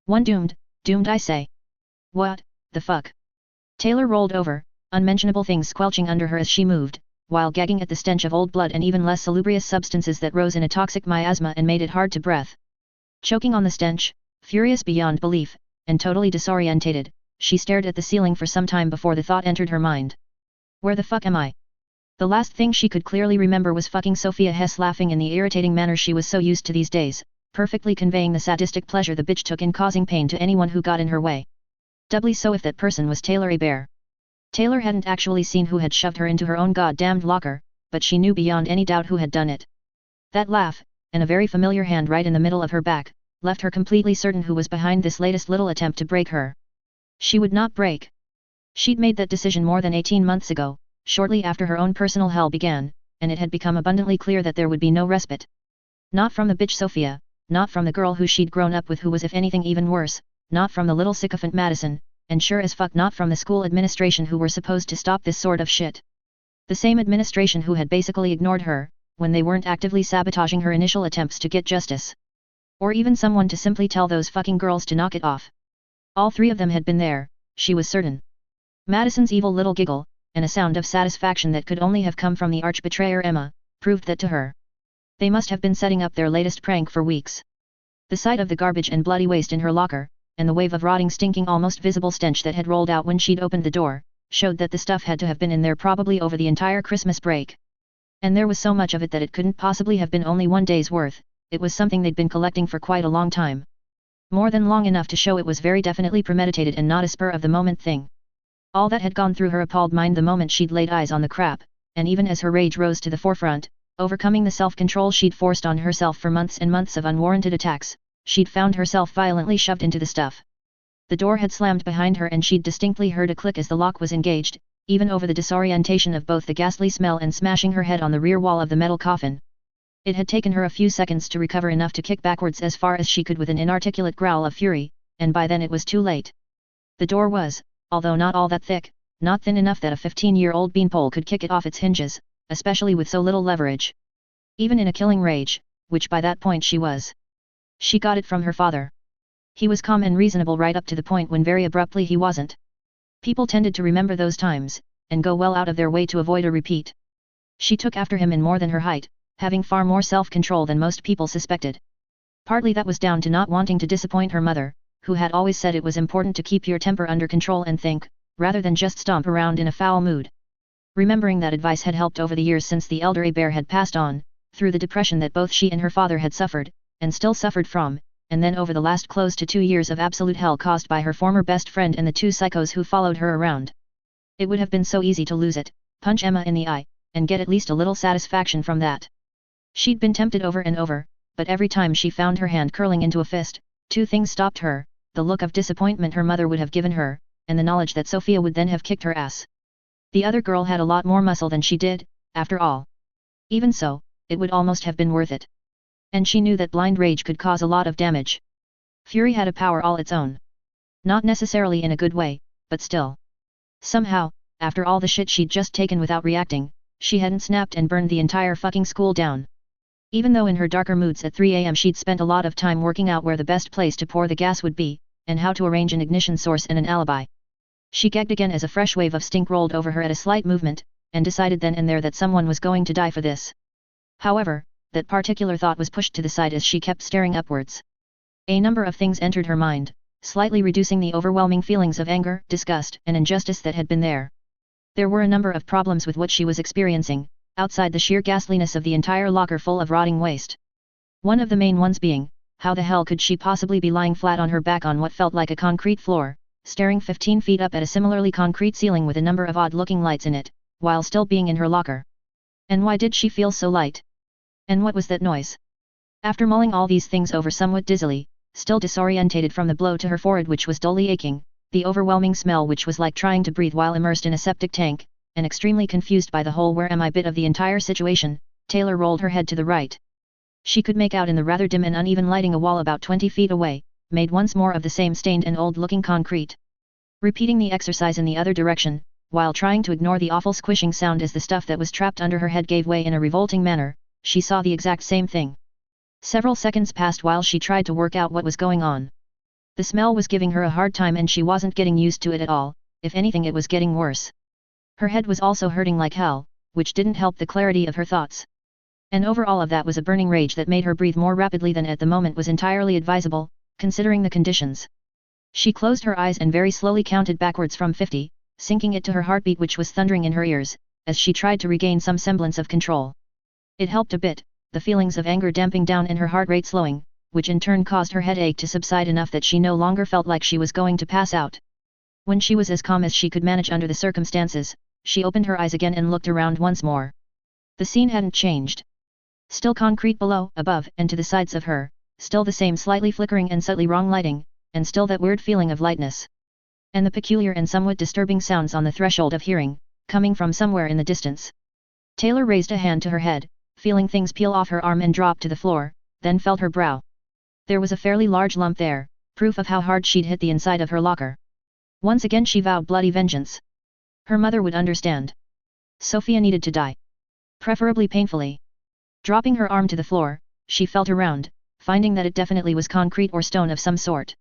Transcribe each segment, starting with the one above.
One doomed I say. What, the fuck? Taylor rolled over, unmentionable things squelching under her as she moved, while gagging at the stench of old blood and even less salubrious substances that rose in a toxic miasma and made it hard to breathe. Choking on the stench, furious beyond belief, and totally disorientated, she stared at the ceiling for some time before the thought entered her mind. Where the fuck am I? The last thing she could clearly remember was fucking Sophia Hess laughing in the irritating manner she was so used to these days, perfectly conveying the sadistic pleasure the bitch took in causing pain to anyone who got in her way. Doubly so if that person was Taylor Hebert. Taylor hadn't actually seen who had shoved her into her own goddamned locker, but she knew beyond any doubt who had done it. That laugh, and a very familiar hand right in the middle of her back, left her completely certain who was behind this latest little attempt to break her. She would not break. She'd made that decision more than 18 months ago, shortly after her own personal hell began, and it had become abundantly clear that there would be no respite. Not from the bitch Sophia, not from the girl who she'd grown up with who was if anything even worse, not from the little sycophant Madison, and sure as fuck not from the school administration who were supposed to stop this sort of shit. The same administration who had basically ignored her, when they weren't actively sabotaging her initial attempts to get justice. Or even someone to simply tell those fucking girls to knock it off. All three of them had been there, she was certain. Madison's evil little giggle, and a sound of satisfaction that could only have come from the arch-betrayer Emma, proved that to her. They must have been setting up their latest prank for weeks. The sight of the garbage and bloody waste in her locker, and the wave of rotting stinking almost visible stench that had rolled out when she'd opened the door, showed that the stuff had to have been in there probably over the entire Christmas break. And there was so much of it that it couldn't possibly have been only one day's worth, it was something they'd been collecting for quite a long time. More than long enough to show it was very definitely premeditated and not a spur-of-the-moment thing. All that had gone through her appalled mind the moment she'd laid eyes on the crap, and even as her rage rose to the forefront, overcoming the self-control she'd forced on herself for months and months of unwarranted attacks, she'd found herself violently shoved into the stuff. The door had slammed behind her and she'd distinctly heard a click as the lock was engaged, even over the disorientation of both the ghastly smell and smashing her head on the rear wall of the metal coffin. It had taken her a few seconds to recover enough to kick backwards as far as she could with an inarticulate growl of fury, and by then it was too late. The door was, although not all that thick, not thin enough that a 15-year-old beanpole could kick it off its hinges, especially with so little leverage. Even in a killing rage, which by that point she was. She got it from her father. He was calm and reasonable right up to the point when very abruptly he wasn't. People tended to remember those times, and go well out of their way to avoid a repeat. She took after him in more than her height, having far more self-control than most people suspected. Partly that was down to not wanting to disappoint her mother, who had always said it was important to keep your temper under control and think, rather than just stomp around in a foul mood. Remembering that advice had helped over the years since the elder Hebert had passed on, through the depression that both she and her father had suffered, and still suffered from, and then over the last close to 2 years of absolute hell caused by her former best friend and the two psychos who followed her around. It would have been so easy to lose it, punch Emma in the eye, and get at least a little satisfaction from that. She'd been tempted over and over, but every time she found her hand curling into a fist, two things stopped her, the look of disappointment her mother would have given her, and the knowledge that Sophia would then have kicked her ass. The other girl had a lot more muscle than she did, after all. Even so, it would almost have been worth it. And she knew that blind rage could cause a lot of damage. Fury had a power all its own. Not necessarily in a good way, but still. Somehow, after all the shit she'd just taken without reacting, she hadn't snapped and burned the entire fucking school down. Even though in her darker moods at 3 AM she'd spent a lot of time working out where the best place to pour the gas would be, and how to arrange an ignition source and an alibi. She gagged again as a fresh wave of stink rolled over her at a slight movement, and decided then and there that someone was going to die for this. However, that particular thought was pushed to the side as she kept staring upwards. A number of things entered her mind, slightly reducing the overwhelming feelings of anger, disgust, and injustice that had been there. There were a number of problems with what she was experiencing, outside the sheer ghastliness of the entire locker full of rotting waste. One of the main ones being, how the hell could she possibly be lying flat on her back on what felt like a concrete floor, staring 15 feet up at a similarly concrete ceiling with a number of odd-looking lights in it, while still being in her locker? And why did she feel so light? And what was that noise? After mulling all these things over somewhat dizzily, still disorientated from the blow to her forehead which was dully aching, the overwhelming smell which was like trying to breathe while immersed in a septic tank, and extremely confused by the whole where am I bit of the entire situation, Taylor rolled her head to the right. She could make out in the rather dim and uneven lighting a wall about 20 feet away, made once more of the same stained and old-looking concrete. Repeating the exercise in the other direction, while trying to ignore the awful squishing sound as the stuff that was trapped under her head gave way in a revolting manner, she saw the exact same thing. Several seconds passed while she tried to work out what was going on. The smell was giving her a hard time and she wasn't getting used to it at all, if anything it was getting worse. Her head was also hurting like hell, which didn't help the clarity of her thoughts. And over all of that was a burning rage that made her breathe more rapidly than at the moment was entirely advisable, considering the conditions. She closed her eyes and very slowly counted backwards from 50, syncing it to her heartbeat which was thundering in her ears, as she tried to regain some semblance of control. It helped a bit, the feelings of anger damping down and her heart rate slowing, which in turn caused her headache to subside enough that she no longer felt like she was going to pass out. When she was as calm as she could manage under the circumstances, she opened her eyes again and looked around once more. The scene hadn't changed. Still concrete below, above, and to the sides of her, still the same slightly flickering and subtly wrong lighting, and still that weird feeling of lightness. And the peculiar and somewhat disturbing sounds on the threshold of hearing, coming from somewhere in the distance. Taylor raised a hand to her head, feeling things peel off her arm and drop to the floor, then felt her brow. There was a fairly large lump there, proof of how hard she'd hit the inside of her locker. Once again she vowed bloody vengeance. Her mother would understand. Sophia needed to die. Preferably painfully. Dropping her arm to the floor, she felt around, finding that it definitely was concrete or stone of some sort.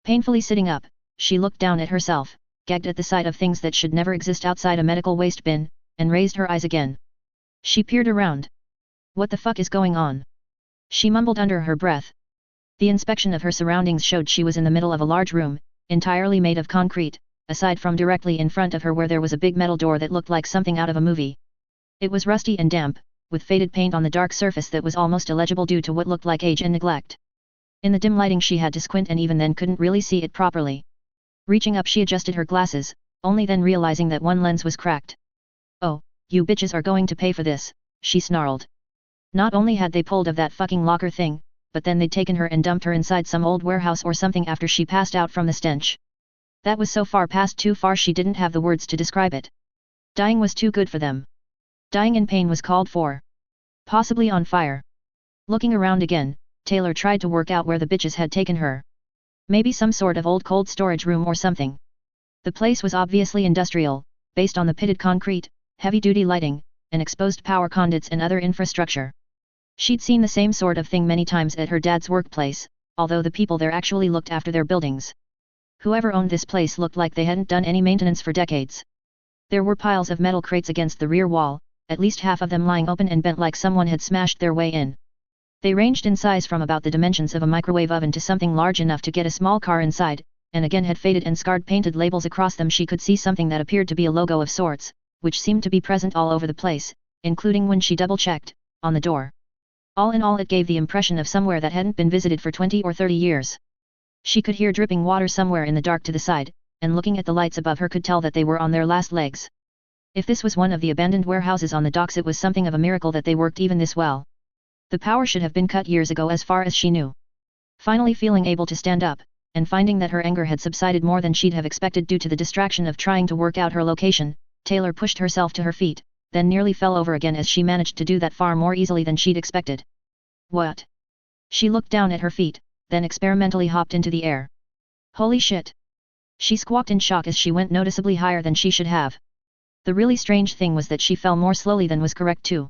Painfully sitting up, she looked down at herself, gagged at the sight of things that should never exist outside a medical waste bin, and raised her eyes again. She peered around. What the fuck is going on? She mumbled under her breath. The inspection of her surroundings showed she was in the middle of a large room, entirely made of concrete, aside from directly in front of her where there was a big metal door that looked like something out of a movie. It was rusty and damp, with faded paint on the dark surface that was almost illegible due to what looked like age and neglect. In the dim lighting she had to squint and even then couldn't really see it properly. Reaching up she adjusted her glasses, only then realizing that one lens was cracked. "Oh, you bitches are going to pay for this," she snarled. Not only had they pulled of that fucking locker thing, but then they'd taken her and dumped her inside some old warehouse or something after she passed out from the stench. That was so far past too far she didn't have the words to describe it. Dying was too good for them. Dying in pain was called for. Possibly on fire. Looking around again, Taylor tried to work out where the bitches had taken her. Maybe some sort of old cold storage room or something. The place was obviously industrial, based on the pitted concrete, heavy-duty lighting, and exposed power conduits and other infrastructure. She'd seen the same sort of thing many times at her dad's workplace, although the people there actually looked after their buildings. Whoever owned this place looked like they hadn't done any maintenance for decades. There were piles of metal crates against the rear wall, at least half of them lying open and bent like someone had smashed their way in. They ranged in size from about the dimensions of a microwave oven to something large enough to get a small car inside, and again had faded and scarred painted labels across them. She could see something that appeared to be a logo of sorts, which seemed to be present all over the place, including when she double-checked, on the door. All in all it gave the impression of somewhere that hadn't been visited for 20 or 30 years. She could hear dripping water somewhere in the dark to the side, and looking at the lights above her could tell that they were on their last legs. If this was one of the abandoned warehouses on the docks it was something of a miracle that they worked even this well. The power should have been cut years ago as far as she knew. Finally feeling able to stand up, and finding that her anger had subsided more than she'd have expected due to the distraction of trying to work out her location, Taylor pushed herself to her feet, then nearly fell over again as she managed to do that far more easily than she'd expected. What? She looked down at her feet, then experimentally hopped into the air. Holy shit! She squawked in shock as she went noticeably higher than she should have. The really strange thing was that she fell more slowly than was correct too.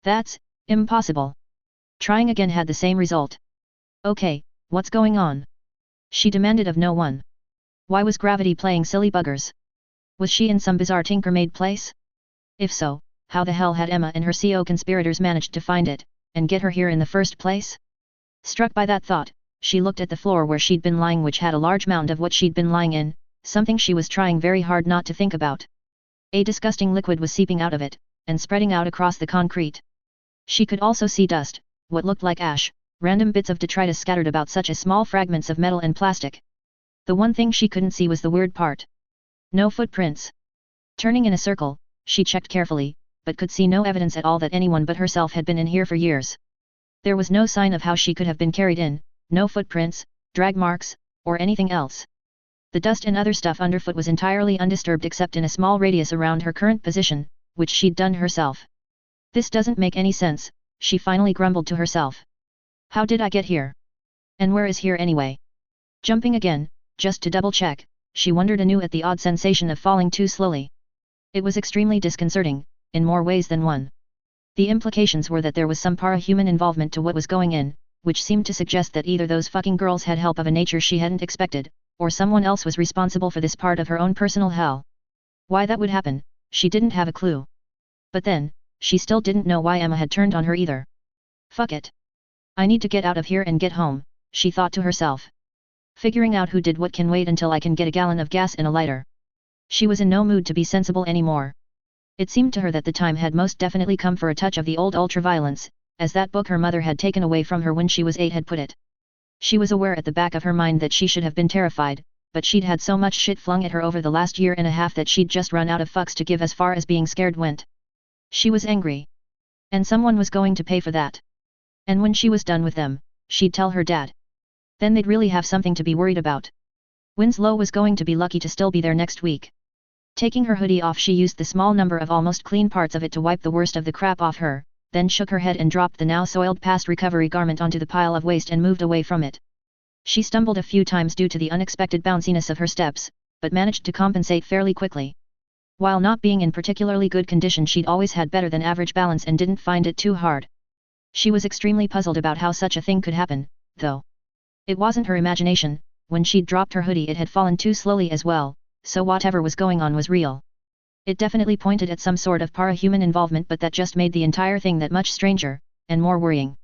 That's impossible. Trying again had the same result. Okay, what's going on? She demanded of no one. Why was gravity playing silly buggers? Was she in some bizarre Tinker-made place? If so, how the hell had Emma and her co-conspirators managed to find it, and get her here in the first place? Struck by that thought, she looked at the floor where she'd been lying, which had a large mound of what she'd been lying in, something she was trying very hard not to think about. A disgusting liquid was seeping out of it, and spreading out across the concrete. She could also see dust, what looked like ash, random bits of detritus scattered about such as small fragments of metal and plastic. The one thing she couldn't see was the weird part. No footprints. Turning in a circle, she checked carefully, but could see no evidence at all that anyone but herself had been in here for years. There was no sign of how she could have been carried in, no footprints, drag marks, or anything else. The dust and other stuff underfoot was entirely undisturbed except in a small radius around her current position, which she'd done herself. This doesn't make any sense, she finally grumbled to herself. How did I get here? And where is here anyway? Jumping again, just to double check, she wondered anew at the odd sensation of falling too slowly. It was extremely disconcerting, in more ways than one. The implications were that there was some para-human involvement to what was going in, which seemed to suggest that either those fucking girls had help of a nature she hadn't expected, or someone else was responsible for this part of her own personal hell. Why that would happen, she didn't have a clue. But then, she still didn't know why Emma had turned on her either. Fuck it. I need to get out of here and get home, she thought to herself. Figuring out who did what can wait until I can get a gallon of gas in a lighter. She was in no mood to be sensible anymore. It seemed to her that the time had most definitely come for a touch of the old ultraviolence, as that book her mother had taken away from her when she was 8 had put it. She was aware at the back of her mind that she should have been terrified, but she'd had so much shit flung at her over the last year and a half that she'd just run out of fucks to give as far as being scared went. She was angry. And someone was going to pay for that. And when she was done with them, she'd tell her dad. Then they'd really have something to be worried about. Winslow was going to be lucky to still be there next week. Taking her hoodie off, she used the small number of almost clean parts of it to wipe the worst of the crap off her, then shook her head and dropped the now soiled past recovery garment onto the pile of waste and moved away from it. She stumbled a few times due to the unexpected bounciness of her steps, but managed to compensate fairly quickly. While not being in particularly good condition, she'd always had better than average balance and didn't find it too hard. She was extremely puzzled about how such a thing could happen, though. It wasn't her imagination. When she'd dropped her hoodie it had fallen too slowly as well, so whatever was going on was real. It definitely pointed at some sort of para-human involvement, but that just made the entire thing that much stranger, and more worrying.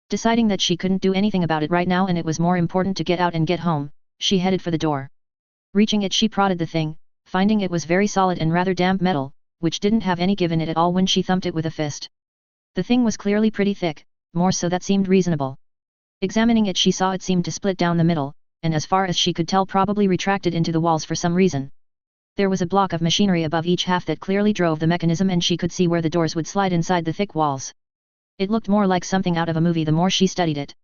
Deciding that she couldn't do anything about it right now and it was more important to get out and get home, she headed for the door. Reaching it, she prodded the thing, finding it was very solid and rather damp metal, which didn't have any give in it at all when she thumped it with a fist. The thing was clearly pretty thick, more so that seemed reasonable. Examining it, she saw it seemed to split down the middle, and as far as she could tell probably retracted into the walls for some reason. There was a block of machinery above each half that clearly drove the mechanism, and she could see where the doors would slide inside the thick walls. It looked more like something out of a movie the more she studied it.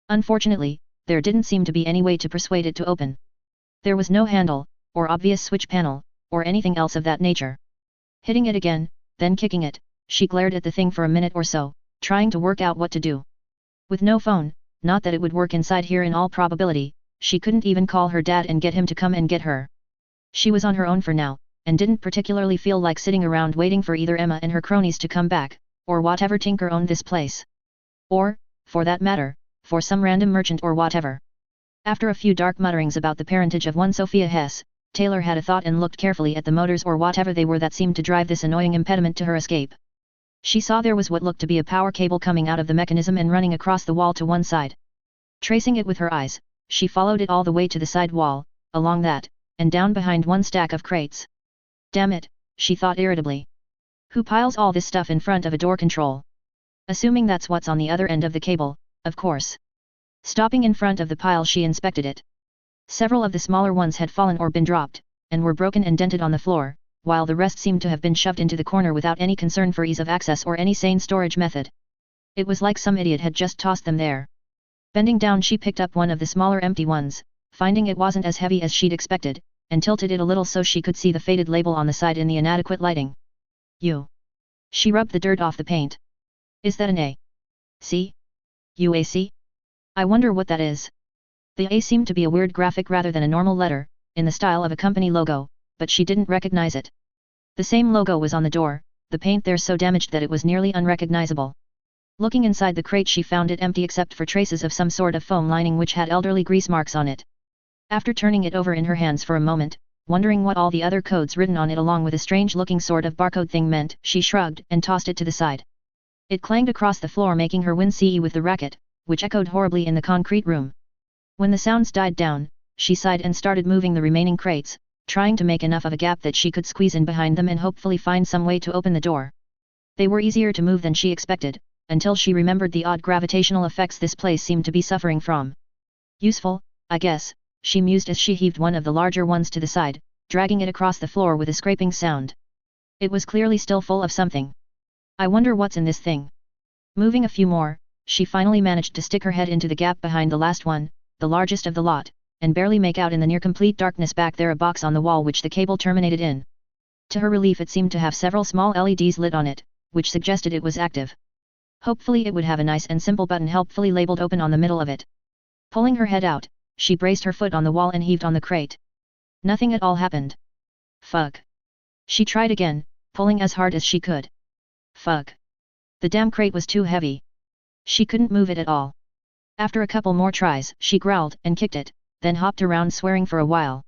Unfortunately, there didn't seem to be any way to persuade it to open. There was no handle, or obvious switch panel, or anything else of that nature. Hitting it again, then kicking it, she glared at the thing for a minute or so, trying to work out what to do. With no phone, not that it would work inside here in all probability, she couldn't even call her dad and get him to come and get her. She was on her own for now, and didn't particularly feel like sitting around waiting for either Emma and her cronies to come back, or whatever tinker owned this place. Or, for that matter, for some random merchant or whatever. After a few dark mutterings about the parentage of one Sophia Hess, Taylor had a thought and looked carefully at the motors or whatever they were that seemed to drive this annoying impediment to her escape. She saw there was what looked to be a power cable coming out of the mechanism and running across the wall to one side. Tracing it with her eyes, she followed it all the way to the side wall, along that, and down behind one stack of crates. Damn it, she thought irritably. Who piles all this stuff in front of a door control? Assuming that's what's on the other end of the cable, of course. Stopping in front of the pile, she inspected it. Several of the smaller ones had fallen or been dropped, and were broken and dented on the floor, while the rest seemed to have been shoved into the corner without any concern for ease of access or any sane storage method. It was like some idiot had just tossed them there. Bending down, she picked up one of the smaller empty ones, finding it wasn't as heavy as she'd expected, and tilted it a little so she could see the faded label on the side in the inadequate lighting. She rubbed the dirt off the paint. Is that an A? C? UAC? I wonder what that is. The A seemed to be a weird graphic rather than a normal letter, in the style of a company logo, but she didn't recognize it. The same logo was on the door, the paint there so damaged that it was nearly unrecognizable. Looking inside the crate, she found it empty except for traces of some sort of foam lining which had elderly grease marks on it. After turning it over in her hands for a moment, wondering what all the other codes written on it along with a strange-looking sort of barcode thing meant, she shrugged and tossed it to the side. It clanged across the floor, making her wince with the racket, which echoed horribly in the concrete room. When the sounds died down, she sighed and started moving the remaining crates, trying to make enough of a gap that she could squeeze in behind them and hopefully find some way to open the door. They were easier to move than she expected, until she remembered the odd gravitational effects this place seemed to be suffering from. Useful, I guess, she mused as she heaved one of the larger ones to the side, dragging it across the floor with a scraping sound. It was clearly still full of something. I wonder what's in this thing. Moving a few more, she finally managed to stick her head into the gap behind the last one, the largest of the lot, and barely make out in the near-complete darkness back there a box on the wall which the cable terminated in. To her relief, it seemed to have several small LEDs lit on it, which suggested it was active. Hopefully it would have a nice and simple button helpfully labeled open on the middle of it. Pulling her head out, she braced her foot on the wall and heaved on the crate. Nothing at all happened. Fuck. She tried again, pulling as hard as she could. Fuck. The damn crate was too heavy. She couldn't move it at all. After a couple more tries, she growled and kicked it, then hopped around swearing for a while.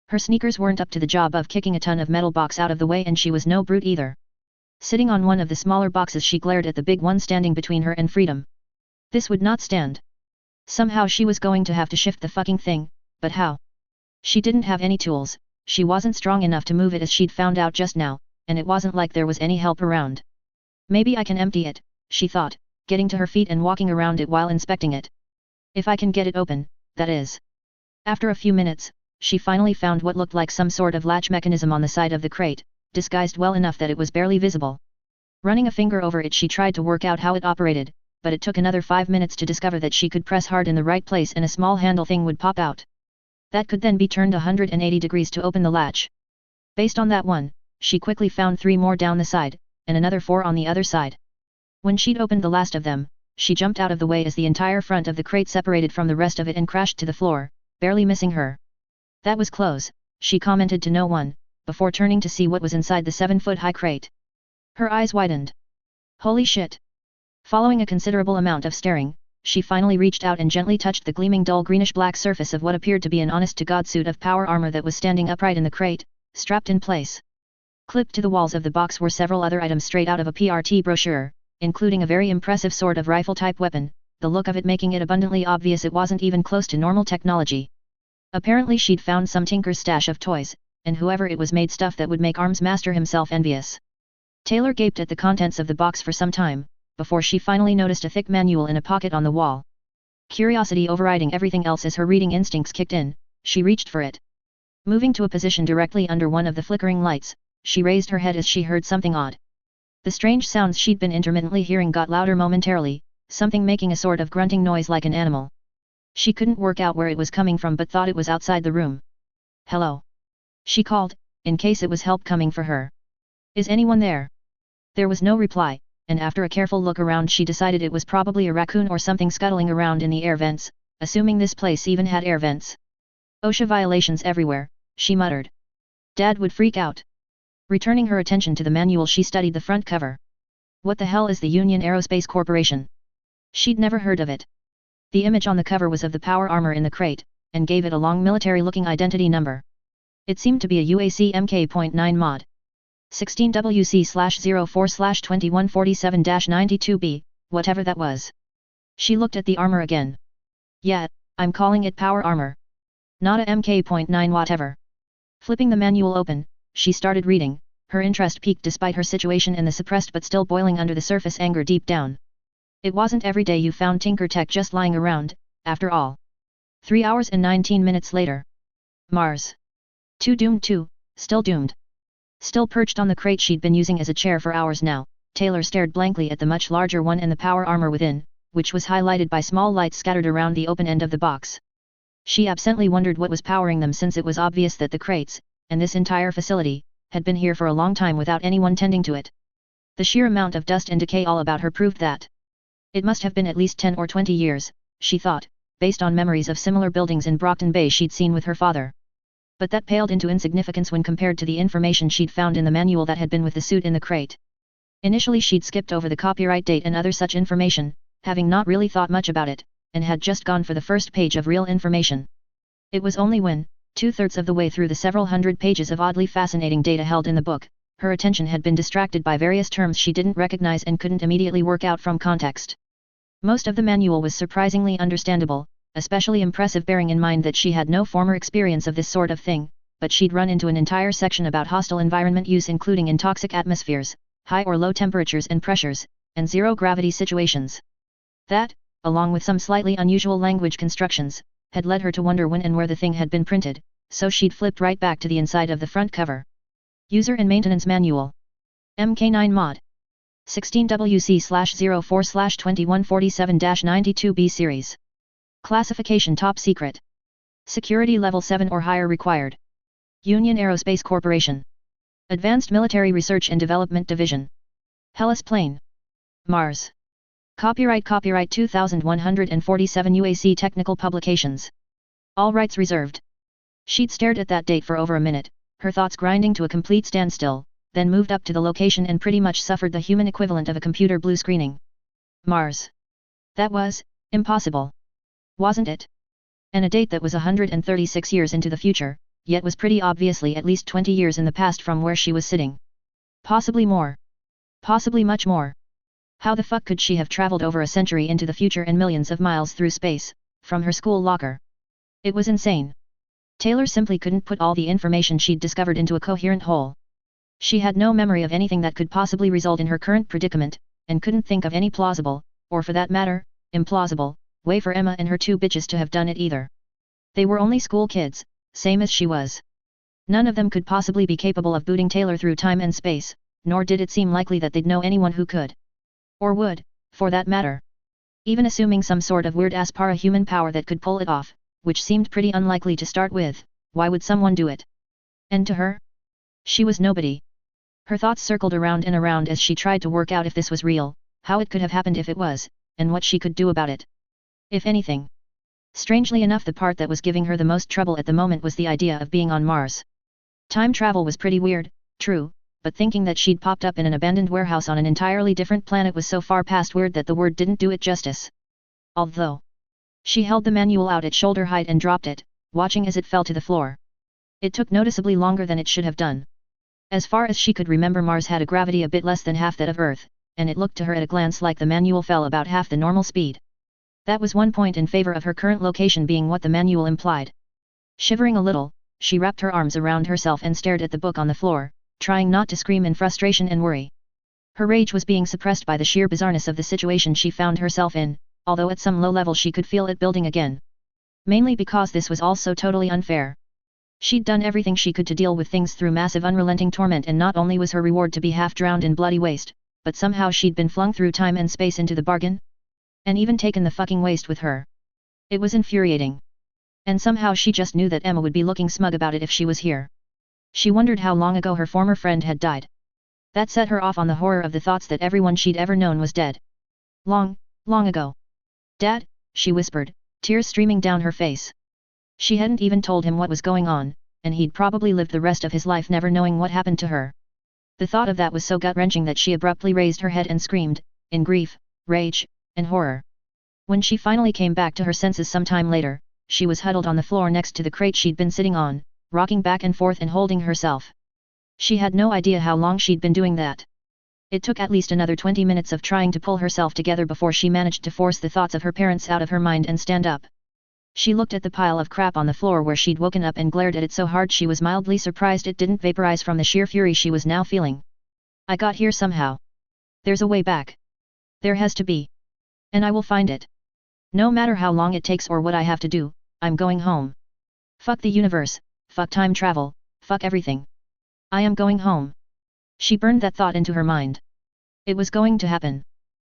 Her sneakers weren't up to the job of kicking a ton of metal box out of the way, and she was no brute either. Sitting on one of the smaller boxes, she glared at the big one standing between her and freedom. This would not stand. Somehow she was going to have to shift the fucking thing, but how? She didn't have any tools, she wasn't strong enough to move it as she'd found out just now, and it wasn't like there was any help around. Maybe I can empty it, she thought, getting to her feet and walking around it while inspecting it. If I can get it open, that is. After a few minutes, she finally found what looked like some sort of latch mechanism on the side of the crate, disguised well enough that it was barely visible. Running a finger over it, she tried to work out how it operated, but it took another 5 minutes to discover that she could press hard in the right place and a small handle thing would pop out. That could then be turned 180 degrees to open the latch. Based on that one, she quickly found 3 more down the side, and another 4 on the other side. When she'd opened the last of them, she jumped out of the way as the entire front of the crate separated from the rest of it and crashed to the floor, barely missing her. That was close, she commented to no one, before turning to see what was inside the 7-foot-high crate. Her eyes widened. Holy shit! Following a considerable amount of staring, she finally reached out and gently touched the gleaming dull greenish-black surface of what appeared to be an honest-to-God suit of power armor that was standing upright in the crate, strapped in place. Clipped to the walls of the box were several other items straight out of a PRT brochure, including a very impressive sort of rifle-type weapon, the look of it making it abundantly obvious it wasn't even close to normal technology. Apparently she'd found some tinker's stash of toys, and whoever it was made stuff that would make Arms Master himself envious. Taylor gaped at the contents of the box for some time, before she finally noticed a thick manual in a pocket on the wall. Curiosity overriding everything else as her reading instincts kicked in, she reached for it. Moving to a position directly under one of the flickering lights, she raised her head as she heard something odd. The strange sounds she'd been intermittently hearing got louder momentarily, something making a sort of grunting noise like an animal. She couldn't work out where it was coming from but thought it was outside the room. Hello? She called, in case it was help coming for her. Is anyone there? There was no reply, and after a careful look around she decided it was probably a raccoon or something scuttling around in the air vents, assuming this place even had air vents. OSHA violations everywhere, she muttered. Dad would freak out. Returning her attention to the manual, she studied the front cover. What the hell is the Union Aerospace Corporation? She'd never heard of it. The image on the cover was of the power armor in the crate, and gave it a long military-looking identity number. It seemed to be a UAC Mk.9 mod. 16WC/04/2147-92B, whatever that was. She looked at the armor again. Yeah, I'm calling it power armor. Not a Mk.9 whatever. Flipping the manual open, she started reading, her interest piqued despite her situation and the suppressed but still boiling under the surface anger deep down. It wasn't every day you found Tinker Tech just lying around, after all. 3 hours and 19 minutes later. Mars. 2 doomed 2, still doomed. Still perched on the crate she'd been using as a chair for hours now, Taylor stared blankly at the much larger one and the power armor within, which was highlighted by small lights scattered around the open end of the box. She absently wondered what was powering them, since it was obvious that the crates, and this entire facility, had been here for a long time without anyone tending to it. The sheer amount of dust and decay all about her proved that. It must have been at least 10 or 20 years, she thought, based on memories of similar buildings in Brockton Bay she'd seen with her father. But that paled into insignificance when compared to the information she'd found in the manual that had been with the suit in the crate. Initially she'd skipped over the copyright date and other such information, having not really thought much about it, and had just gone for the first page of real information. It was only when, 2/3 of the way through the several hundred pages of oddly fascinating data held in the book, her attention had been distracted by various terms she didn't recognize and couldn't immediately work out from context. Most of the manual was surprisingly understandable, especially impressive bearing in mind that she had no former experience of this sort of thing, but she'd run into an entire section about hostile environment use, including in toxic atmospheres, high or low temperatures and pressures, and zero-gravity situations. That, along with some slightly unusual language constructions, had led her to wonder when and where the thing had been printed, so she'd flipped right back to the inside of the front cover. User and Maintenance Manual. Mk9 Mod. 16WC/04/2147-92B Series. Classification Top Secret. Security Level 7 or higher required. Union Aerospace Corporation. Advanced Military Research and Development Division. Hellas Plane. Mars. Copyright 2147 UAC Technical Publications. All rights reserved. She'd stared at that date for over a minute, her thoughts grinding to a complete standstill, then moved up to the location and pretty much suffered the human equivalent of a computer blue screening. Mars. That was impossible. Wasn't it? And a date that was 136 years into the future, yet was pretty obviously at least 20 years in the past from where she was sitting. Possibly more. Possibly much more. How the fuck could she have traveled over a century into the future and millions of miles through space, from her school locker? It was insane. Taylor simply couldn't put all the information she'd discovered into a coherent whole. She had no memory of anything that could possibly result in her current predicament, and couldn't think of any plausible, or for that matter, implausible, way for Emma and her two bitches to have done it either. They were only school kids, same as she was. None of them could possibly be capable of booting Taylor through time and space, nor did it seem likely that they'd know anyone who could. Or would, for that matter. Even assuming some sort of weird-ass para-human power that could pull it off, which seemed pretty unlikely to start with, why would someone do it? And to her? She was nobody. Her thoughts circled around and around as she tried to work out if this was real, how it could have happened if it was, and what she could do about it. If anything. Strangely enough, the part that was giving her the most trouble at the moment was the idea of being on Mars. Time travel was pretty weird, true, but thinking that she'd popped up in an abandoned warehouse on an entirely different planet was so far past weird that the word didn't do it justice. Although. She held the manual out at shoulder height and dropped it, watching as it fell to the floor. It took noticeably longer than it should have done. As far as she could remember, Mars had a gravity a bit less than half that of Earth, and it looked to her at a glance like the manual fell about half the normal speed. That was one point in favor of her current location being what the manual implied. Shivering a little, she wrapped her arms around herself and stared at the book on the floor, trying not to scream in frustration and worry. Her rage was being suppressed by the sheer bizarreness of the situation she found herself in, although at some low level she could feel it building again. Mainly because this was all so totally unfair. She'd done everything she could to deal with things through massive unrelenting torment, and not only was her reward to be half drowned in bloody waste, but somehow she'd been flung through time and space into the bargain? And even taken the fucking waste with her. It was infuriating. And somehow she just knew that Emma would be looking smug about it if she was here. She wondered how long ago her former friend had died. That set her off on the horror of the thoughts that everyone she'd ever known was dead. Long, long ago. Dad, she whispered, tears streaming down her face. She hadn't even told him what was going on, and he'd probably lived the rest of his life never knowing what happened to her. The thought of that was so gut-wrenching that she abruptly raised her head and screamed, in grief, rage, and horror. When she finally came back to her senses sometime later, she was huddled on the floor next to the crate she'd been sitting on, rocking back and forth and holding herself. She had no idea how long she'd been doing that. It took at least another 20 minutes of trying to pull herself together before she managed to force the thoughts of her parents out of her mind and stand up. She looked at the pile of crap on the floor where she'd woken up and glared at it so hard she was mildly surprised it didn't vaporize from the sheer fury she was now feeling. I got here somehow. There's a way back. There has to be. And I will find it. No matter how long it takes or what I have to do, I'm going home. Fuck the universe, fuck time travel, fuck everything. I am going home. She burned that thought into her mind. It was going to happen.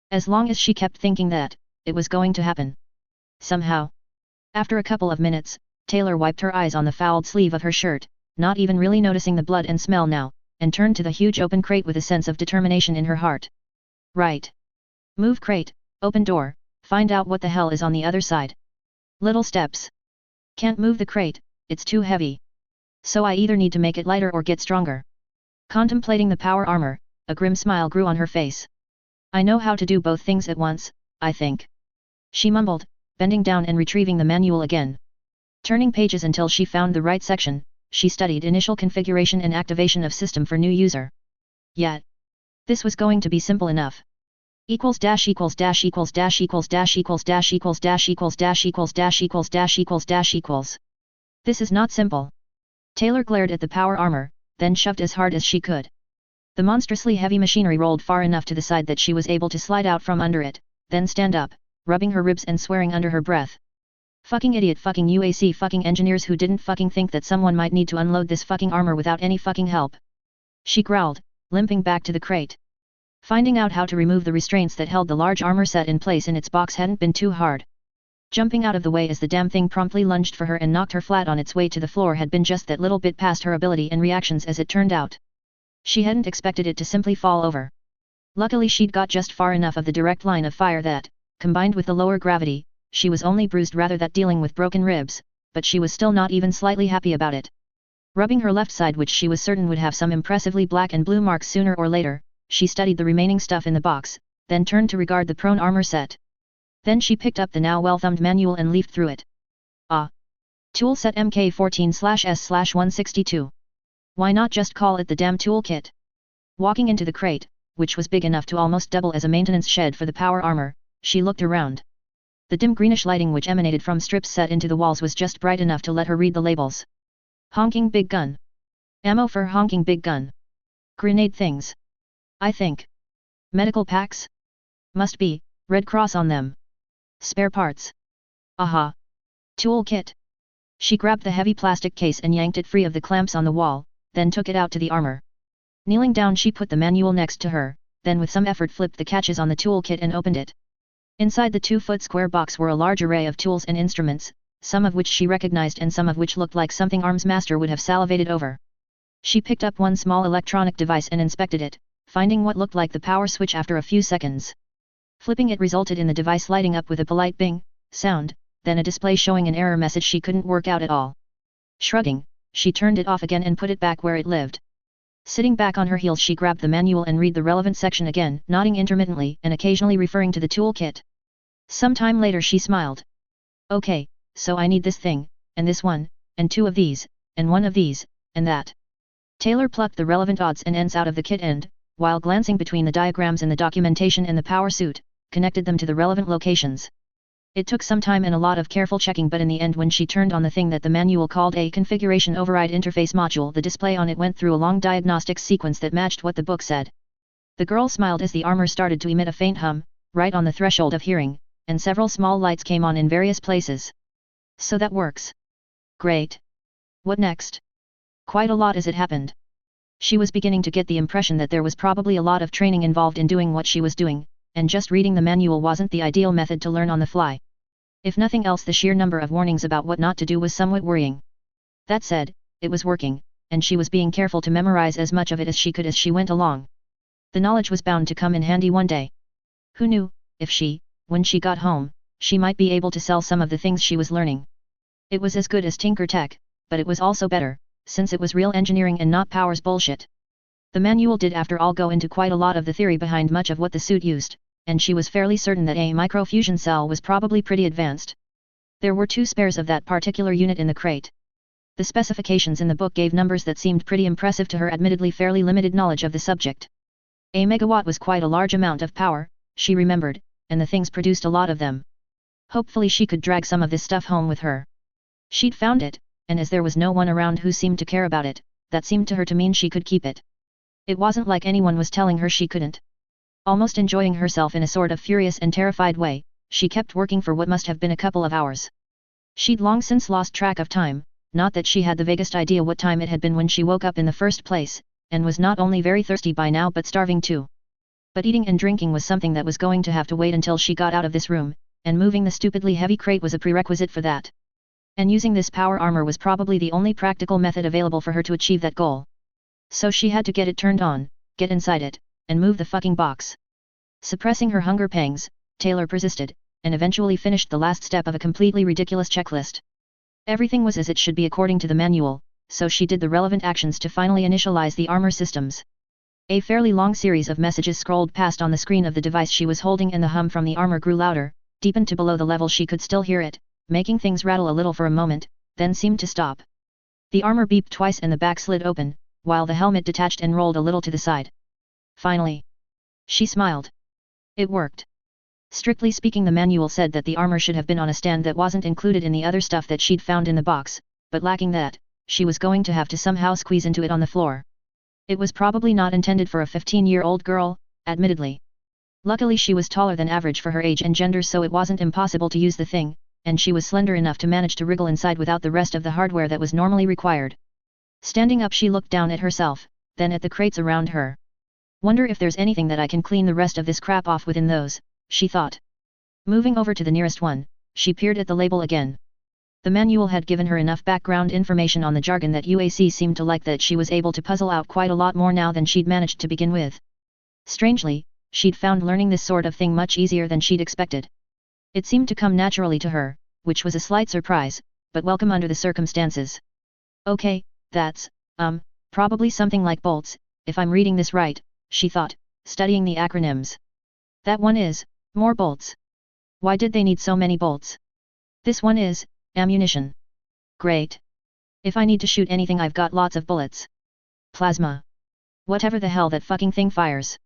As long as she kept thinking that, it was going to happen. Somehow. After a couple of minutes, Taylor wiped her eyes on the fouled sleeve of her shirt, not even really noticing the blood and smell now, and turned to the huge open crate with a sense of determination in her heart. Right. Move crate, open door, find out what the hell is on the other side. Little steps. Can't move the crate, it's too heavy. So I either need to make it lighter or get stronger. Contemplating the power armor, a grim smile grew on her face. I know how to do both things at once, I think. She mumbled, bending down and retrieving the manual again. Turning pages until she found the right section, she studied initial configuration and activation of system for new user. Yet. This was going to be simple enough. Equals dash equals dash equals dash equals dash equals dash equals dash equals dash equals dash equals dash equals dash equals. This is not simple. Taylor glared at the power armor, then shoved as hard as she could. The monstrously heavy machinery rolled far enough to the side that she was able to slide out from under it, then stand up, rubbing her ribs and swearing under her breath. Fucking idiot fucking UAC fucking engineers who didn't fucking think that someone might need to unload this fucking armor without any fucking help. She growled, limping back to the crate. Finding out how to remove the restraints that held the large armor set in place in its box hadn't been too hard. Jumping out of the way as the damn thing promptly lunged for her and knocked her flat on its way to the floor had been just that little bit past her ability and reactions as it turned out. She hadn't expected it to simply fall over. Luckily she'd got just far enough of the direct line of fire that, combined with the lower gravity, she was only bruised rather than dealing with broken ribs, but she was still not even slightly happy about it. Rubbing her left side, which she was certain would have some impressively black and blue marks sooner or later, she studied the remaining stuff in the box, then turned to regard the prone armor set. Then she picked up the now well-thumbed manual and leafed through it. Ah! Toolset MK14/S/162. Why not just call it the damn toolkit? Walking into the crate, which was big enough to almost double as a maintenance shed for the power armor, she looked around. The dim greenish lighting which emanated from strips set into the walls was just bright enough to let her read the labels. Honking big gun. Ammo for honking big gun. Grenade things. I think. Medical packs? Must be, Red Cross on them. Spare parts. Aha. Tool kit. She grabbed the heavy plastic case and yanked it free of the clamps on the wall, then took it out to the armor. Kneeling down she put the manual next to her, then with some effort flipped the catches on the tool kit and opened it. Inside the 2-foot square box were a large array of tools and instruments, some of which she recognized and some of which looked like something Arms Master would have salivated over. She picked up one small electronic device and inspected it, finding what looked like the power switch after a few seconds. Flipping it resulted in the device lighting up with a polite bing sound, then a display showing an error message she couldn't work out at all. Shrugging, she turned it off again and put it back where it lived. Sitting back on her heels she grabbed the manual and read the relevant section again, nodding intermittently and occasionally referring to the toolkit. Some time later she smiled. Okay, so I need this thing, and this one, and 2 of these, and 1 of these, and that. Taylor plucked the relevant odds and ends out of the kit and, while glancing between the diagrams in the documentation and the power suit, connected them to the relevant locations. It took some time and a lot of careful checking, but in the end when she turned on the thing that the manual called a configuration override interface module, the display on it went through a long diagnostics sequence that matched what the book said. The girl smiled as the armor started to emit a faint hum, right on the threshold of hearing, and several small lights came on in various places. So that works. Great. What next? Quite a lot as it happened. She was beginning to get the impression that there was probably a lot of training involved in doing what she was doing, and just reading the manual wasn't the ideal method to learn on the fly. If nothing else, the sheer number of warnings about what not to do was somewhat worrying. That said, it was working, and she was being careful to memorize as much of it as she could as she went along. The knowledge was bound to come in handy one day. Who knew, if she, when she got home, she might be able to sell some of the things she was learning. It was as good as Tinker Tech, but it was also better, since it was real engineering and not Power's bullshit. The manual did after all go into quite a lot of the theory behind much of what the suit used, and she was fairly certain that a microfusion cell was probably pretty advanced. There were 2 spares of that particular unit in the crate. The specifications in the book gave numbers that seemed pretty impressive to her admittedly fairly limited knowledge of the subject. A megawatt was quite a large amount of power, she remembered, and the things produced a lot of them. Hopefully she could drag some of this stuff home with her. She'd found it, and as there was no one around who seemed to care about it, that seemed to her to mean she could keep it. It wasn't like anyone was telling her she couldn't. Almost enjoying herself in a sort of furious and terrified way, she kept working for what must have been a couple of hours. She'd long since lost track of time, not that she had the vaguest idea what time it had been when she woke up in the first place, and was not only very thirsty by now but starving too. But eating and drinking was something that was going to have to wait until she got out of this room, and moving the stupidly heavy crate was a prerequisite for that. And using this power armor was probably the only practical method available for her to achieve that goal. So she had to get it turned on, get inside it, and move the fucking box. Suppressing her hunger pangs, Taylor persisted, and eventually finished the last step of a completely ridiculous checklist. Everything was as it should be according to the manual, so she did the relevant actions to finally initialize the armor systems. A fairly long series of messages scrolled past on the screen of the device she was holding, and the hum from the armor grew louder, deepened to below the level she could still hear it, making things rattle a little for a moment, then seemed to stop. The armor beeped twice and the back slid open, while the helmet detached and rolled a little to the side. Finally. She smiled. It worked. Strictly speaking, the manual said that the armor should have been on a stand that wasn't included in the other stuff that she'd found in the box, but lacking that, she was going to have to somehow squeeze into it on the floor. It was probably not intended for a 15-year-old girl, admittedly. Luckily she was taller than average for her age and gender, so it wasn't impossible to use the thing, and she was slender enough to manage to wriggle inside without the rest of the hardware that was normally required. Standing up she looked down at herself, then at the crates around her. Wonder if there's anything that I can clean the rest of this crap off within those, she thought. Moving over to the nearest one, she peered at the label again. The manual had given her enough background information on the jargon that UAC seemed to like that she was able to puzzle out quite a lot more now than she'd managed to begin with. Strangely, she'd found learning this sort of thing much easier than she'd expected. It seemed to come naturally to her, which was a slight surprise, but welcome under the circumstances. Okay, that's, probably something like bolts, if I'm reading this right, she thought, studying the acronyms. That one is, more bolts. Why did they need so many bolts? This one is ammunition. Great. If I need to shoot anything, I've got lots of bullets. Plasma. Whatever the hell that fucking thing fires.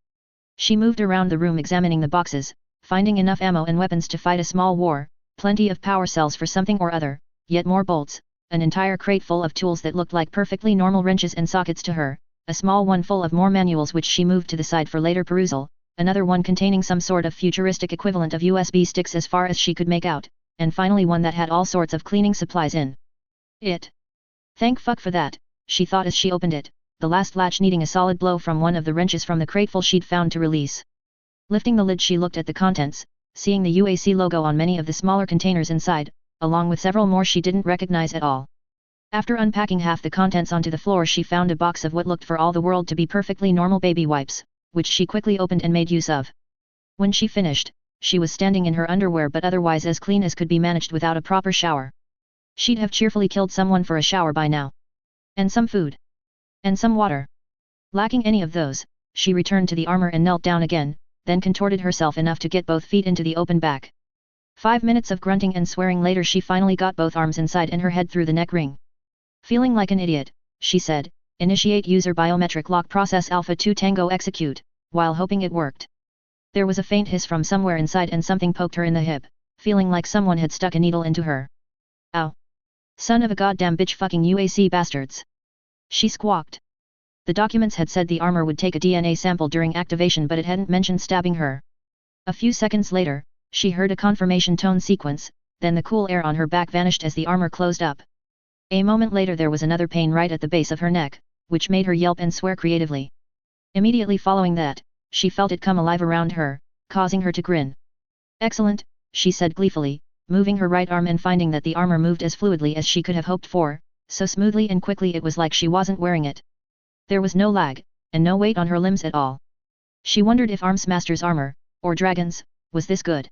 She moved around the room examining the boxes, finding enough ammo and weapons to fight a small war, plenty of power cells for something or other, yet more bolts, an entire crate full of tools that looked like perfectly normal wrenches and sockets to her, a small one full of more manuals which she moved to the side for later perusal, another one containing some sort of futuristic equivalent of USB sticks as far as she could make out, and finally one that had all sorts of cleaning supplies in it. Thank fuck for that, she thought as she opened it, the last latch needing a solid blow from one of the wrenches from the crateful she'd found to release. Lifting the lid, she looked at the contents, seeing the UAC logo on many of the smaller containers inside, along with several more she didn't recognize at all. After unpacking half the contents onto the floor, she found a box of what looked for all the world to be perfectly normal baby wipes, which she quickly opened and made use of. When she finished, she was standing in her underwear but otherwise as clean as could be managed without a proper shower. She'd have cheerfully killed someone for a shower by now. And some food. And some water. Lacking any of those, she returned to the armor and knelt down again, then contorted herself enough to get both feet into the open back. 5 minutes of grunting and swearing later, she finally got both arms inside and her head through the neck ring. Feeling like an idiot, she said, "Initiate user biometric lock process Alpha 2 Tango execute," while hoping it worked. There was a faint hiss from somewhere inside and something poked her in the hip, feeling like someone had stuck a needle into her. "Ow. Son of a goddamn bitch, fucking UAC bastards," she squawked. The documents had said the armor would take a DNA sample during activation, but it hadn't mentioned stabbing her. A few seconds later, she heard a confirmation tone sequence, then the cool air on her back vanished as the armor closed up. A moment later there was another pain right at the base of her neck, which made her yelp and swear creatively. Immediately following that, she felt it come alive around her, causing her to grin. "Excellent," she said gleefully, moving her right arm and finding that the armor moved as fluidly as she could have hoped for, so smoothly and quickly it was like she wasn't wearing it. There was no lag, and no weight on her limbs at all. She wondered if Armsmaster's armor, or Dragon's, was this good.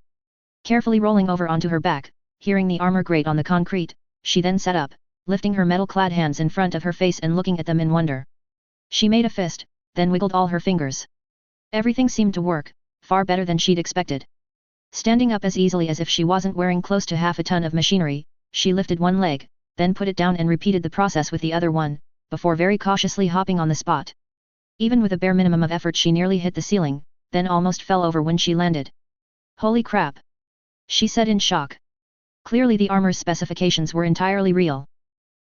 Carefully rolling over onto her back, hearing the armor grate on the concrete, she then sat up, lifting her metal-clad hands in front of her face and looking at them in wonder. She made a fist, then wiggled all her fingers. Everything seemed to work, far better than she'd expected. Standing up as easily as if she wasn't wearing close to half a ton of machinery, she lifted one leg, then put it down and repeated the process with the other one, before very cautiously hopping on the spot. Even with a bare minimum of effort she nearly hit the ceiling, then almost fell over when she landed. "Holy crap!" she said in shock. Clearly the armor's specifications were entirely real.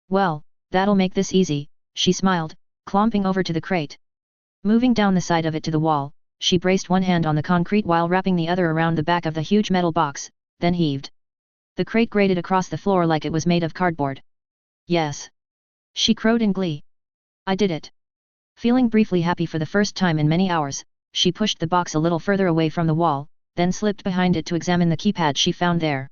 "Well, that'll make this easy," she smiled, clomping over to the crate. Moving down the side of it to the wall, she braced one hand on the concrete while wrapping the other around the back of the huge metal box, then heaved. The crate grated across the floor like it was made of cardboard. "Yes!" she crowed in glee. "I did it!" Feeling briefly happy for the first time in many hours, she pushed the box a little further away from the wall, then slipped behind it to examine the keypad she found there.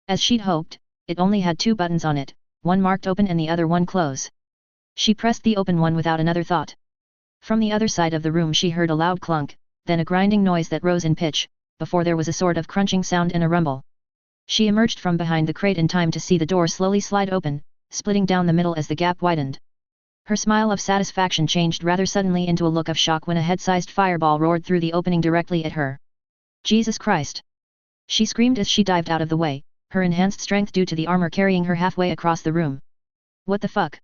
As she'd hoped, it only had 2 buttons on it, one marked open and the other one close. She pressed the open one without another thought. From the other side of the room she heard a loud clunk, then a grinding noise that rose in pitch, before there was a sort of crunching sound and a rumble. She emerged from behind the crate in time to see the door slowly slide open, splitting down the middle as the gap widened. Her smile of satisfaction changed rather suddenly into a look of shock when a head-sized fireball roared through the opening directly at her. "Jesus Christ!" she screamed as she dived out of the way, her enhanced strength due to the armor carrying her halfway across the room. "What the fuck?"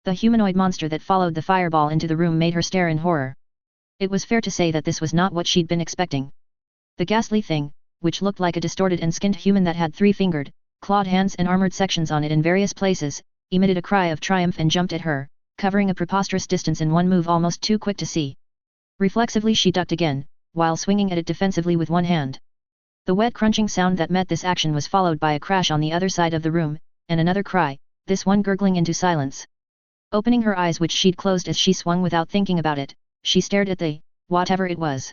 The humanoid monster that followed the fireball into the room made her stare in horror. It was fair to say that this was not what she'd been expecting. The ghastly thing, which looked like a distorted and skinned human that had 3-fingered, clawed hands and armored sections on it in various places, emitted a cry of triumph and jumped at her, covering a preposterous distance in one move almost too quick to see. Reflexively she ducked again, while swinging at it defensively with one hand. The wet crunching sound that met this action was followed by a crash on the other side of the room, and another cry, this one gurgling into silence. Opening her eyes, which she'd closed as she swung without thinking about it, she stared at the whatever it was.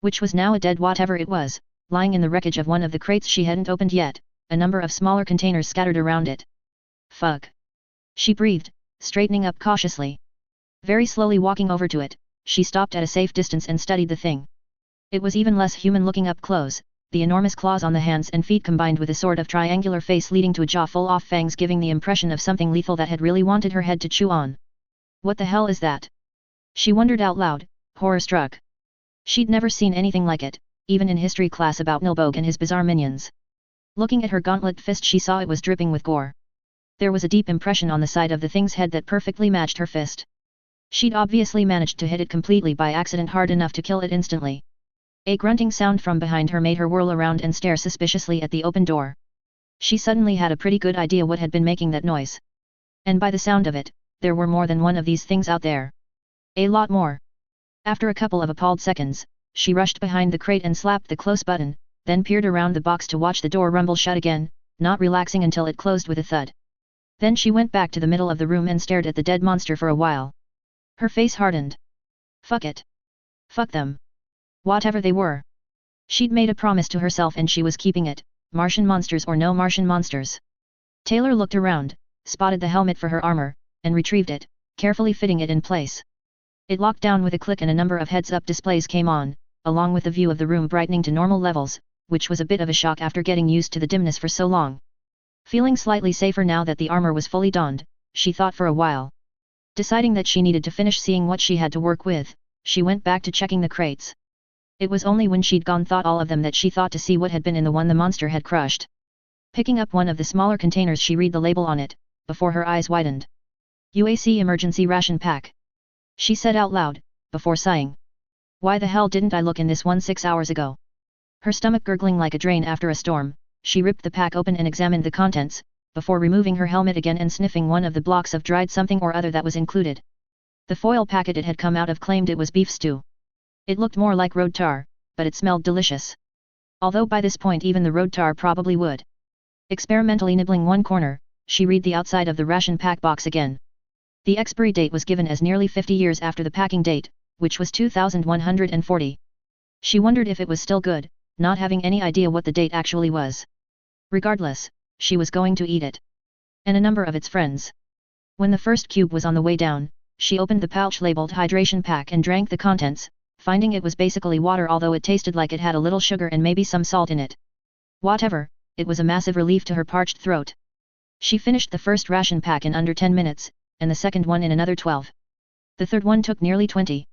Which was now a dead whatever it was, lying in the wreckage of one of the crates she hadn't opened yet, a number of smaller containers scattered around it. "Fuck!" she breathed, straightening up cautiously. Very slowly walking over to it, she stopped at a safe distance and studied the thing. It was even less human looking up close, the enormous claws on the hands and feet combined with a sort of triangular face leading to a jaw full of fangs giving the impression of something lethal that had really wanted her head to chew on. "What the hell is that?" she wondered out loud, horror struck. She'd never seen anything like it, even in history class about Nilbog and his bizarre minions. Looking at her gauntlet fist, she saw it was dripping with gore. There was a deep impression on the side of the thing's head that perfectly matched her fist. She'd obviously managed to hit it completely by accident, hard enough to kill it instantly. A grunting sound from behind her made her whirl around and stare suspiciously at the open door. She suddenly had a pretty good idea what had been making that noise. And by the sound of it, there were more than one of these things out there. A lot more. After a couple of appalled seconds, she rushed behind the crate and slapped the close button, then peered around the box to watch the door rumble shut again, not relaxing until it closed with a thud. Then she went back to the middle of the room and stared at the dead monster for a while. Her face hardened. Fuck it. Fuck them. Whatever they were. She'd made a promise to herself and she was keeping it, Martian monsters or no Martian monsters. Taylor looked around, spotted the helmet for her armor, and retrieved it, carefully fitting it in place. It locked down with a click and a number of heads-up displays came on, along with the view of the room brightening to normal levels, which was a bit of a shock after getting used to the dimness for so long. Feeling slightly safer now that the armor was fully donned, she thought for a while. Deciding that she needed to finish seeing what she had to work with, she went back to checking the crates. It was only when she'd gone through all of them that she thought to see what had been in the one the monster had crushed. Picking up one of the smaller containers, she read the label on it, before her eyes widened. UAC Emergency Ration Pack. She said out loud, before sighing. Why the hell didn't I look in this one 6 hours ago? Her stomach gurgling like a drain after a storm, she ripped the pack open and examined the contents, before removing her helmet again and sniffing one of the blocks of dried something or other that was included. The foil packet it had come out of claimed it was beef stew. It looked more like road tar, but it smelled delicious. Although by this point even the road tar probably would. Experimentally nibbling one corner, she read the outside of the ration pack box again. The expiry date was given as nearly 50 years after the packing date, which was 2140. She wondered if it was still good, not having any idea what the date actually was. Regardless, she was going to eat it. And a number of its friends. When the first cube was on the way down, she opened the pouch labeled hydration pack and drank the contents, finding it was basically water, although it tasted like it had a little sugar and maybe some salt in it. Whatever, it was a massive relief to her parched throat. She finished the first ration pack in under 10 minutes, and the second one in another 12. The third one took nearly 20.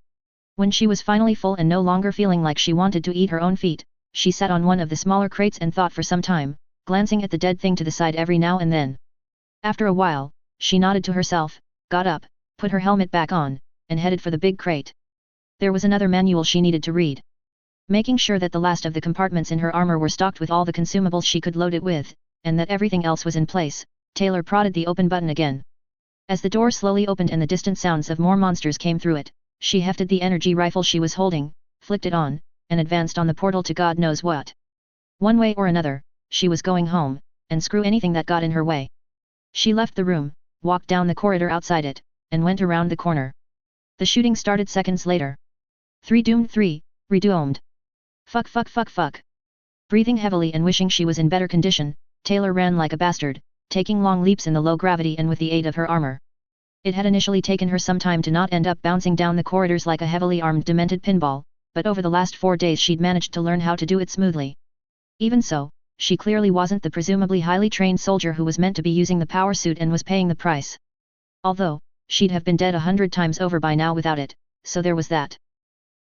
When she was finally full and no longer feeling like she wanted to eat her own feet, she sat on one of the smaller crates and thought for some time, glancing at the dead thing to the side every now and then. After a while, she nodded to herself, got up, put her helmet back on, and headed for the big crate. There was another manual she needed to read. Making sure that the last of the compartments in her armor were stocked with all the consumables she could load it with, and that everything else was in place, Taylor prodded the open button again. As the door slowly opened and the distant sounds of more monsters came through it, she hefted the energy rifle she was holding, flicked it on, and advanced on the portal to God knows what. One way or another, she was going home, and screw anything that got in her way. She left the room, walked down the corridor outside it, and went around the corner. The shooting started seconds later. 3 doomed 3, redoomed. Fuck fuck fuck fuck. Breathing heavily and wishing she was in better condition, Taylor ran like a bastard, taking long leaps in the low gravity and with the aid of her armor. It had initially taken her some time to not end up bouncing down the corridors like a heavily armed demented pinball, but over the last 4 days she'd managed to learn how to do it smoothly. Even so, she clearly wasn't the presumably highly trained soldier who was meant to be using the power suit and was paying the price. Although, she'd have been dead 100 times over by now without it, so there was that.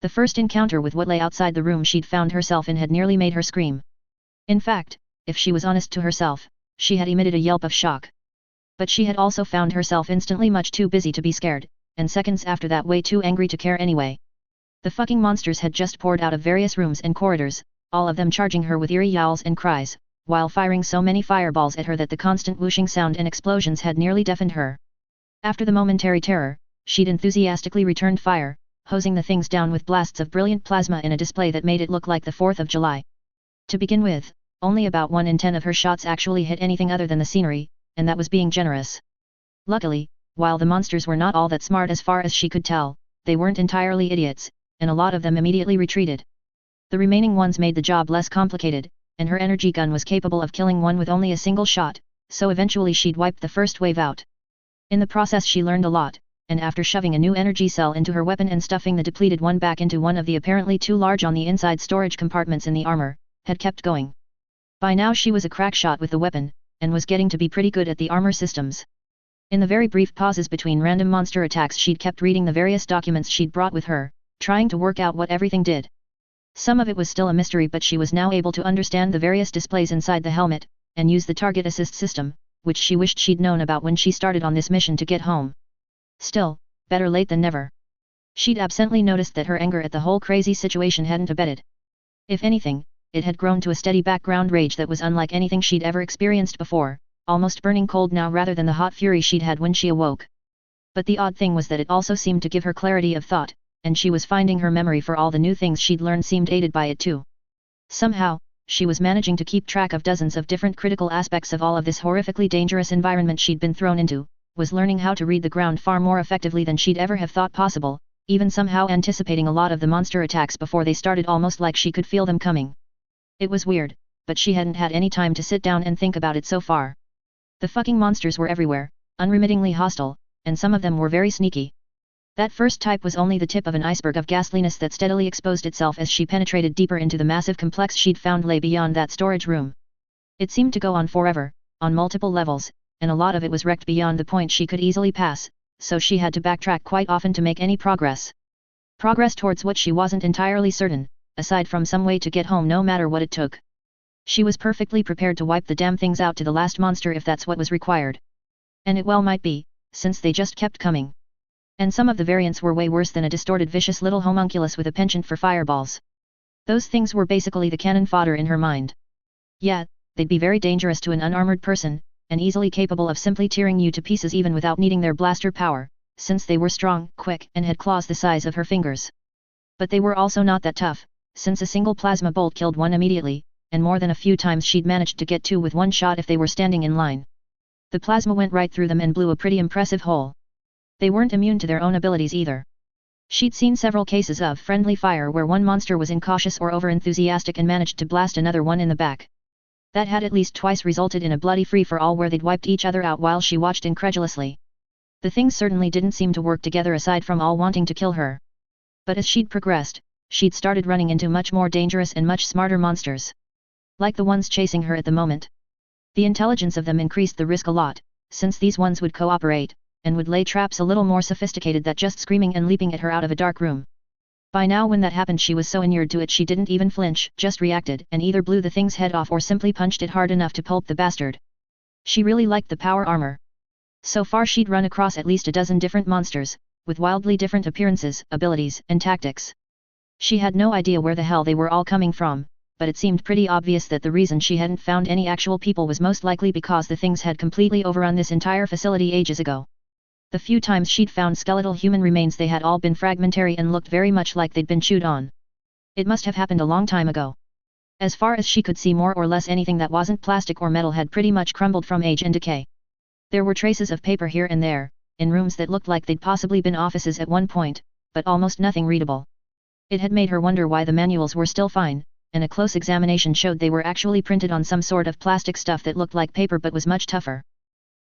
The first encounter with what lay outside the room she'd found herself in had nearly made her scream. In fact, if she was honest to herself, she had emitted a yelp of shock. But she had also found herself instantly much too busy to be scared, and seconds after that way too angry to care anyway. The fucking monsters had just poured out of various rooms and corridors, all of them charging her with eerie yowls and cries, while firing so many fireballs at her that the constant whooshing sound and explosions had nearly deafened her. After the momentary terror, she'd enthusiastically returned fire, hosing the things down with blasts of brilliant plasma in a display that made it look like the 4th of July. To begin with, only about 1 in 10 of her shots actually hit anything other than the scenery, and that was being generous. Luckily, while the monsters were not all that smart as far as she could tell, they weren't entirely idiots, and a lot of them immediately retreated. The remaining ones made the job less complicated, and her energy gun was capable of killing one with only a single shot, so eventually she'd wiped the first wave out. In the process she learned a lot, and after shoving a new energy cell into her weapon and stuffing the depleted one back into one of the apparently too large on the inside storage compartments in the armor, had kept going. By now she was a crack shot with the weapon, and was getting to be pretty good at the armor systems. In the very brief pauses between random monster attacks she'd kept reading the various documents she'd brought with her, trying to work out what everything did. Some of it was still a mystery, but she was now able to understand the various displays inside the helmet, and use the target assist system, which she wished she'd known about when she started on this mission to get home. Still, better late than never. She'd absently noticed that her anger at the whole crazy situation hadn't abated. If anything, it had grown to a steady background rage that was unlike anything she'd ever experienced before, almost burning cold now rather than the hot fury she'd had when she awoke. But the odd thing was that it also seemed to give her clarity of thought, and she was finding her memory for all the new things she'd learned seemed aided by it too. Somehow, she was managing to keep track of dozens of different critical aspects of all of this horrifically dangerous environment she'd been thrown into, was learning how to read the ground far more effectively than she'd ever have thought possible, even somehow anticipating a lot of the monster attacks before they started, almost like she could feel them coming. It was weird, but she hadn't had any time to sit down and think about it so far. The fucking monsters were everywhere, unremittingly hostile, and some of them were very sneaky. That first type was only the tip of an iceberg of ghastliness that steadily exposed itself as she penetrated deeper into the massive complex she'd found lay beyond that storage room. It seemed to go on forever, on multiple levels, and a lot of it was wrecked beyond the point she could easily pass, so she had to backtrack quite often to make any progress. Progress towards what she wasn't entirely certain, aside from some way to get home no matter what it took. She was perfectly prepared to wipe the damn things out to the last monster if that's what was required. And it well might be, since they just kept coming. And some of the variants were way worse than a distorted vicious little homunculus with a penchant for fireballs. Those things were basically the cannon fodder in her mind. Yeah, they'd be very dangerous to an unarmored person, and easily capable of simply tearing you to pieces even without needing their blaster power, since they were strong, quick, and had claws the size of her fingers. But they were also not that tough, since a single plasma bolt killed one immediately, and more than a few times she'd managed to get two with one shot if they were standing in line. The plasma went right through them and blew a pretty impressive hole. They weren't immune to their own abilities either. She'd seen several cases of friendly fire where one monster was incautious or overenthusiastic and managed to blast another one in the back. That had at least twice resulted in a bloody free-for-all where they'd wiped each other out while she watched incredulously. The things certainly didn't seem to work together aside from all wanting to kill her. But as she'd progressed, she'd started running into much more dangerous and much smarter monsters. Like the ones chasing her at the moment. The intelligence of them increased the risk a lot, since these ones would cooperate, and would lay traps a little more sophisticated than just screaming and leaping at her out of a dark room. By now when that happened she was so inured to it she didn't even flinch, just reacted and either blew the thing's head off or simply punched it hard enough to pulp the bastard. She really liked the power armor. So far she'd run across at least a dozen different monsters, with wildly different appearances, abilities, and tactics. She had no idea where the hell they were all coming from, but it seemed pretty obvious that the reason she hadn't found any actual people was most likely because the things had completely overrun this entire facility ages ago. The few times she'd found skeletal human remains they had all been fragmentary and looked very much like they'd been chewed on. It must have happened a long time ago. As far as she could see, more or less anything that wasn't plastic or metal had pretty much crumbled from age and decay. There were traces of paper here and there, in rooms that looked like they'd possibly been offices at one point, but almost nothing readable. It had made her wonder why the manuals were still fine, and a close examination showed they were actually printed on some sort of plastic stuff that looked like paper but was much tougher.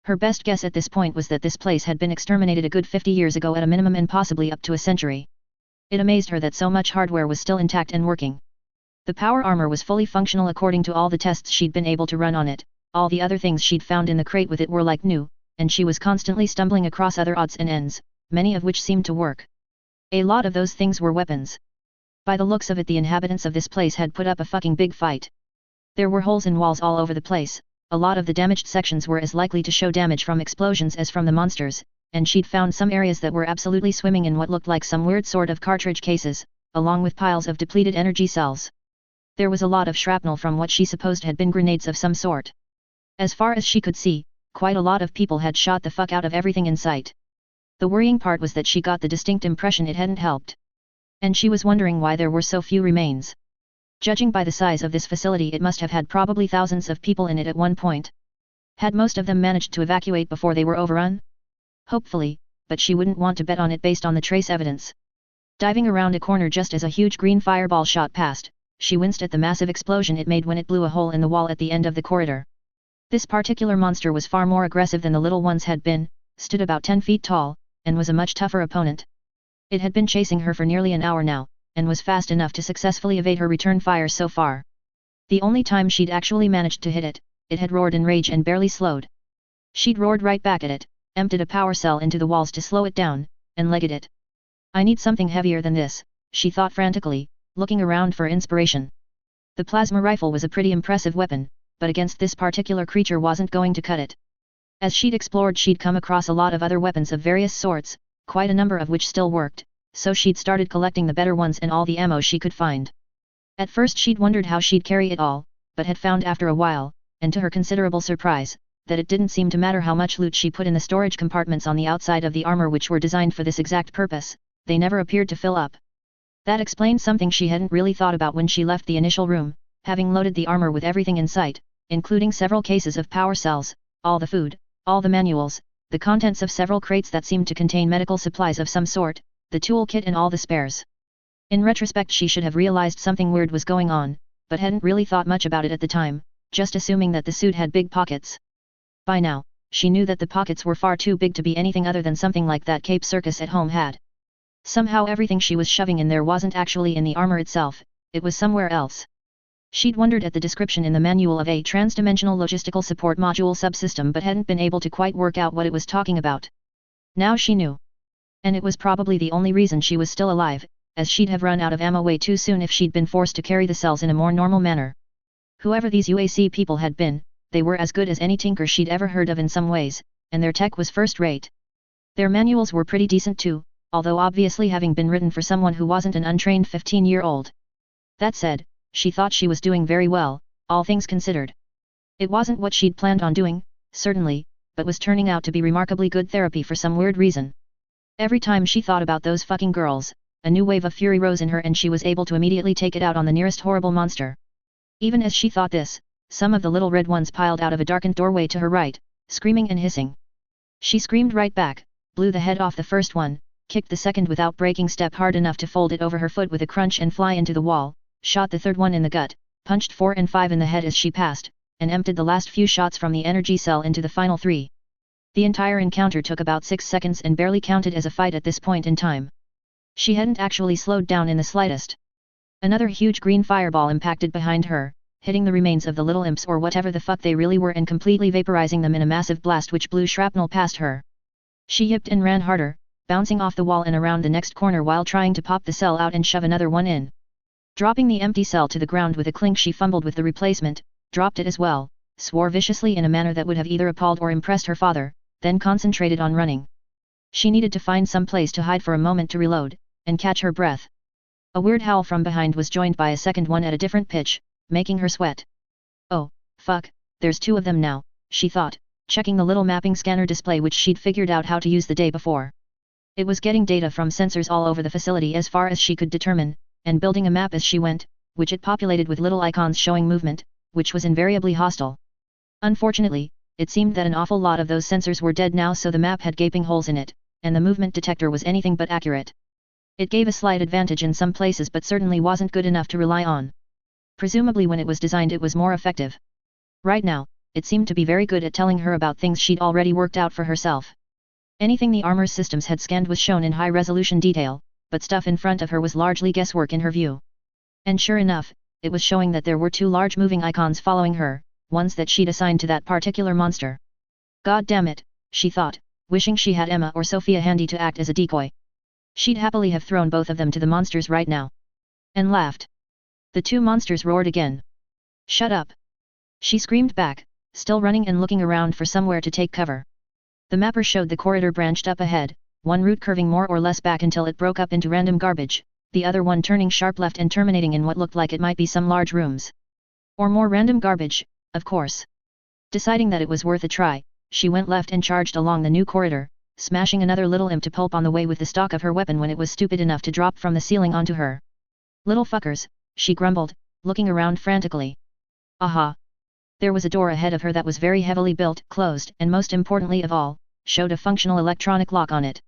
Her best guess at this point was that this place had been exterminated a good 50 years ago at a minimum and possibly up to a century. It amazed her that so much hardware was still intact and working. The power armor was fully functional according to all the tests she'd been able to run on it, all the other things she'd found in the crate with it were like new, and she was constantly stumbling across other odds and ends, many of which seemed to work. A lot of those things were weapons. By the looks of it, the inhabitants of this place had put up a fucking big fight. There were holes in walls all over the place, a lot of the damaged sections were as likely to show damage from explosions as from the monsters, and she'd found some areas that were absolutely swimming in what looked like some weird sort of cartridge cases, along with piles of depleted energy cells. There was a lot of shrapnel from what she supposed had been grenades of some sort. As far as she could see, quite a lot of people had shot the fuck out of everything in sight. The worrying part was that she got the distinct impression it hadn't helped. And she was wondering why there were so few remains. Judging by the size of this facility, it must have had probably thousands of people in it at one point. Had most of them managed to evacuate before they were overrun? Hopefully, but she wouldn't want to bet on it based on the trace evidence. Diving around a corner just as a huge green fireball shot past, she winced at the massive explosion it made when it blew a hole in the wall at the end of the corridor. This particular monster was far more aggressive than the little ones had been, stood about 10 feet tall, and was a much tougher opponent. It had been chasing her for nearly an hour now, and was fast enough to successfully evade her return fire so far. The only time she'd actually managed to hit it, it had roared in rage and barely slowed. She'd roared right back at it, emptied a power cell into the walls to slow it down, and legged it. I need something heavier than this, she thought frantically, looking around for inspiration. The plasma rifle was a pretty impressive weapon, but against this particular creature wasn't going to cut it. As she'd explored, she'd come across a lot of other weapons of various sorts, quite a number of which still worked, so she'd started collecting the better ones and all the ammo she could find. At first she'd wondered how she'd carry it all, but had found after a while, and to her considerable surprise, that it didn't seem to matter how much loot she put in the storage compartments on the outside of the armor, which were designed for this exact purpose. They never appeared to fill up. That explained something she hadn't really thought about when she left the initial room, having loaded the armor with everything in sight, including several cases of power cells, all the food, all the manuals, the contents of several crates that seemed to contain medical supplies of some sort, the tool kit and all the spares. In retrospect, she should have realized something weird was going on, but hadn't really thought much about it at the time, just assuming that the suit had big pockets. By now, she knew that the pockets were far too big to be anything other than something like that Cape Circus at home had. Somehow everything she was shoving in there wasn't actually in the armor itself, it was somewhere else. She'd wondered at the description in the manual of a transdimensional logistical support module subsystem, but hadn't been able to quite work out what it was talking about. Now she knew. And it was probably the only reason she was still alive, as she'd have run out of ammo way too soon if she'd been forced to carry the cells in a more normal manner. Whoever these UAC people had been, they were as good as any tinker she'd ever heard of in some ways, and their tech was first-rate. Their manuals were pretty decent too, although obviously having been written for someone who wasn't an untrained 15-year-old. That said, she thought she was doing very well, all things considered. It wasn't what she'd planned on doing, certainly, but was turning out to be remarkably good therapy for some weird reason. Every time she thought about those fucking girls, a new wave of fury rose in her and she was able to immediately take it out on the nearest horrible monster. Even as she thought this, some of the little red ones piled out of a darkened doorway to her right, screaming and hissing. She screamed right back, blew the head off the first one, kicked the second without breaking step hard enough to fold it over her foot with a crunch and fly into the wall, shot the third one in the gut, punched 4 and 5 in the head as she passed, and emptied the last few shots from the energy cell into the final 3. The entire encounter took about 6 seconds and barely counted as a fight at this point in time. She hadn't actually slowed down in the slightest. Another huge green fireball impacted behind her, hitting the remains of the little imps or whatever the fuck they really were and completely vaporizing them in a massive blast which blew shrapnel past her. She yipped and ran harder, bouncing off the wall and around the next corner while trying to pop the cell out and shove another one in. Dropping the empty cell to the ground with a clink, she fumbled with the replacement, dropped it as well, swore viciously in a manner that would have either appalled or impressed her father, then concentrated on running. She needed to find some place to hide for a moment to reload, and catch her breath. A weird howl from behind was joined by a second one at a different pitch, making her sweat. Oh, fuck, there's 2 of them now, she thought, checking the little mapping scanner display which she'd figured out how to use the day before. It was getting data from sensors all over the facility as far as she could determine, and building a map as she went, which it populated with little icons showing movement, which was invariably hostile. Unfortunately, it seemed that an awful lot of those sensors were dead now, so the map had gaping holes in it, and the movement detector was anything but accurate. It gave a slight advantage in some places but certainly wasn't good enough to rely on. Presumably when it was designed it was more effective. Right now, it seemed to be very good at telling her about things she'd already worked out for herself. Anything the armor's systems had scanned was shown in high-resolution detail, but stuff in front of her was largely guesswork in her view. And sure enough, it was showing that there were 2 large moving icons following her, ones that she'd assigned to that particular monster. God damn it, she thought, wishing she had Emma or Sophia handy to act as a decoy. She'd happily have thrown both of them to the monsters right now. And laughed. The 2 monsters roared again. Shut up! She screamed back, still running and looking around for somewhere to take cover. The mapper showed the corridor branched up ahead, one route curving more or less back until it broke up into random garbage, the other one turning sharp left and terminating in what looked like it might be some large rooms. Or more random garbage, of course. Deciding that it was worth a try, she went left and charged along the new corridor, smashing another little imp to pulp on the way with the stock of her weapon when it was stupid enough to drop from the ceiling onto her. Little fuckers, she grumbled, looking around frantically. Aha! There was a door ahead of her that was very heavily built, closed, and most importantly of all, showed a functional electronic lock on it.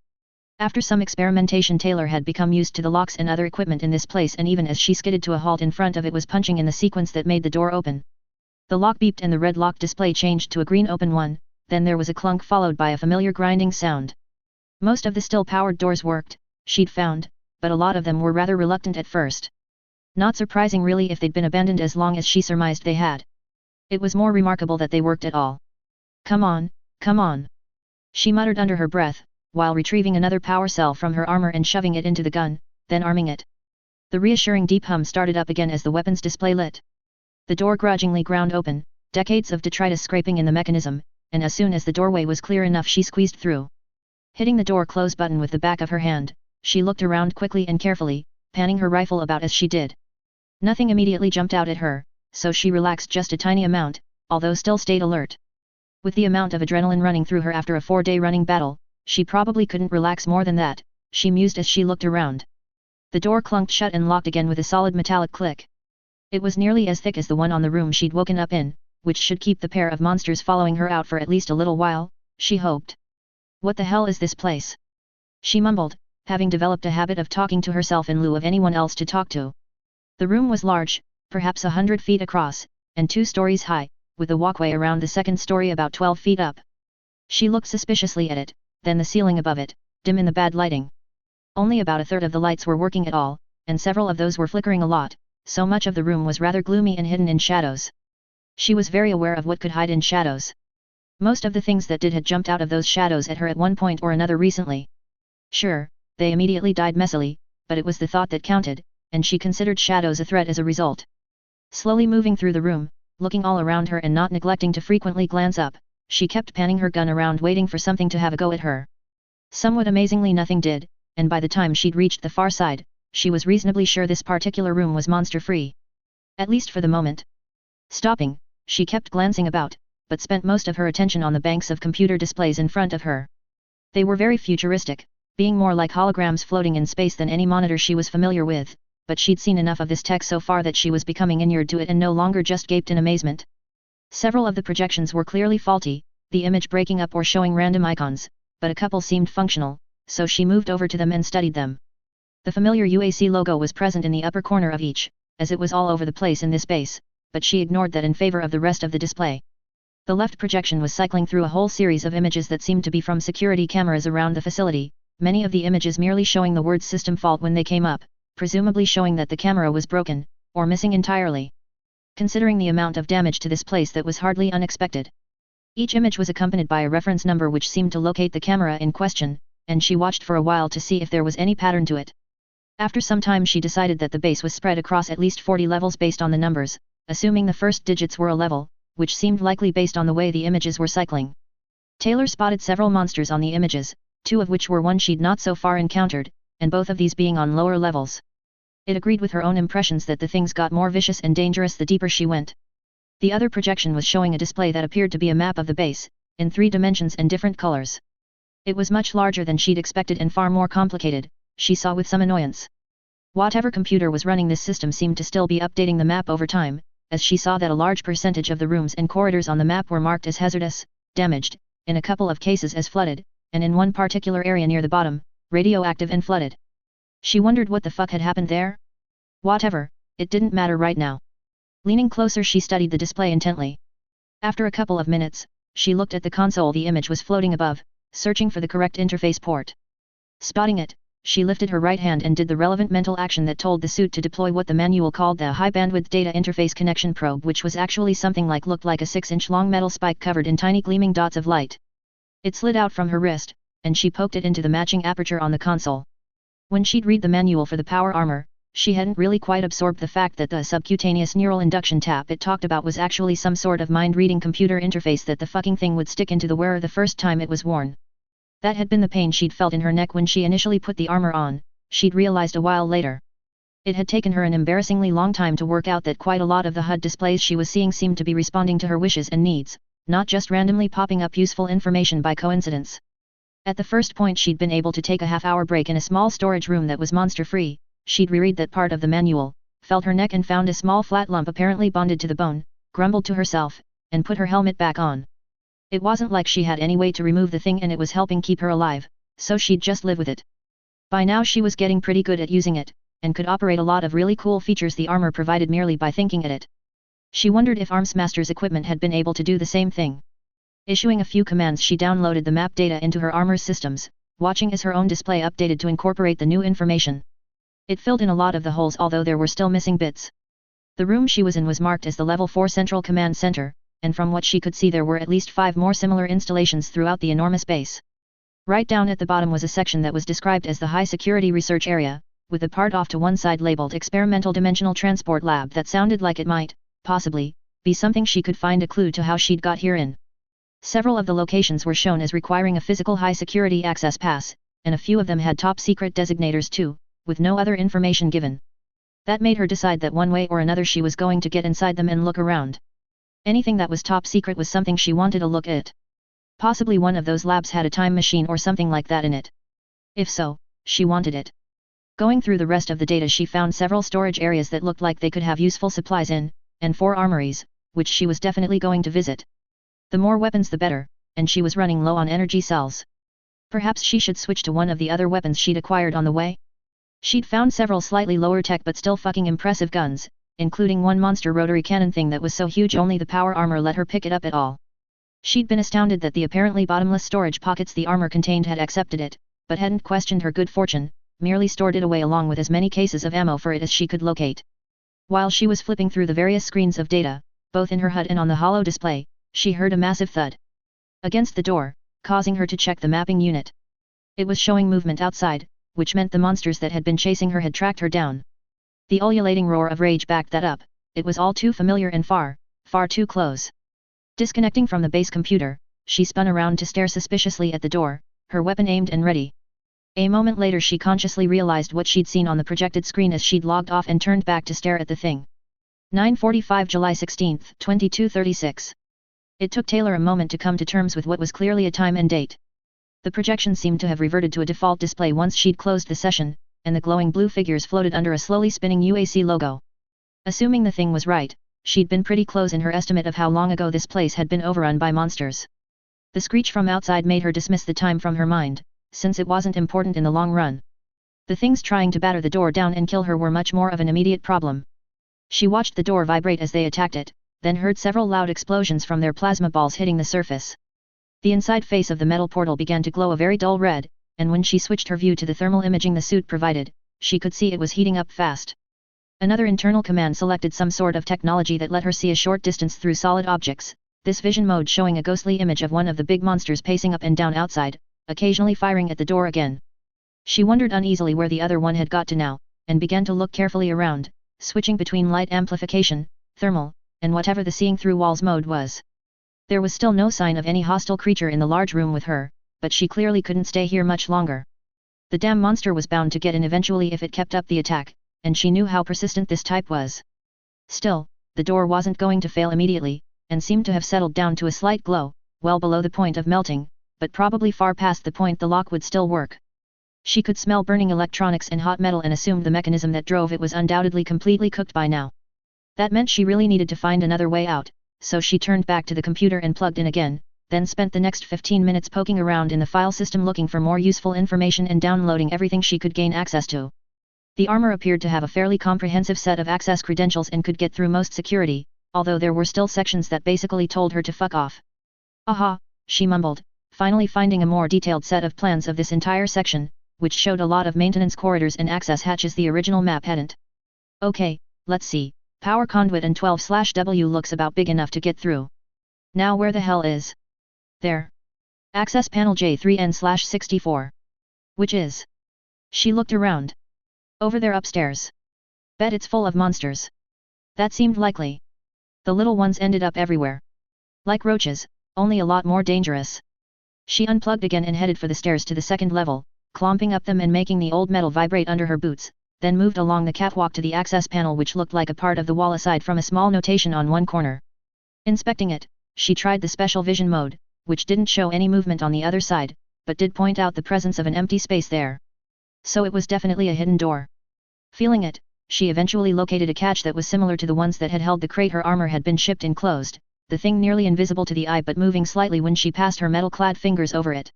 After some experimentation, Taylor had become used to the locks and other equipment in this place, and even as she skidded to a halt in front of it was punching in the sequence that made the door open. The lock beeped and the red lock display changed to a green open one, then there was a clunk followed by a familiar grinding sound. Most of the still-powered doors worked, she'd found, but a lot of them were rather reluctant at first. Not surprising really if they'd been abandoned as long as she surmised they had. It was more remarkable that they worked at all. Come on, come on! She muttered under her breath, while retrieving another power cell from her armor and shoving it into the gun, then arming it. The reassuring deep hum started up again as the weapon's display lit. The door grudgingly ground open, decades of detritus scraping in the mechanism, and as soon as the doorway was clear enough she squeezed through. Hitting the door close button with the back of her hand, she looked around quickly and carefully, panning her rifle about as she did. Nothing immediately jumped out at her, so she relaxed just a tiny amount, although still stayed alert. With the amount of adrenaline running through her after a 4-day running battle, she probably couldn't relax more than that, she mused as she looked around. The door clunked shut and locked again with a solid metallic click. It was nearly as thick as the one on the room she'd woken up in, which should keep the pair of monsters following her out for at least a little while, she hoped. What the hell is this place? She mumbled, having developed a habit of talking to herself in lieu of anyone else to talk to. The room was large, perhaps 100 feet across, and 2 stories high, with a walkway around the second story about 12 feet up. She looked suspiciously at it, then the ceiling above it, dim in the bad lighting. Only about a third of the lights were working at all, and several of those were flickering a lot, so much of the room was rather gloomy and hidden in shadows. She was very aware of what could hide in shadows. Most of the things that did had jumped out of those shadows at her at one point or another recently. Sure, they immediately died messily, but it was the thought that counted, and she considered shadows a threat as a result. Slowly moving through the room, looking all around her and not neglecting to frequently glance up, she kept panning her gun around waiting for something to have a go at her. Somewhat amazingly nothing did, and by the time she'd reached the far side, she was reasonably sure this particular room was monster-free. At least for the moment. Stopping, she kept glancing about, but spent most of her attention on the banks of computer displays in front of her. They were very futuristic, being more like holograms floating in space than any monitor she was familiar with, but she'd seen enough of this tech so far that she was becoming inured to it and no longer just gaped in amazement. Several of the projections were clearly faulty, the image breaking up or showing random icons, but a couple seemed functional, so she moved over to them and studied them. The familiar UAC logo was present in the upper corner of each, as it was all over the place in this base, but she ignored that in favor of the rest of the display. The left projection was cycling through a whole series of images that seemed to be from security cameras around the facility, many of the images merely showing the word system fault when they came up, presumably showing that the camera was broken, or missing entirely. Considering the amount of damage to this place, that was hardly unexpected. Each image was accompanied by a reference number which seemed to locate the camera in question, and she watched for a while to see if there was any pattern to it. After some time she decided that the base was spread across at least 40 levels based on the numbers, assuming the first digits were a level, which seemed likely based on the way the images were cycling. Taylor spotted several monsters on the images, 2 of which were one she'd not so far encountered, and both of these being on lower levels. It agreed with her own impressions that the things got more vicious and dangerous the deeper she went. The other projection was showing a display that appeared to be a map of the base, in 3 dimensions and different colors. It was much larger than she'd expected and far more complicated, she saw with some annoyance. Whatever computer was running this system seemed to still be updating the map over time, as she saw that a large percentage of the rooms and corridors on the map were marked as hazardous, damaged, in a couple of cases as flooded, and in one particular area near the bottom, radioactive and flooded. She wondered what the fuck had happened there? Whatever, it didn't matter right now. Leaning closer she studied the display intently. After a couple of minutes, she looked at the console the image was floating above, searching for the correct interface port. Spotting it, she lifted her right hand and did the relevant mental action that told the suit to deploy what the manual called the High Bandwidth Data Interface Connection Probe, which was actually something looked like a 6-inch long metal spike covered in tiny gleaming dots of light. It slid out from her wrist, and she poked it into the matching aperture on the console. When she'd read the manual for the power armor, she hadn't really quite absorbed the fact that the subcutaneous neural induction tap it talked about was actually some sort of mind-reading computer interface that the fucking thing would stick into the wearer the first time it was worn. That had been the pain she'd felt in her neck when she initially put the armor on, she'd realized a while later. It had taken her an embarrassingly long time to work out that quite a lot of the HUD displays she was seeing seemed to be responding to her wishes and needs, not just randomly popping up useful information by coincidence. At the first point she'd been able to take a half-hour break in a small storage room that was monster-free, she'd reread that part of the manual, felt her neck and found a small flat lump apparently bonded to the bone, grumbled to herself, and put her helmet back on. It wasn't like she had any way to remove the thing and it was helping keep her alive, so she'd just live with it. By now she was getting pretty good at using it, and could operate a lot of really cool features the armor provided merely by thinking at it. She wondered if Armsmaster's equipment had been able to do the same thing. Issuing a few commands she downloaded the map data into her armor's systems, watching as her own display updated to incorporate the new information. It filled in a lot of the holes although there were still missing bits. The room she was in was marked as the Level 4 Central Command Center, and from what she could see there were at least 5 more similar installations throughout the enormous base. Right down at the bottom was a section that was described as the High Security Research Area, with the part off to one side labeled Experimental Dimensional Transport Lab that sounded like it might, possibly, be something she could find a clue to how she'd got here in. Several of the locations were shown as requiring a physical high-security access pass, and a few of them had top-secret designators too, with no other information given. That made her decide that one way or another she was going to get inside them and look around. Anything that was top secret was something she wanted to look at. Possibly one of those labs had a time machine or something like that in it. If so, she wanted it. Going through the rest of the data, she found several storage areas that looked like they could have useful supplies in, and 4 armories, which she was definitely going to visit. The more weapons the better, and she was running low on energy cells. Perhaps she should switch to one of the other weapons she'd acquired on the way? She'd found several slightly lower tech but still fucking impressive guns, including one monster rotary cannon thing that was so huge only the power armor let her pick it up at all. She'd been astounded that the apparently bottomless storage pockets the armor contained had accepted it, but hadn't questioned her good fortune, merely stored it away along with as many cases of ammo for it as she could locate. While she was flipping through the various screens of data, both in her HUD and on the holo display, she heard a massive thud against the door, causing her to check the mapping unit. It was showing movement outside, which meant the monsters that had been chasing her had tracked her down. The ululating roar of rage backed that up. It was all too familiar and far, far too close. Disconnecting from the base computer, she spun around to stare suspiciously at the door, her weapon aimed and ready. A moment later she consciously realized what she'd seen on the projected screen as she'd logged off and turned back to stare at the thing. 9:45 July 16, 22:36. It took Taylor a moment to come to terms with what was clearly a time and date. The projection seemed to have reverted to a default display once she'd closed the session, and the glowing blue figures floated under a slowly spinning UAC logo. Assuming the thing was right, she'd been pretty close in her estimate of how long ago this place had been overrun by monsters. The screech from outside made her dismiss the time from her mind, since it wasn't important in the long run. The things trying to batter the door down and kill her were much more of an immediate problem. She watched the door vibrate as they attacked it, then heard several loud explosions from their plasma balls hitting the surface. The inside face of the metal portal began to glow a very dull red, and when she switched her view to the thermal imaging the suit provided, she could see it was heating up fast. Another internal command selected some sort of technology that let her see a short distance through solid objects, this vision mode showing a ghostly image of one of the big monsters pacing up and down outside, occasionally firing at the door again. She wondered uneasily where the other one had got to now, and began to look carefully around, switching between light amplification, thermal, and whatever the seeing through walls mode was. There was still no sign of any hostile creature in the large room with her, but she clearly couldn't stay here much longer. The damn monster was bound to get in eventually if it kept up the attack, and she knew how persistent this type was. Still, the door wasn't going to fail immediately, and seemed to have settled down to a slight glow, well below the point of melting, but probably far past the point the lock would still work. She could smell burning electronics and hot metal and assumed the mechanism that drove it was undoubtedly completely cooked by now. That meant she really needed to find another way out, so she turned back to the computer and plugged in again, then spent the next 15 minutes poking around in the file system looking for more useful information and downloading everything she could gain access to. The armor appeared to have a fairly comprehensive set of access credentials and could get through most security, although there were still sections that basically told her to fuck off. Aha, she mumbled, finally finding a more detailed set of plans of this entire section, which showed a lot of maintenance corridors and access hatches the original map hadn't. Okay, let's see. Power conduit and 12/W looks about big enough to get through. Now where the hell is? There. Access panel J3N/64. Which is? She looked around. Over there upstairs. Bet it's full of monsters. That seemed likely. The little ones ended up everywhere. Like roaches, only a lot more dangerous. She unplugged again and headed for the stairs to the second level, clomping up them and making the old metal vibrate under her boots, then moved along the catwalk to the access panel which looked like a part of the wall aside from a small notation on one corner. Inspecting it, she tried the special vision mode, which didn't show any movement on the other side, but did point out the presence of an empty space there. So it was definitely a hidden door. Feeling it, she eventually located a catch that was similar to the ones that had held the crate her armor had been shipped in closed, the thing nearly invisible to the eye but moving slightly when she passed her metal-clad fingers over it.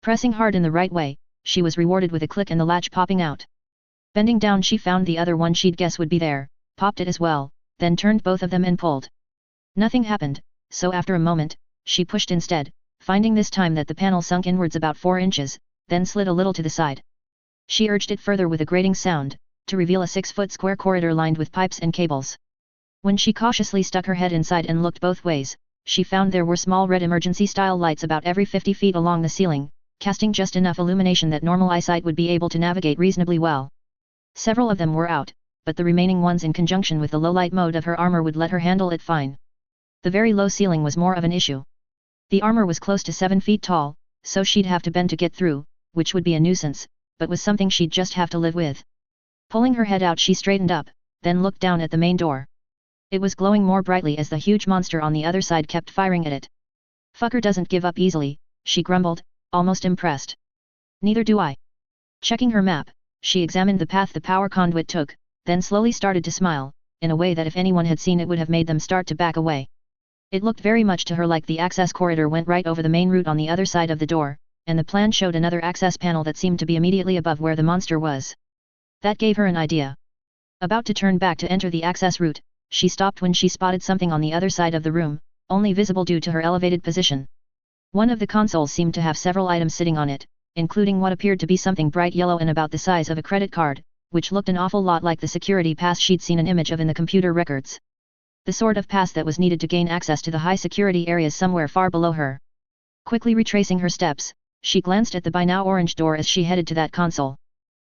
Pressing hard in the right way, she was rewarded with a click and the latch popping out. Bending down she found the other one she'd guess would be there, popped it as well, then turned both of them and pulled. Nothing happened, so after a moment, she pushed instead, finding this time that the panel sunk inwards about 4 inches, then slid a little to the side. She urged it further with a grating sound, to reveal a 6-foot square corridor lined with pipes and cables. When she cautiously stuck her head inside and looked both ways, she found there were small red emergency-style lights about every 50 feet along the ceiling, casting just enough illumination that normal eyesight would be able to navigate reasonably well. Several of them were out, but the remaining ones in conjunction with the low-light mode of her armor would let her handle it fine. The very low ceiling was more of an issue. The armor was close to 7 feet tall, so she'd have to bend to get through, which would be a nuisance, but was something she'd just have to live with. Pulling her head out, she straightened up, then looked down at the main door. It was glowing more brightly as the huge monster on the other side kept firing at it. "Fucker doesn't give up easily," she grumbled, almost impressed. "Neither do I." Checking her map, she examined the path the power conduit took, then slowly started to smile, in a way that if anyone had seen it would have made them start to back away. It looked very much to her like the access corridor went right over the main route on the other side of the door, and the plan showed another access panel that seemed to be immediately above where the monster was. That gave her an idea. About to turn back to enter the access route, she stopped when she spotted something on the other side of the room, only visible due to her elevated position. One of the consoles seemed to have several items sitting on it, including what appeared to be something bright yellow and about the size of a credit card, which looked an awful lot like the security pass she'd seen an image of in the computer records. The sort of pass that was needed to gain access to the high security areas somewhere far below her. Quickly retracing her steps, she glanced at the by now orange door as she headed to that console.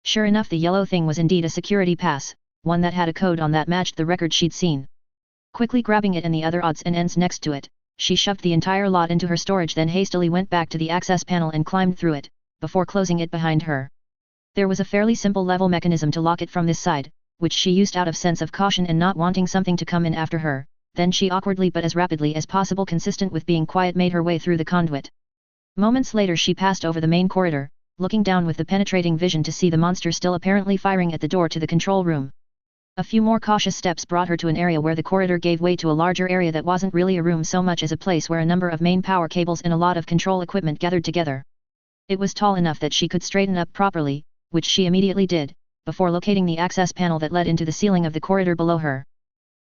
Sure enough, the yellow thing was indeed a security pass, one that had a code on that matched the record she'd seen. Quickly grabbing it and the other odds and ends next to it, she shoved the entire lot into her storage, then hastily went back to the access panel and climbed through it, before closing it behind her. There was a fairly simple level mechanism to lock it from this side, which she used out of sense of caution and not wanting something to come in after her. Then she awkwardly but as rapidly as possible, consistent with being quiet, made her way through the conduit. Moments later she passed over the main corridor, looking down with the penetrating vision to see the monster still apparently firing at the door to the control room. A few more cautious steps brought her to an area where the corridor gave way to a larger area that wasn't really a room so much as a place where a number of main power cables and a lot of control equipment gathered together. It was tall enough that she could straighten up properly, which she immediately did, before locating the access panel that led into the ceiling of the corridor below her.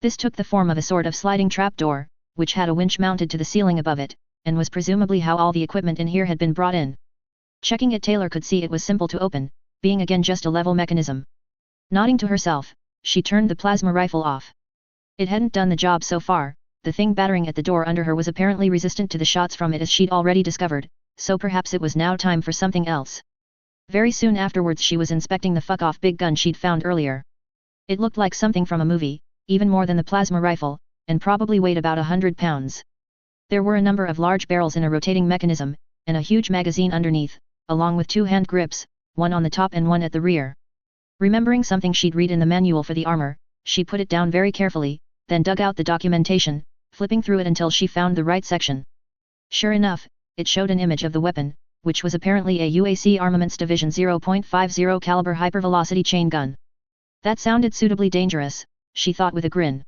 This took the form of a sort of sliding trapdoor, which had a winch mounted to the ceiling above it, and was presumably how all the equipment in here had been brought in. Checking it, Taylor could see it was simple to open, being again just a level mechanism. Nodding to herself, she turned the plasma rifle off. It hadn't done the job so far. The thing battering at the door under her was apparently resistant to the shots from it, as she'd already discovered, so perhaps it was now time for something else. Very soon afterwards she was inspecting the fuck-off big gun she'd found earlier. It looked like something from a movie, even more than the plasma rifle, and probably weighed about 100 pounds. There were a number of large barrels in a rotating mechanism, and a huge magazine underneath, along with 2 hand grips, one on the top and one at the rear. Remembering something she'd read in the manual for the armor, she put it down very carefully, then dug out the documentation, flipping through it until she found the right section. Sure enough, it showed an image of the weapon, which was apparently a UAC Armaments Division 0.50 caliber hypervelocity chain gun. That sounded suitably dangerous, she thought with a grin.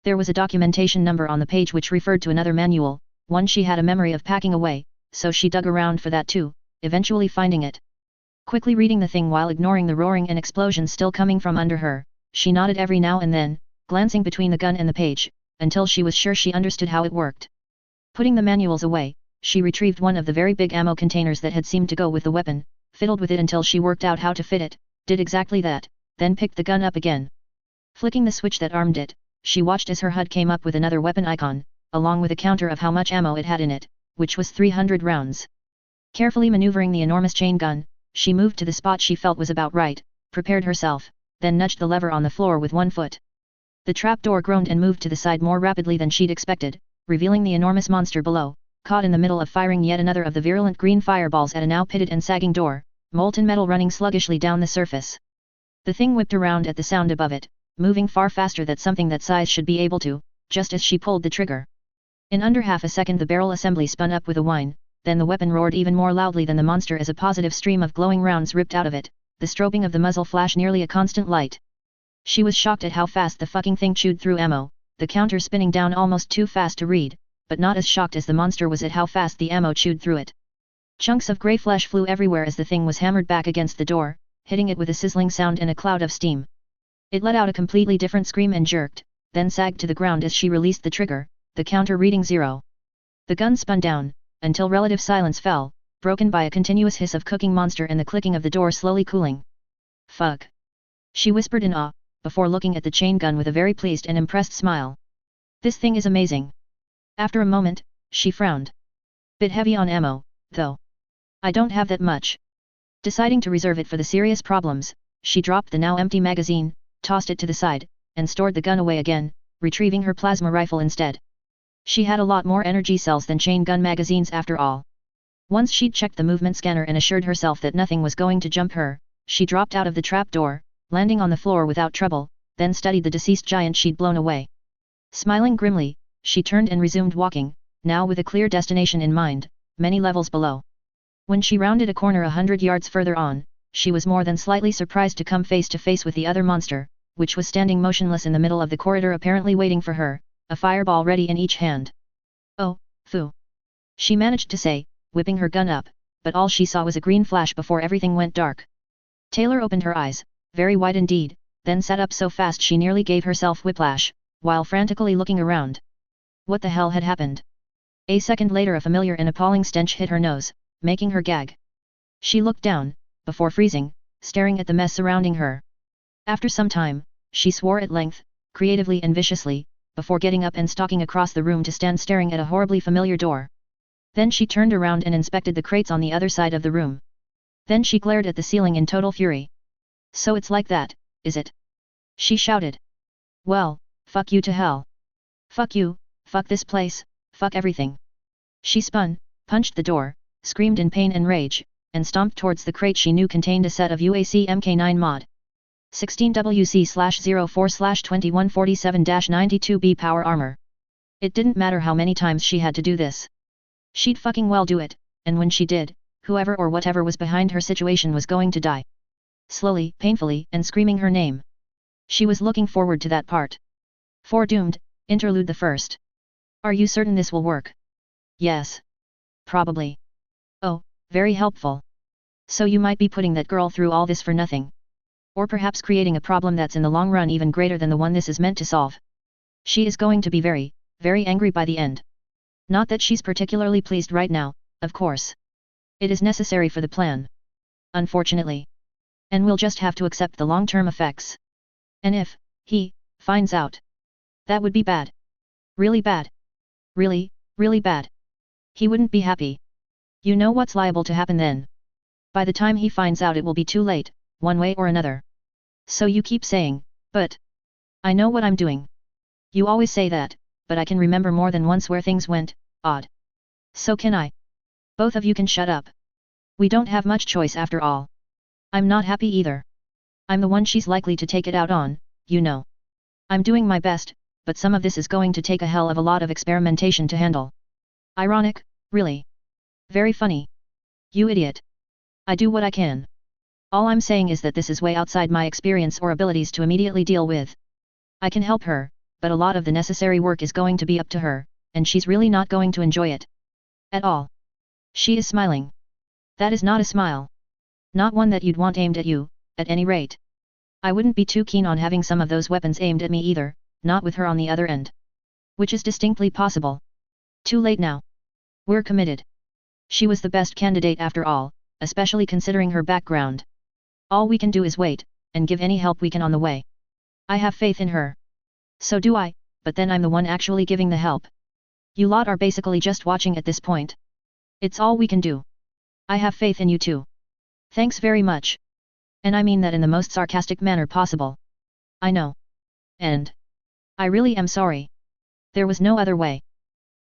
There was a documentation number on the page which referred to another manual, one she had a memory of packing away, so she dug around for that too, eventually finding it. Quickly reading the thing while ignoring the roaring and explosions still coming from under her, she nodded every now and then, glancing between the gun and the page, until she was sure she understood how it worked. Putting the manuals away, she retrieved one of the very big ammo containers that had seemed to go with the weapon, fiddled with it until she worked out how to fit it, did exactly that, then picked the gun up again. Flicking the switch that armed it, she watched as her HUD came up with another weapon icon, along with a counter of how much ammo it had in it, which was 300 rounds. Carefully maneuvering the enormous chain gun, she moved to the spot she felt was about right, prepared herself, then nudged the lever on the floor with one foot. The trapdoor groaned and moved to the side more rapidly than she'd expected, revealing the enormous monster below, caught in the middle of firing yet another of the virulent green fireballs at a now pitted and sagging door, molten metal running sluggishly down the surface. The thing whipped around at the sound above it, moving far faster than something that size should be able to, just as she pulled the trigger. In under half a second the barrel assembly spun up with a whine, then the weapon roared even more loudly than the monster as a positive stream of glowing rounds ripped out of it, the strobing of the muzzle flash nearly a constant light. She was shocked at how fast the fucking thing chewed through ammo, the counter spinning down almost too fast to read, but not as shocked as the monster was at how fast the ammo chewed through it. Chunks of grey flesh flew everywhere as the thing was hammered back against the door, hitting it with a sizzling sound and a cloud of steam. It let out a completely different scream and jerked, then sagged to the ground as she released the trigger, the counter reading 0. The gun spun down, until relative silence fell, broken by a continuous hiss of cooking monster and the clicking of the door slowly cooling. "Fuck," she whispered in awe, before looking at the chain gun with a very pleased and impressed smile. "This thing is amazing." After a moment, she frowned. "Bit heavy on ammo, though. I don't have that much." Deciding to reserve it for the serious problems, she dropped the now empty magazine, tossed it to the side, and stored the gun away again, retrieving her plasma rifle instead. She had a lot more energy cells than chain gun magazines after all. Once she'd checked the movement scanner and assured herself that nothing was going to jump her, she dropped out of the trapdoor, landing on the floor without trouble, then studied the deceased giant she'd blown away. Smiling grimly, she turned and resumed walking, now with a clear destination in mind, many levels below. When she rounded a corner 100 yards further on, she was more than slightly surprised to come face to face with the other monster, which was standing motionless in the middle of the corridor apparently waiting for her, a fireball ready in each hand. "Oh, phew," she managed to say, whipping her gun up, but all she saw was a green flash before everything went dark. Taylor opened her eyes, very wide indeed, then sat up so fast she nearly gave herself whiplash, while frantically looking around. What the hell had happened? A second later a familiar and appalling stench hit her nose, making her gag. She looked down, before freezing, staring at the mess surrounding her. After some time, she swore at length, creatively and viciously, before getting up and stalking across the room to stand staring at a horribly familiar door. Then she turned around and inspected the crates on the other side of the room. Then she glared at the ceiling in total fury. "So it's like that, is it?" she shouted. "Well, fuck you to hell. Fuck you, fuck this place, fuck everything." She spun, punched the door, screamed in pain and rage, and stomped towards the crate she knew contained a set of UAC Mk9 mod. 16WC/04/2147-92B power armor. It didn't matter how many times she had to do this. She'd fucking well do it, and when she did, whoever or whatever was behind her situation was going to die. Slowly, painfully, and screaming her name. She was looking forward to that part. Foredoomed, interlude the first. "Are you certain this will work?" "Yes. Probably." "Oh, very helpful. So you might be putting that girl through all this for nothing. Or perhaps creating a problem that's in the long run even greater than the one this is meant to solve. She is going to be very, very angry by the end. Not that she's particularly pleased right now, of course. It is necessary for the plan. Unfortunately. And we'll just have to accept the long-term effects. And if he finds out, that would be bad. Really bad. Really, really bad. He wouldn't be happy. You know what's liable to happen then. By the time he finds out it will be too late, one way or another. So you keep saying, but I know what I'm doing. You always say that, but I can remember more than once where things went odd. So can I. Both of you can shut up. We don't have much choice after all. I'm not happy either. I'm the one she's likely to take it out on, you know. I'm doing my best, but some of this is going to take a hell of a lot of experimentation to handle. Ironic, really. Very funny. You idiot. I do what I can. All I'm saying is that this is way outside my experience or abilities to immediately deal with. I can help her, but a lot of the necessary work is going to be up to her, and she's really not going to enjoy it. At all. She is smiling. That is not a smile. Not one that you'd want aimed at you, at any rate. I wouldn't be too keen on having some of those weapons aimed at me either, not with her on the other end. Which is distinctly possible. Too late now. We're committed. She was the best candidate after all, especially considering her background. All we can do is wait, and give any help we can on the way. I have faith in her. So do I, but then I'm the one actually giving the help. You lot are basically just watching at this point. It's all we can do. I have faith in you too. Thanks very much. And I mean that in the most sarcastic manner possible. I know. And I really am sorry. There was no other way.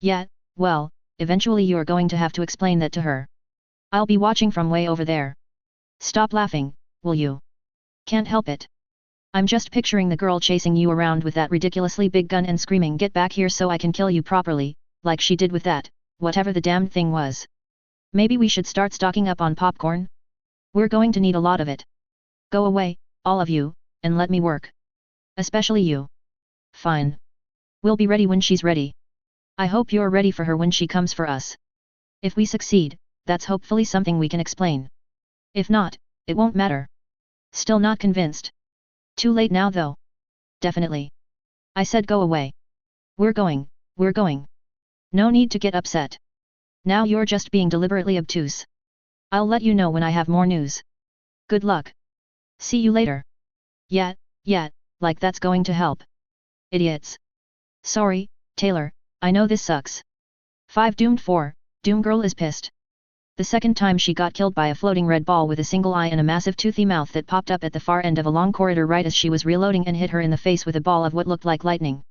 Yeah, well, eventually you're going to have to explain that to her. I'll be watching from way over there. Stop laughing, will you? Can't help it. I'm just picturing the girl chasing you around with that ridiculously big gun and screaming, "Get back here so I can kill you properly," like she did with that, whatever the damned thing was. Maybe we should start stocking up on popcorn? We're going to need a lot of it. Go away, all of you, and let me work. Especially you. Fine. We'll be ready when she's ready. I hope you're ready for her when she comes for us. If we succeed, that's hopefully something we can explain. If not, it won't matter. Still not convinced. Too late now though. Definitely. I said go away. We're going. No need to get upset. Now you're just being deliberately obtuse. I'll let you know when I have more news. Good luck. See you later. Yeah, like that's going to help. Idiots. Sorry, Taylor, I know this sucks. 5 Doomed 4, Doom Girl is pissed. The second time she got killed by a floating red ball with a single eye and a massive toothy mouth that popped up at the far end of a long corridor right as she was reloading and hit her in the face with a ball of what looked like lightning.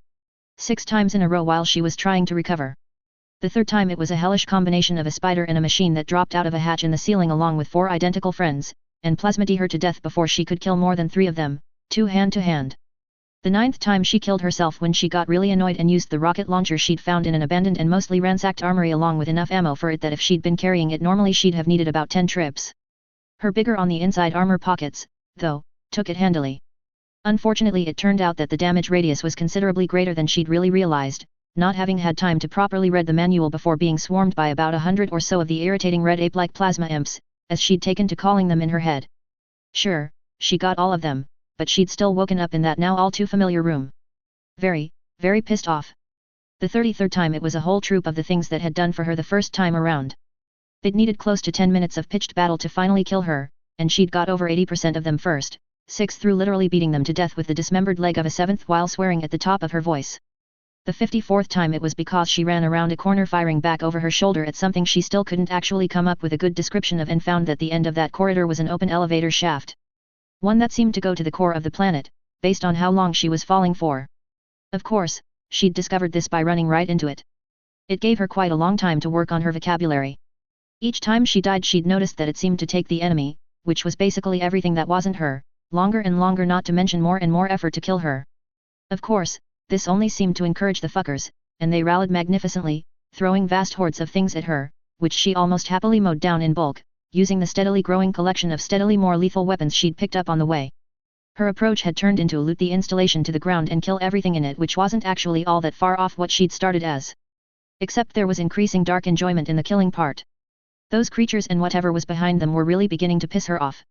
6 times in a row while she was trying to recover. The third time it was a hellish combination of a spider and a machine that dropped out of a hatch in the ceiling along with 4 identical friends, and plasmaed her to death before she could kill more than 3 of them, 2 hand to hand. The 9th time she killed herself when she got really annoyed and used the rocket launcher she'd found in an abandoned and mostly ransacked armory along with enough ammo for it that if she'd been carrying it normally she'd have needed about 10 trips. Her bigger on the inside armor pockets, though, took it handily. Unfortunately it turned out that the damage radius was considerably greater than she'd really realized, not having had time to properly read the manual before being swarmed by about 100 or so of the irritating red ape-like plasma imps, as she'd taken to calling them in her head. Sure, she got all of them, but she'd still woken up in that now all too familiar room. Very, very pissed off. The 33rd time it was a whole troop of the things that had done for her the first time around. They'd needed close to 10 minutes of pitched battle to finally kill her, and she'd got over 80% of them first, 6 through literally beating them to death with the dismembered leg of a 7th while swearing at the top of her voice. The 54th time it was because she ran around a corner firing back over her shoulder at something she still couldn't actually come up with a good description of and found that the end of that corridor was an open elevator shaft. One that seemed to go to the core of the planet, based on how long she was falling for. Of course, she'd discovered this by running right into it. It gave her quite a long time to work on her vocabulary. Each time she died she'd noticed that it seemed to take the enemy, which was basically everything that wasn't her, longer and longer not to mention more and more effort to kill her. Of course, this only seemed to encourage the fuckers, and they rallied magnificently, throwing vast hordes of things at her, which she almost happily mowed down in bulk, using the steadily growing collection of steadily more lethal weapons she'd picked up on the way. Her approach had turned into loot the installation to the ground and kill everything in it, which wasn't actually all that far off what she'd started as. Except there was increasing dark enjoyment in the killing part. Those creatures and whatever was behind them were really beginning to piss her off.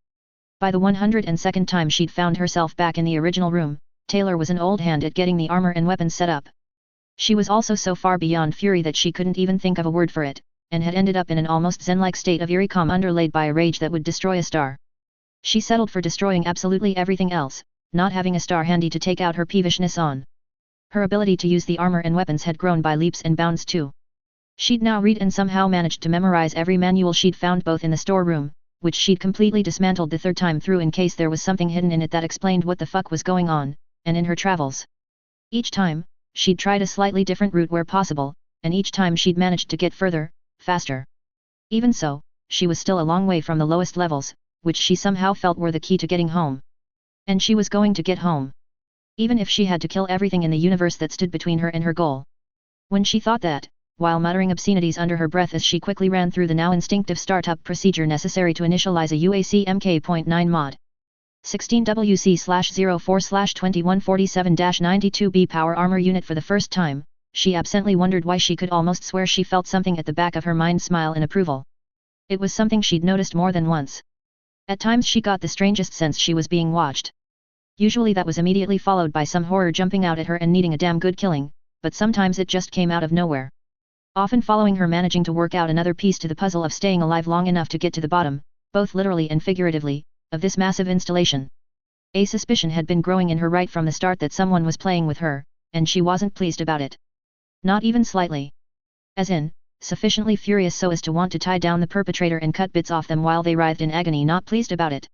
By the 102nd time she'd found herself back in the original room, Taylor was an old hand at getting the armor and weapons set up. She was also so far beyond fury that she couldn't even think of a word for it, and had ended up in an almost zen-like state of eerie calm underlaid by a rage that would destroy a star. She settled for destroying absolutely everything else, not having a star handy to take out her peevishness on. Her ability to use the armor and weapons had grown by leaps and bounds too. She'd now read and somehow managed to memorize every manual she'd found both in the storeroom, which she'd completely dismantled the 3rd time through in case there was something hidden in it that explained what the fuck was going on, and in her travels. Each time, she'd tried a slightly different route where possible, and each time she'd managed to get further, faster. Even so, she was still a long way from the lowest levels, which she somehow felt were the key to getting home. And she was going to get home. Even if she had to kill everything in the universe that stood between her and her goal. When she thought that, while muttering obscenities under her breath as she quickly ran through the now instinctive startup procedure necessary to initialize a UAC Mk.9 mod. 16WC/04/2147-92B power armor unit for the first time, she absently wondered why she could almost swear she felt something at the back of her mind smile in approval. It was something she'd noticed more than once. At times she got the strangest sense she was being watched. Usually that was immediately followed by some horror jumping out at her and needing a damn good killing, but sometimes it just came out of nowhere. Often following her managing to work out another piece to the puzzle of staying alive long enough to get to the bottom, both literally and figuratively, of this massive installation. A suspicion had been growing in her right from the start that someone was playing with her, and she wasn't pleased about it. Not even slightly. As in, sufficiently furious so as to want to tie down the perpetrator and cut bits off them while they writhed in agony, not pleased about it.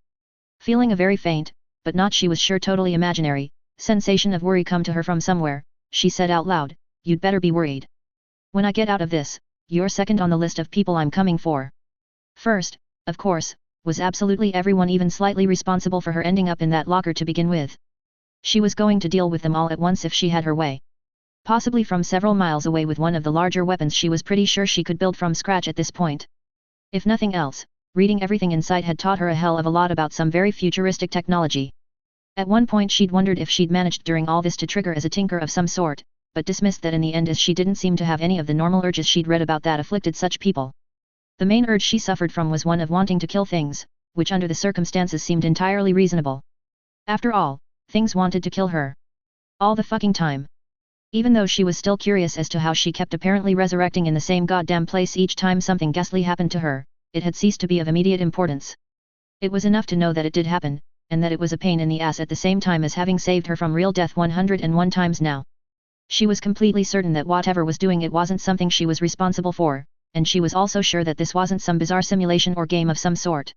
Feeling a very faint, but not she was sure totally imaginary, sensation of worry come to her from somewhere, she said out loud, "You'd better be worried. When I get out of this, you're second on the list of people I'm coming for." First, of course, was absolutely everyone even slightly responsible for her ending up in that locker to begin with. She was going to deal with them all at once if she had her way. Possibly from several miles away with one of the larger weapons she was pretty sure she could build from scratch at this point. If nothing else, reading everything in sight had taught her a hell of a lot about some very futuristic technology. At one point she'd wondered if she'd managed during all this to trigger as a tinker of some sort, but dismissed that in the end as she didn't seem to have any of the normal urges she'd read about that afflicted such people. The main urge she suffered from was one of wanting to kill things, which under the circumstances seemed entirely reasonable. After all, things wanted to kill her. All the fucking time. Even though she was still curious as to how she kept apparently resurrecting in the same goddamn place each time something ghastly happened to her, it had ceased to be of immediate importance. It was enough to know that it did happen, and that it was a pain in the ass at the same time as having saved her from real death 101 times now. She was completely certain that whatever was doing it wasn't something she was responsible for, and she was also sure that this wasn't some bizarre simulation or game of some sort.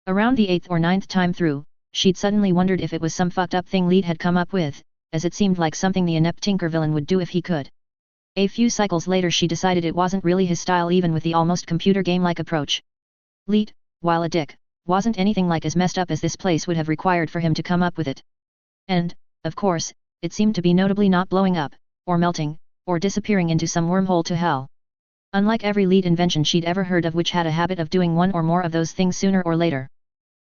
Around the 8th or 9th time through, she'd suddenly wondered if it was some fucked up thing Lead had come up with, as it seemed like something the inept tinker villain would do if he could. A few cycles later she decided it wasn't really his style even with the almost computer game-like approach. Lead, while a dick, wasn't anything like as messed up as this place would have required for him to come up with it. And, of course, it seemed to be notably not blowing up, or melting, or disappearing into some wormhole to hell. Unlike every Lead invention she'd ever heard of which had a habit of doing one or more of those things sooner or later.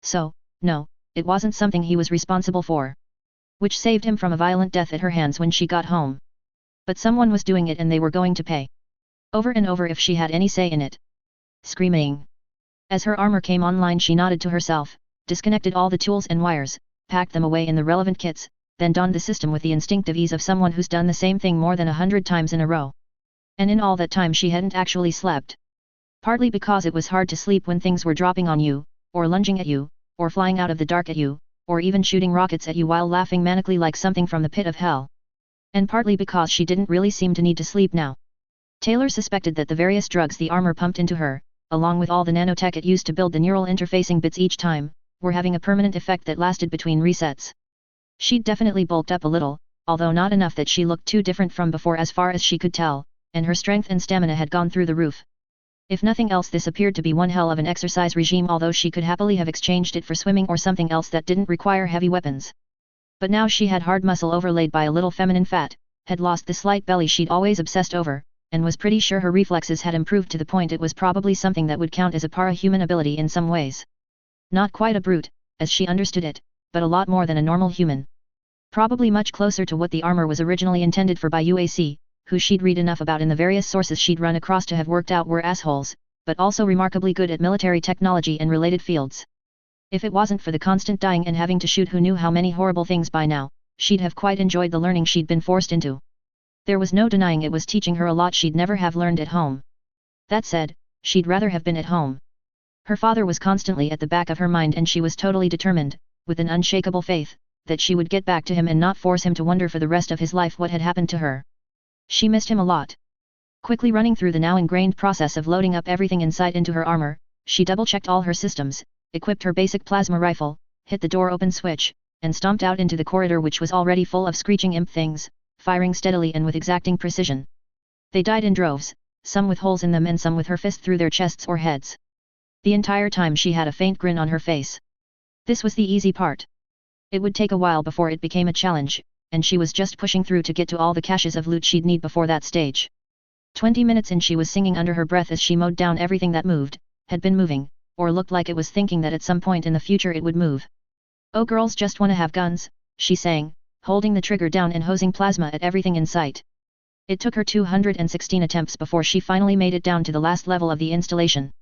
So, no, it wasn't something he was responsible for. Which saved him from a violent death at her hands when she got home. But someone was doing it and they were going to pay. Over and over if she had any say in it. Screaming. As her armor came online she nodded to herself, disconnected all the tools and wires, packed them away in the relevant kits, then donned the system with the instinctive ease of someone who's done the same thing more than 100 times in a row. And in all that time she hadn't actually slept. Partly because it was hard to sleep when things were dropping on you, or lunging at you, or flying out of the dark at you, or even shooting rockets at you while laughing manically like something from the pit of hell. And partly because she didn't really seem to need to sleep now. Taylor suspected that the various drugs the armor pumped into her, along with all the nanotech it used to build the neural interfacing bits each time, were having a permanent effect that lasted between resets. She'd definitely bulked up a little, although not enough that she looked too different from before as far as she could tell, and her strength and stamina had gone through the roof. If nothing else this appeared to be one hell of an exercise regime although she could happily have exchanged it for swimming or something else that didn't require heavy weapons. But now she had hard muscle overlaid by a little feminine fat, had lost the slight belly she'd always obsessed over, and was pretty sure her reflexes had improved to the point it was probably something that would count as a para-human ability in some ways. Not quite a brute, as she understood it, but a lot more than a normal human. Probably much closer to what the armor was originally intended for by UAC, who she'd read enough about in the various sources she'd run across to have worked out were assholes, but also remarkably good at military technology and related fields. If it wasn't for the constant dying and having to shoot who knew how many horrible things by now, she'd have quite enjoyed the learning she'd been forced into. There was no denying it was teaching her a lot she'd never have learned at home. That said, she'd rather have been at home. Her father was constantly at the back of her mind and she was totally determined, with an unshakable faith, that she would get back to him and not force him to wonder for the rest of his life what had happened to her. She missed him a lot. Quickly running through the now ingrained process of loading up everything in sight into her armor, she double-checked all her systems, equipped her basic plasma rifle, hit the door open switch, and stomped out into the corridor which was already full of screeching imp things, firing steadily and with exacting precision. They died in droves, some with holes in them and some with her fist through their chests or heads. The entire time she had a faint grin on her face. This was the easy part. It would take a while before it became a challenge, and she was just pushing through to get to all the caches of loot she'd need before that stage. 20 minutes in she was singing under her breath as she mowed down everything that moved, had been moving, or looked like it was thinking that at some point in the future it would move. "Oh, girls just wanna have guns," she sang, holding the trigger down and hosing plasma at everything in sight. It took her 216 attempts before she finally made it down to the last level of the installation.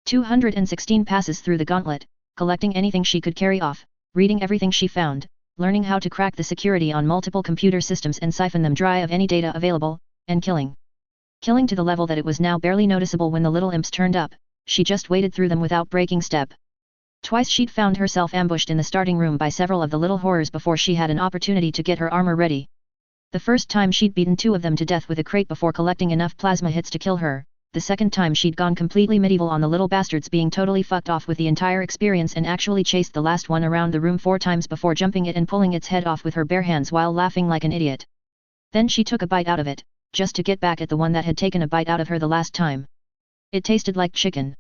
216 passes through the gauntlet, collecting anything she could carry off, reading everything she found, learning how to crack the security on multiple computer systems and siphon them dry of any data available, and killing. Killing to the level that it was now barely noticeable when the little imps turned up, she just waded through them without breaking step. Twice she'd found herself ambushed in the starting room by several of the little horrors before she had an opportunity to get her armor ready. The first time she'd beaten 2 of them to death with a crate before collecting enough plasma hits to kill her, the second time she'd gone completely medieval on the little bastards being totally fucked off with the entire experience and actually chased the last one around the room 4 times before jumping it and pulling its head off with her bare hands while laughing like an idiot. Then she took a bite out of it, just to get back at the one that had taken a bite out of her the last time. It tasted like chicken.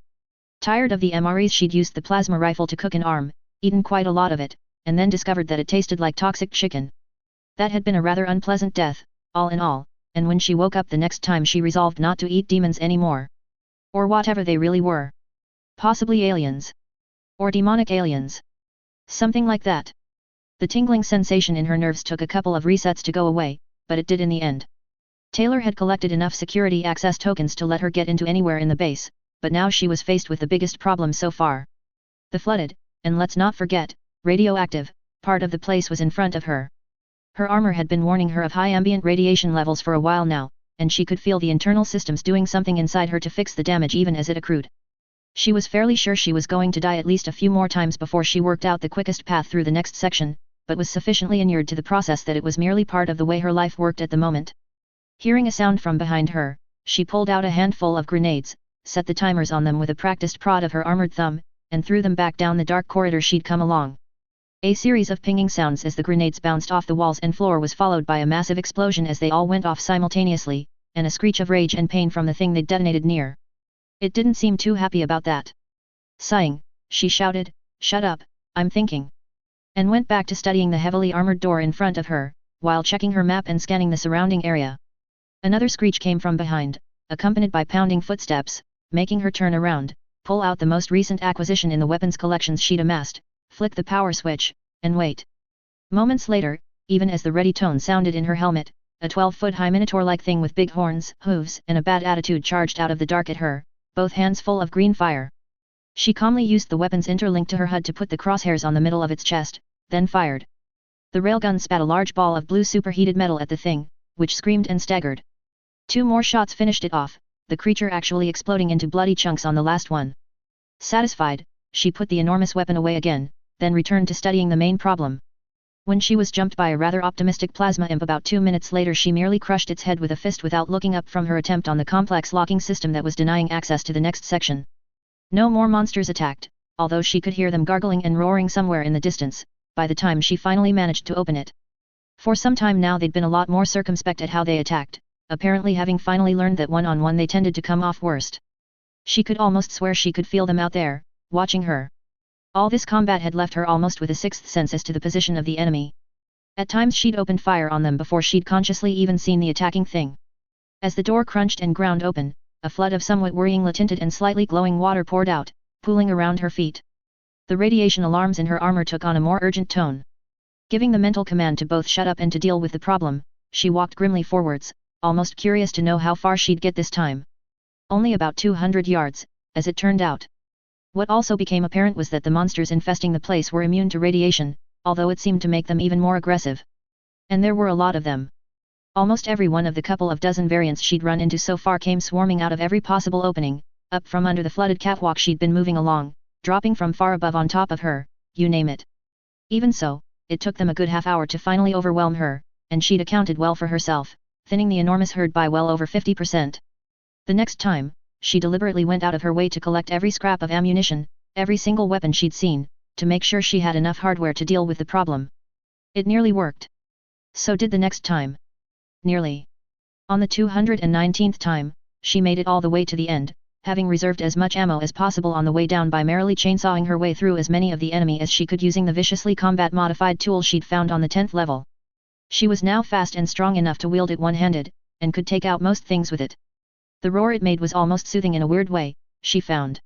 Tired of the MREs she'd used the plasma rifle to cook an arm, eaten quite a lot of it, and then discovered that it tasted like toxic chicken. That had been a rather unpleasant death, all in all, and when she woke up the next time she resolved not to eat demons anymore. Or whatever they really were. Possibly aliens. Or demonic aliens. Something like that. The tingling sensation in her nerves took a couple of resets to go away, but it did in the end. Taylor had collected enough security access tokens to let her get into anywhere in the base, but now she was faced with the biggest problem so far. The flooded, and let's not forget, radioactive, part of the place was in front of her. Her armor had been warning her of high ambient radiation levels for a while now, and she could feel the internal systems doing something inside her to fix the damage even as it accrued. She was fairly sure she was going to die at least a few more times before she worked out the quickest path through the next section, but was sufficiently inured to the process that it was merely part of the way her life worked at the moment. Hearing a sound from behind her, she pulled out a handful of grenades, set the timers on them with a practiced prod of her armored thumb, and threw them back down the dark corridor she'd come along. A series of pinging sounds as the grenades bounced off the walls and floor was followed by a massive explosion as they all went off simultaneously, and a screech of rage and pain from the thing they'd detonated near. It didn't seem too happy about that. Sighing, she shouted, "Shut up, I'm thinking," and went back to studying the heavily armored door in front of her, while checking her map and scanning the surrounding area. Another screech came from behind, accompanied by pounding footsteps, making her turn around, pull out the most recent acquisition in the weapons collections she'd amassed, flick the power switch, and wait. Moments later, even as the ready tone sounded in her helmet, a 12-foot-high minotaur-like thing with big horns, hooves, and a bad attitude charged out of the dark at her, both hands full of green fire. She calmly used the weapons interlinked to her HUD to put the crosshairs on the middle of its chest, then fired. The railgun spat a large ball of blue superheated metal at the thing, which screamed and staggered. 2 more shots finished it off, the creature actually exploding into bloody chunks on the last one. Satisfied, she put the enormous weapon away again, then returned to studying the main problem. When she was jumped by a rather optimistic plasma imp about 2 minutes later, she merely crushed its head with a fist without looking up from her attempt on the complex locking system that was denying access to the next section. No more monsters attacked, although she could hear them gargling and roaring somewhere in the distance, by the time she finally managed to open it. For some time now they'd been a lot more circumspect at how they attacked, apparently having finally learned that one-on-one they tended to come off worst. She could almost swear she could feel them out there, watching her. All this combat had left her almost with a sixth sense as to the position of the enemy. At times she'd opened fire on them before she'd consciously even seen the attacking thing. As the door crunched and ground open, a flood of somewhat worryingly tinted and slightly glowing water poured out, pooling around her feet. The radiation alarms in her armor took on a more urgent tone. Giving the mental command to both shut up and to deal with the problem, she walked grimly forwards, almost curious to know how far she'd get this time. Only about 200 yards, as it turned out. What also became apparent was that the monsters infesting the place were immune to radiation, although it seemed to make them even more aggressive. And there were a lot of them. Almost every one of the couple of dozen variants she'd run into so far came swarming out of every possible opening, up from under the flooded catwalk she'd been moving along, dropping from far above on top of her, you name it. Even so, it took them a good half hour to finally overwhelm her, and she'd accounted well for herself, thinning the enormous herd by well over 50%. The next time, she deliberately went out of her way to collect every scrap of ammunition, every single weapon she'd seen, to make sure she had enough hardware to deal with the problem. It nearly worked. So did the next time. Nearly. On the 219th time, she made it all the way to the end, having reserved as much ammo as possible on the way down by merrily chainsawing her way through as many of the enemy as she could using the viciously combat-modified tool she'd found on the 10th level. She was now fast and strong enough to wield it one-handed, and could take out most things with it. The roar it made was almost soothing in a weird way, she found.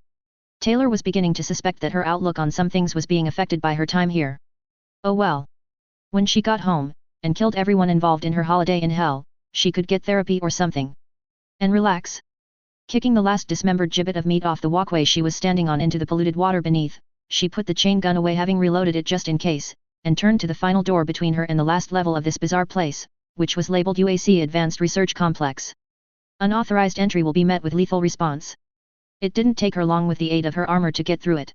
Taylor was beginning to suspect that her outlook on some things was being affected by her time here. Oh well. When she got home, and killed everyone involved in her holiday in hell, she could get therapy or something. And relax. Kicking the last dismembered gibbet of meat off the walkway she was standing on into the polluted water beneath, she put the chain gun away, having reloaded it just in case, and turned to the final door between her and the last level of this bizarre place, which was labeled UAC Advanced Research Complex. Unauthorized entry will be met with lethal response. It didn't take her long with the aid of her armor to get through it.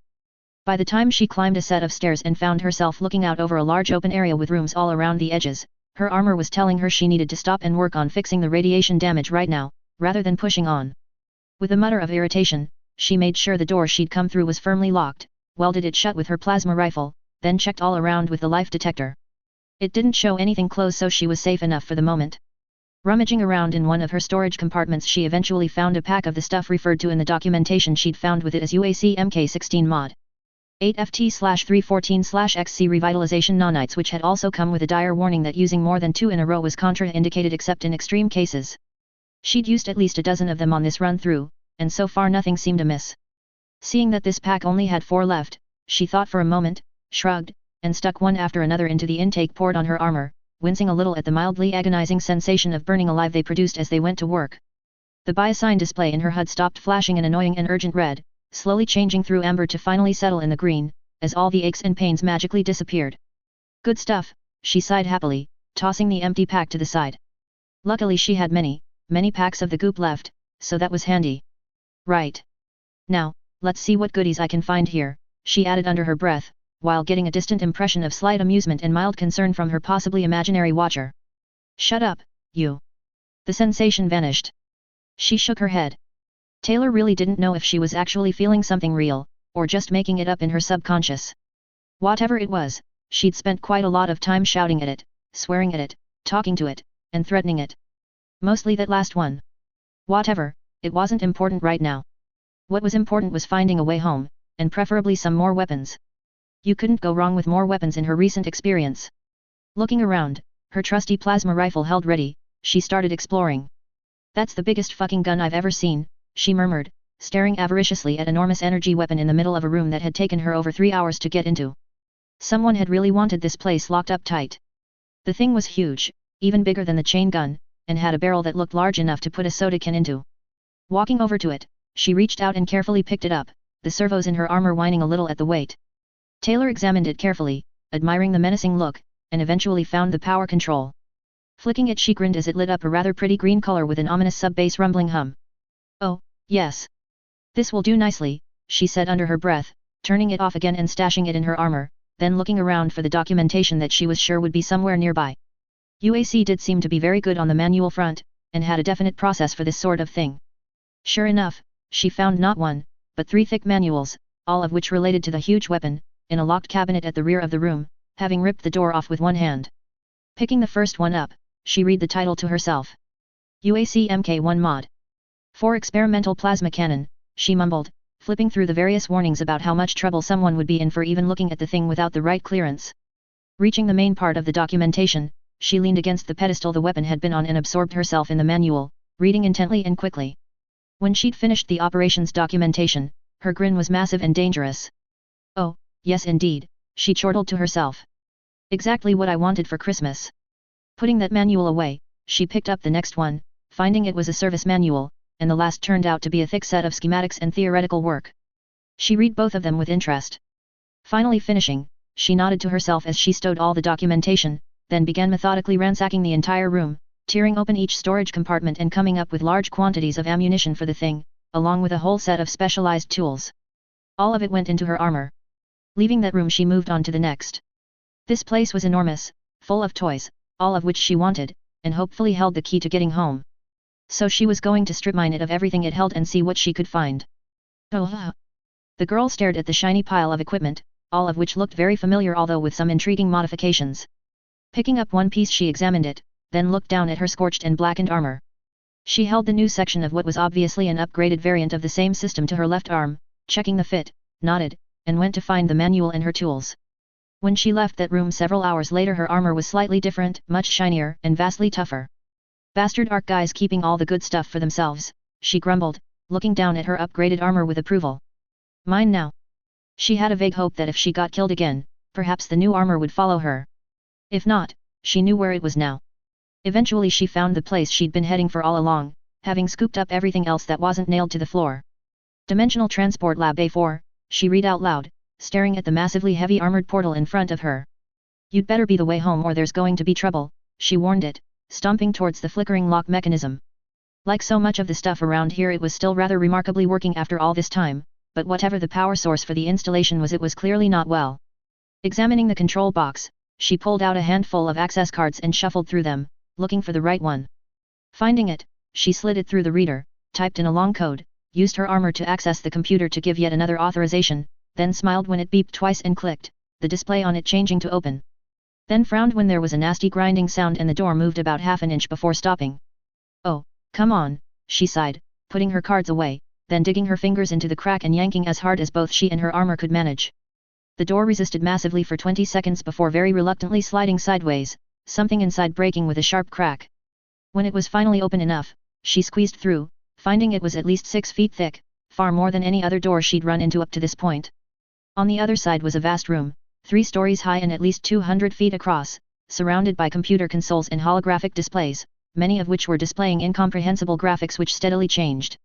By the time she climbed a set of stairs and found herself looking out over a large open area with rooms all around the edges, her armor was telling her she needed to stop and work on fixing the radiation damage right now, rather than pushing on. With a mutter of irritation, she made sure the door she'd come through was firmly locked, welded it shut with her plasma rifle, then checked all around with the life detector. It didn't show anything closed, so she was safe enough for the moment. Rummaging around in one of her storage compartments, she eventually found a pack of the stuff referred to in the documentation she'd found with it as UAC MK16 mod 8FT/314/XC revitalization nanites, which had also come with a dire warning that using more than 2 in a row was contraindicated except in extreme cases. She'd used at least a dozen of them on this run through, and so far nothing seemed amiss. Seeing that this pack only had 4 left, she thought for a moment, shrugged, and stuck one after another into the intake poured on her armor, wincing a little at the mildly agonizing sensation of burning alive they produced as they went to work. The buy sign display in her HUD stopped flashing an annoying and urgent red, slowly changing through amber to finally settle in the green, as all the aches and pains magically disappeared. Good stuff, she sighed happily, tossing the empty pack to the side. Luckily she had many packs of the goop left, so that was handy. Right. Now, let's see what goodies I can find here, she added under her breath, while getting a distant impression of slight amusement and mild concern from her possibly imaginary watcher. Shut up, you. The sensation vanished. She shook her head. Taylor really didn't know if she was actually feeling something real, or just making it up in her subconscious. Whatever it was, she'd spent quite a lot of time shouting at it, swearing at it, talking to it, and threatening it. Mostly that last one. Whatever, it wasn't important right now. What was important was finding a way home, and preferably some more weapons. You couldn't go wrong with more weapons in her recent experience. Looking around, her trusty plasma rifle held ready, she started exploring. That's the biggest fucking gun I've ever seen, she murmured, staring avariciously at an enormous energy weapon in the middle of a room that had taken her over 3 hours to get into. Someone had really wanted this place locked up tight. The thing was huge, even bigger than the chain gun, and had a barrel that looked large enough to put a soda can into. Walking over to it, she reached out and carefully picked it up, the servos in her armor whining a little at the weight. Taylor examined it carefully, admiring the menacing look, and eventually found the power control. Flicking it, she grinned as it lit up a rather pretty green color with an ominous sub-bass rumbling hum. Oh, yes. This will do nicely, she said under her breath, turning it off again and stashing it in her armor, then looking around for the documentation that she was sure would be somewhere nearby. UAC did seem to be very good on the manual front, and had a definite process for this sort of thing. Sure enough, she found not one, but 3 thick manuals, all of which related to the huge weapon, in a locked cabinet at the rear of the room, having ripped the door off with one hand. Picking the first one up, she read the title to herself. UAC Mk1 Mod. For experimental plasma cannon, she mumbled, flipping through the various warnings about how much trouble someone would be in for even looking at the thing without the right clearance. Reaching the main part of the documentation, she leaned against the pedestal the weapon had been on and absorbed herself in the manual, reading intently and quickly. When she'd finished the operations documentation, her grin was massive and dangerous. Oh, yes indeed, she chortled to herself. Exactly what I wanted for Christmas. Putting that manual away, she picked up the next one, finding it was a service manual, and the last turned out to be a thick set of schematics and theoretical work. She read both of them with interest. Finally finishing, she nodded to herself as she stowed all the documentation, then began methodically ransacking the entire room, tearing open each storage compartment and coming up with large quantities of ammunition for the thing, along with a whole set of specialized tools. All of it went into her armor. Leaving that room, she moved on to the next. This place was enormous, full of toys, all of which she wanted, and hopefully held the key to getting home. So she was going to strip mine it of everything it held and see what she could find. Oh. The girl stared at the shiny pile of equipment, all of which looked very familiar although with some intriguing modifications. Picking up one piece, she examined it, then looked down at her scorched and blackened armor. She held the new section of what was obviously an upgraded variant of the same system to her left arm, checking the fit, nodded, and went to find the manual and her tools. When she left that room several hours later, her armor was slightly different, much shinier, and vastly tougher. Bastard ARC guys keeping all the good stuff for themselves, she grumbled, looking down at her upgraded armor with approval. Mine now. She had a vague hope that if she got killed again, perhaps the new armor would follow her. If not, she knew where it was now. Eventually she found the place she'd been heading for all along, having scooped up everything else that wasn't nailed to the floor. Dimensional Transport Lab A4, she read out loud, staring at the massively heavy armored portal in front of her. You'd better be the way home or there's going to be trouble, she warned it, stomping towards the flickering lock mechanism. Like so much of the stuff around here, it was still rather remarkably working after all this time, but whatever the power source for the installation was, it was clearly not well. Examining the control box, she pulled out a handful of access cards and shuffled through them, looking for the right one. Finding it, she slid it through the reader, typed in a long code, used her armor to access the computer to give yet another authorization, then smiled when it beeped twice and clicked, the display on it changing to open. Then frowned when there was a nasty grinding sound and the door moved about half an inch before stopping. Oh, come on, she sighed, putting her cards away, then digging her fingers into the crack and yanking as hard as both she and her armor could manage. The door resisted massively for 20 seconds before very reluctantly sliding sideways, something inside breaking with a sharp crack. When it was finally open enough, she squeezed through, finding it was at least 6 feet thick, far more than any other door she'd run into up to this point. On the other side was a vast room, 3 stories high and at least 200 feet across, surrounded by computer consoles and holographic displays, many of which were displaying incomprehensible graphics which steadily changed.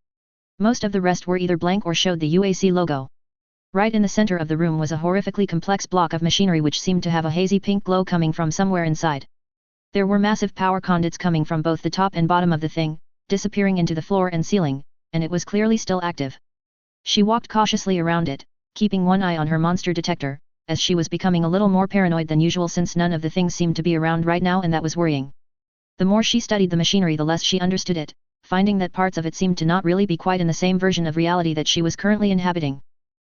Most of the rest were either blank or showed the UAC logo. Right in the center of the room was a horrifically complex block of machinery which seemed to have a hazy pink glow coming from somewhere inside. There were massive power conduits coming from both the top and bottom of the thing, disappearing into the floor and ceiling, and it was clearly still active. She walked cautiously around it, keeping one eye on her monster detector, as she was becoming a little more paranoid than usual since none of the things seemed to be around right now, and that was worrying. The more she studied the machinery, the less she understood it, finding that parts of it seemed to not really be quite in the same version of reality that she was currently inhabiting.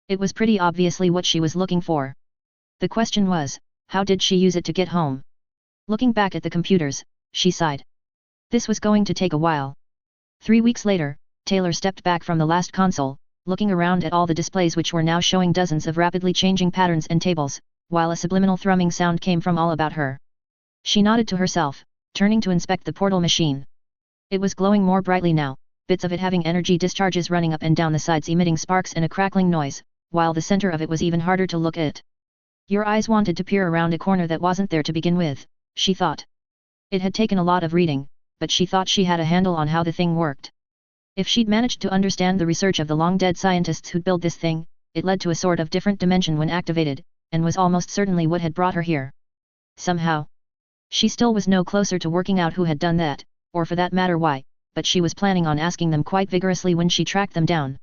It was pretty obviously what she was looking for. The question was, how did she use it to get home? Looking back at the computers, she sighed. This was going to take a while. 3 weeks later, Taylor stepped back from the last console, looking around at all the displays which were now showing dozens of rapidly changing patterns and tables, while a subliminal thrumming sound came from all about her. She nodded to herself, turning to inspect the portal machine. It was glowing more brightly now, bits of it having energy discharges running up and down the sides emitting sparks and a crackling noise, while the center of it was even harder to look at. Your eyes wanted to peer around a corner that wasn't there to begin with, she thought. It had taken a lot of reading, but she thought she had a handle on how the thing worked. If she'd managed to understand the research of the long-dead scientists who'd built this thing, it led to a sort of different dimension when activated, and was almost certainly what had brought her here. Somehow. She still was no closer to working out who had done that, or for that matter why, but she was planning on asking them quite vigorously when she tracked them down.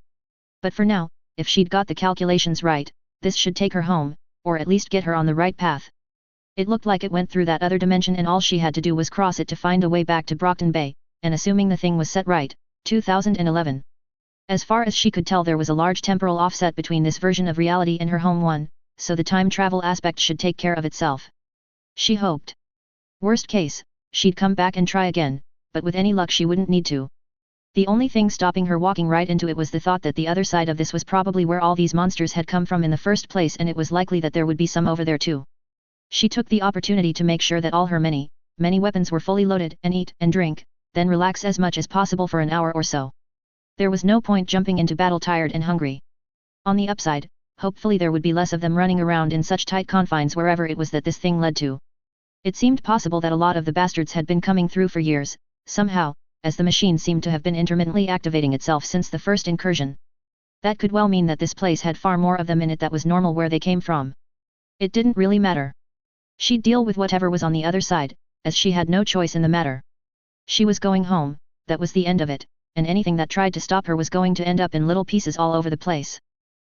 But for now, if she'd got the calculations right, this should take her home, or at least get her on the right path. It looked like it went through that other dimension and all she had to do was cross it to find a way back to Brockton Bay, and assuming the thing was set right, 2011. As far as she could tell there was a large temporal offset between this version of reality and her home one, so the time travel aspect should take care of itself. She hoped. Worst case, she'd come back and try again, but with any luck she wouldn't need to. The only thing stopping her walking right into it was the thought that the other side of this was probably where all these monsters had come from in the first place and it was likely that there would be some over there too. She took the opportunity to make sure that all her many weapons were fully loaded and eat and drink, then relax as much as possible for an hour or so. There was no point jumping into battle tired and hungry. On the upside, hopefully there would be less of them running around in such tight confines wherever it was that this thing led to. It seemed possible that a lot of the bastards had been coming through for years, somehow, as the machine seemed to have been intermittently activating itself since the first incursion. That could well mean that this place had far more of them in it that was normal where they came from. It didn't really matter. She'd deal with whatever was on the other side, as she had no choice in the matter. She was going home, that was the end of it, and anything that tried to stop her was going to end up in little pieces all over the place.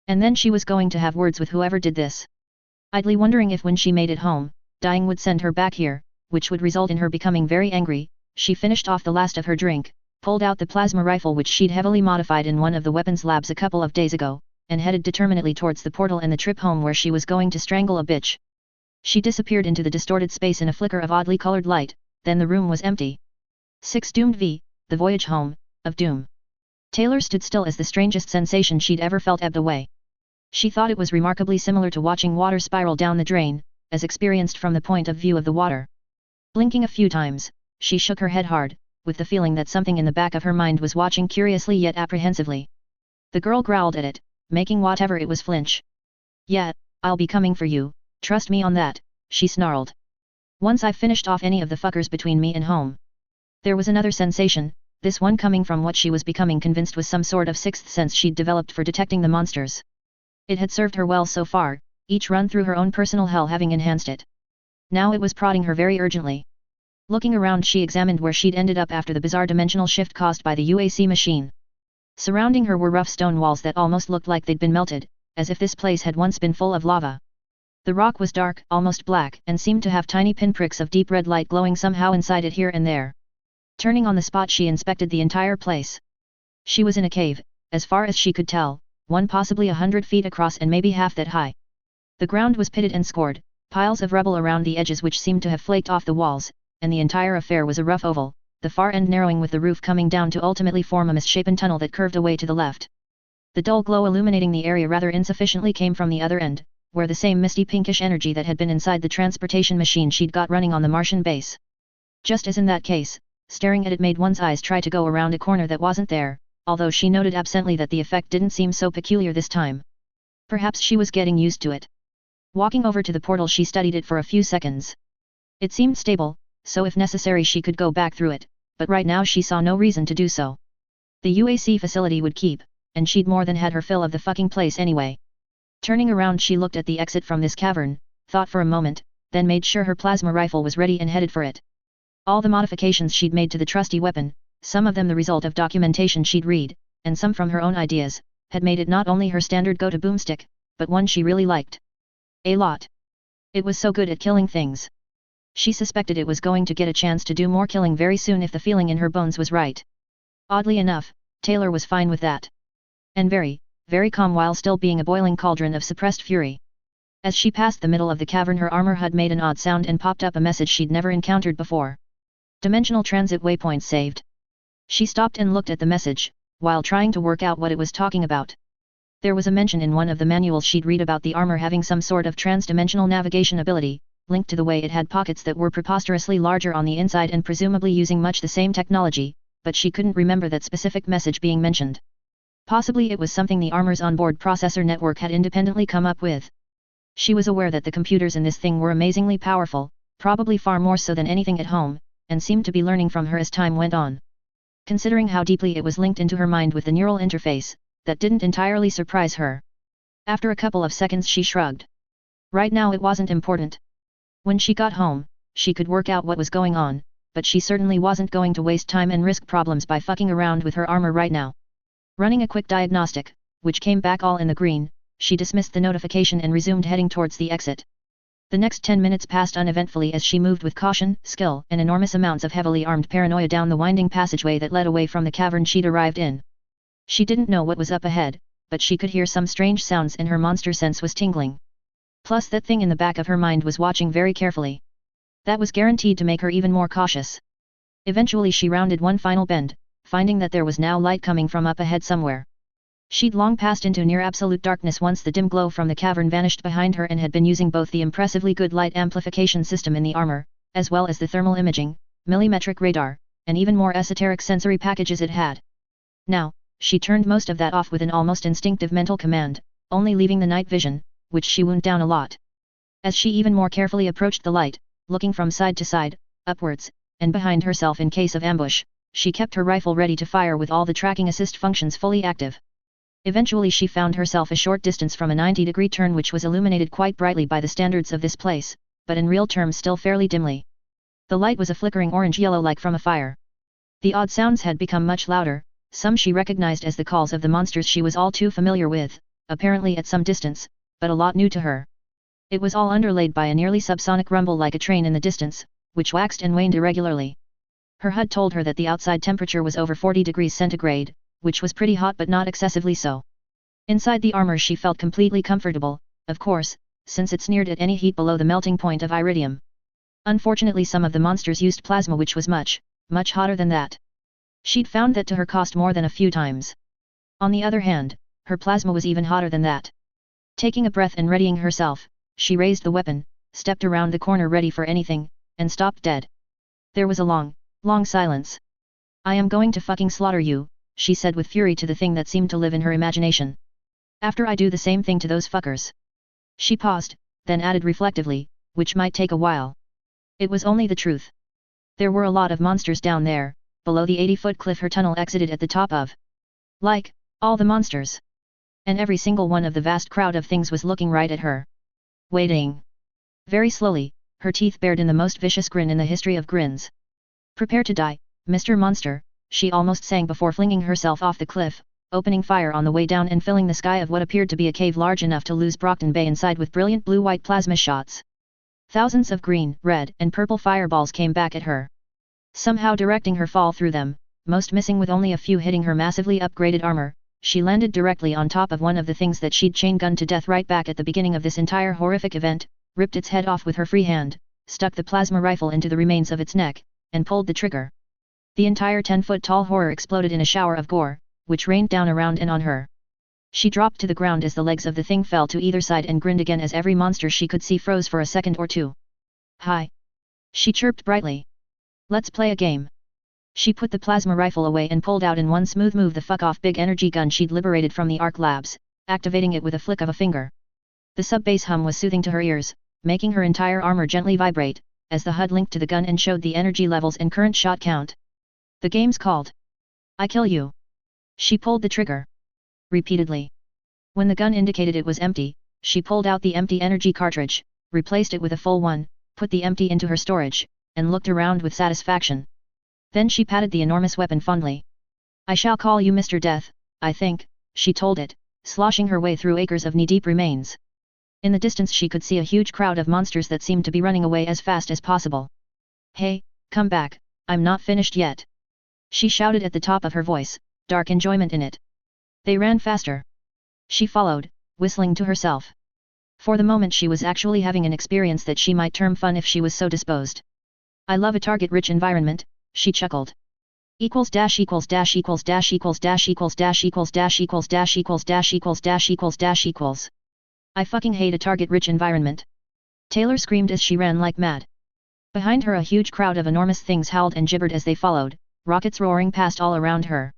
And then she was going to have words with whoever did this. Idly wondering if when she made it home, dying would send her back here, which would result in her becoming very angry, she finished off the last of her drink, pulled out the plasma rifle which she'd heavily modified in one of the weapons labs a couple of days ago, and headed determinedly towards the portal and the trip home where she was going to strangle a bitch. She disappeared into the distorted space in a flicker of oddly colored light, then the room was empty. 6 Doomed v. The Voyage Home, of Doom. Taylor stood still as the strangest sensation she'd ever felt ebbed away. She thought it was remarkably similar to watching water spiral down the drain, as experienced from the point of view of the water. Blinking a few times, she shook her head hard, with the feeling that something in the back of her mind was watching curiously yet apprehensively. The girl growled at it, making whatever it was flinch. Yeah, I'll be coming for you, trust me on that, she snarled. Once I've finished off any of the fuckers between me and home. There was another sensation, this one coming from what she was becoming convinced was some sort of sixth sense she'd developed for detecting the monsters. It had served her well so far, each run through her own personal hell having enhanced it. Now it was prodding her very urgently. Looking around she examined where she'd ended up after the bizarre dimensional shift caused by the UAC machine. Surrounding her were rough stone walls that almost looked like they'd been melted, as if this place had once been full of lava. The rock was dark, almost black, and seemed to have tiny pinpricks of deep red light glowing somehow inside it here and there. Turning on the spot she inspected the entire place. She was in a cave, as far as she could tell, one possibly 100 feet across and maybe half that high. The ground was pitted and scored, piles of rubble around the edges which seemed to have flaked off the walls, and the entire affair was a rough oval, the far end narrowing with the roof coming down to ultimately form a misshapen tunnel that curved away to the left. The dull glow illuminating the area rather insufficiently came from the other end, where the same misty pinkish energy that had been inside the transportation machine she'd got running on the Martian base. Just as in that case, staring at it made one's eyes try to go around a corner that wasn't there, although she noted absently that the effect didn't seem so peculiar this time. Perhaps she was getting used to it. Walking over to the portal she studied it for a few seconds. It seemed stable, so if necessary she could go back through it, but right now she saw no reason to do so. The UAC facility would keep, and she'd more than had her fill of the fucking place anyway. Turning around she looked at the exit from this cavern, thought for a moment, then made sure her plasma rifle was ready and headed for it. All the modifications she'd made to the trusty weapon, some of them the result of documentation she'd read, and some from her own ideas, had made it not only her standard go-to boomstick, but one she really liked. A lot. It was so good at killing things. She suspected it was going to get a chance to do more killing very soon if the feeling in her bones was right. Oddly enough, Taylor was fine with that. And very, very calm while still being a boiling cauldron of suppressed fury. As she passed the middle of the cavern, her armor HUD made an odd sound and popped up a message she'd never encountered before. Dimensional transit waypoint saved. She stopped and looked at the message, while trying to work out what it was talking about. There was a mention in one of the manuals she'd read about the armor having some sort of trans-dimensional navigation ability, linked to the way it had pockets that were preposterously larger on the inside and presumably using much the same technology, but she couldn't remember that specific message being mentioned. Possibly it was something the armor's onboard processor network had independently come up with. She was aware that the computers in this thing were amazingly powerful, probably far more so than anything at home, and seemed to be learning from her as time went on. Considering how deeply it was linked into her mind with the neural interface, that didn't entirely surprise her. After a couple of seconds she shrugged. Right now it wasn't important. When she got home, she could work out what was going on, but she certainly wasn't going to waste time and risk problems by fucking around with her armor right now. Running a quick diagnostic, which came back all in the green, she dismissed the notification and resumed heading towards the exit. The next 10 minutes passed uneventfully as she moved with caution, skill, and enormous amounts of heavily armed paranoia down the winding passageway that led away from the cavern she'd arrived in. She didn't know what was up ahead, but she could hear some strange sounds and her monster sense was tingling. Plus that thing in the back of her mind was watching very carefully. That was guaranteed to make her even more cautious. Eventually she rounded one final bend, finding that there was now light coming from up ahead somewhere. She'd long passed into near absolute darkness once the dim glow from the cavern vanished behind her and had been using both the impressively good light amplification system in the armor, as well as the thermal imaging, millimetric radar, and even more esoteric sensory packages it had. Now, she turned most of that off with an almost instinctive mental command, only leaving the night vision, which she wound down a lot. As she even more carefully approached the light, looking from side to side, upwards, and behind herself in case of ambush, she kept her rifle ready to fire with all the tracking assist functions fully active. Eventually she found herself a short distance from a 90-degree turn which was illuminated quite brightly by the standards of this place, but in real terms still fairly dimly. The light was a flickering orange-yellow like from a fire. The odd sounds had become much louder, some she recognized as the calls of the monsters she was all too familiar with, apparently at some distance, but a lot new to her. It was all underlaid by a nearly subsonic rumble like a train in the distance, which waxed and waned irregularly. Her HUD told her that the outside temperature was over 40 degrees centigrade, which was pretty hot but not excessively so. Inside the armor she felt completely comfortable, of course, since it sneered at any heat below the melting point of iridium. Unfortunately some of the monsters used plasma which was much, much hotter than that. She'd found that to her cost more than a few times. On the other hand, her plasma was even hotter than that. Taking a breath and readying herself, she raised the weapon, stepped around the corner ready for anything, and stopped dead. There was a long, long silence. "I am going to fucking slaughter you," she said with fury to the thing that seemed to live in her imagination. "After I do the same thing to those fuckers." She paused, then added reflectively, "which might take a while." It was only the truth. There were a lot of monsters down there, below the 80-foot cliff her tunnel exited at the top of. Like, all the monsters. And every single one of the vast crowd of things was looking right at her. Waiting. Very slowly, her teeth bared in the most vicious grin in the history of grins. "Prepare to die, Mr. Monster," she almost sang before flinging herself off the cliff, opening fire on the way down and filling the sky of what appeared to be a cave large enough to lose Brockton Bay inside with brilliant blue-white plasma shots. Thousands of green, red, and purple fireballs came back at her, somehow directing her fall through them, most missing with only a few hitting her massively upgraded armor. She landed directly on top of one of the things that she'd chain-gunned to death right back at the beginning of this entire horrific event, ripped its head off with her free hand, stuck the plasma rifle into the remains of its neck, and pulled the trigger. The entire 10-foot-tall horror exploded in a shower of gore, which rained down around and on her. She dropped to the ground as the legs of the thing fell to either side and grinned again as every monster she could see froze for a second or two. "Hi!" she chirped brightly. "Let's play a game." She put the plasma rifle away and pulled out in one smooth move the fuck-off big energy gun she'd liberated from the Arc Labs, activating it with a flick of a finger. The sub-bass hum was soothing to her ears, making her entire armor gently vibrate, as the HUD linked to the gun and showed the energy levels and current shot count. The game's called "I Kill You." She pulled the trigger repeatedly. When the gun indicated it was empty, she pulled out the empty energy cartridge, replaced it with a full one, put the empty into her storage, and looked around with satisfaction. Then she patted the enormous weapon fondly. "I shall call you Mr. Death, I think," she told it, sloshing her way through acres of knee-deep remains. In the distance she could see a huge crowd of monsters that seemed to be running away as fast as possible. "Hey, come back, I'm not finished yet." She shouted at the top of her voice, dark enjoyment in it. They ran faster. She followed, whistling to herself. For the moment she was actually having an experience that she might term fun if she was so disposed. I love a target-rich environment, she chuckled. Equals dash equals dash equals dash equals dash equals dash equals dash equals dash equals dash equals dash equals dash equals. I fucking hate a target-rich environment. Taylor screamed as she ran like mad. Behind her a huge crowd of enormous things howled and gibbered as they followed, rockets roaring past all around her.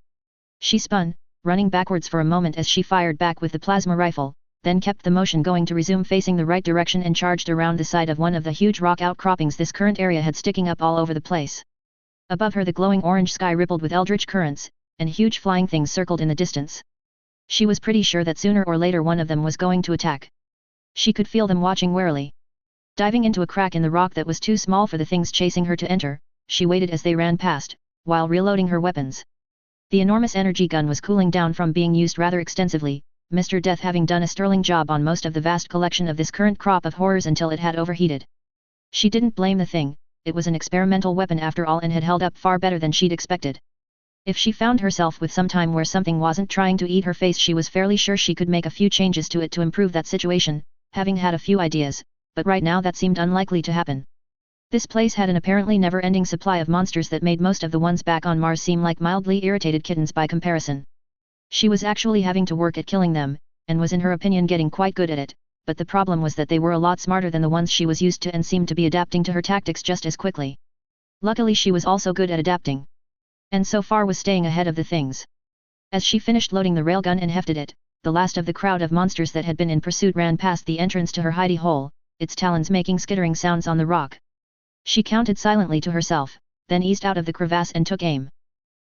She spun, running backwards for a moment as she fired back with the plasma rifle, then kept the motion going to resume facing the right direction and charged around the side of one of the huge rock outcroppings this current area had sticking up all over the place. Above her the glowing orange sky rippled with eldritch currents, and huge flying things circled in the distance. She was pretty sure that sooner or later one of them was going to attack. She could feel them watching warily. Diving into a crack in the rock that was too small for the things chasing her to enter, she waited as they ran past, while reloading her weapons. The enormous energy gun was cooling down from being used rather extensively, Mr. Death having done a sterling job on most of the vast collection of this current crop of horrors until it had overheated. She didn't blame the thing, it was an experimental weapon after all and had held up far better than she'd expected. If she found herself with some time where something wasn't trying to eat her face, she was fairly sure she could make a few changes to it to improve that situation, having had a few ideas, but right now that seemed unlikely to happen. This place had an apparently never-ending supply of monsters that made most of the ones back on Mars seem like mildly irritated kittens by comparison. She was actually having to work at killing them, and was in her opinion getting quite good at it, but the problem was that they were a lot smarter than the ones she was used to and seemed to be adapting to her tactics just as quickly. Luckily she was also good at adapting. And so far was staying ahead of the things. As she finished loading the railgun and hefted it, the last of the crowd of monsters that had been in pursuit ran past the entrance to her hidey hole, its talons making skittering sounds on the rock. She counted silently to herself, then eased out of the crevasse and took aim.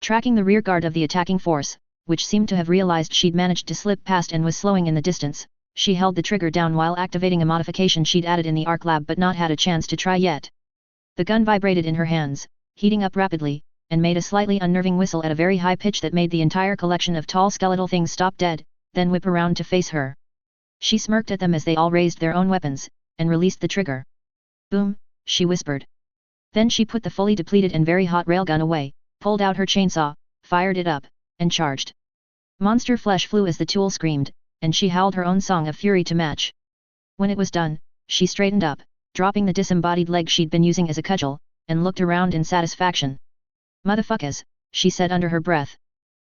Tracking the rear guard of the attacking force, which seemed to have realized she'd managed to slip past and was slowing in the distance, she held the trigger down while activating a modification she'd added in the arc lab but not had a chance to try yet. The gun vibrated in her hands, heating up rapidly, and made a slightly unnerving whistle at a very high pitch that made the entire collection of tall skeletal things stop dead, then whip around to face her. She smirked at them as they all raised their own weapons, and released the trigger. Boom, she whispered. Then she put the fully depleted and very hot railgun away, pulled out her chainsaw, fired it up, and charged. Monster flesh flew as the tool screamed, and she howled her own song of fury to match. When it was done, she straightened up, dropping the disembodied leg she'd been using as a cudgel, and looked around in satisfaction. Motherfuckers, she said under her breath.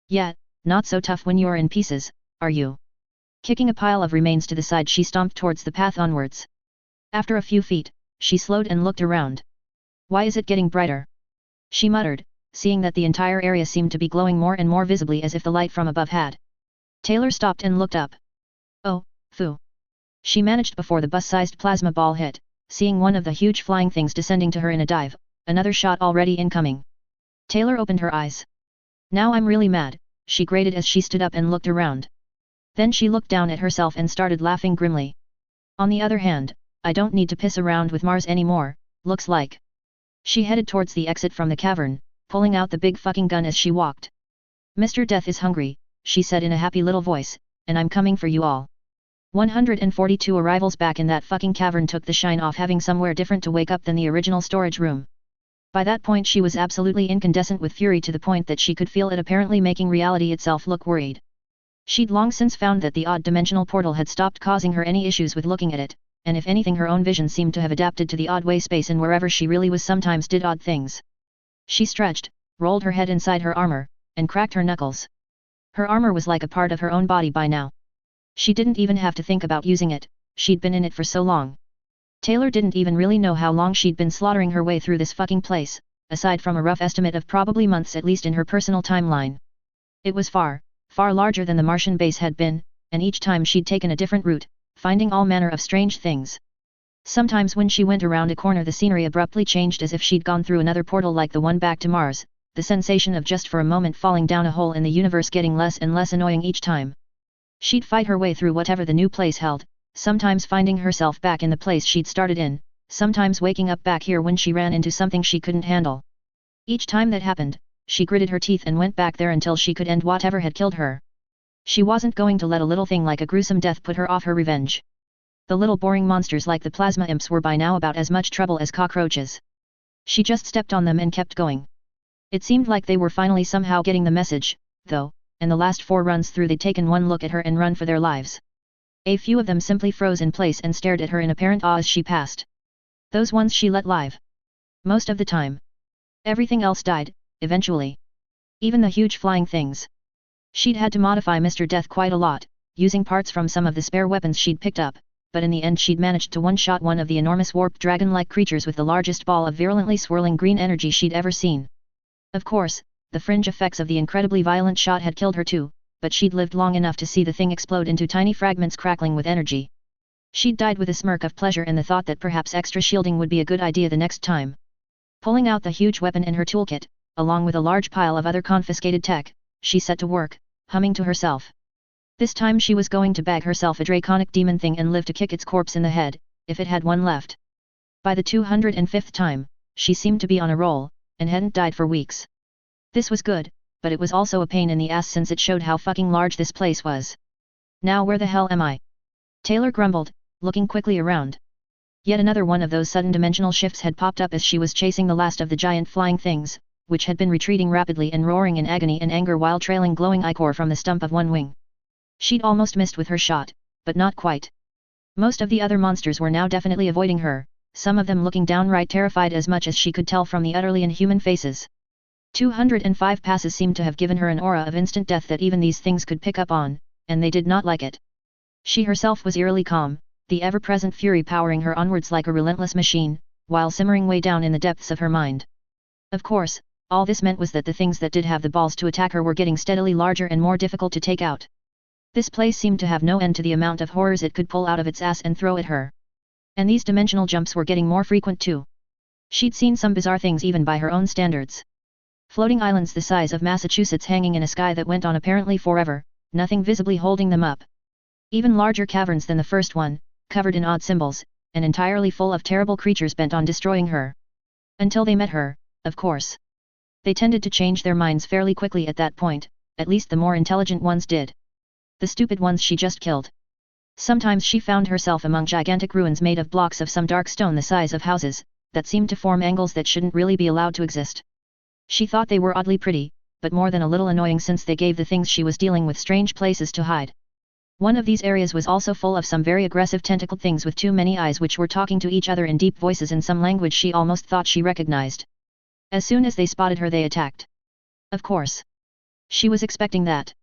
Yeah, not so tough when you're in pieces, are you? Kicking a pile of remains to the side she stomped towards the path onwards. After a few feet, she slowed and looked around. Why is it getting brighter? She muttered, seeing that the entire area seemed to be glowing more and more visibly as if the light from above had. Taylor stopped and looked up. Oh, phew. She managed before the bus-sized plasma ball hit, seeing one of the huge flying things descending to her in a dive, another shot already incoming. Taylor opened her eyes. Now I'm really mad, she grated as she stood up and looked around. Then she looked down at herself and started laughing grimly. On the other hand, I don't need to piss around with Mars anymore, looks like. She headed towards the exit from the cavern, pulling out the big fucking gun as she walked. Mr. Death is hungry, she said in a happy little voice, and I'm coming for you all. 142 arrivals back in that fucking cavern took the shine off having somewhere different to wake up than the original storage room. By that point she was absolutely incandescent with fury to the point that she could feel it apparently making reality itself look worried. She'd long since found that the odd-dimensional portal had stopped causing her any issues with looking at it, and if anything her own vision seemed to have adapted to the odd way space and wherever she really was sometimes did odd things. She stretched, rolled her head inside her armor, and cracked her knuckles. Her armor was like a part of her own body by now. She didn't even have to think about using it, she'd been in it for so long. Taylor didn't even really know how long she'd been slaughtering her way through this fucking place, aside from a rough estimate of probably months at least in her personal timeline. It was far, far larger than the Martian base had been, and each time she'd taken a different route, finding all manner of strange things. Sometimes when she went around a corner the scenery abruptly changed as if she'd gone through another portal like the one back to Mars, the sensation of just for a moment falling down a hole in the universe getting less and less annoying each time. She'd fight her way through whatever the new place held, sometimes finding herself back in the place she'd started in, sometimes waking up back here when she ran into something she couldn't handle. Each time that happened, she gritted her teeth and went back there until she could end whatever had killed her. She wasn't going to let a little thing like a gruesome death put her off her revenge. The little boring monsters like the plasma imps were by now about as much trouble as cockroaches. She just stepped on them and kept going. It seemed like they were finally somehow getting the message, though, and the last 4 runs through they'd taken one look at her and run for their lives. A few of them simply froze in place and stared at her in apparent awe as she passed. Those ones she let live. Most of the time. Everything else died, eventually. Even the huge flying things. She'd had to modify Mr. Death quite a lot, using parts from some of the spare weapons she'd picked up, but in the end she'd managed to one-shot one of the enormous warped dragon-like creatures with the largest ball of virulently swirling green energy she'd ever seen. Of course, the fringe effects of the incredibly violent shot had killed her too, but she'd lived long enough to see the thing explode into tiny fragments crackling with energy. She'd died with a smirk of pleasure and the thought that perhaps extra shielding would be a good idea the next time. Pulling out the huge weapon in her toolkit, along with a large pile of other confiscated tech, she set to work, humming to herself. This time she was going to bag herself a draconic demon thing and live to kick its corpse in the head, if it had one left. By the 205th time, she seemed to be on a roll, and hadn't died for weeks. This was good, but it was also a pain in the ass since it showed how fucking large this place was. Now where the hell am I? Taylor grumbled, looking quickly around. Yet another one of those sudden dimensional shifts had popped up as she was chasing the last of the giant flying things, which had been retreating rapidly and roaring in agony and anger while trailing glowing ichor from the stump of one wing. She'd almost missed with her shot, but not quite. Most of the other monsters were now definitely avoiding her, some of them looking downright terrified as much as she could tell from the utterly inhuman faces. 205 passes seemed to have given her an aura of instant death that even these things could pick up on, and they did not like it. She herself was eerily calm, the ever-present fury powering her onwards like a relentless machine, while simmering way down in the depths of her mind. Of course, all this meant was that the things that did have the balls to attack her were getting steadily larger and more difficult to take out. This place seemed to have no end to the amount of horrors it could pull out of its ass and throw at her. And these dimensional jumps were getting more frequent too. She'd seen some bizarre things even by her own standards. Floating islands the size of Massachusetts hanging in a sky that went on apparently forever, nothing visibly holding them up. Even larger caverns than the first one, covered in odd symbols, and entirely full of terrible creatures bent on destroying her. Until they met her, of course. They tended to change their minds fairly quickly at that point, at least the more intelligent ones did. The stupid ones she just killed. Sometimes she found herself among gigantic ruins made of blocks of some dark stone the size of houses, that seemed to form angles that shouldn't really be allowed to exist. She thought they were oddly pretty, but more than a little annoying since they gave the things she was dealing with strange places to hide. One of these areas was also full of some very aggressive tentacled things with too many eyes which were talking to each other in deep voices in some language she almost thought she recognized. As soon as they spotted her they attacked. Of course. She was expecting that.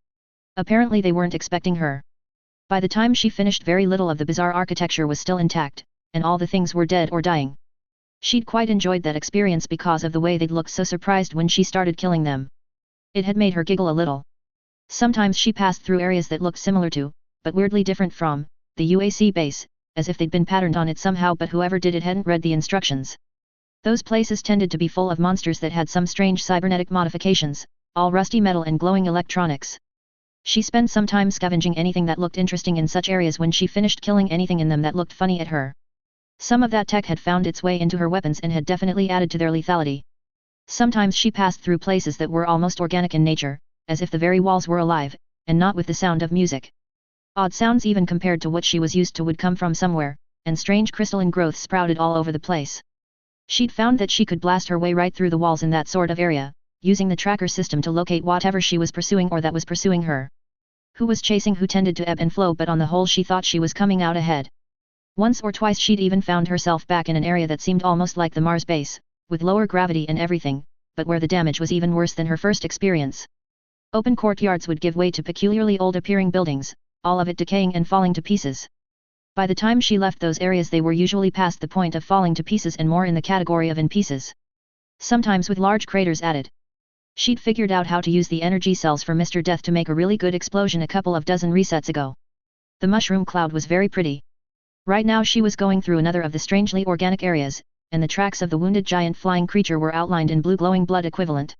Apparently they weren't expecting her. By the time she finished very little of the bizarre architecture was still intact, and all the things were dead or dying. She'd quite enjoyed that experience because of the way they'd looked so surprised when she started killing them. It had made her giggle a little. Sometimes she passed through areas that looked similar to, but weirdly different from, the UAC base, as if they'd been patterned on it somehow but whoever did it hadn't read the instructions. Those places tended to be full of monsters that had some strange cybernetic modifications, all rusty metal and glowing electronics. She spent some time scavenging anything that looked interesting in such areas when she finished killing anything in them that looked funny at her. Some of that tech had found its way into her weapons and had definitely added to their lethality. Sometimes she passed through places that were almost organic in nature, as if the very walls were alive, and not with the sound of music. Odd sounds even compared to what she was used to would come from somewhere, and strange crystalline growths sprouted all over the place. She'd found that she could blast her way right through the walls in that sort of area, using the tracker system to locate whatever she was pursuing or that was pursuing her. Who was chasing who tended to ebb and flow, but on the whole she thought she was coming out ahead. Once or twice she'd even found herself back in an area that seemed almost like the Mars base, with lower gravity and everything, but where the damage was even worse than her first experience. Open courtyards would give way to peculiarly old-appearing buildings, all of it decaying and falling to pieces. By the time she left those areas they were usually past the point of falling to pieces and more in the category of in pieces. Sometimes with large craters added. She'd figured out how to use the energy cells for Mr. Death to make a really good explosion a couple of dozen resets ago. The mushroom cloud was very pretty. Right now she was going through another of the strangely organic areas, and the tracks of the wounded giant flying creature were outlined in blue glowing blood equivalent.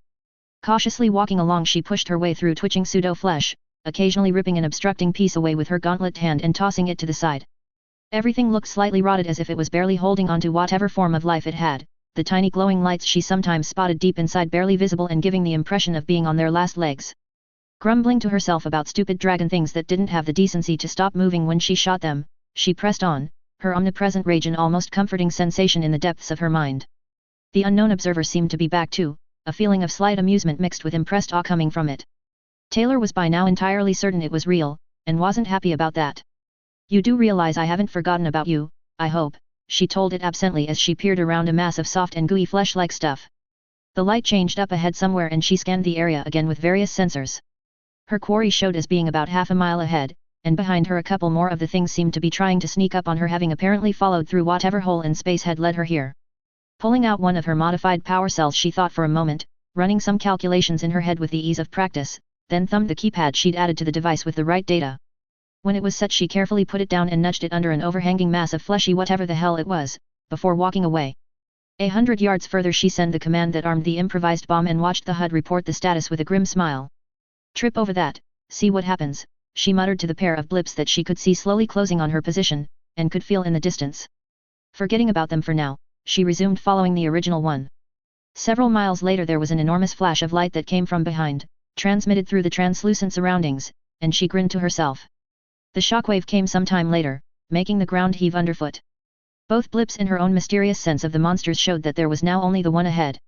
Cautiously walking along she pushed her way through twitching pseudo-flesh, occasionally ripping an obstructing piece away with her gauntlet hand and tossing it to the side. Everything looked slightly rotted as if it was barely holding on to whatever form of life it had, the tiny glowing lights she sometimes spotted deep inside barely visible and giving the impression of being on their last legs. Grumbling to herself about stupid dragon things that didn't have the decency to stop moving when she shot them, she pressed on, her omnipresent rage an almost comforting sensation in the depths of her mind. The unknown observer seemed to be back too, a feeling of slight amusement mixed with impressed awe coming from it. Taylor was by now entirely certain it was real, and wasn't happy about that. "You do realize I haven't forgotten about you, I hope," she told it absently as she peered around a mass of soft and gooey flesh-like stuff. The light changed up ahead somewhere and she scanned the area again with various sensors. Her quarry showed as being about half a mile ahead, and behind her a couple more of the things seemed to be trying to sneak up on her, having apparently followed through whatever hole in space had led her here. Pulling out one of her modified power cells, she thought for a moment, running some calculations in her head with the ease of practice, then thumbed the keypad she'd added to the device with the right data. When it was set, she carefully put it down and nudged it under an overhanging mass of fleshy whatever the hell it was, before walking away. 100 yards further she sent the command that armed the improvised bomb and watched the HUD report the status with a grim smile. "Trip over that, see what happens," she muttered to the pair of blips that she could see slowly closing on her position, and could feel in the distance. Forgetting about them for now, she resumed following the original one. Several miles later there was an enormous flash of light that came from behind, transmitted through the translucent surroundings, and she grinned to herself. The shockwave came some time later, making the ground heave underfoot. Both blips in her own mysterious sense of the monsters showed that there was now only the one ahead.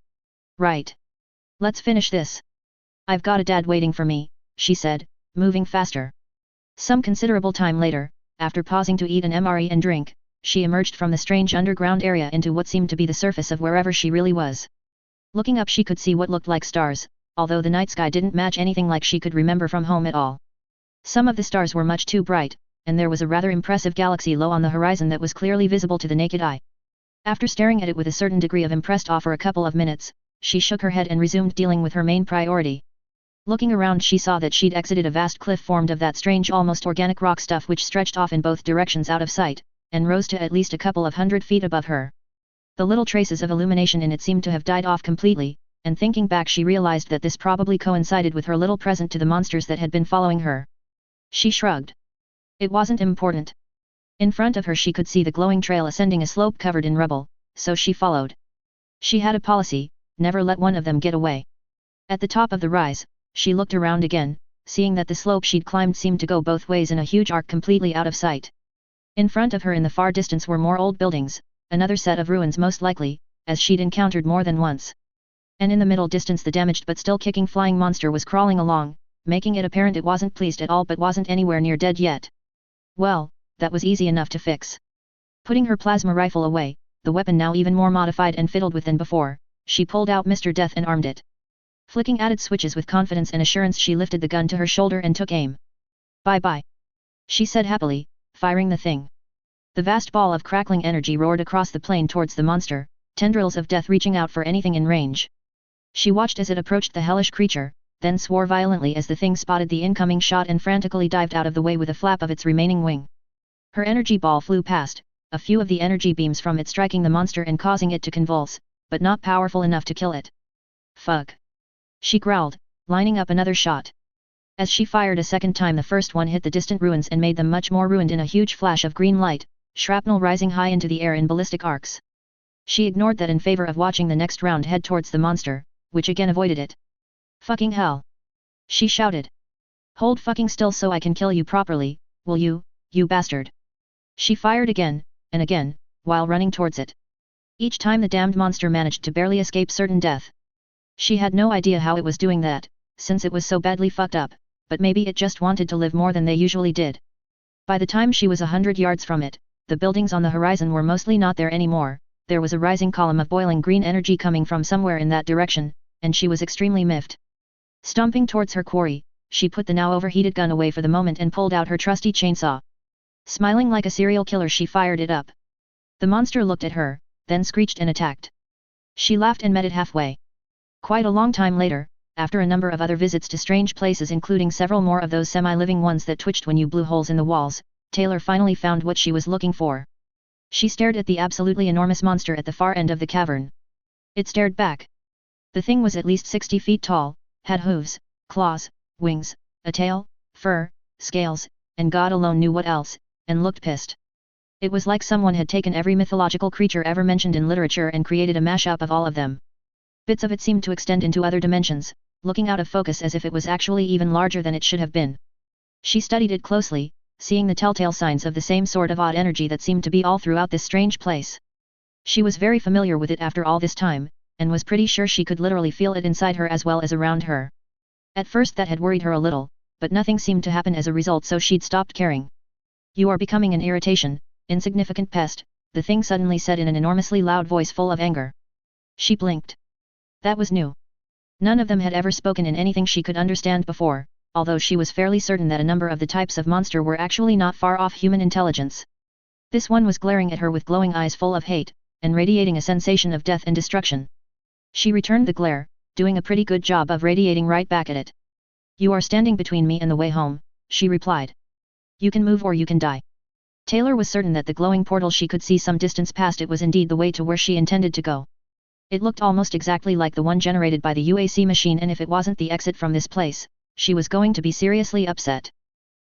"Right. Let's finish this. I've got a dad waiting for me," she said, moving faster. Some considerable time later, after pausing to eat an MRE and drink, she emerged from the strange underground area into what seemed to be the surface of wherever she really was. Looking up she could see what looked like stars, although the night sky didn't match anything like she could remember from home at all. Some of the stars were much too bright, and there was a rather impressive galaxy low on the horizon that was clearly visible to the naked eye. After staring at it with a certain degree of impressed awe for a couple of minutes, she shook her head and resumed dealing with her main priority. Looking around she saw that she'd exited a vast cliff formed of that strange almost organic rock stuff which stretched off in both directions out of sight, and rose to at least a couple of 100 feet above her. The little traces of illumination in it seemed to have died off completely, and thinking back she realized that this probably coincided with her little present to the monsters that had been following her. She shrugged. It wasn't important. In front of her she could see the glowing trail ascending a slope covered in rubble, so she followed. She had a policy: never let one of them get away. At the top of the rise, she looked around again, seeing that the slope she'd climbed seemed to go both ways in a huge arc completely out of sight. In front of her in the far distance were more old buildings, another set of ruins most likely, as she'd encountered more than once. And in the middle distance the damaged but still kicking flying monster was crawling along, making it apparent it wasn't pleased at all but wasn't anywhere near dead yet. Well, that was easy enough to fix. Putting her plasma rifle away, the weapon now even more modified and fiddled with than before, she pulled out Mr. Death and armed it. Flicking added switches with confidence and assurance she lifted the gun to her shoulder and took aim. "Bye-bye," she said happily, firing the thing. The vast ball of crackling energy roared across the plain towards the monster, tendrils of death reaching out for anything in range. She watched as it approached the hellish creature, then swore violently as the thing spotted the incoming shot and frantically dived out of the way with a flap of its remaining wing. Her energy ball flew past, a few of the energy beams from it striking the monster and causing it to convulse, but not powerful enough to kill it. "Fuck!" she growled, lining up another shot. As she fired a second time the first one hit the distant ruins and made them much more ruined in a huge flash of green light, shrapnel rising high into the air in ballistic arcs. She ignored that in favor of watching the next round head towards the monster, which again avoided it. "Fucking hell!" she shouted. "Hold fucking still so I can kill you properly, will you, you bastard!" She fired again, and again, while running towards it. Each time the damned monster managed to barely escape certain death. She had no idea how it was doing that, since it was so badly fucked up, but maybe it just wanted to live more than they usually did. By the time she was 100 yards from it, the buildings on the horizon were mostly not there anymore, there was a rising column of boiling green energy coming from somewhere in that direction, and she was extremely miffed. Stomping towards her quarry, she put the now overheated gun away for the moment and pulled out her trusty chainsaw. Smiling like a serial killer she fired it up. The monster looked at her, then screeched and attacked. She laughed and met it halfway. Quite a long time later, after a number of other visits to strange places including several more of those semi-living ones that twitched when you blew holes in the walls, Taylor finally found what she was looking for. She stared at the absolutely enormous monster at the far end of the cavern. It stared back. The thing was at least 60 feet tall, had hooves, claws, wings, a tail, fur, scales, and God alone knew what else, and looked pissed. It was like someone had taken every mythological creature ever mentioned in literature and created a mashup of all of them. Bits of it seemed to extend into other dimensions, looking out of focus as if it was actually even larger than it should have been. She studied it closely, seeing the telltale signs of the same sort of odd energy that seemed to be all throughout this strange place. She was very familiar with it after all this time, and was pretty sure she could literally feel it inside her as well as around her. At first that had worried her a little, but nothing seemed to happen as a result, so she'd stopped caring. "You are becoming an irritation, insignificant pest," the thing suddenly said in an enormously loud voice full of anger. She blinked. That was new. None of them had ever spoken in anything she could understand before, although she was fairly certain that a number of the types of monster were actually not far off human intelligence. This one was glaring at her with glowing eyes full of hate, and radiating a sensation of death and destruction. She returned the glare, doing a pretty good job of radiating right back at it. "You are standing between me and the way home," she replied. "You can move or you can die." Taylor was certain that the glowing portal she could see some distance past it was indeed the way to where she intended to go. It looked almost exactly like the one generated by the UAC machine, and if it wasn't the exit from this place, she was going to be seriously upset.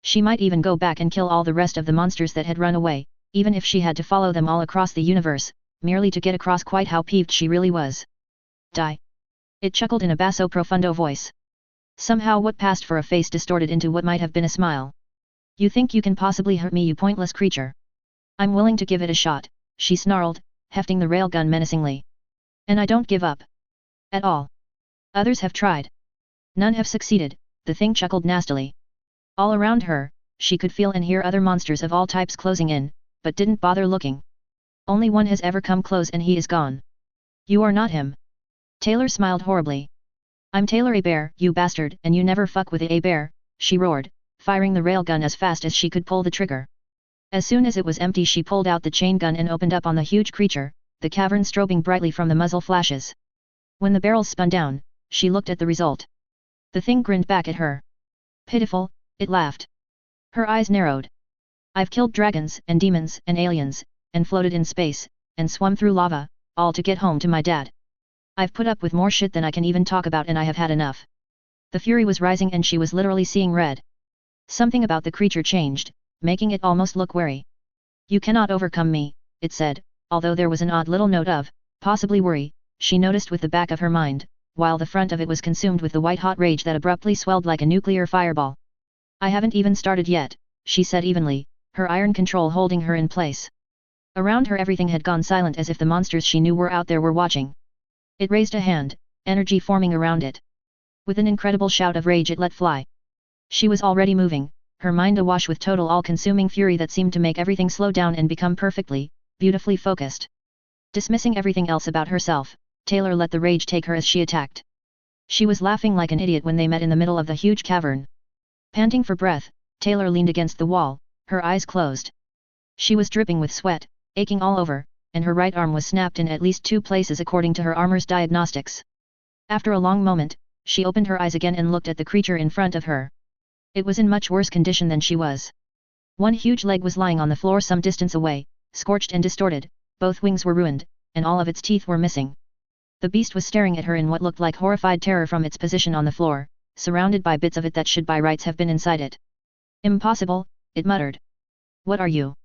She might even go back and kill all the rest of the monsters that had run away, even if she had to follow them all across the universe, merely to get across quite how peeved she really was. "Die." It chuckled in a basso profundo voice. Somehow what passed for a face distorted into what might have been a smile. "You think you can possibly hurt me, you pointless creature? I'm willing to give it a shot," she snarled, hefting the railgun menacingly. "And I don't give up. At all. Others have tried. None have succeeded," the thing chuckled nastily. All around her, she could feel and hear other monsters of all types closing in, but didn't bother looking. "Only one has ever come close and he is gone. You are not him." Taylor smiled horribly. "I'm Taylor a bear, you bastard, and you never fuck with a bear," she roared, firing the railgun as fast as she could pull the trigger. As soon as it was empty, she pulled out the chain gun and opened up on the huge creature, the cavern strobing brightly from the muzzle flashes. When the barrels spun down, she looked at the result. The thing grinned back at her. Pitiful, it laughed. Her eyes narrowed. "I've killed dragons and demons and aliens, and floated in space, and swum through lava, all to get home to my dad. I've put up with more shit than I can even talk about, and I have had enough." The fury was rising and she was literally seeing red. Something about the creature changed, making it almost look wary. "You cannot overcome me," it said, although there was an odd little note of, possibly worry, she noticed with the back of her mind, while the front of it was consumed with the white-hot rage that abruptly swelled like a nuclear fireball. "I haven't even started yet," she said evenly, her iron control holding her in place. Around her everything had gone silent, as if the monsters she knew were out there were watching. It raised a hand, energy forming around it. With an incredible shout of rage it let fly. She was already moving, her mind awash with total all-consuming fury that seemed to make everything slow down and become perfectly, beautifully focused. Dismissing everything else about herself, Taylor let the rage take her as she attacked. She was laughing like an idiot when they met in the middle of the huge cavern. Panting for breath, Taylor leaned against the wall, her eyes closed. She was dripping with sweat, aching all over, and her right arm was snapped in at least 2 places according to her armor's diagnostics. After a long moment, she opened her eyes again and looked at the creature in front of her. It was in much worse condition than she was. One huge leg was lying on the floor some distance away, scorched and distorted, both wings were ruined, and all of its teeth were missing. The beast was staring at her in what looked like horrified terror from its position on the floor, surrounded by bits of it that should by rights have been inside it. "Impossible," it muttered. "What are you?"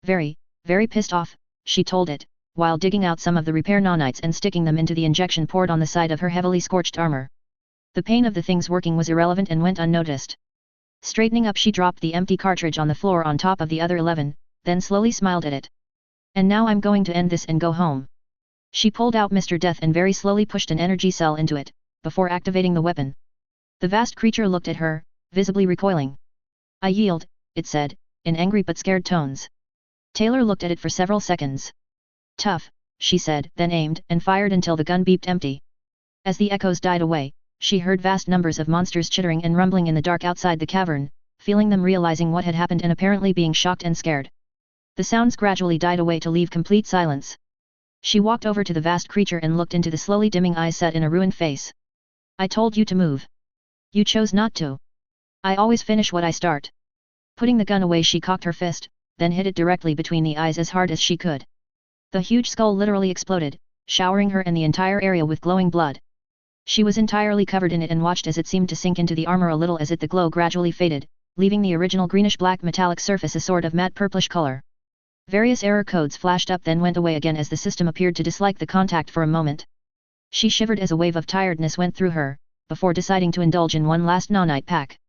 Very, very pissed off," she told it, while digging out some of the repair nanites and sticking them into the injection port on the side of her heavily scorched armor. The pain of the thing's working was irrelevant and went unnoticed. Straightening up, she dropped the empty cartridge on the floor on top of the other 11, then slowly smiled at it. "And now I'm going to end this and go home." She pulled out Mr. Death and very slowly pushed an energy cell into it, before activating the weapon. The vast creature looked at her, visibly recoiling. "I yield," it said, in angry but scared tones. Taylor looked at it for several seconds. "Tough," she said, then aimed and fired until the gun beeped empty. As the echoes died away, she heard vast numbers of monsters chittering and rumbling in the dark outside the cavern, feeling them realizing what had happened and apparently being shocked and scared. The sounds gradually died away to leave complete silence. She walked over to the vast creature and looked into the slowly dimming eyes set in a ruined face. "I told you to move. You chose not to. I always finish what I start." Putting the gun away, she cocked her fist, then hit it directly between the eyes as hard as she could. The huge skull literally exploded, showering her and the entire area with glowing blood. She was entirely covered in it and watched as it seemed to sink into the armor a little as the glow gradually faded, leaving the original greenish-black metallic surface a sort of matte purplish color. Various error codes flashed up then went away again as the system appeared to dislike the contact for a moment. She shivered as a wave of tiredness went through her, before deciding to indulge in one last nanite pack.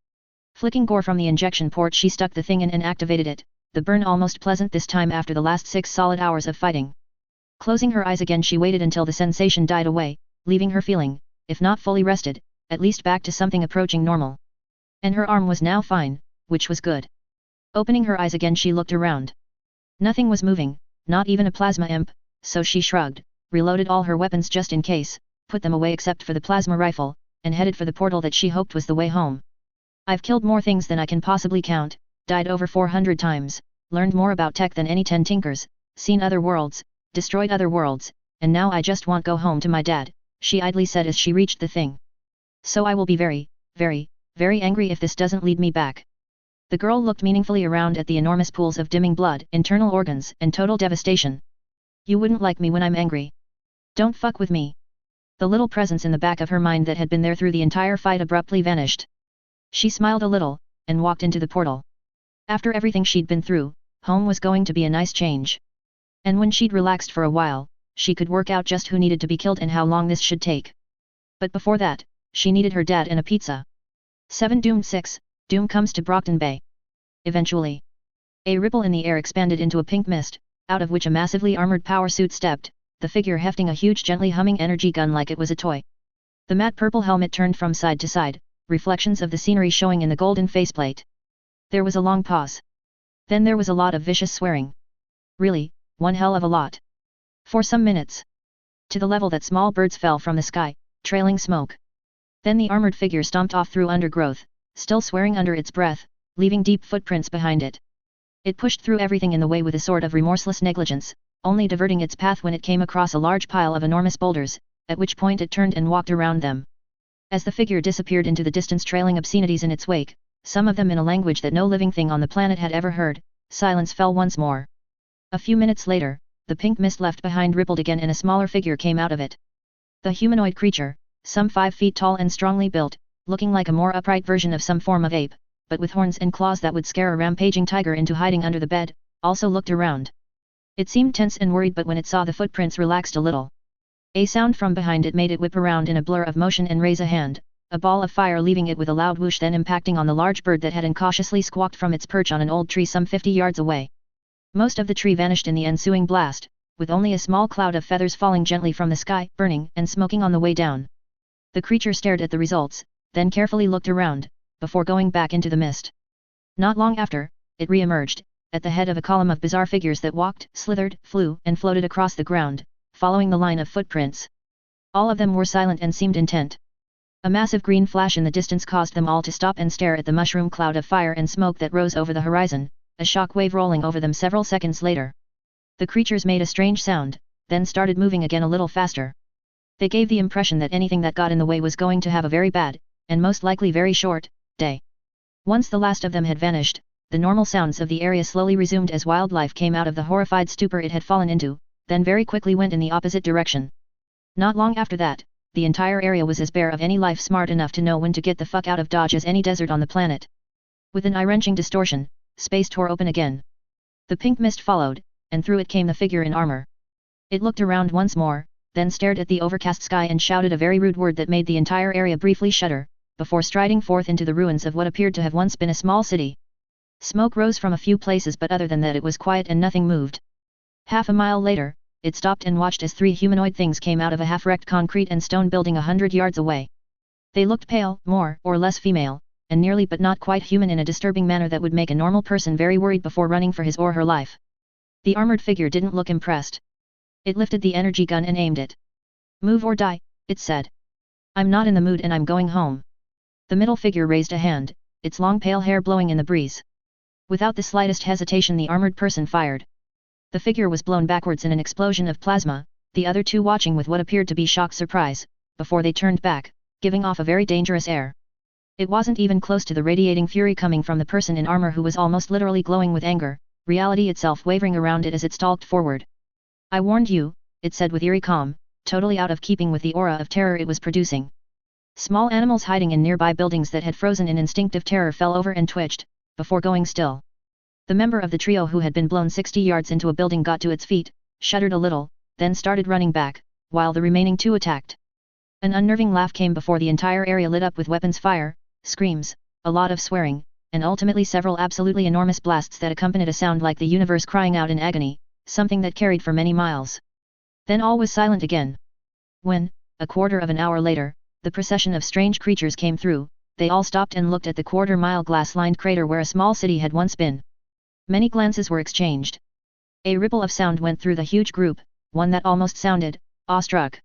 Flicking gore from the injection port, she stuck the thing in and activated it, the burn almost pleasant this time after the last 6 solid hours of fighting. Closing her eyes again, she waited until the sensation died away, leaving her feeling, if not fully rested, at least back to something approaching normal. And her arm was now fine, which was good. Opening her eyes again, she looked around. Nothing was moving, not even a plasma imp, so she shrugged, reloaded all her weapons just in case, put them away except for the plasma rifle, and headed for the portal that she hoped was the way home. I've killed more things than I can possibly count, died over 400 times, learned more about tech than any 10 tinkers, seen other worlds, destroyed other worlds, and now I just want go home to my dad, she idly said as she reached the thing. So I will be very, very, very angry if this doesn't lead me back. The girl looked meaningfully around at the enormous pools of dimming blood, internal organs, and total devastation. You wouldn't like me when I'm angry. Don't fuck with me. The little presence in the back of her mind that had been there through the entire fight abruptly vanished. She smiled a little, and walked into the portal. After everything she'd been through, home was going to be a nice change. And when she'd relaxed for a while, she could work out just who needed to be killed and how long this should take. But before that, she needed her dad and a pizza. 7 Doomed 6, Doom comes to Brockton Bay. Eventually. A ripple in the air expanded into a pink mist, out of which a massively armored power suit stepped, the figure hefting a huge gently humming energy gun like it was a toy. The matte purple helmet turned from side to side, reflections of the scenery showing in the golden faceplate. There was a long pause. Then there was a lot of vicious swearing. Really, one hell of a lot. For some minutes. To the level that small birds fell from the sky, trailing smoke. Then the armored figure stomped off through undergrowth, still swearing under its breath, leaving deep footprints behind it. It pushed through everything in the way with a sort of remorseless negligence, only diverting its path when it came across a large pile of enormous boulders, at which point it turned and walked around them. As the figure disappeared into the distance trailing obscenities in its wake, some of them in a language that no living thing on the planet had ever heard, silence fell once more. A few minutes later, the pink mist left behind rippled again and a smaller figure came out of it. The humanoid creature, some 5 feet tall and strongly built, looking like a more upright version of some form of ape, but with horns and claws that would scare a rampaging tiger into hiding under the bed, also looked around. It seemed tense and worried, but when it saw the footprints relaxed a little. A sound from behind it made it whip around in a blur of motion and raise a hand, a ball of fire leaving it with a loud whoosh, then impacting on the large bird that had incautiously squawked from its perch on an old tree some 50 yards away. Most of the tree vanished in the ensuing blast, with only a small cloud of feathers falling gently from the sky, burning and smoking on the way down. The creature stared at the results, then carefully looked around, before going back into the mist. Not long after, it re-emerged, at the head of a column of bizarre figures that walked, slithered, flew, and floated across the ground, following the line of footprints. All of them were silent and seemed intent. A massive green flash in the distance caused them all to stop and stare at the mushroom cloud of fire and smoke that rose over the horizon, a shock wave rolling over them several seconds later. The creatures made a strange sound, then started moving again a little faster. They gave the impression that anything that got in the way was going to have a very bad, and most likely very short, day. Once the last of them had vanished, the normal sounds of the area slowly resumed as wildlife came out of the horrified stupor it had fallen into, then very quickly went in the opposite direction. Not long after that, the entire area was as bare of any life smart enough to know when to get the fuck out of Dodge as any desert on the planet. With an eye-wrenching distortion, space tore open again. The pink mist followed, and through it came the figure in armor. It looked around once more, then stared at the overcast sky and shouted a very rude word that made the entire area briefly shudder, before striding forth into the ruins of what appeared to have once been a small city. Smoke rose from a few places, but other than that it was quiet and nothing moved. Half a mile later, it stopped and watched as 3 humanoid things came out of a half-wrecked concrete and stone building 100 yards away. They looked pale, more or less female, and nearly but not quite human in a disturbing manner that would make a normal person very worried before running for his or her life. The armored figure didn't look impressed. It lifted the energy gun and aimed it. "Move or die," it said. "I'm not in the mood and I'm going home." The middle figure raised a hand, its long pale hair blowing in the breeze. Without the slightest hesitation the armored person fired. The figure was blown backwards in an explosion of plasma, the other two watching with what appeared to be shocked surprise, before they turned back, giving off a very dangerous air. It wasn't even close to the radiating fury coming from the person in armor who was almost literally glowing with anger, reality itself wavering around it as it stalked forward. "I warned you," it said with eerie calm, totally out of keeping with the aura of terror it was producing. Small animals hiding in nearby buildings that had frozen in instinctive terror fell over and twitched, before going still. The member of the trio who had been blown 60 yards into a building got to its feet, shuddered a little, then started running back, while the remaining 2 attacked. An unnerving laugh came before the entire area lit up with weapons fire, screams, a lot of swearing, and ultimately several absolutely enormous blasts that accompanied a sound like the universe crying out in agony, something that carried for many miles. Then all was silent again. When, a quarter of an hour later, the procession of strange creatures came through, they all stopped and looked at the quarter-mile glass-lined crater where a small city had once been. Many glances were exchanged. A ripple of sound went through the huge group, one that almost sounded awestruck.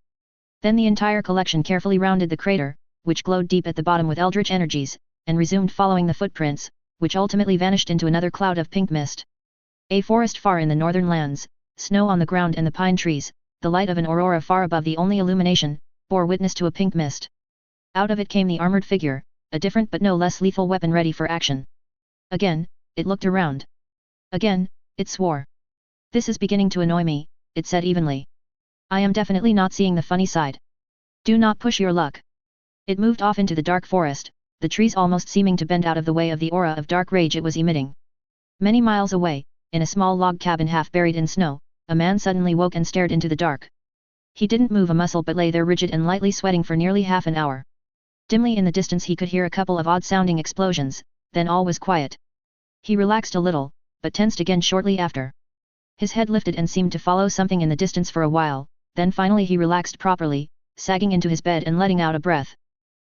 Then the entire collection carefully rounded the crater, which glowed deep at the bottom with eldritch energies, and resumed following the footprints, which ultimately vanished into another cloud of pink mist. A forest far in the northern lands, snow on the ground and the pine trees, the light of an aurora far above the only illumination, bore witness to a pink mist. Out of it came the armored figure, a different but no less lethal weapon ready for action. Again, it looked around. Again, it swore. "This is beginning to annoy me," it said evenly. "I am definitely not seeing the funny side. Do not push your luck." It moved off into the dark forest, the trees almost seeming to bend out of the way of the aura of dark rage it was emitting. Many miles away, in a small log cabin half buried in snow, a man suddenly woke and stared into the dark. He didn't move a muscle but lay there rigid and lightly sweating for nearly half an hour. Dimly in the distance he could hear a couple of odd-sounding explosions, then all was quiet. He relaxed a little, but tensed again shortly after. His head lifted and seemed to follow something in the distance for a while, then finally he relaxed properly, sagging into his bed and letting out a breath.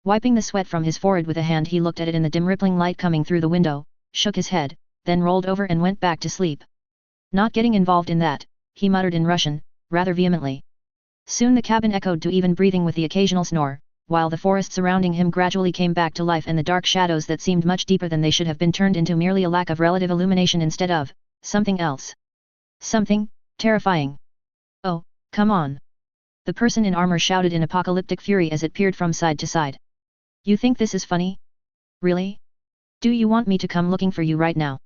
Wiping the sweat from his forehead with a hand he looked at it in the dim rippling light coming through the window, shook his head, then rolled over and went back to sleep. Not getting involved in that, he muttered in Russian, rather vehemently. Soon the cabin echoed to even breathing with the occasional snore, while the forest surrounding him gradually came back to life and the dark shadows that seemed much deeper than they should have been turned into merely a lack of relative illumination instead of something else. Something terrifying. "Oh, come on!" the person in armor shouted in apocalyptic fury as it peered from side to side. "You think this is funny? Really? Do you want me to come looking for you right now?"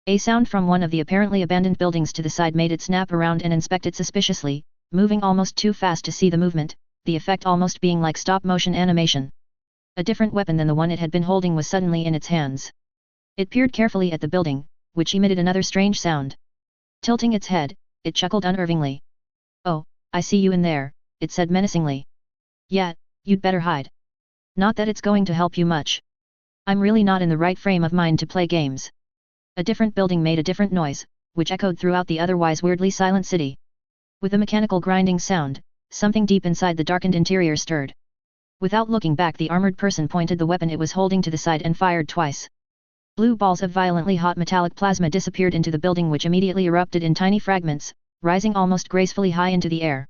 A sound from one of the apparently abandoned buildings to the side made it snap around and inspect it suspiciously, moving almost too fast to see the movement, the effect almost being like stop-motion animation. A different weapon than the one it had been holding was suddenly in its hands. It peered carefully at the building, which emitted another strange sound. Tilting its head, it chuckled unnervingly. "Oh, I see you in there," it said menacingly. "Yeah, you'd better hide. Not that it's going to help you much. I'm really not in the right frame of mind to play games." A different building made a different noise, which echoed throughout the otherwise weirdly silent city. With a mechanical grinding sound, something deep inside the darkened interior stirred. Without looking back the armored person pointed the weapon it was holding to the side and fired twice. Blue balls of violently hot metallic plasma disappeared into the building which immediately erupted in tiny fragments, rising almost gracefully high into the air.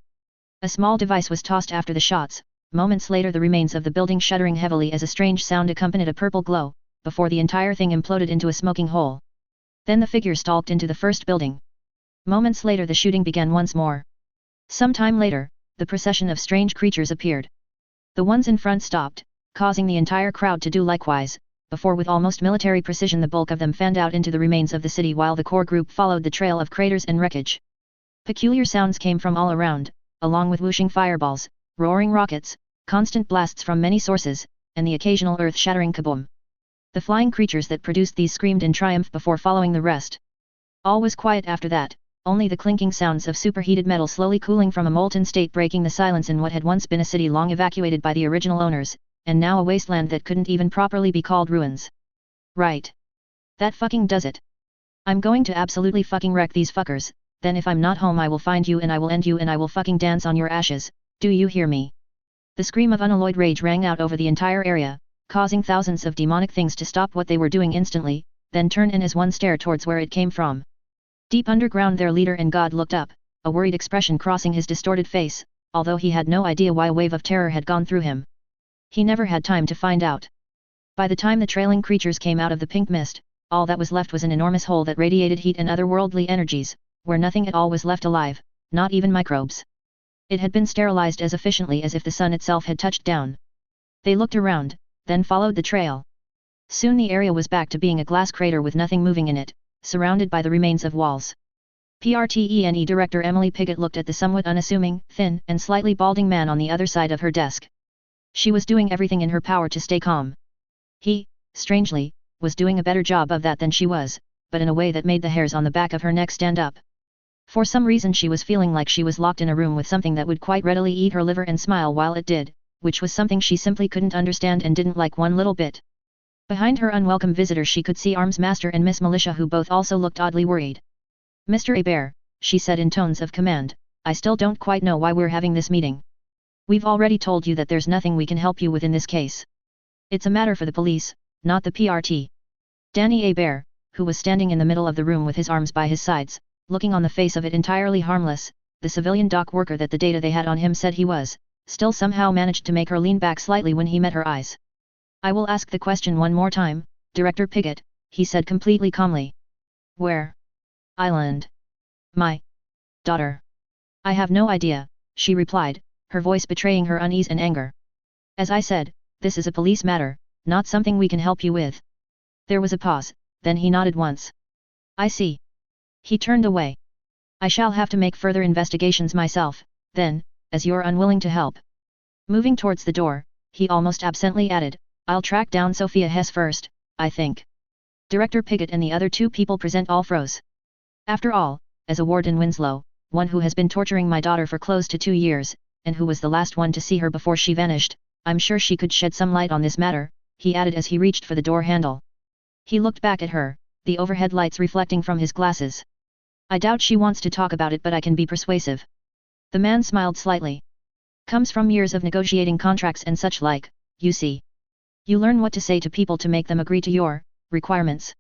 A small device was tossed after the shots, moments later the remains of the building shuddering heavily as a strange sound accompanied a purple glow, before the entire thing imploded into a smoking hole. Then the figure stalked into the first building. Moments later the shooting began once more. Some time later, the procession of strange creatures appeared. The ones in front stopped, causing the entire crowd to do likewise, before with almost military precision the bulk of them fanned out into the remains of the city while the core group followed the trail of craters and wreckage. Peculiar sounds came from all around, along with whooshing fireballs, roaring rockets, constant blasts from many sources, and the occasional earth-shattering kaboom. The flying creatures that produced these screamed in triumph before following the rest. All was quiet after that, only the clinking sounds of superheated metal slowly cooling from a molten state breaking the silence in what had once been a city long evacuated by the original owners, and now a wasteland that couldn't even properly be called ruins. Right. That fucking does it. I'm going to absolutely fucking wreck these fuckers, then if I'm not home I will find you and I will end you and I will fucking dance on your ashes, do you hear me? The scream of unalloyed rage rang out over the entire area, causing thousands of demonic things to stop what they were doing instantly, then turn in as one stare towards where it came from. Deep underground their leader and god looked up, a worried expression crossing his distorted face, although he had no idea why a wave of terror had gone through him. He never had time to find out. By the time the trailing creatures came out of the pink mist, all that was left was an enormous hole that radiated heat and otherworldly energies, where nothing at all was left alive, not even microbes. It had been sterilized as efficiently as if the sun itself had touched down. They looked around, then followed the trail. Soon the area was back to being a glass crater with nothing moving in it, surrounded by the remains of walls. PRTENE director Emily Piggott looked at the somewhat unassuming, thin, and slightly balding man on the other side of her desk. She was doing everything in her power to stay calm. He, strangely, was doing a better job of that than she was, but in a way that made the hairs on the back of her neck stand up. For some reason she was feeling like she was locked in a room with something that would quite readily eat her liver and smile while it did, which was something she simply couldn't understand and didn't like one little bit. Behind her unwelcome visitor she could see Arms Master and Miss Militia who both also looked oddly worried. "Mr. Hebert," she said in tones of command, I still don't quite know why we're having this meeting. We've already told you that there's nothing we can help you with in this case. It's a matter for the police, not the PRT. Danny Bear, who was standing in the middle of the room with his arms by his sides, looking on the face of it entirely harmless, the civilian dock worker that the data they had on him said he was, still somehow managed to make her lean back slightly when he met her eyes. I will ask the question one more time, Director Piggott, he said completely calmly. Where? Island. My daughter. I have no idea, she replied, her voice betraying her unease and anger. As I said, this is a police matter, not something we can help you with. There was a pause, then he nodded once. I see. He turned away. I shall have to make further investigations myself, then, as you're unwilling to help. Moving towards the door, he almost absently added, I'll track down Sophia Hess first, I think. Director Piggott and the other two people present all froze. After all, as a ward in Winslow, one who has been torturing my daughter for close to 2 years, and who was the last one to see her before she vanished, I'm sure she could shed some light on this matter, he added as he reached for the door handle. He looked back at her, the overhead lights reflecting from his glasses. I doubt she wants to talk about it, but I can be persuasive. The man smiled slightly. Comes from years of negotiating contracts and such like, you see. You learn what to say to people to make them agree to your requirements.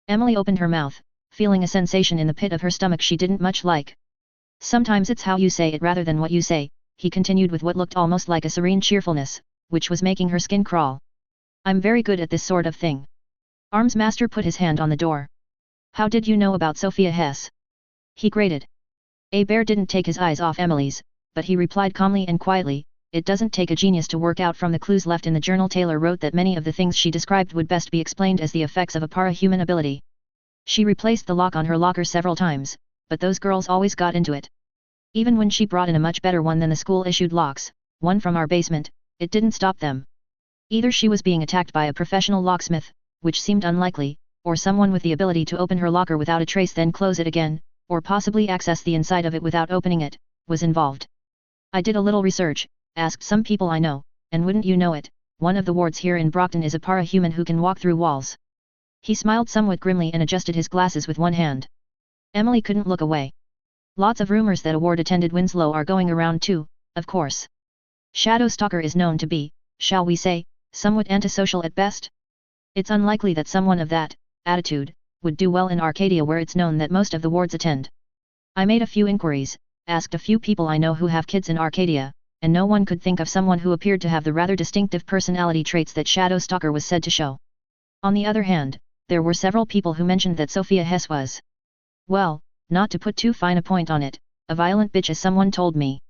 Emily opened her mouth, feeling a sensation in the pit of her stomach she didn't much like. Sometimes it's how you say it rather than what you say, he continued with what looked almost like a serene cheerfulness, which was making her skin crawl. I'm very good at this sort of thing. Armsmaster put his hand on the door. How did you know about Sophia Hess? He grated. Bear didn't take his eyes off Emily's, but he replied calmly and quietly, it doesn't take a genius to work out from the clues left in the journal. Taylor wrote that many of the things she described would best be explained as the effects of a parahuman ability. She replaced the lock on her locker several times, but those girls always got into it. Even when she brought in a much better one than the school-issued locks, one from our basement, it didn't stop them. Either she was being attacked by a professional locksmith, which seemed unlikely, or someone with the ability to open her locker without a trace then close it again, or possibly access the inside of it without opening it, was involved. I did a little research, asked some people I know, and wouldn't you know it, one of the wards here in Brockton is a parahuman who can walk through walls. He smiled somewhat grimly and adjusted his glasses with one hand. Emily couldn't look away. Lots of rumors that a ward attended Winslow are going around too, of course. Shadow Stalker is known to be, shall we say, somewhat antisocial at best? It's unlikely that someone of that attitude would do well in Arcadia, where it's known that most of the wards attend. I made a few inquiries, asked a few people I know who have kids in Arcadia, and no one could think of someone who appeared to have the rather distinctive personality traits that Shadow Stalker was said to show. On the other hand, there were several people who mentioned that Sophia Hess was, well, not to put too fine a point on it, a violent bitch, as someone told me.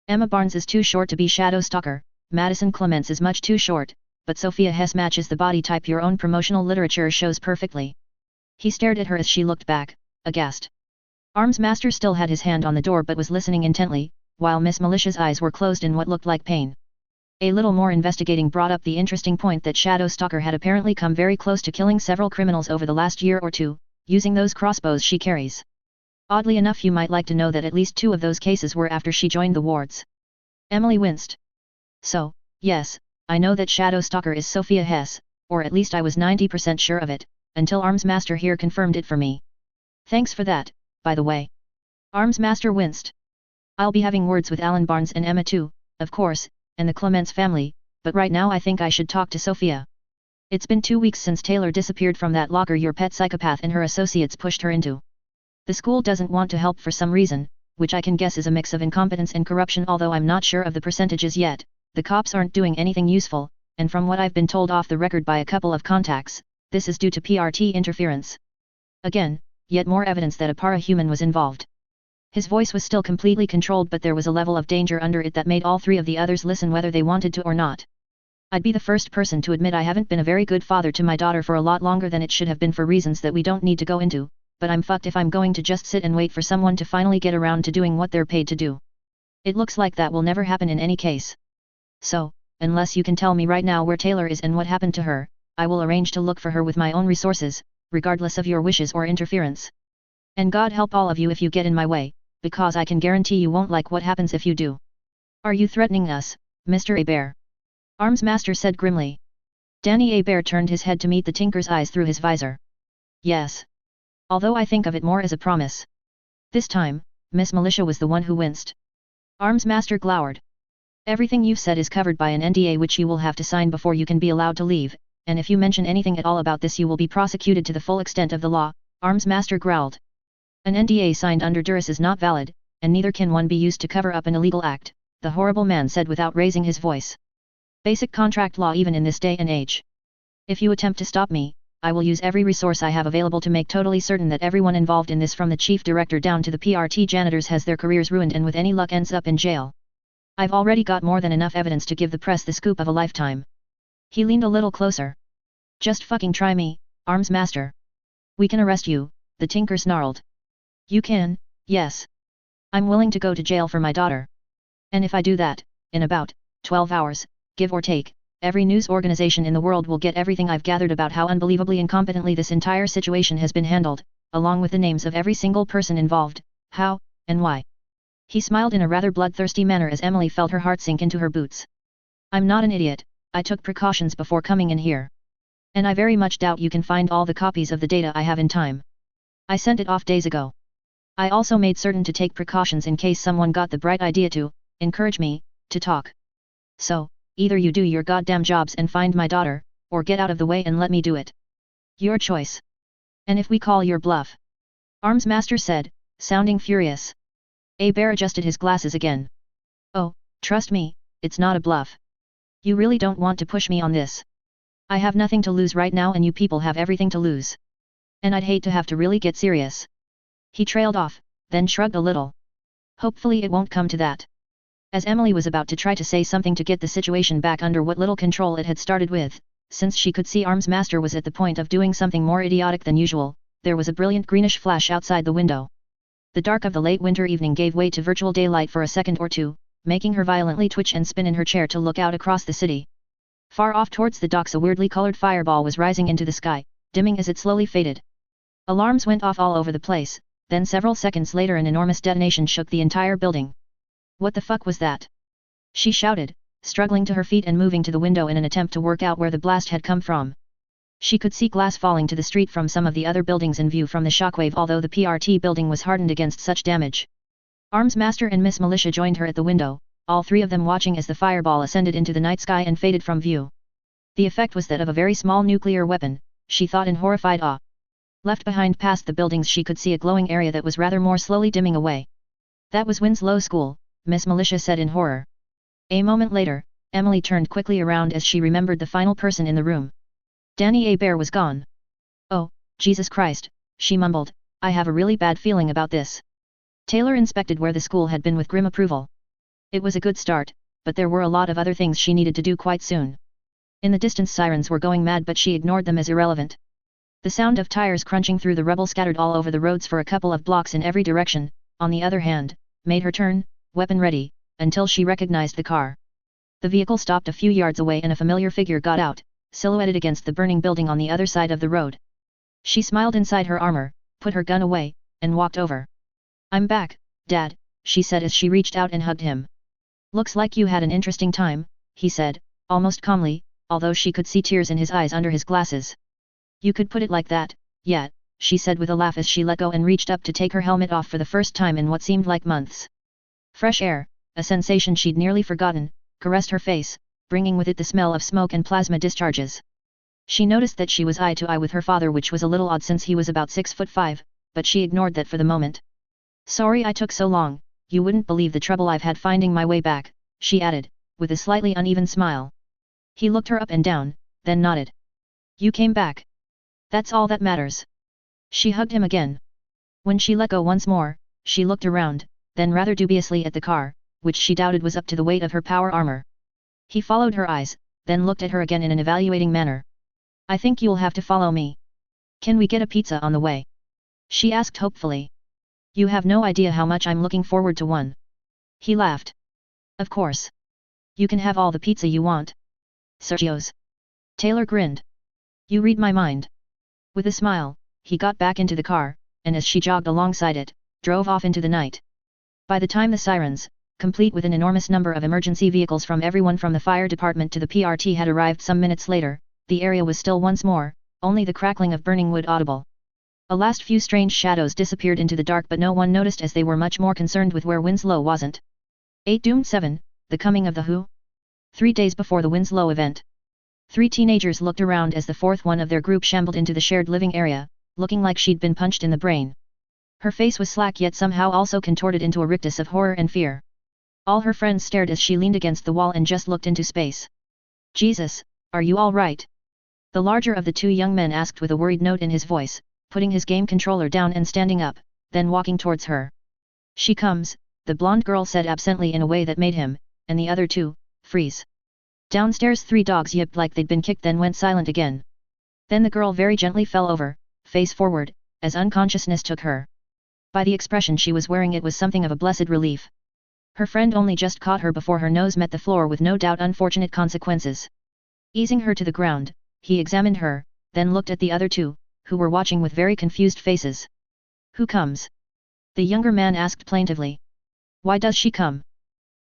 Emma Barnes is too short to be Shadow Stalker, Madison Clements is much too short, but Sophia Hess matches the body type your own promotional literature shows perfectly. He stared at her as she looked back, aghast. Armsmaster still had his hand on the door but was listening intently, while Miss Melicia's eyes were closed in what looked like pain. A little more investigating brought up the interesting point that Shadow Stalker had apparently come very close to killing several criminals over the last year or two, using those crossbows she carries. Oddly enough, you might like to know that at least 2 of those cases were after she joined the wards. Emily winced. So, yes, I know that Shadow Stalker is Sophia Hess, or at least I was 90% sure of it, until Armsmaster here confirmed it for me. Thanks for that, by the way. Armsmaster winced. I'll be having words with Alan Barnes and Emma too, of course, and the Clements family, but right now I think I should talk to Sophia. It's been 2 weeks since Taylor disappeared from that locker your pet psychopath and her associates pushed her into. The school doesn't want to help for some reason, which I can guess is a mix of incompetence and corruption, although I'm not sure of the percentages yet. The cops aren't doing anything useful, and from what I've been told off the record by a couple of contacts, this is due to PRT interference. Again, yet more evidence that a parahuman was involved. His voice was still completely controlled, but there was a level of danger under it that made all 3 of the others listen whether they wanted to or not. I'd be the first person to admit I haven't been a very good father to my daughter for a lot longer than it should have been for reasons that we don't need to go into, but I'm fucked if I'm going to just sit and wait for someone to finally get around to doing what they're paid to do. It looks like that will never happen in any case. So, unless you can tell me right now where Taylor is and what happened to her, I will arrange to look for her with my own resources, regardless of your wishes or interference. And God help all of you if you get in my way, because I can guarantee you won't like what happens if you do. Are you threatening us, Mr. Bear? Armsmaster said grimly. Danny Bear turned his head to meet the Tinker's eyes through his visor. Yes. Although I think of it more as a promise. This time, Miss Militia was the one who winced. Arms Master glowered. Everything you've said is covered by an NDA which you will have to sign before you can be allowed to leave, and if you mention anything at all about this you will be prosecuted to the full extent of the law, Arms Master growled. An NDA signed under duress is not valid, and neither can one be used to cover up an illegal act, the horrible man said without raising his voice. Basic contract law even in this day and age. If you attempt to stop me, I will use every resource I have available to make totally certain that everyone involved in this from the chief director down to the PRT janitors has their careers ruined and with any luck ends up in jail. I've already got more than enough evidence to give the press the scoop of a lifetime. He leaned a little closer. Just fucking try me, Arms Master. We can arrest you, the Tinker snarled. You can, yes. I'm willing to go to jail for my daughter. And if I do that, in about 12 hours, give or take, every news organization in the world will get everything I've gathered about how unbelievably incompetently this entire situation has been handled, along with the names of every single person involved, how, and why. He smiled in a rather bloodthirsty manner as Emily felt her heart sink into her boots. I'm not an idiot, I took precautions before coming in here. And I very much doubt you can find all the copies of the data I have in time. I sent it off days ago. I also made certain to take precautions in case someone got the bright idea to encourage me to talk. So, either you do your goddamn jobs and find my daughter, or get out of the way and let me do it. Your choice. And if we call your bluff? Arms Master said, sounding furious. Bear adjusted his glasses again. Oh, trust me, it's not a bluff. You really don't want to push me on this. I have nothing to lose right now and you people have everything to lose. And I'd hate to have to really get serious. He trailed off, then shrugged a little. Hopefully it won't come to that. As Emily was about to try to say something to get the situation back under what little control it had started with, since she could see Arms Master was at the point of doing something more idiotic than usual, there was a brilliant greenish flash outside the window. The dark of the late winter evening gave way to virtual daylight for a second or two, making her violently twitch and spin in her chair to look out across the city. Far off towards the docks a weirdly colored fireball was rising into the sky, dimming as it slowly faded. Alarms went off all over the place, then several seconds later an enormous detonation shook the entire building. What the fuck was that? She shouted, struggling to her feet and moving to the window in an attempt to work out where the blast had come from. She could see glass falling to the street from some of the other buildings in view from the shockwave, although the PRT building was hardened against such damage. Arms Master and Miss Militia joined her at the window, all three of them watching as the fireball ascended into the night sky and faded from view. The effect was that of a very small nuclear weapon, she thought in horrified awe. Left behind past the buildings she could see a glowing area that was rather more slowly dimming away. That was Winslow School, Miss Militia said in horror. A moment later, Emily turned quickly around as she remembered the final person in the room. Danny Bear was gone. Oh, Jesus Christ, she mumbled, I have a really bad feeling about this. Taylor inspected where the school had been with grim approval. It was a good start, but there were a lot of other things she needed to do quite soon. In the distance sirens were going mad but she ignored them as irrelevant. The sound of tires crunching through the rubble scattered all over the roads for a couple of blocks in every direction, on the other hand, made her turn, weapon ready, until she recognized the car. The vehicle stopped a few yards away and a familiar figure got out, silhouetted against the burning building on the other side of the road. She smiled inside her armor, put her gun away, and walked over. I'm back, Dad, she said as she reached out and hugged him. Looks like you had an interesting time, he said, almost calmly, although she could see tears in his eyes under his glasses. You could put it like that, yeah, she said with a laugh as she let go and reached up to take her helmet off for the first time in what seemed like months. Fresh air, a sensation she'd nearly forgotten, caressed her face, bringing with it the smell of smoke and plasma discharges. She noticed that she was eye to eye with her father, which was a little odd since he was about 6'5", but she ignored that for the moment. Sorry I took so long, you wouldn't believe the trouble I've had finding my way back, she added, with a slightly uneven smile. He looked her up and down, then nodded. You came back. That's all that matters. She hugged him again. When she let go once more, she looked around, then rather dubiously at the car, which she doubted was up to the weight of her power armor. He followed her eyes, then looked at her again in an evaluating manner. I think you'll have to follow me. Can we get a pizza on the way? She asked hopefully. You have no idea how much I'm looking forward to one. He laughed. Of course. You can have all the pizza you want. Sergio's. Taylor grinned. You read my mind. With a smile, he got back into the car, and as she jogged alongside it, drove off into the night. By the time the sirens, complete with an enormous number of emergency vehicles from everyone from the fire department to the PRT had arrived some minutes later, the area was still once more, only the crackling of burning wood audible. A last few strange shadows disappeared into the dark, but no one noticed as they were much more concerned with where Winslow wasn't. 8 Doomed 7, The Coming of the Who? 3 days before the Winslow event. 3 teenagers looked around as the fourth one of their group shambled into the shared living area, looking like she'd been punched in the brain. Her face was slack yet somehow also contorted into a rictus of horror and fear. All her friends stared as she leaned against the wall and just looked into space. "Jesus, are you all right?" The larger of the two young men asked with a worried note in his voice, putting his game controller down and standing up, then walking towards her. "She comes," the blonde girl said absently in a way that made him, and the other two, freeze. Downstairs 3 dogs yipped like they'd been kicked, then went silent again. Then the girl very gently fell over, face forward, as unconsciousness took her. By the expression she was wearing it was something of a blessed relief. Her friend only just caught her before her nose met the floor with no doubt unfortunate consequences. Easing her to the ground, he examined her, then looked at the other two, who were watching with very confused faces. "Who comes?" the younger man asked plaintively. "Why does she come?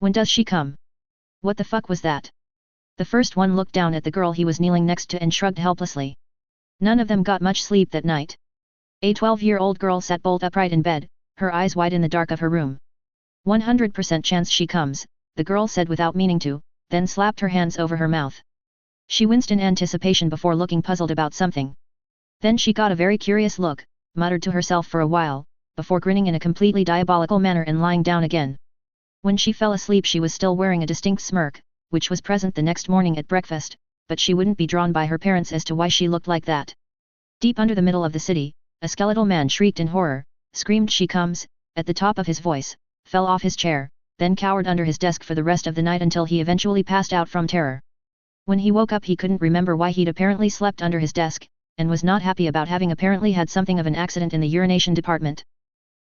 When does she come? What the fuck was that?" The first one looked down at the girl he was kneeling next to and shrugged helplessly. None of them got much sleep that night. A 12-year-old girl sat bolt upright in bed, her eyes wide in the dark of her room. 100% chance she comes, the girl said without meaning to, then slapped her hands over her mouth. She winced in anticipation before looking puzzled about something. Then she got a very curious look, muttered to herself for a while, before grinning in a completely diabolical manner and lying down again. When she fell asleep she was still wearing a distinct smirk, which was present the next morning at breakfast, but she wouldn't be drawn by her parents as to why she looked like that. Deep under the middle of the city, a skeletal man shrieked in horror, screamed "She comes," at the top of his voice, fell off his chair, then cowered under his desk for the rest of the night until he eventually passed out from terror. When he woke up he couldn't remember why he'd apparently slept under his desk, and was not happy about having apparently had something of an accident in the urination department.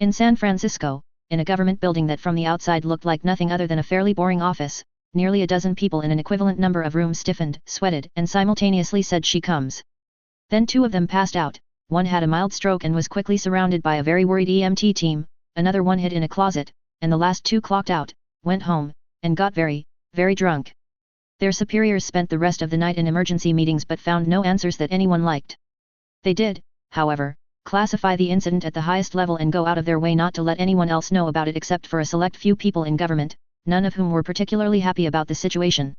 In San Francisco, in a government building that from the outside looked like nothing other than a fairly boring office, nearly a dozen people in an equivalent number of rooms stiffened, sweated, and simultaneously said "She comes." Then 2 of them passed out, one had a mild stroke and was quickly surrounded by a very worried EMT team, another one hid in a closet, and the last 2 clocked out, went home, and got very, very drunk. Their superiors spent the rest of the night in emergency meetings but found no answers that anyone liked. They did, however, classify the incident at the highest level and go out of their way not to let anyone else know about it except for a select few people in government, none of whom were particularly happy about the situation.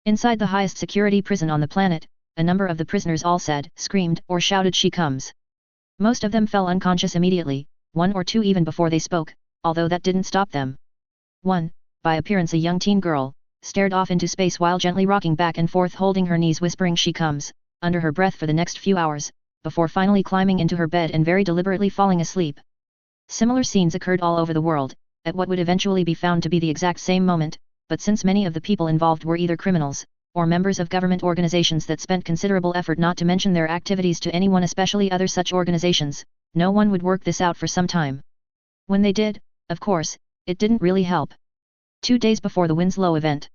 Inside the highest security prison on the planet, a number of the prisoners all said, screamed, or shouted "She comes." Most of them fell unconscious immediately, 1 or 2 even before they spoke, although that didn't stop them. One, by appearance a young teen girl, stared off into space while gently rocking back and forth holding her knees whispering "She comes," under her breath for the next few hours, before finally climbing into her bed and very deliberately falling asleep. Similar scenes occurred all over the world, at what would eventually be found to be the exact same moment, but since many of the people involved were either criminals, or members of government organizations that spent considerable effort not to mention their activities to anyone, especially other such organizations, no one would work this out for some time. When they did, of course, it didn't really help. 2 days before the Winslow event.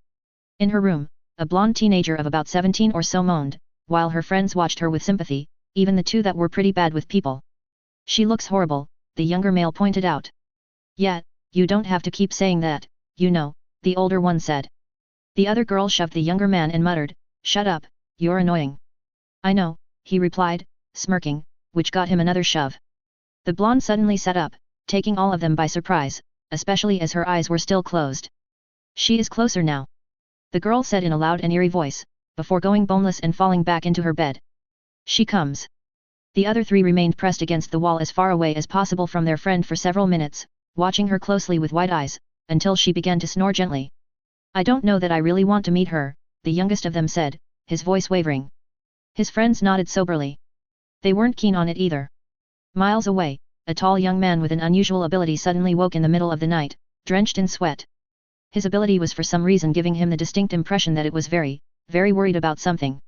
In her room, a blonde teenager of about 17 or so moaned, while her friends watched her with sympathy, even the 2 that were pretty bad with people. "She looks horrible," the younger male pointed out. "Yeah, you don't have to keep saying that, you know," the older one said. The other girl shoved the younger man and muttered, "Shut up, you're annoying." "I know," he replied, smirking, which got him another shove. The blonde suddenly sat up, taking all of them by surprise, especially as her eyes were still closed. "She is closer now," the girl said in a loud and eerie voice, before going boneless and falling back into her bed. "She comes." The other 3 remained pressed against the wall as far away as possible from their friend for several minutes, watching her closely with wide eyes, until she began to snore gently. "I don't know that I really want to meet her," the youngest of them said, his voice wavering. His friends nodded soberly. They weren't keen on it either. Miles away, a tall young man with an unusual ability suddenly woke in the middle of the night, drenched in sweat. His ability was for some reason giving him the distinct impression that it was very, very worried about something.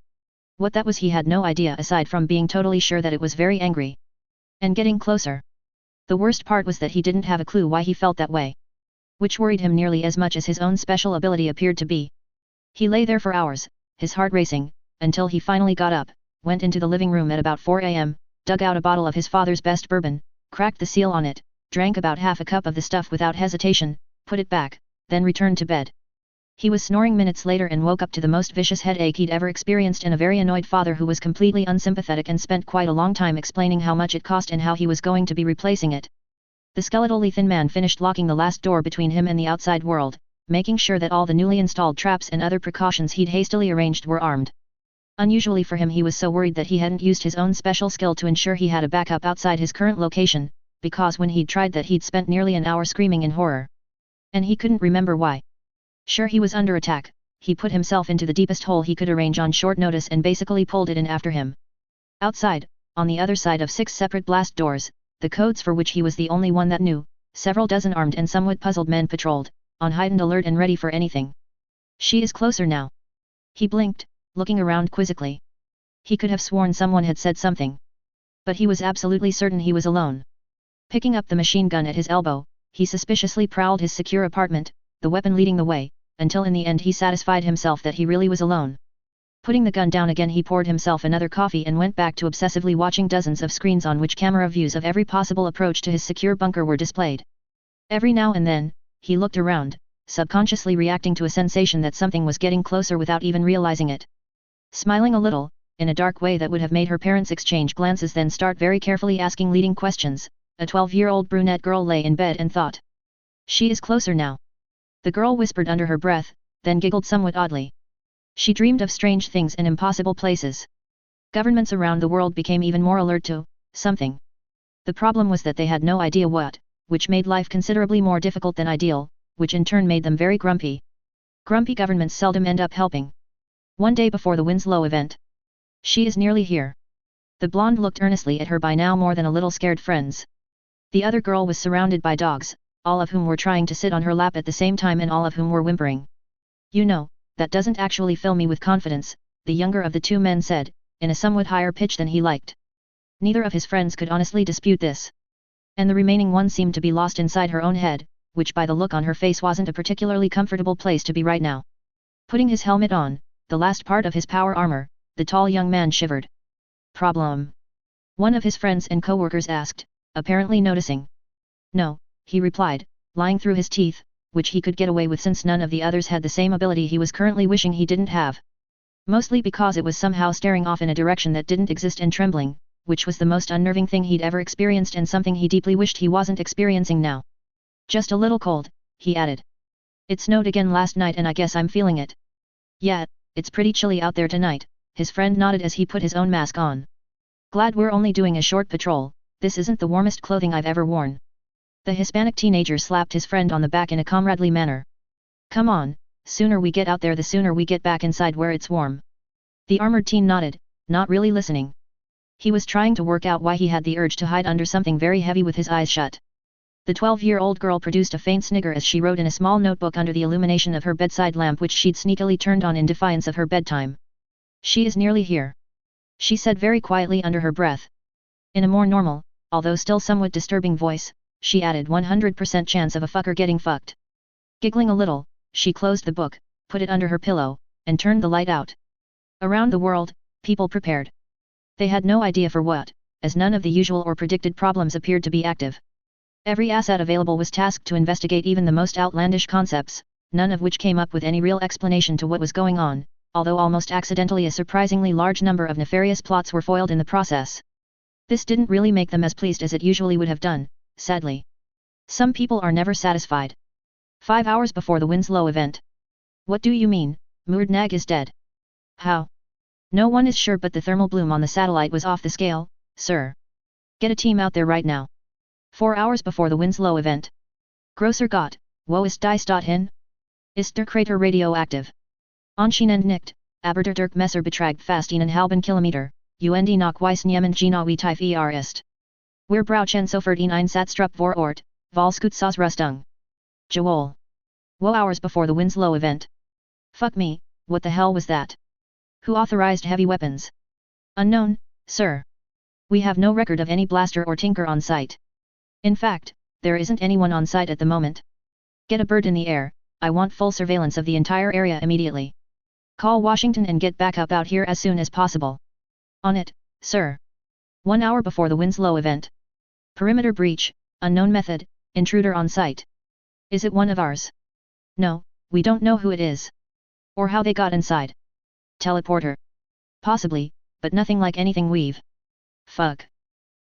What that was he had no idea aside from being totally sure that it was very angry. And getting closer. The worst part was that he didn't have a clue why he felt that way. Which worried him nearly as much as his own special ability appeared to be. He lay there for hours, his heart racing, until he finally got up, went into the living room at about 4 a.m., dug out a bottle of his father's best bourbon, cracked the seal on it, drank about half a cup of the stuff without hesitation, put it back, then returned to bed. He was snoring minutes later and woke up to the most vicious headache he'd ever experienced and a very annoyed father who was completely unsympathetic and spent quite a long time explaining how much it cost and how he was going to be replacing it. The skeletally thin man finished locking the last door between him and the outside world, making sure that all the newly installed traps and other precautions he'd hastily arranged were armed. Unusually for him, he was so worried that he hadn't used his own special skill to ensure he had a backup outside his current location, because when he'd tried that he'd spent nearly an hour screaming in horror. And he couldn't remember why. Sure, he was under attack, he put himself into the deepest hole he could arrange on short notice and basically pulled it in after him. Outside, on the other side of 6 separate blast doors, the codes for which he was the only one that knew, several dozen armed and somewhat puzzled men patrolled, on heightened alert and ready for anything. She is closer now. He blinked, looking around quizzically. He could have sworn someone had said something. But he was absolutely certain he was alone. Picking up the machine gun at his elbow, he suspiciously prowled his secure apartment, the weapon leading the way, until in the end he satisfied himself that he really was alone. Putting the gun down again, he poured himself another coffee and went back to obsessively watching dozens of screens on which camera views of every possible approach to his secure bunker were displayed. Every now and then, he looked around, subconsciously reacting to a sensation that something was getting closer without even realizing it. Smiling a little, in a dark way that would have made her parents exchange glances then start very carefully asking leading questions, a 12-year-old brunette girl lay in bed and thought. She is closer now. The girl whispered under her breath, then giggled somewhat oddly. She dreamed of strange things in impossible places. Governments around the world became even more alert to something. The problem was that they had no idea what, which made life considerably more difficult than ideal, which in turn made them very grumpy. Grumpy governments seldom end up helping. One day before the Winslow event. She is nearly here. The blonde looked earnestly at her by now more than a little scared friends. The other girl was surrounded by dogs, all of whom were trying to sit on her lap at the same time and all of whom were whimpering. You know, that doesn't actually fill me with confidence, the younger of the two men said, in a somewhat higher pitch than he liked. Neither of his friends could honestly dispute this. And the remaining one seemed to be lost inside her own head, which by the look on her face wasn't a particularly comfortable place to be right now. Putting his helmet on, the last part of his power armor, the tall young man shivered. Problem? One of his friends and co-workers asked, apparently noticing. No, he replied, lying through his teeth, which he could get away with since none of the others had the same ability he was currently wishing he didn't have. Mostly because it was somehow staring off in a direction that didn't exist and trembling, which was the most unnerving thing he'd ever experienced and something he deeply wished he wasn't experiencing now. Just a little cold, he added. It snowed again last night and I guess I'm feeling it. Yeah, it's pretty chilly out there tonight, his friend nodded as he put his own mask on. Glad we're only doing a short patrol, this isn't the warmest clothing I've ever worn. The Hispanic teenager slapped his friend on the back in a comradely manner. Come on, sooner we get out there the sooner we get back inside where it's warm. The armored teen nodded, not really listening. He was trying to work out why he had the urge to hide under something very heavy with his eyes shut. The 12-year-old girl produced a faint snigger as she wrote in a small notebook under the illumination of her bedside lamp which she'd sneakily turned on in defiance of her bedtime. She is nearly here. She said very quietly under her breath. In a more normal, although still somewhat disturbing voice, she added 100% chance of a fucker getting fucked. Giggling a little, she closed the book, put it under her pillow, and turned the light out. Around the world, people prepared. They had no idea for what, as none of the usual or predicted problems appeared to be active. Every asset available was tasked to investigate even the most outlandish concepts, none of which came up with any real explanation to what was going on, although almost accidentally a surprisingly large number of nefarious plots were foiled in the process. This didn't really make them as pleased as it usually would have done, sadly. Some people are never satisfied. 5 hours before the Winslow event. What do you mean, Murdnag is dead? How? No one is sure but the thermal bloom on the satellite was off the scale, sir. Get a team out there right now. 4 hours before the Winslow event. Grosser Gott, wo ist dies hin? Ist der Krater radioactive? Anscheinend nicht, aber der Messer betragt fast einen halben Kilometer, und noch weissen jemand genau wie tief ist. Wir brauchen sofort ein Einsatztrupp vor Ort, Volksschutzausrüstung. Joel. Wo hours before the Winslow event. Fuck me, what the hell was that? Who authorized heavy weapons? Unknown, sir. We have no record of any blaster or tinker on site. In fact, there isn't anyone on site at the moment. Get a bird in the air, I want full surveillance of the entire area immediately. Call Washington and get backup out here as soon as possible. On it, sir. 1 hour before the Winslow event. Perimeter breach, unknown method, intruder on site. Is it one of ours? No, We don't know who it is. Or how they got inside. Teleporter. Possibly, but nothing like anything we've. Fuck.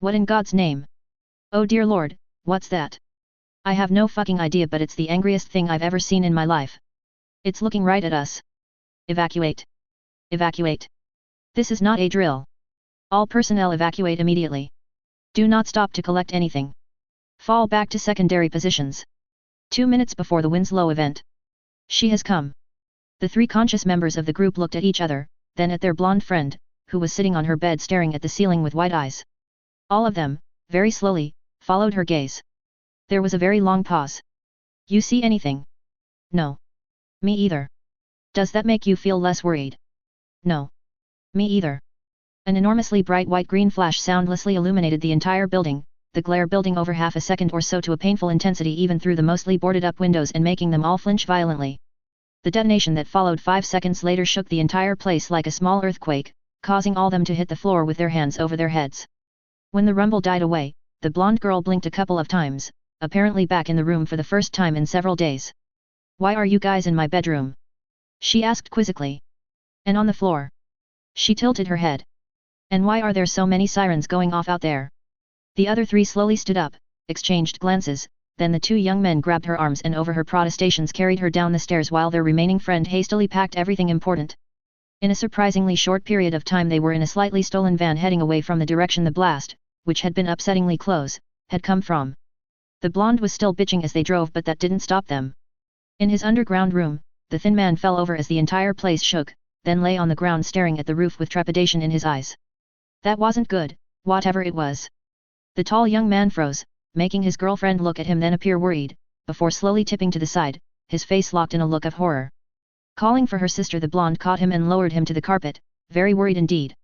What in God's name? Oh dear lord, what's that? I have no fucking idea, but it's the angriest thing I've ever seen in my life. It's looking right at us. Evacuate. Evacuate. This is not a drill. All personnel evacuate immediately. Do not stop to collect anything. Fall back to secondary positions. 2 minutes before the Winslow event. She has come. The 3 conscious members of the group looked at each other, then at their blonde friend, who was sitting on her bed staring at the ceiling with wide eyes. All of them, very slowly, followed her gaze. There was a very long pause. You see anything? No. Me either. Does that make you feel less worried? No. Me either. An enormously bright white-green flash soundlessly illuminated the entire building, the glare building over half a second or so to a painful intensity even through the mostly boarded-up windows and making them all flinch violently. The detonation that followed 5 seconds later shook the entire place like a small earthquake, causing all them to hit the floor with their hands over their heads. When the rumble died away, the blonde girl blinked a couple of times, apparently back in the room for the first time in several days. Why are you guys in my bedroom? She asked quizzically. And on the floor. She tilted her head. And why are there so many sirens going off out there? The other 3 slowly stood up, exchanged glances, then the 2 young men grabbed her arms and over her protestations carried her down the stairs while their remaining friend hastily packed everything important. In a surprisingly short period of time they were in a slightly stolen van heading away from the direction the blast, which had been upsettingly close, had come from. The blonde was still bitching as they drove, but that didn't stop them. In his underground room, the thin man fell over as the entire place shook, then lay on the ground staring at the roof with trepidation in his eyes. That wasn't good, whatever it was. The tall young man froze, making his girlfriend look at him then appear worried, before slowly tipping to the side, his face locked in a look of horror. Calling for her sister, the blonde caught him and lowered him to the carpet, very worried indeed.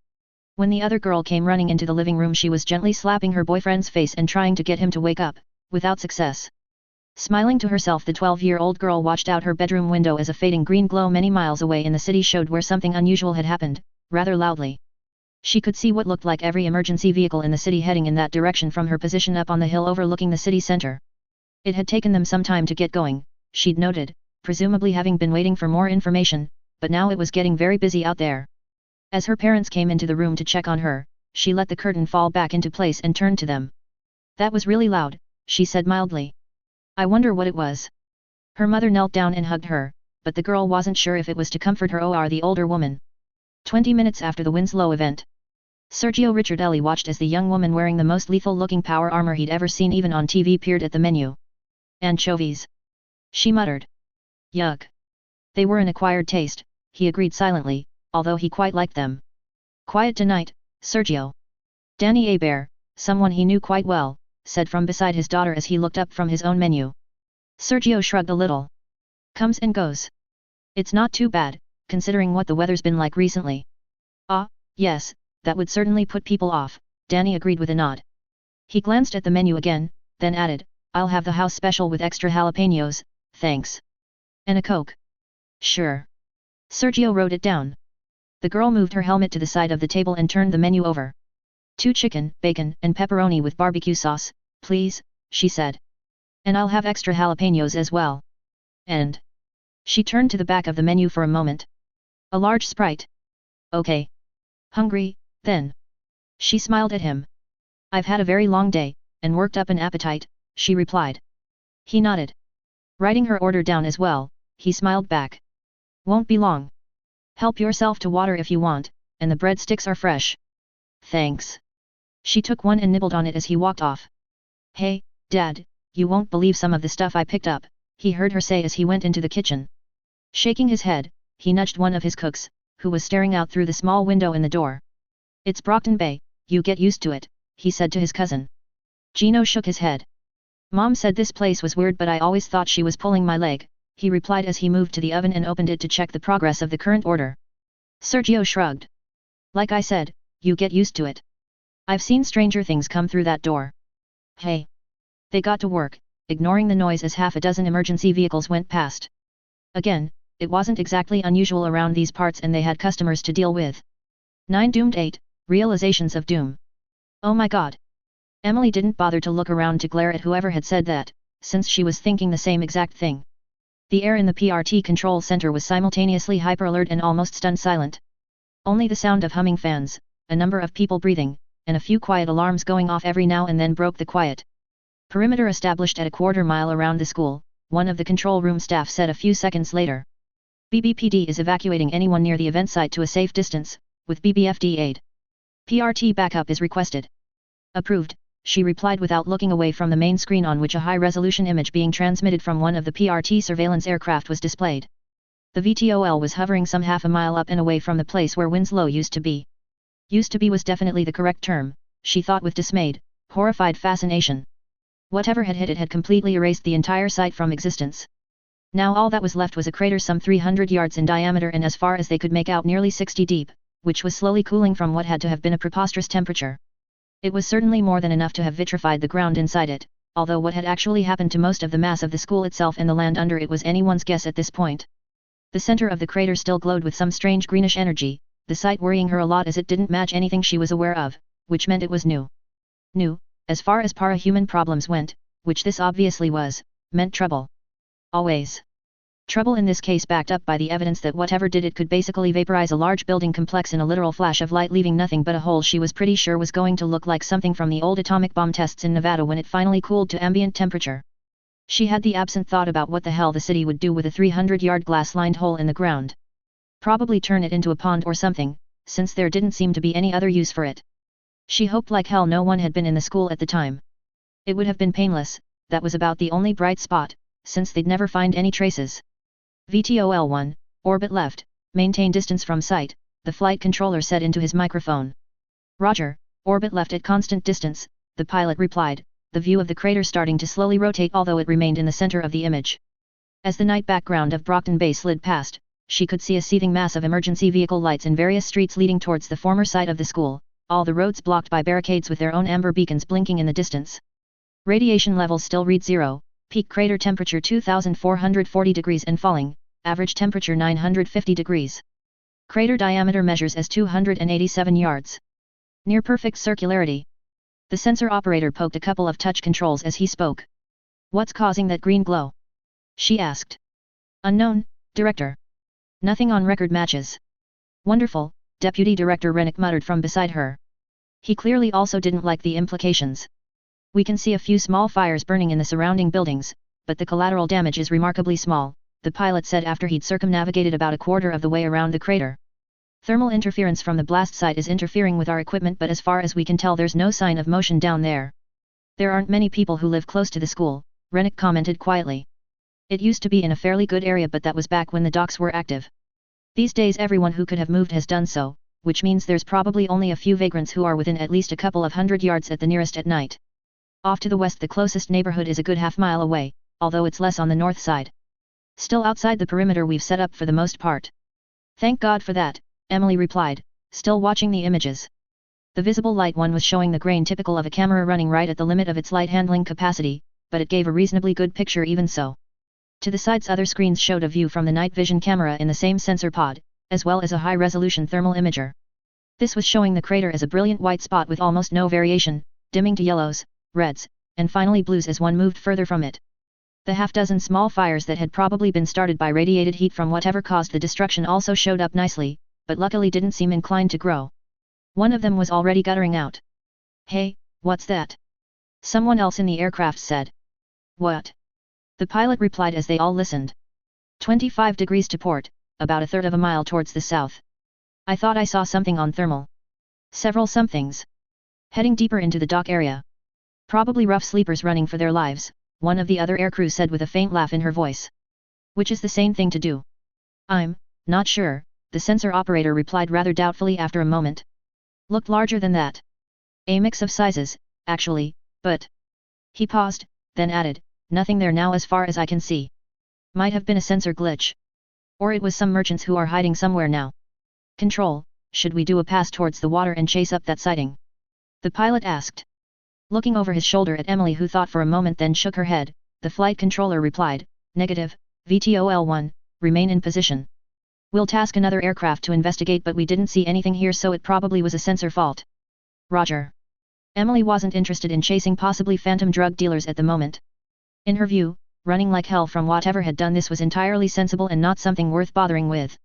When the other girl came running into the living room, she was gently slapping her boyfriend's face and trying to get him to wake up, without success. Smiling to herself, the 12-year-old girl watched out her bedroom window as a fading green glow many miles away in the city showed where something unusual had happened, rather loudly. She could see what looked like every emergency vehicle in the city heading in that direction from her position up on the hill overlooking the city center. It had taken them some time to get going, she'd noted, presumably having been waiting for more information, but now it was getting very busy out there. As her parents came into the room to check on her, she let the curtain fall back into place and turned to them. That was really loud, she said mildly. I wonder what it was. Her mother knelt down and hugged her, but the girl wasn't sure if it was to comfort her or the older woman. 20 minutes after the Winslow event. Sergio Ricciardelli watched as the young woman wearing the most lethal-looking power armor he'd ever seen even on TV peered at the menu. Anchovies. She muttered. Yuck. They were an acquired taste, he agreed silently, although he quite liked them. Quiet tonight, Sergio. Danny Abair, someone he knew quite well, said from beside his daughter as he looked up from his own menu. Sergio shrugged a little. Comes and goes. It's not too bad, considering what the weather's been like recently. Ah, yes, that would certainly put people off, Danny agreed with a nod. He glanced at the menu again, then added, I'll have the house special with extra jalapenos, thanks. And a Coke. Sure. Sergio wrote it down. The girl moved her helmet to the side of the table and turned the menu over. 2 chicken, bacon, and pepperoni with barbecue sauce, please, she said. And I'll have extra jalapenos as well. And? She turned to the back of the menu for a moment. A large Sprite. Okay. Hungry, then? She smiled at him. I've had a very long day, and worked up an appetite, she replied. He nodded. Writing her order down as well, he smiled back. Won't be long. Help yourself to water if you want, and the breadsticks are fresh. Thanks. She took one and nibbled on it as he walked off. Hey, Dad, you won't believe some of the stuff I picked up, he heard her say as he went into the kitchen. Shaking his head, he nudged one of his cooks, who was staring out through the small window in the door. It's Brockton Bay, you get used to it, he said to his cousin. Gino shook his head. Mom said this place was weird, but I always thought she was pulling my leg, he replied as he moved to the oven and opened it to check the progress of the current order. Sergio shrugged. Like I said, you get used to it. I've seen stranger things come through that door. Hey. They got to work, ignoring the noise as half a dozen emergency vehicles went past. Again, it wasn't exactly unusual around these parts and they had customers to deal with. 9 Doomed 8, Realizations of Doom. Oh my god. Emily didn't bother to look around to glare at whoever had said that, since she was thinking the same exact thing. The air in the PRT control center was simultaneously hyper-alert and almost stunned silent. Only the sound of humming fans, a number of people breathing, and a few quiet alarms going off every now and then broke the quiet. Perimeter established at a quarter-mile around the school, one of the control room staff said a few seconds later. BBPD is evacuating anyone near the event site to a safe distance, with BBFD aid. PRT backup is requested. Approved, she replied without looking away from the main screen on which a high-resolution image being transmitted from one of the PRT surveillance aircraft was displayed. The VTOL was hovering some half a mile up and away from the place where Winslow used to be. Used to be was definitely the correct term, she thought with dismayed, horrified fascination. Whatever had hit it had completely erased the entire site from existence. Now all that was left was a crater some 300 yards in diameter and as far as they could make out nearly 60 deep, which was slowly cooling from what had to have been a preposterous temperature. It was certainly more than enough to have vitrified the ground inside it, although what had actually happened to most of the mass of the school itself and the land under it was anyone's guess at this point. The center of the crater still glowed with some strange greenish energy, the sight worrying her a lot as it didn't match anything she was aware of, which meant it was new. New, as far as para-human problems went, which this obviously was, meant trouble. Always. Trouble in this case backed up by the evidence that whatever did it could basically vaporize a large building complex in a literal flash of light, leaving nothing but a hole she was pretty sure was going to look like something from the old atomic bomb tests in Nevada when it finally cooled to ambient temperature. She had the absent thought about what the hell the city would do with a 300-yard glass-lined hole in the ground. Probably turn it into a pond or something, since there didn't seem to be any other use for it. She hoped like hell no one had been in the school at the time. It would have been painless, that was about the only bright spot, since they'd never find any traces. VTOL-1, orbit left, maintain distance from site, the flight controller said into his microphone. Roger, orbit left at constant distance, the pilot replied, the view of the crater starting to slowly rotate although it remained in the center of the image. As the night background of Brockton Bay slid past, she could see a seething mass of emergency vehicle lights in various streets leading towards the former site of the school, all the roads blocked by barricades with their own amber beacons blinking in the distance. Radiation levels still read 0, peak crater temperature 2440 degrees and falling, average temperature 950 degrees. Crater diameter measures as 287 yards. Near perfect circularity. The sensor operator poked a couple of touch controls as he spoke. What's causing that green glow? She asked. Unknown, Director. Nothing on record matches. Wonderful, Deputy Director Rennick muttered from beside her. He clearly also didn't like the implications. We can see a few small fires burning in the surrounding buildings, but the collateral damage is remarkably small, the pilot said after he'd circumnavigated about a quarter of the way around the crater. Thermal interference from the blast site is interfering with our equipment, but as far as we can tell there's no sign of motion down there. There aren't many people who live close to the school, Rennick commented quietly. It used to be in a fairly good area, but that was back when the docks were active. These days everyone who could have moved has done so, which means there's probably only a few vagrants who are within at least a couple of hundred yards at the nearest at night. Off to the west the closest neighborhood is a good half-mile away, although it's less on the north side. Still outside the perimeter we've set up for the most part. Thank God for that, Emily replied, still watching the images. The visible light one was showing the grain typical of a camera running right at the limit of its light handling capacity, but it gave a reasonably good picture even so. To the sides other screens showed a view from the night vision camera in the same sensor pod, as well as a high-resolution thermal imager. This was showing the crater as a brilliant white spot with almost no variation, dimming to yellows, reds, and finally blues as one moved further from it. The half-dozen small fires that had probably been started by radiated heat from whatever caused the destruction also showed up nicely, but luckily didn't seem inclined to grow. One of them was already guttering out. Hey, what's that? Someone else in the aircraft said. What? The pilot replied as they all listened. 25 degrees to port, about a third of a mile towards the south. I thought I saw something on thermal. Several somethings. Heading deeper into the dock area. Probably rough sleepers running for their lives, one of the other aircrew said with a faint laugh in her voice. Which is the sane thing to do. I'm not sure, the sensor operator replied rather doubtfully after a moment. Looked larger than that. A mix of sizes, actually, but... He paused, then added, nothing there now as far as I can see. Might have been a sensor glitch. Or it was some merchants who are hiding somewhere now. Control, should we do a pass towards the water and chase up that sighting? The pilot asked. Looking over his shoulder at Emily, who thought for a moment then shook her head, the flight controller replied, negative, VTOL-1, remain in position. We'll task another aircraft to investigate, but we didn't see anything here, so it probably was a sensor fault. Roger. Emily wasn't interested in chasing possibly phantom drug dealers at the moment. In her view, running like hell from whatever had done this was entirely sensible and not something worth bothering with.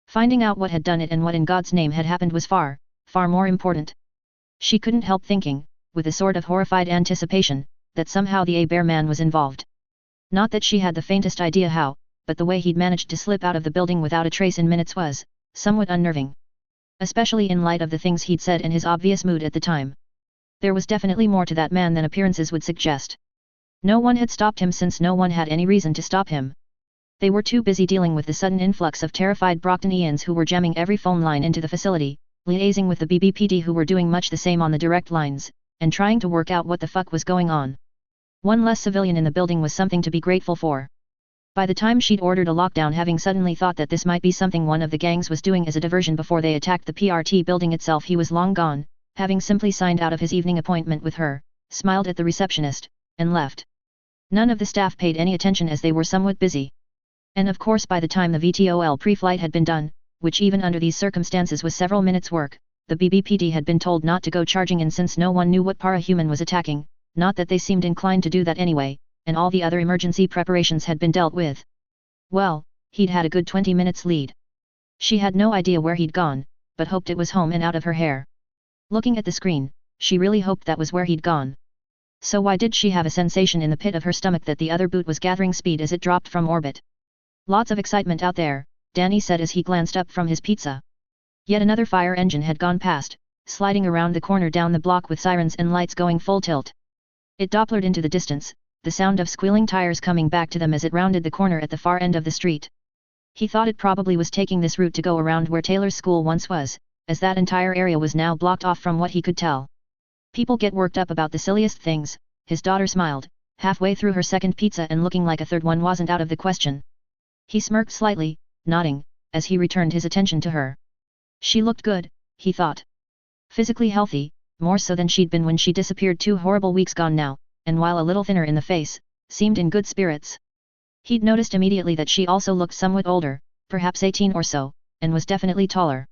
Finding out what had done it and what in God's name had happened was far, far more important. She couldn't help thinking, with a sort of horrified anticipation, that somehow the A-Bear man was involved. Not that she had the faintest idea how, but the way he'd managed to slip out of the building without a trace in minutes was, somewhat unnerving. Especially in light of the things he'd said and his obvious mood at the time. There was definitely more to that man than appearances would suggest. No one had stopped him since no one had any reason to stop him. They were too busy dealing with the sudden influx of terrified Brocktonians who were jamming every phone line into the facility, liaising with the BBPD who were doing much the same on the direct lines, and trying to work out what the fuck was going on. One less civilian in the building was something to be grateful for. By the time she'd ordered a lockdown, having suddenly thought that this might be something one of the gangs was doing as a diversion before they attacked the PRT building itself, he was long gone, having simply signed out of his evening appointment with her, smiled at the receptionist, and left. None of the staff paid any attention as they were somewhat busy. And of course by the time the VTOL pre-flight had been done, which even under these circumstances was several minutes' work, the BBPD had been told not to go charging in since no one knew what para-human was attacking, not that they seemed inclined to do that anyway, and all the other emergency preparations had been dealt with. Well, he'd had a good 20 minutes lead. She had no idea where he'd gone, but hoped it was home and out of her hair. Looking at the screen, she really hoped that was where he'd gone. So why did she have a sensation in the pit of her stomach that the other boot was gathering speed as it dropped from orbit? Lots of excitement out there, Danny said as he glanced up from his pizza. Yet another fire engine had gone past, sliding around the corner down the block with sirens and lights going full tilt. It Dopplered into the distance, the sound of squealing tires coming back to them as it rounded the corner at the far end of the street. He thought it probably was taking this route to go around where Taylor's school once was, as that entire area was now blocked off from what he could tell. People get worked up about the silliest things, his daughter smiled, halfway through her second pizza and looking like a third one wasn't out of the question. He smirked slightly, nodding, as he returned his attention to her. She looked good, he thought. Physically healthy, more so than she'd been when she disappeared 2 horrible weeks gone now, and while a little thinner in the face, seemed in good spirits. He'd noticed immediately that she also looked somewhat older, perhaps 18 or so, and was definitely taller.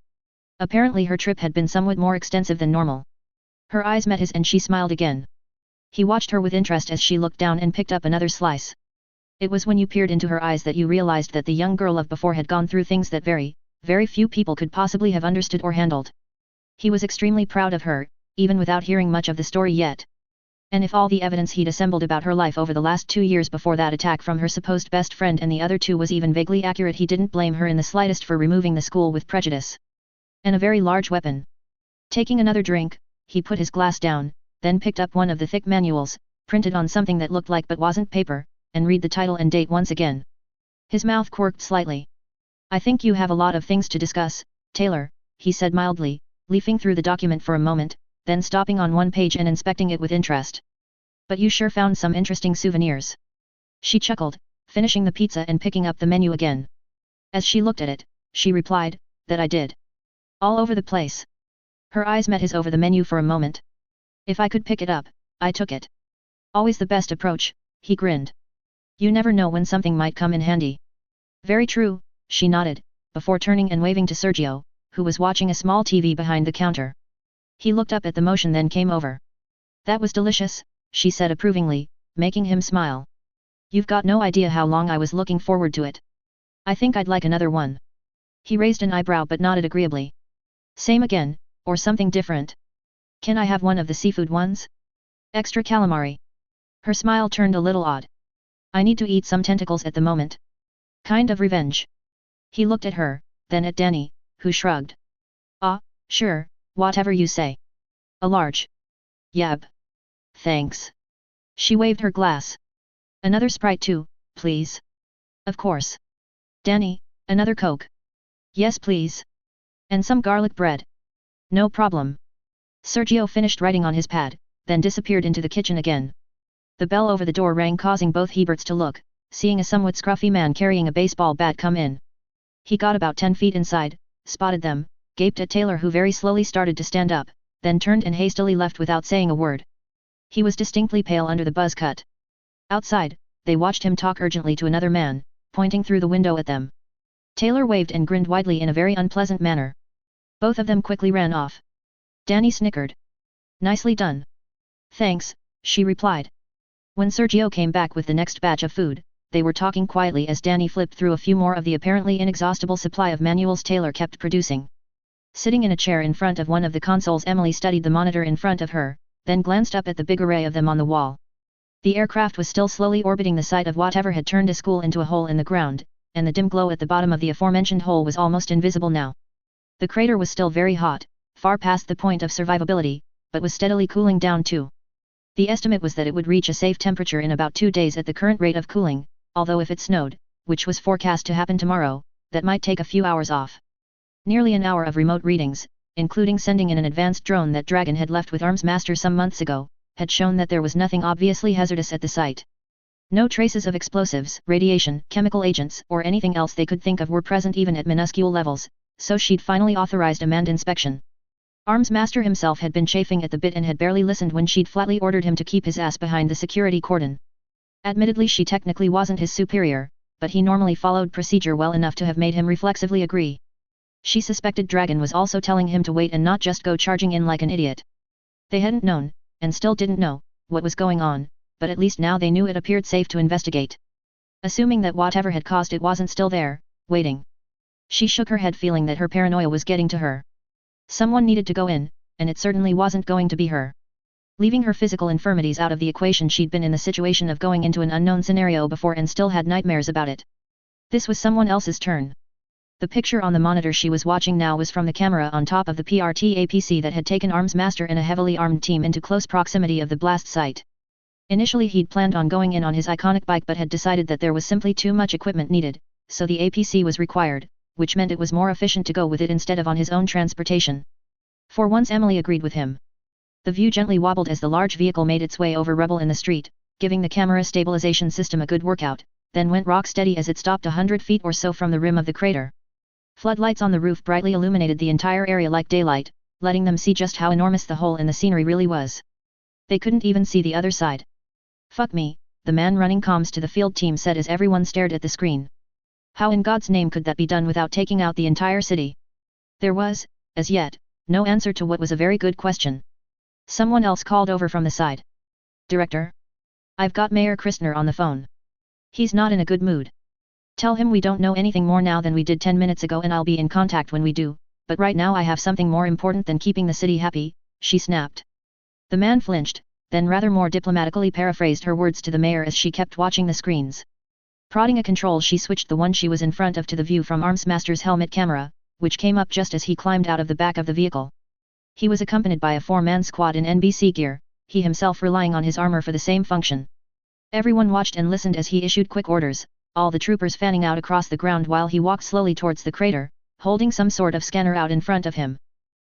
Apparently her trip had been somewhat more extensive than normal. Her eyes met his and she smiled again. He watched her with interest as she looked down and picked up another slice. It was when you peered into her eyes that you realized that the young girl of before had gone through things that very, very few people could possibly have understood or handled. He was extremely proud of her, even without hearing much of the story yet. And if all the evidence he'd assembled about her life over the last 2 years before that attack from her supposed best friend and the other 2 was even vaguely accurate, he didn't blame her in the slightest for removing the school with prejudice. And a very large weapon. Taking another drink, he put his glass down, then picked up one of the thick manuals, printed on something that looked like but wasn't paper, and read the title and date once again. His mouth quirked slightly. "I think you have a lot of things to discuss, Taylor," he said mildly, leafing through the document for a moment, then stopping on one page and inspecting it with interest. "But you sure found some interesting souvenirs." She chuckled, finishing the pizza and picking up the menu again. As she looked at it, she replied, "That I did. All over the place." Her eyes met his over the menu for a moment. "If I could pick it up, I took it. Always the best approach," he grinned. "You never know when something might come in handy." "Very true," she nodded, before turning and waving to Sergio, who was watching a small TV behind the counter. He looked up at the motion then came over. "That was delicious," she said approvingly, making him smile. "You've got no idea how long I was looking forward to it. I think I'd like another one." He raised an eyebrow but nodded agreeably. "Same again, or something different? Can I have one of the seafood ones? Extra calamari?" Her smile turned a little odd. "I need to eat some tentacles at the moment. Kind of revenge." He looked at her, then at Danny, who shrugged. "Ah, sure, whatever you say. A large." "Yep. Thanks." She waved her glass. "Another Sprite too, please." "Of course." "Danny, another Coke." "Yes please." "And some garlic bread." "No problem." Sergio finished writing on his pad, then disappeared into the kitchen again. The bell over the door rang, causing both Heberts to look, seeing a somewhat scruffy man carrying a baseball bat come in. He got about 10 feet inside, spotted them, gaped at Taylor who very slowly started to stand up, then turned and hastily left without saying a word. He was distinctly pale under the buzz cut. Outside, they watched him talk urgently to another man, pointing through the window at them. Taylor waved and grinned widely in a very unpleasant manner. Both of them quickly ran off. Danny snickered. "Nicely done." "Thanks," she replied. When Sergio came back with the next batch of food, they were talking quietly as Danny flipped through a few more of the apparently inexhaustible supply of manuals Taylor kept producing. Sitting in a chair in front of one of the consoles, Emily studied the monitor in front of her, then glanced up at the big array of them on the wall. The aircraft was still slowly orbiting the site of whatever had turned a school into a hole in the ground, and the dim glow at the bottom of the aforementioned hole was almost invisible now. The crater was still very hot, far past the point of survivability, but was steadily cooling down too. The estimate was that it would reach a safe temperature in about 2 days at the current rate of cooling, although if it snowed, which was forecast to happen tomorrow, that might take a few hours off. Nearly an hour of remote readings, including sending in an advanced drone that Dragon had left with Armsmaster some months ago, had shown that there was nothing obviously hazardous at the site. No traces of explosives, radiation, chemical agents, or anything else they could think of were present even at minuscule levels, so she'd finally authorized a manned inspection. Armsmaster himself had been chafing at the bit and had barely listened when she'd flatly ordered him to keep his ass behind the security cordon. Admittedly, she technically wasn't his superior, but he normally followed procedure well enough to have made him reflexively agree. She suspected Dragon was also telling him to wait and not just go charging in like an idiot. They hadn't known, and still didn't know, what was going on, but at least now they knew it appeared safe to investigate. Assuming that whatever had caused it wasn't still there, waiting. She shook her head, feeling that her paranoia was getting to her. Someone needed to go in, and it certainly wasn't going to be her. Leaving her physical infirmities out of the equation, she'd been in the situation of going into an unknown scenario before and still had nightmares about it. This was someone else's turn. The picture on the monitor she was watching now was from the camera on top of the PRT APC that had taken Armsmaster and a heavily armed team into close proximity of the blast site. Initially he'd planned on going in on his iconic bike but had decided that there was simply too much equipment needed, so the APC was required, which meant it was more efficient to go with it instead of on his own transportation. For once Emily agreed with him. The view gently wobbled as the large vehicle made its way over rubble in the street, giving the camera stabilization system a good workout, then went rock steady as it stopped 100 feet or so from the rim of the crater. Floodlights on the roof brightly illuminated the entire area like daylight, letting them see just how enormous the hole in the scenery really was. They couldn't even see the other side. "Fuck me," the man running comms to the field team said as everyone stared at the screen. How in God's name could that be done without taking out the entire city? There was, as yet, no answer to what was a very good question. Someone else called over from the side. "Director? I've got Mayor Christner on the phone. He's not in a good mood. Tell him we don't know anything more now than we did 10 minutes ago and I'll be in contact when we do, but right now I have something more important than keeping the city happy," she snapped. The man flinched, then rather more diplomatically paraphrased her words to the mayor as she kept watching the screens. Prodding a control, she switched the one she was in front of to the view from Armsmaster's helmet camera, which came up just as he climbed out of the back of the vehicle. He was accompanied by a 4-man squad in NBC gear, he himself relying on his armor for the same function. Everyone watched and listened as he issued quick orders, all the troopers fanning out across the ground while he walked slowly towards the crater, holding some sort of scanner out in front of him.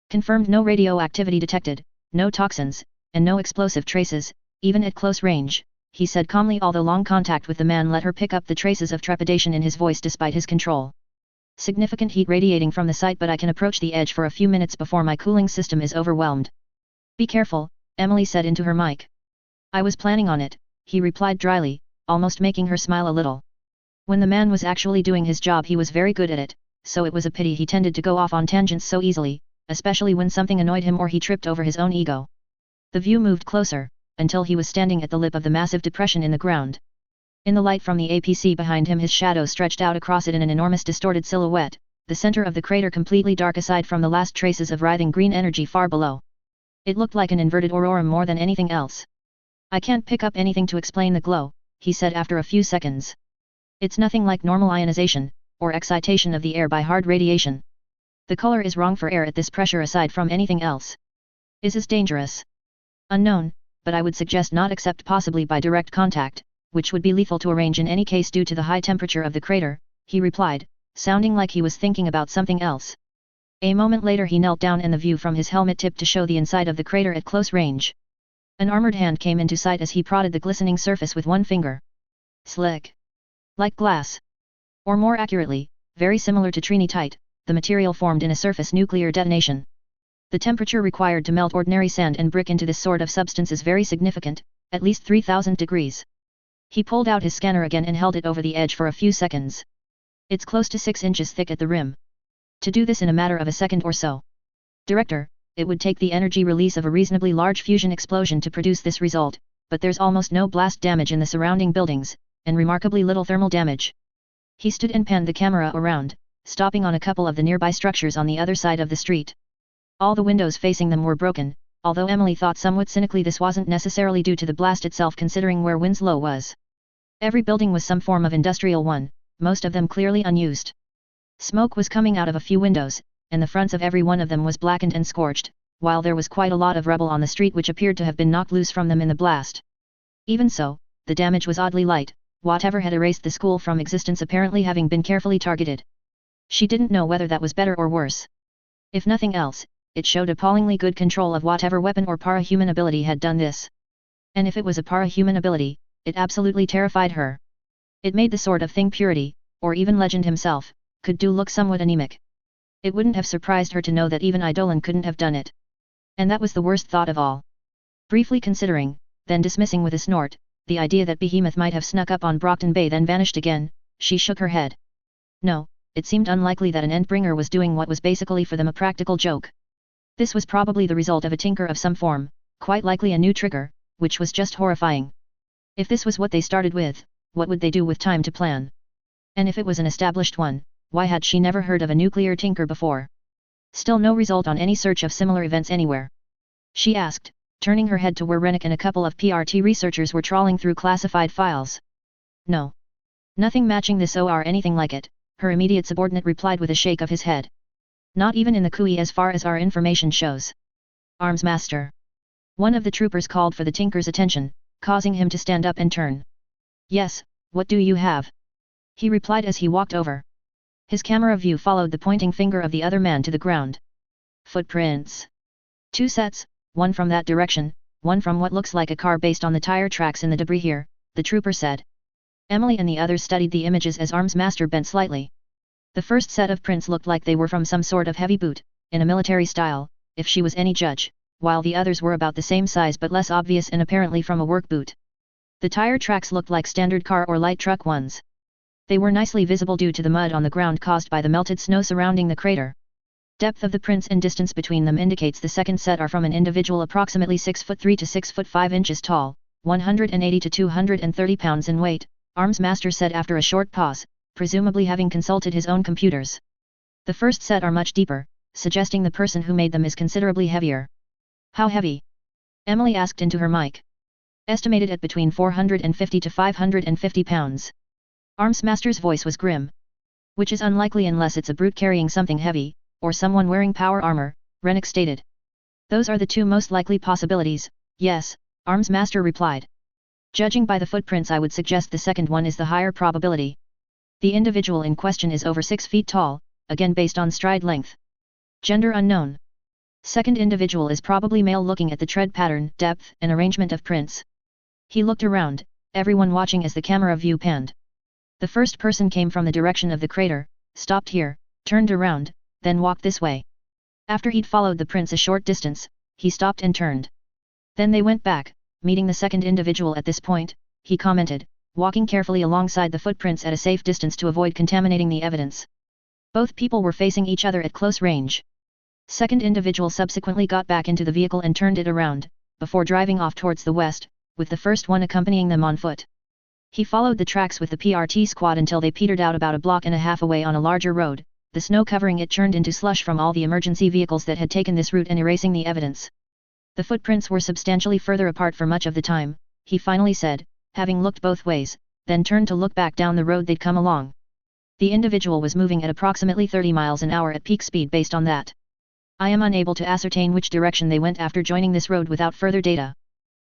Confirmed no radioactivity detected, no toxins, and no explosive traces, even at close range, he said calmly, although long contact with the man let her pick up the traces of trepidation in his voice despite his control. "Significant heat radiating from the site, but I can approach the edge for a few minutes before my cooling system is overwhelmed." "Be careful," Emily said into her mic. "I was planning on it," he replied dryly, almost making her smile a little. When the man was actually doing his job he was very good at it, so it was a pity he tended to go off on tangents so easily, especially when something annoyed him or he tripped over his own ego. The view moved closer, until he was standing at the lip of the massive depression in the ground. In the light from the APC behind him, his shadow stretched out across it in an enormous distorted silhouette, the center of the crater completely dark aside from the last traces of writhing green energy far below. It looked like an inverted aurora more than anything else. "I can't pick up anything to explain the glow," he said after a few seconds. "It's nothing like normal ionization, or excitation of the air by hard radiation. The color is wrong for air at this pressure aside from anything else." "Is this dangerous?" "Unknown, but I would suggest not, except possibly by direct contact, which would be lethal to arrange in any case due to the high temperature of the crater," he replied, sounding like he was thinking about something else. A moment later he knelt down and the view from his helmet tipped to show the inside of the crater at close range. An armored hand came into sight as he prodded the glistening surface with one finger. Slick. Like glass. Or more accurately, very similar to trinitite, the material formed in a surface nuclear detonation. The temperature required to melt ordinary sand and brick into this sort of substance is very significant, at least 3000 degrees. He pulled out his scanner again and held it over the edge for a few seconds. "It's close to 6 inches thick at the rim. To do this in a matter of a second or so. Director, it would take the energy release of a reasonably large fusion explosion to produce this result," but there's almost no blast damage in the surrounding buildings, and remarkably little thermal damage. He stood and panned the camera around, stopping on a couple of the nearby structures on the other side of the street. All the windows facing them were broken, although Emily thought somewhat cynically this wasn't necessarily due to the blast itself considering where Winslow was. Every building was some form of industrial one, most of them clearly unused. Smoke was coming out of a few windows, and the fronts of every one of them was blackened and scorched, while there was quite a lot of rubble on the street which appeared to have been knocked loose from them in the blast. Even so, the damage was oddly light, whatever had erased the school from existence apparently having been carefully targeted. She didn't know whether that was better or worse. If nothing else, it showed appallingly good control of whatever weapon or para-human ability had done this. And if it was a para-human ability, it absolutely terrified her. It made the sort of thing Purity, or even Legend himself, could do look somewhat anemic. It wouldn't have surprised her to know that even Eidolon couldn't have done it. And that was the worst thought of all. Briefly considering, then dismissing with a snort, the idea that Behemoth might have snuck up on Brockton Bay then vanished again, she shook her head. No, it seemed unlikely that an Endbringer was doing what was basically for them a practical joke. This was probably the result of a tinker of some form, quite likely a new trigger, which was just horrifying. If this was what they started with, what would they do with time to plan? And if it was an established one, why had she never heard of a nuclear tinker before? Still no result on any search of similar events anywhere. She asked, turning her head to where Rennick and a couple of PRT researchers were trawling through classified files. No. Nothing matching this or anything like it, her immediate subordinate replied with a shake of his head. Not even in the CUI as far as our information shows. Arms Master. One of the troopers called for the tinker's attention, causing him to stand up and turn. Yes, what do you have? He replied as he walked over. His camera view followed the pointing finger of the other man to the ground. Footprints. 2 sets, one from that direction, one from what looks like a car based on the tire tracks in the debris here, the trooper said. Emily and the others studied the images as Arms Master bent slightly. The first set of prints looked like they were from some sort of heavy boot, in a military style, if she was any judge, while the others were about the same size but less obvious and apparently from a work boot. The tire tracks looked like standard car or light truck ones. They were nicely visible due to the mud on the ground caused by the melted snow surrounding the crater. Depth of the prints and distance between them indicates the second set are from an individual approximately 6'3" to 6'5" inches tall, 180 to 230 pounds in weight, Arms Master said after a short pause, presumably having consulted his own computers. The first set are much deeper, suggesting the person who made them is considerably heavier. How heavy? Emily asked into her mic. Estimated at between 450 to 550 pounds. Arms Master's voice was grim. Which is unlikely unless it's a brute carrying something heavy, or someone wearing power armor, Rennick stated. Those are the two most likely possibilities, yes, Arms Master replied. Judging by the footprints I would suggest the second one is the higher probability. The individual in question is over 6 feet tall, again based on stride length. Gender unknown. Second individual is probably male looking at the tread pattern, depth and arrangement of prints. He looked around, everyone watching as the camera view panned. The first person came from the direction of the crater, stopped here, turned around, then walked this way. After he'd followed the prints a short distance, he stopped and turned. Then they went back, meeting the second individual at this point, he commented, walking carefully alongside the footprints at a safe distance to avoid contaminating the evidence. Both people were facing each other at close range. Second individual subsequently got back into the vehicle and turned it around, before driving off towards the west, with the first one accompanying them on foot. He followed the tracks with the PRT squad until they petered out about a block and a half away on a larger road, the snow covering it churned into slush from all the emergency vehicles that had taken this route and erasing the evidence. The footprints were substantially further apart for much of the time, he finally said, having looked both ways, then turned to look back down the road they'd come along. The individual was moving at approximately 30 miles an hour at peak speed based on that. I am unable to ascertain which direction they went after joining this road without further data.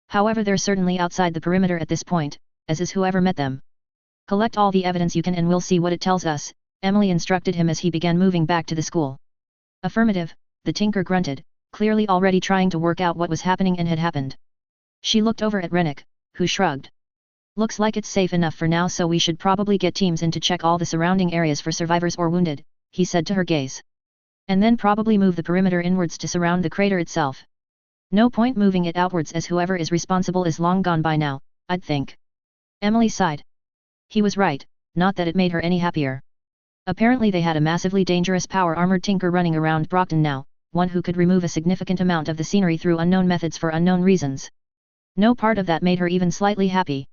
However, they're certainly outside the perimeter at this point, as is whoever met them. Collect all the evidence you can and we'll see what it tells us, Emily instructed him as he began moving back to the school. Affirmative, the tinker grunted, clearly already trying to work out what was happening and had happened. She looked over at Rennick, who shrugged. Looks like it's safe enough for now, so we should probably get teams in to check all the surrounding areas for survivors or wounded, he said to her gaze. And then probably move the perimeter inwards to surround the crater itself. No point moving it outwards as whoever is responsible is long gone by now, I'd think. Emily sighed. He was right, not that it made her any happier. Apparently they had a massively dangerous power-armored tinker running around Brockton now, one who could remove a significant amount of the scenery through unknown methods for unknown reasons. No part of that made her even slightly happy.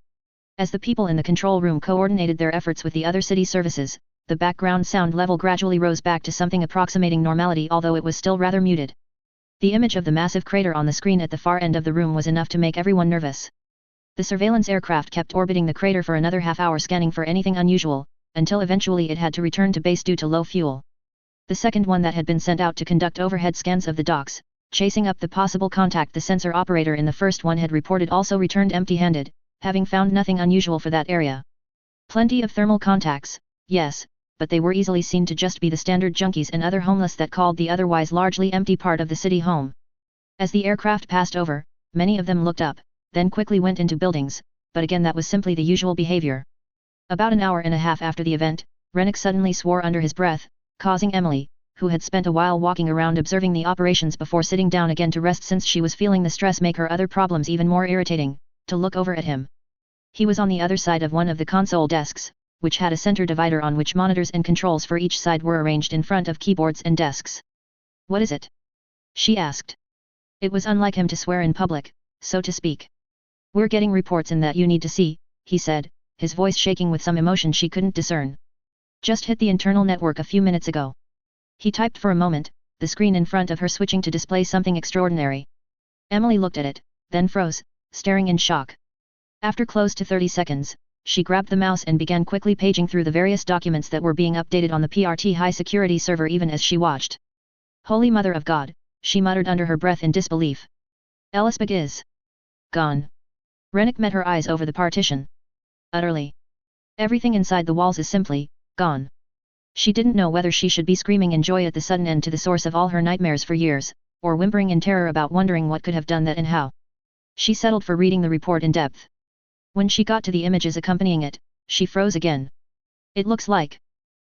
As the people in the control room coordinated their efforts with the other city services, the background sound level gradually rose back to something approximating normality, although it was still rather muted. The image of the massive crater on the screen at the far end of the room was enough to make everyone nervous. The surveillance aircraft kept orbiting the crater for another half-hour, scanning for anything unusual, until eventually it had to return to base due to low fuel. The second one that had been sent out to conduct overhead scans of the docks, chasing up the possible contact, the sensor operator in the first one had reported, also returned empty-handed, having found nothing unusual for that area. Plenty of thermal contacts, yes, but they were easily seen to just be the standard junkies and other homeless that called the otherwise largely empty part of the city home. As the aircraft passed over, many of them looked up, then quickly went into buildings, but again that was simply the usual behavior. About an hour and a half after the event, Rennick suddenly swore under his breath, causing Emily, who had spent a while walking around observing the operations before sitting down again to rest since she was feeling the stress make her other problems even more irritating, to look over at him. He was on the other side of one of the console desks, which had a center divider on which monitors and controls for each side were arranged in front of keyboards and desks. "What is it?" she asked. It was unlike him to swear in public, so to speak. "We're getting reports in that you need to see," he said, his voice shaking with some emotion she couldn't discern. "Just hit the internal network a few minutes ago." He typed for a moment, the screen in front of her switching to display something extraordinary. Emily looked at it, then froze, staring in shock. After close to 30 seconds, she grabbed the mouse and began quickly paging through the various documents that were being updated on the PRT high-security server even as she watched. "Holy Mother of God," she muttered under her breath in disbelief. "Ellisburg is gone." Rennick met her eyes over the partition. "Utterly. Everything inside the walls is simply gone." She didn't know whether she should be screaming in joy at the sudden end to the source of all her nightmares for years, or whimpering in terror about wondering what could have done that and how. She settled for reading the report in depth. When she got to the images accompanying it, she froze again. "It looks like..."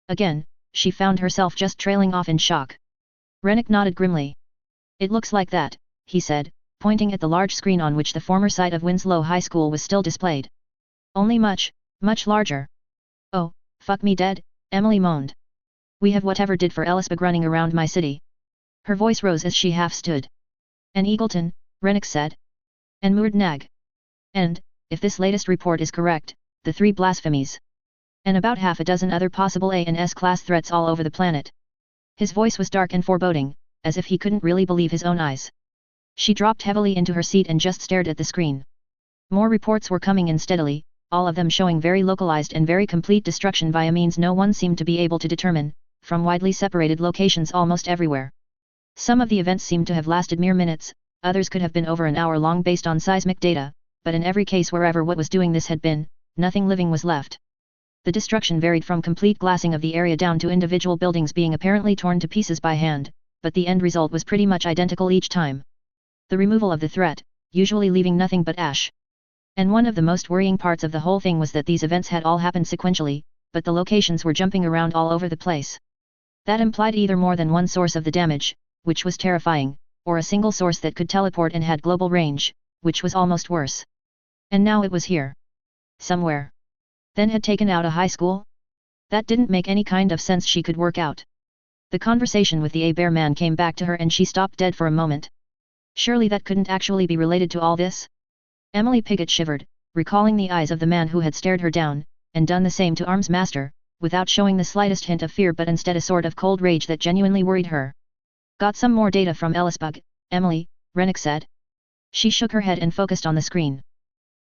Again, she found herself just trailing off in shock. Rennick nodded grimly. "It looks like that," he said, pointing at the large screen on which the former site of Winslow High School was still displayed. "Only much, much larger." "Oh, fuck me dead," Emily moaned. "We have whatever did for Ellisburg running around my city." Her voice rose as she half stood. "And Eagleton," Rennick said. "And Moordnag. And, if this latest report is correct, the 3 blasphemies. And about half a dozen other possible A and S class threats all over the planet." His voice was dark and foreboding, as if he couldn't really believe his own eyes. She dropped heavily into her seat and just stared at the screen. More reports were coming in steadily, all of them showing very localized and very complete destruction via means no one seemed to be able to determine, from widely separated locations almost everywhere. Some of the events seemed to have lasted mere minutes, others could have been over an hour long based on seismic data, but in every case wherever what was doing this had been, nothing living was left. The destruction varied from complete glassing of the area down to individual buildings being apparently torn to pieces by hand, but the end result was pretty much identical each time. The removal of the threat, usually leaving nothing but ash. And one of the most worrying parts of the whole thing was that these events had all happened sequentially, but the locations were jumping around all over the place. That implied either more than one source of the damage, which was terrifying, or a single source that could teleport and had global range, which was almost worse. And now it was here. Somewhere. Then had taken out a high school? That didn't make any kind of sense she could work out. The conversation with the A-Bear man came back to her and she stopped dead for a moment. Surely that couldn't actually be related to all this? Emily Piggott shivered, recalling the eyes of the man who had stared her down, and done the same to Arms Master, without showing the slightest hint of fear but instead a sort of cold rage that genuinely worried her. "Got some more data from Ellisburg, Emily," Rennick said. She shook her head and focused on the screen.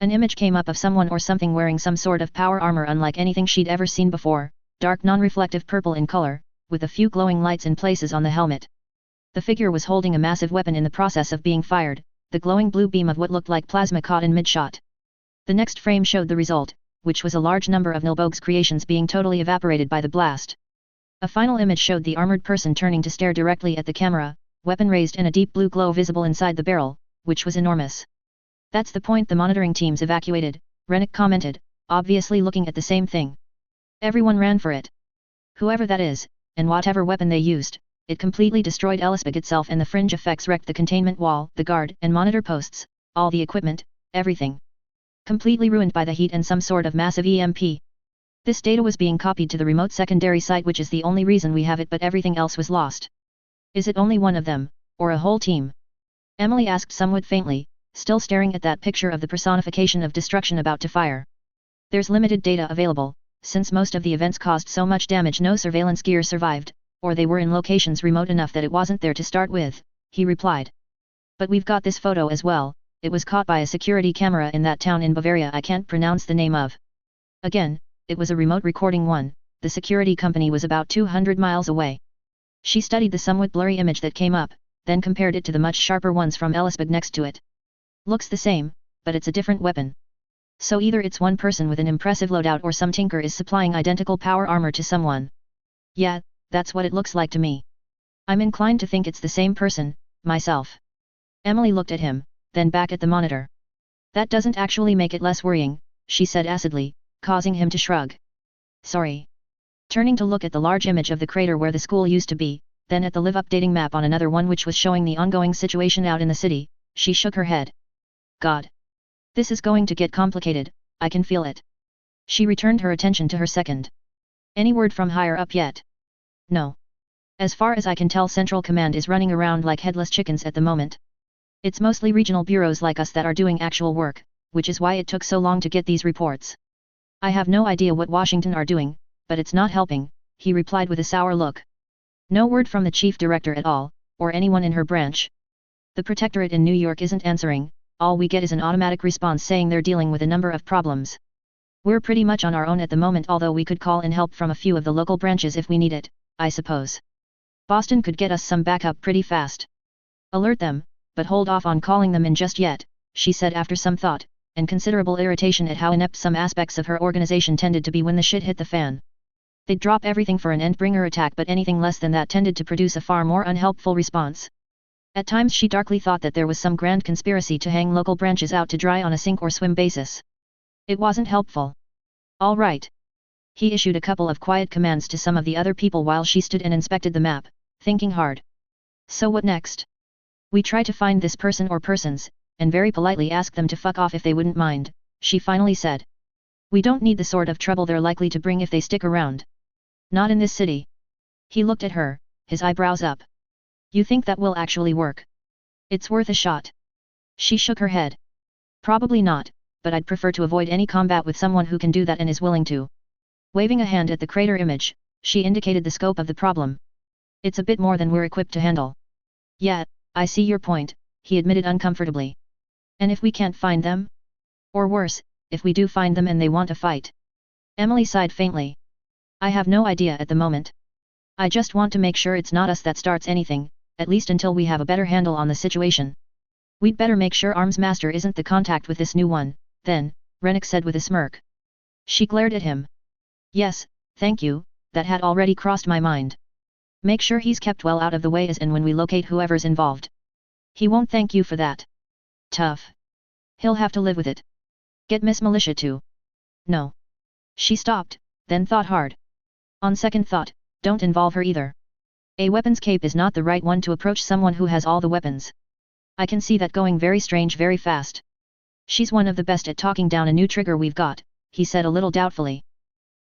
An image came up of someone or something wearing some sort of power armor unlike anything she'd ever seen before, dark non-reflective purple in color, with a few glowing lights in places on the helmet. The figure was holding a massive weapon in the process of being fired, the glowing blue beam of what looked like plasma caught in mid-shot. The next frame showed the result, which was a large number of Nilbog's creations being totally evaporated by the blast. A final image showed the armored person turning to stare directly at the camera, weapon raised and a deep blue glow visible inside the barrel, which was enormous. "That's the point the monitoring teams evacuated," Rennick commented, obviously looking at the same thing. "Everyone ran for it. Whoever that is, and whatever weapon they used, it completely destroyed Ellisburg itself and the fringe effects wrecked the containment wall, the guard and monitor posts, all the equipment, everything. Completely ruined by the heat and some sort of massive EMP. This data was being copied to the remote secondary site which is the only reason we have it but everything else was lost." "Is it only one of them, or a whole team?" Emily asked somewhat faintly, still staring at that picture of the personification of destruction about to fire. There's limited data available, since most of the events caused so much damage no surveillance gear survived, or they were in locations remote enough that it wasn't there to start with, he replied. But we've got this photo as well, it was caught by a security camera in that town in Bavaria I can't pronounce the name of. Again, it was a remote recording one, the security company was about 200 miles away. She studied the somewhat blurry image that came up, then compared it to the much sharper ones from Ellisburg next to it. Looks the same, but it's a different weapon. So either it's one person with an impressive loadout or some tinker is supplying identical power armor to someone. Yeah, that's what it looks like to me. I'm inclined to think it's the same person, myself. Emily looked at him, then back at the monitor. That doesn't actually make it less worrying, she said acidly, causing him to shrug. Sorry. Turning to look at the large image of the crater where the school used to be, then at the live updating map on another one which was showing the ongoing situation out in the city, she shook her head. God. This is going to get complicated, I can feel it. She returned her attention to her second. Any word from higher up yet? No. As far as I can tell, Central Command is running around like headless chickens at the moment. It's mostly regional bureaus like us that are doing actual work, which is why it took so long to get these reports. I have no idea what Washington are doing, but it's not helping, he replied with a sour look. No word from the chief director at all, or anyone in her branch. The protectorate in New York isn't answering, all we get is an automatic response saying they're dealing with a number of problems. We're pretty much on our own at the moment, although we could call in help from a few of the local branches if we need it, I suppose. Boston could get us some backup pretty fast. Alert them, but hold off on calling them in just yet, she said after some thought, and considerable irritation at how inept some aspects of her organization tended to be when the shit hit the fan. They'd drop everything for an Endbringer attack, but anything less than that tended to produce a far more unhelpful response. At times she darkly thought that there was some grand conspiracy to hang local branches out to dry on a sink or swim basis. It wasn't helpful. All right. He issued a couple of quiet commands to some of the other people while she stood and inspected the map, thinking hard. So what next? We try to find this person or persons, and very politely ask them to fuck off if they wouldn't mind, she finally said. We don't need the sort of trouble they're likely to bring if they stick around. Not in this city. He looked at her, his eyebrows up. You think that will actually work? It's worth a shot. She shook her head. Probably not, but I'd prefer to avoid any combat with someone who can do that and is willing to. Waving a hand at the crater image, she indicated the scope of the problem. It's a bit more than we're equipped to handle. Yeah, I see your point, he admitted uncomfortably. And if we can't find them? Or worse, if we do find them and they want a fight? Emily sighed faintly. I have no idea at the moment. I just want to make sure it's not us that starts anything, at least until we have a better handle on the situation. We'd better make sure Arms Master isn't the contact with this new one, then, Rennick said with a smirk. She glared at him. Yes, thank you, that had already crossed my mind. Make sure he's kept well out of the way as and when we locate whoever's involved. He won't thank you for that. Tough. He'll have to live with it. Get Miss Militia too. No. She stopped, then thought hard. On second thought, don't involve her either. A weapons cape is not the right one to approach someone who has all the weapons. I can see that going very strange very fast. She's one of the best at talking down a new trigger we've got, he said a little doubtfully.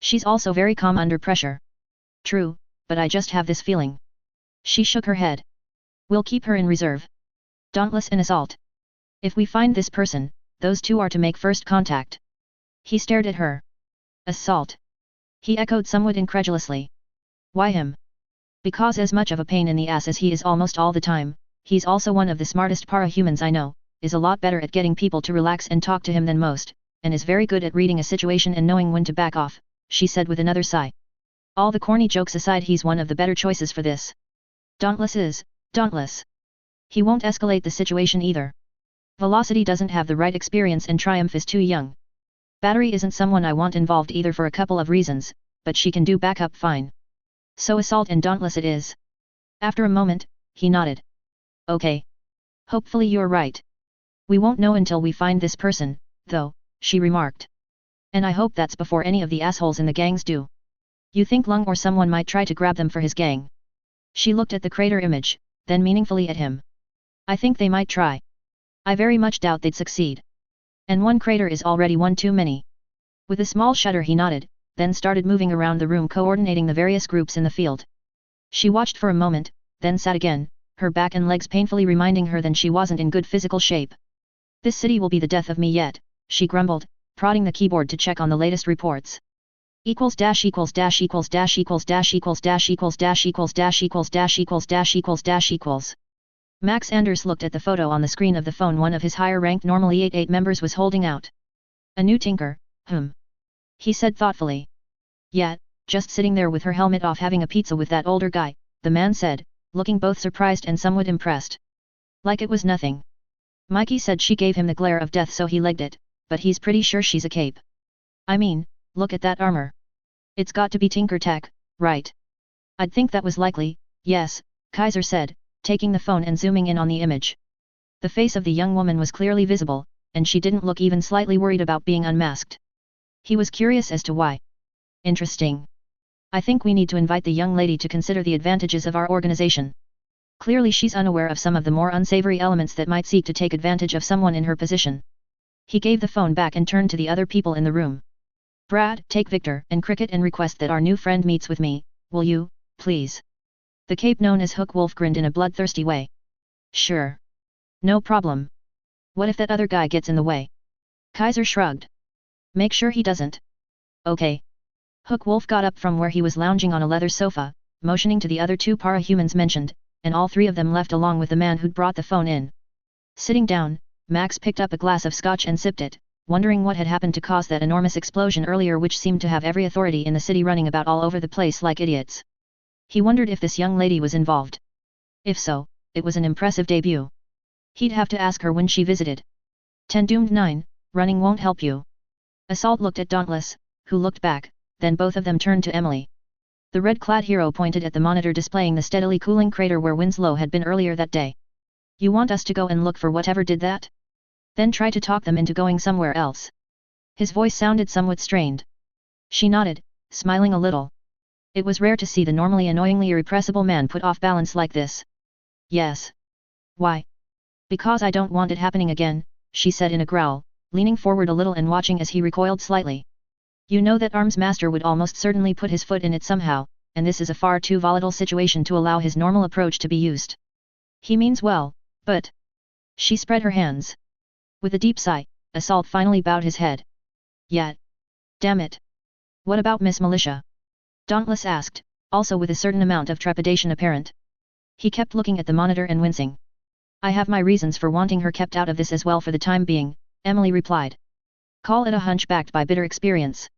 She's also very calm under pressure. True, but I just have this feeling. She shook her head. We'll keep her in reserve. Dauntless and Assault. If we find this person, those two are to make first contact. He stared at her. Assault. He echoed somewhat incredulously. Why him? Because as much of a pain in the ass as he is almost all the time, he's also one of the smartest para-humans I know, is a lot better at getting people to relax and talk to him than most, and is very good at reading a situation and knowing when to back off, she said with another sigh. All the corny jokes aside, he's one of the better choices for this. Dauntless is, dauntless. He won't escalate the situation either. Velocity doesn't have the right experience and Triumph is too young. Battery isn't someone I want involved either for a couple of reasons, but she can do backup fine. So Assault and Dauntless it is. After a moment, he nodded. Okay. Hopefully you're right. We won't know until we find this person, though, she remarked. And I hope that's before any of the assholes in the gangs do. You think Lung or someone might try to grab them for his gang? She looked at the crater image, then meaningfully at him. I think they might try. I very much doubt they'd succeed. And one crater is already one too many. With a small shudder he nodded, then started moving around the room coordinating the various groups in the field. She watched for a moment, then sat again, her back and legs painfully reminding her that she wasn't in good physical shape. This city will be the death of me yet, she grumbled, prodding the keyboard to check on the latest reports. Equals dash equals dash equals dash equals dash equals dash equals dash equals dash equals dash equals dash equals dash equals. Max Anders looked at the photo on the screen of the phone one of his higher-ranked normally 8-8 members was holding out. A new tinker, he said thoughtfully. Yeah, just sitting there with her helmet off having a pizza with that older guy, the man said, looking both surprised and somewhat impressed. Like it was nothing. Mikey said she gave him the glare of death so he legged it, but he's pretty sure she's a cape. I mean, look at that armor. It's got to be Tinker Tech, right? I'd think that was likely, yes, Kaiser said, taking the phone and zooming in on the image. The face of the young woman was clearly visible, and she didn't look even slightly worried about being unmasked. He was curious as to why. Interesting. I think we need to invite the young lady to consider the advantages of our organization. Clearly she's unaware of some of the more unsavory elements that might seek to take advantage of someone in her position. He gave the phone back and turned to the other people in the room. Brad, take Victor and Cricket and request that our new friend meets with me, will you, please? The cape known as Hook Wolf grinned in a bloodthirsty way. Sure. No problem. What if that other guy gets in the way? Kaiser shrugged. Make sure he doesn't. Okay. Hook Wolf got up from where he was lounging on a leather sofa, motioning to the other two para-humans mentioned, and all three of them left along with the man who'd brought the phone in. Sitting down, Max picked up a glass of scotch and sipped it, wondering what had happened to cause that enormous explosion earlier which seemed to have every authority in the city running about all over the place like idiots. He wondered if this young lady was involved. If so, it was an impressive debut. He'd have to ask her when she visited. 10 doomed 9, running won't help you. Assault looked at Dauntless, who looked back, then both of them turned to Emily. The red-clad hero pointed at the monitor displaying the steadily cooling crater where Winslow had been earlier that day. You want us to go and look for whatever did that? Then try to talk them into going somewhere else. His voice sounded somewhat strained. She nodded, smiling a little. It was rare to see the normally annoyingly irrepressible man put off balance like this. Yes. Why? Because I don't want it happening again, she said in a growl, leaning forward a little and watching as he recoiled slightly. You know that Arms Master would almost certainly put his foot in it somehow, and this is a far too volatile situation to allow his normal approach to be used. He means well, but... She spread her hands. With a deep sigh, Assault finally bowed his head. Yeah. Damn it. What about Miss Militia? Dauntless asked, also with a certain amount of trepidation apparent. He kept looking at the monitor and wincing. I have my reasons for wanting her kept out of this as well for the time being, Emily replied. Call it a hunch backed by bitter experience.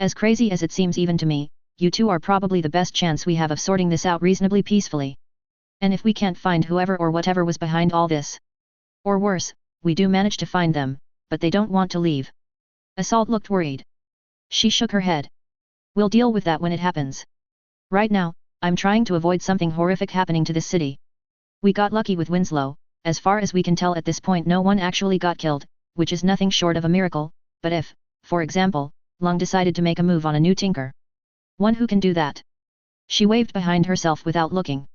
As crazy as it seems even to me, you two are probably the best chance we have of sorting this out reasonably peacefully. And if we can't find whoever or whatever was behind all this, or worse, we do manage to find them, but they don't want to leave. Assault looked worried. She shook her head. We'll deal with that when it happens. Right now, I'm trying to avoid something horrific happening to this city. We got lucky with Winslow, as far as we can tell at this point no one actually got killed, which is nothing short of a miracle, but if, for example, Lung decided to make a move on a new tinker. One who can do that. She waved behind herself without looking.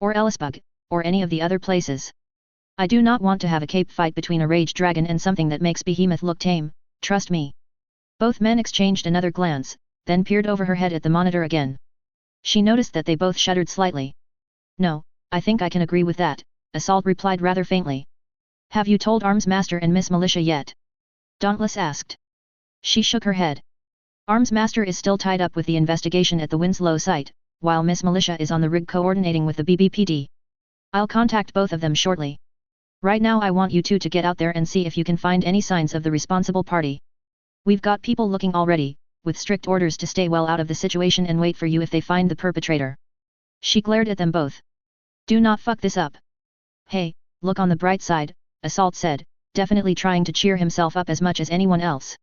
Or Ellisbug, or any of the other places. I do not want to have a cape fight between a rage dragon and something that makes Behemoth look tame, trust me. Both men exchanged another glance, then peered over her head at the monitor again. She noticed that they both shuddered slightly. No, I think I can agree with that, Assault replied rather faintly. Have you told Arms Master and Miss Militia yet? Dauntless asked. She shook her head. Arms Master is still tied up with the investigation at the Winslow site, while Miss Militia is on the rig coordinating with the BBPD. I'll contact both of them shortly. Right now I want you two to get out there and see if you can find any signs of the responsible party. We've got people looking already, with strict orders to stay well out of the situation and wait for you if they find the perpetrator. She glared at them both. Do not fuck this up. Hey, look on the bright side, Assault said, definitely trying to cheer himself up as much as anyone else.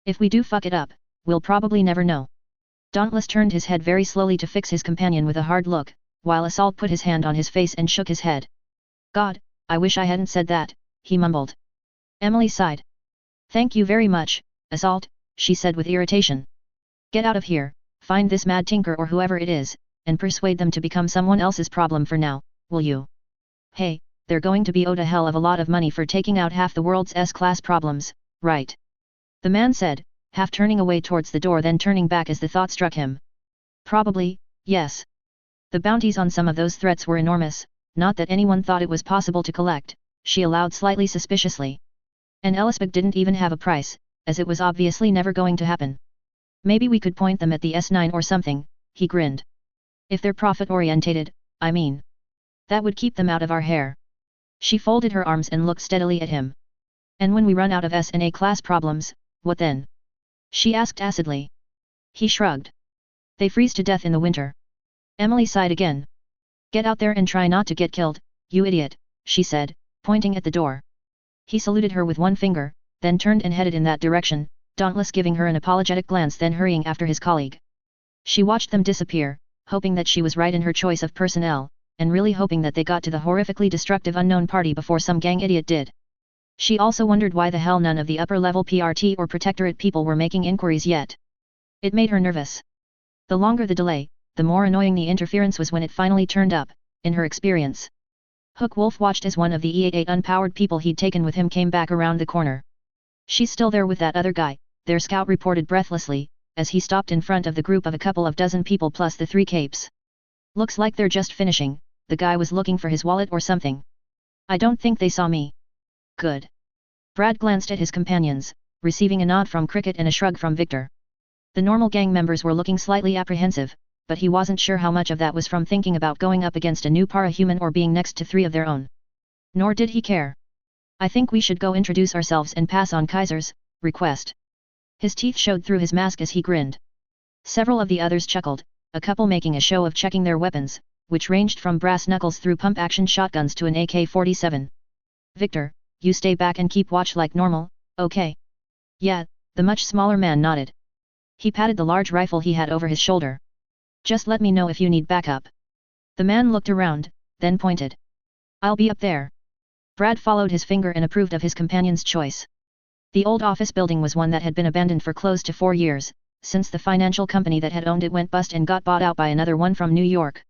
If we do fuck it up, we'll probably never know. Dauntless turned his head very slowly to fix his companion with a hard look, while Assault put his hand on his face and shook his head. God, I wish I hadn't said that, he mumbled. Emily sighed. Thank you very much, Assault, she said with irritation. Get out of here, find this mad tinker or whoever it is, and persuade them to become someone else's problem for now, will you? Hey, they're going to be owed a hell of a lot of money for taking out half the world's S-class problems, right? The man said, half turning away towards the door then turning back as the thought struck him. Probably, yes. The bounties on some of those threats were enormous, not that anyone thought it was possible to collect, she allowed slightly suspiciously. And Ellisbeg didn't even have a price, as it was obviously never going to happen. Maybe we could point them at the S9 or something, he grinned. If they're profit-orientated, I mean. That would keep them out of our hair. She folded her arms and looked steadily at him. And when we run out of S and A class problems, what then? She asked acidly. He shrugged. They freeze to death in the winter. Emily sighed again. Get out there and try not to get killed, you idiot, she said, pointing at the door. He saluted her with one finger, then turned and headed in that direction, dauntless, giving her an apologetic glance, then hurrying after his colleague. She watched them disappear, hoping that she was right in her choice of personnel, and really hoping that they got to the horrifically destructive unknown party before some gang idiot did. She also wondered why the hell none of the upper-level PRT or Protectorate people were making inquiries yet. It made her nervous. The longer the delay, the more annoying the interference was when it finally turned up, in her experience. Hook Wolf watched as one of the E88 unpowered people he'd taken with him came back around the corner. She's still there with that other guy, their scout reported breathlessly, as he stopped in front of the group of a couple of dozen people plus the 3 capes. Looks like they're just finishing, the guy was looking for his wallet or something. I don't think they saw me. Good. Brad glanced at his companions, receiving a nod from Cricket and a shrug from Victor. The normal gang members were looking slightly apprehensive, but he wasn't sure how much of that was from thinking about going up against a new para-human or being next to 3 of their own. Nor did he care. I think we should go introduce ourselves and pass on Kaiser's request. His teeth showed through his mask as he grinned. Several of the others chuckled, a couple making a show of checking their weapons, which ranged from brass knuckles through pump-action shotguns to an AK-47. Victor, you stay back and keep watch like normal, okay? Yeah, the much smaller man nodded. He patted the large rifle he had over his shoulder. Just let me know if you need backup. The man looked around, then pointed. I'll be up there. Brad followed his finger and approved of his companion's choice. The old office building was one that had been abandoned for close to 4 years, since the financial company that had owned it went bust and got bought out by another one from New York.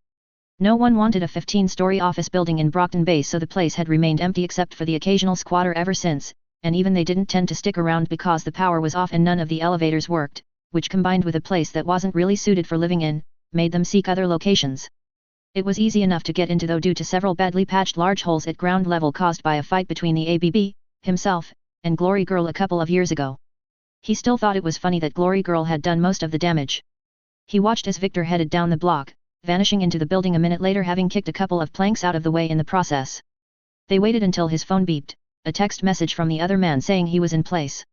No one wanted a 15-story office building in Brockton Bay, so the place had remained empty except for the occasional squatter ever since, and even they didn't tend to stick around because the power was off and none of the elevators worked, which combined with a place that wasn't really suited for living in, made them seek other locations. It was easy enough to get into though due to several badly patched large holes at ground level caused by a fight between the ABB, himself, and Glory Girl a couple of years ago. He still thought it was funny that Glory Girl had done most of the damage. He watched as Victor headed down the block, vanishing into the building a minute later, having kicked a couple of planks out of the way in the process. They waited until his phone beeped, a text message from the other man saying he was in place.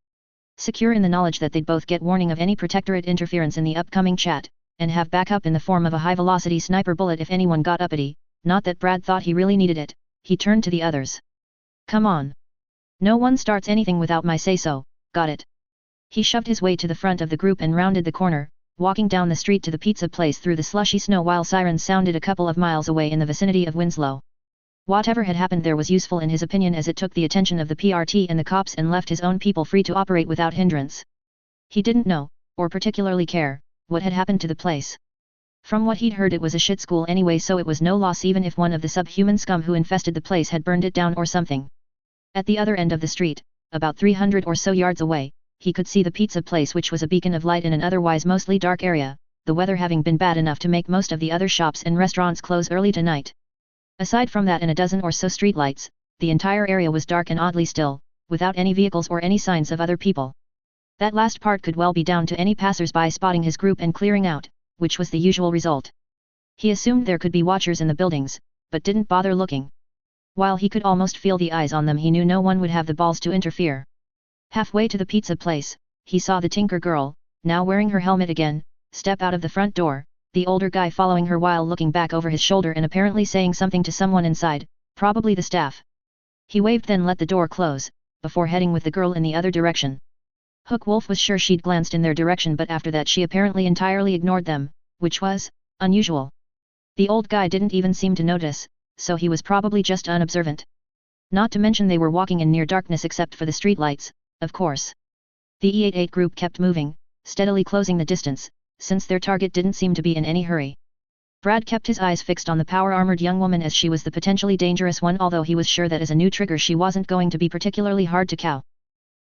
Secure in the knowledge that they'd both get warning of any Protectorate interference in the upcoming chat, and have backup in the form of a high-velocity sniper bullet if anyone got uppity, not that Brad thought he really needed it, he turned to the others. Come on. No one starts anything without my say-so, got it? He shoved his way to the front of the group and rounded the corner, walking down the street to the pizza place through the slushy snow while sirens sounded a couple of miles away in the vicinity of Winslow. Whatever had happened there was useful in his opinion, as it took the attention of the PRT and the cops and left his own people free to operate without hindrance. He didn't know, or particularly care, what had happened to the place. From what he'd heard, it was a shit school anyway, so it was no loss even if one of the subhuman scum who infested the place had burned it down or something. At the other end of the street, about 300 or so yards away, he could see the pizza place, which was a beacon of light in an otherwise mostly dark area, the weather having been bad enough to make most of the other shops and restaurants close early tonight. Aside from that and a dozen or so streetlights, the entire area was dark and oddly still, without any vehicles or any signs of other people. That last part could well be down to any passers-by spotting his group and clearing out, which was the usual result. He assumed there could be watchers in the buildings, but didn't bother looking. While he could almost feel the eyes on them, he knew no one would have the balls to interfere. Halfway to the pizza place, he saw the Tinker Girl, now wearing her helmet again, step out of the front door, the older guy following her while looking back over his shoulder and apparently saying something to someone inside, probably the staff. He waved, then let the door close, before heading with the girl in the other direction. Hook Wolf was sure she'd glanced in their direction, but after that she apparently entirely ignored them, which was unusual. The old guy didn't even seem to notice, so he was probably just unobservant. Not to mention they were walking in near darkness except for the streetlights, of course. The E88 group kept moving, steadily closing the distance, since their target didn't seem to be in any hurry. Brad kept his eyes fixed on the power-armored young woman as she was the potentially dangerous one, although he was sure that as a new trigger she wasn't going to be particularly hard to cow.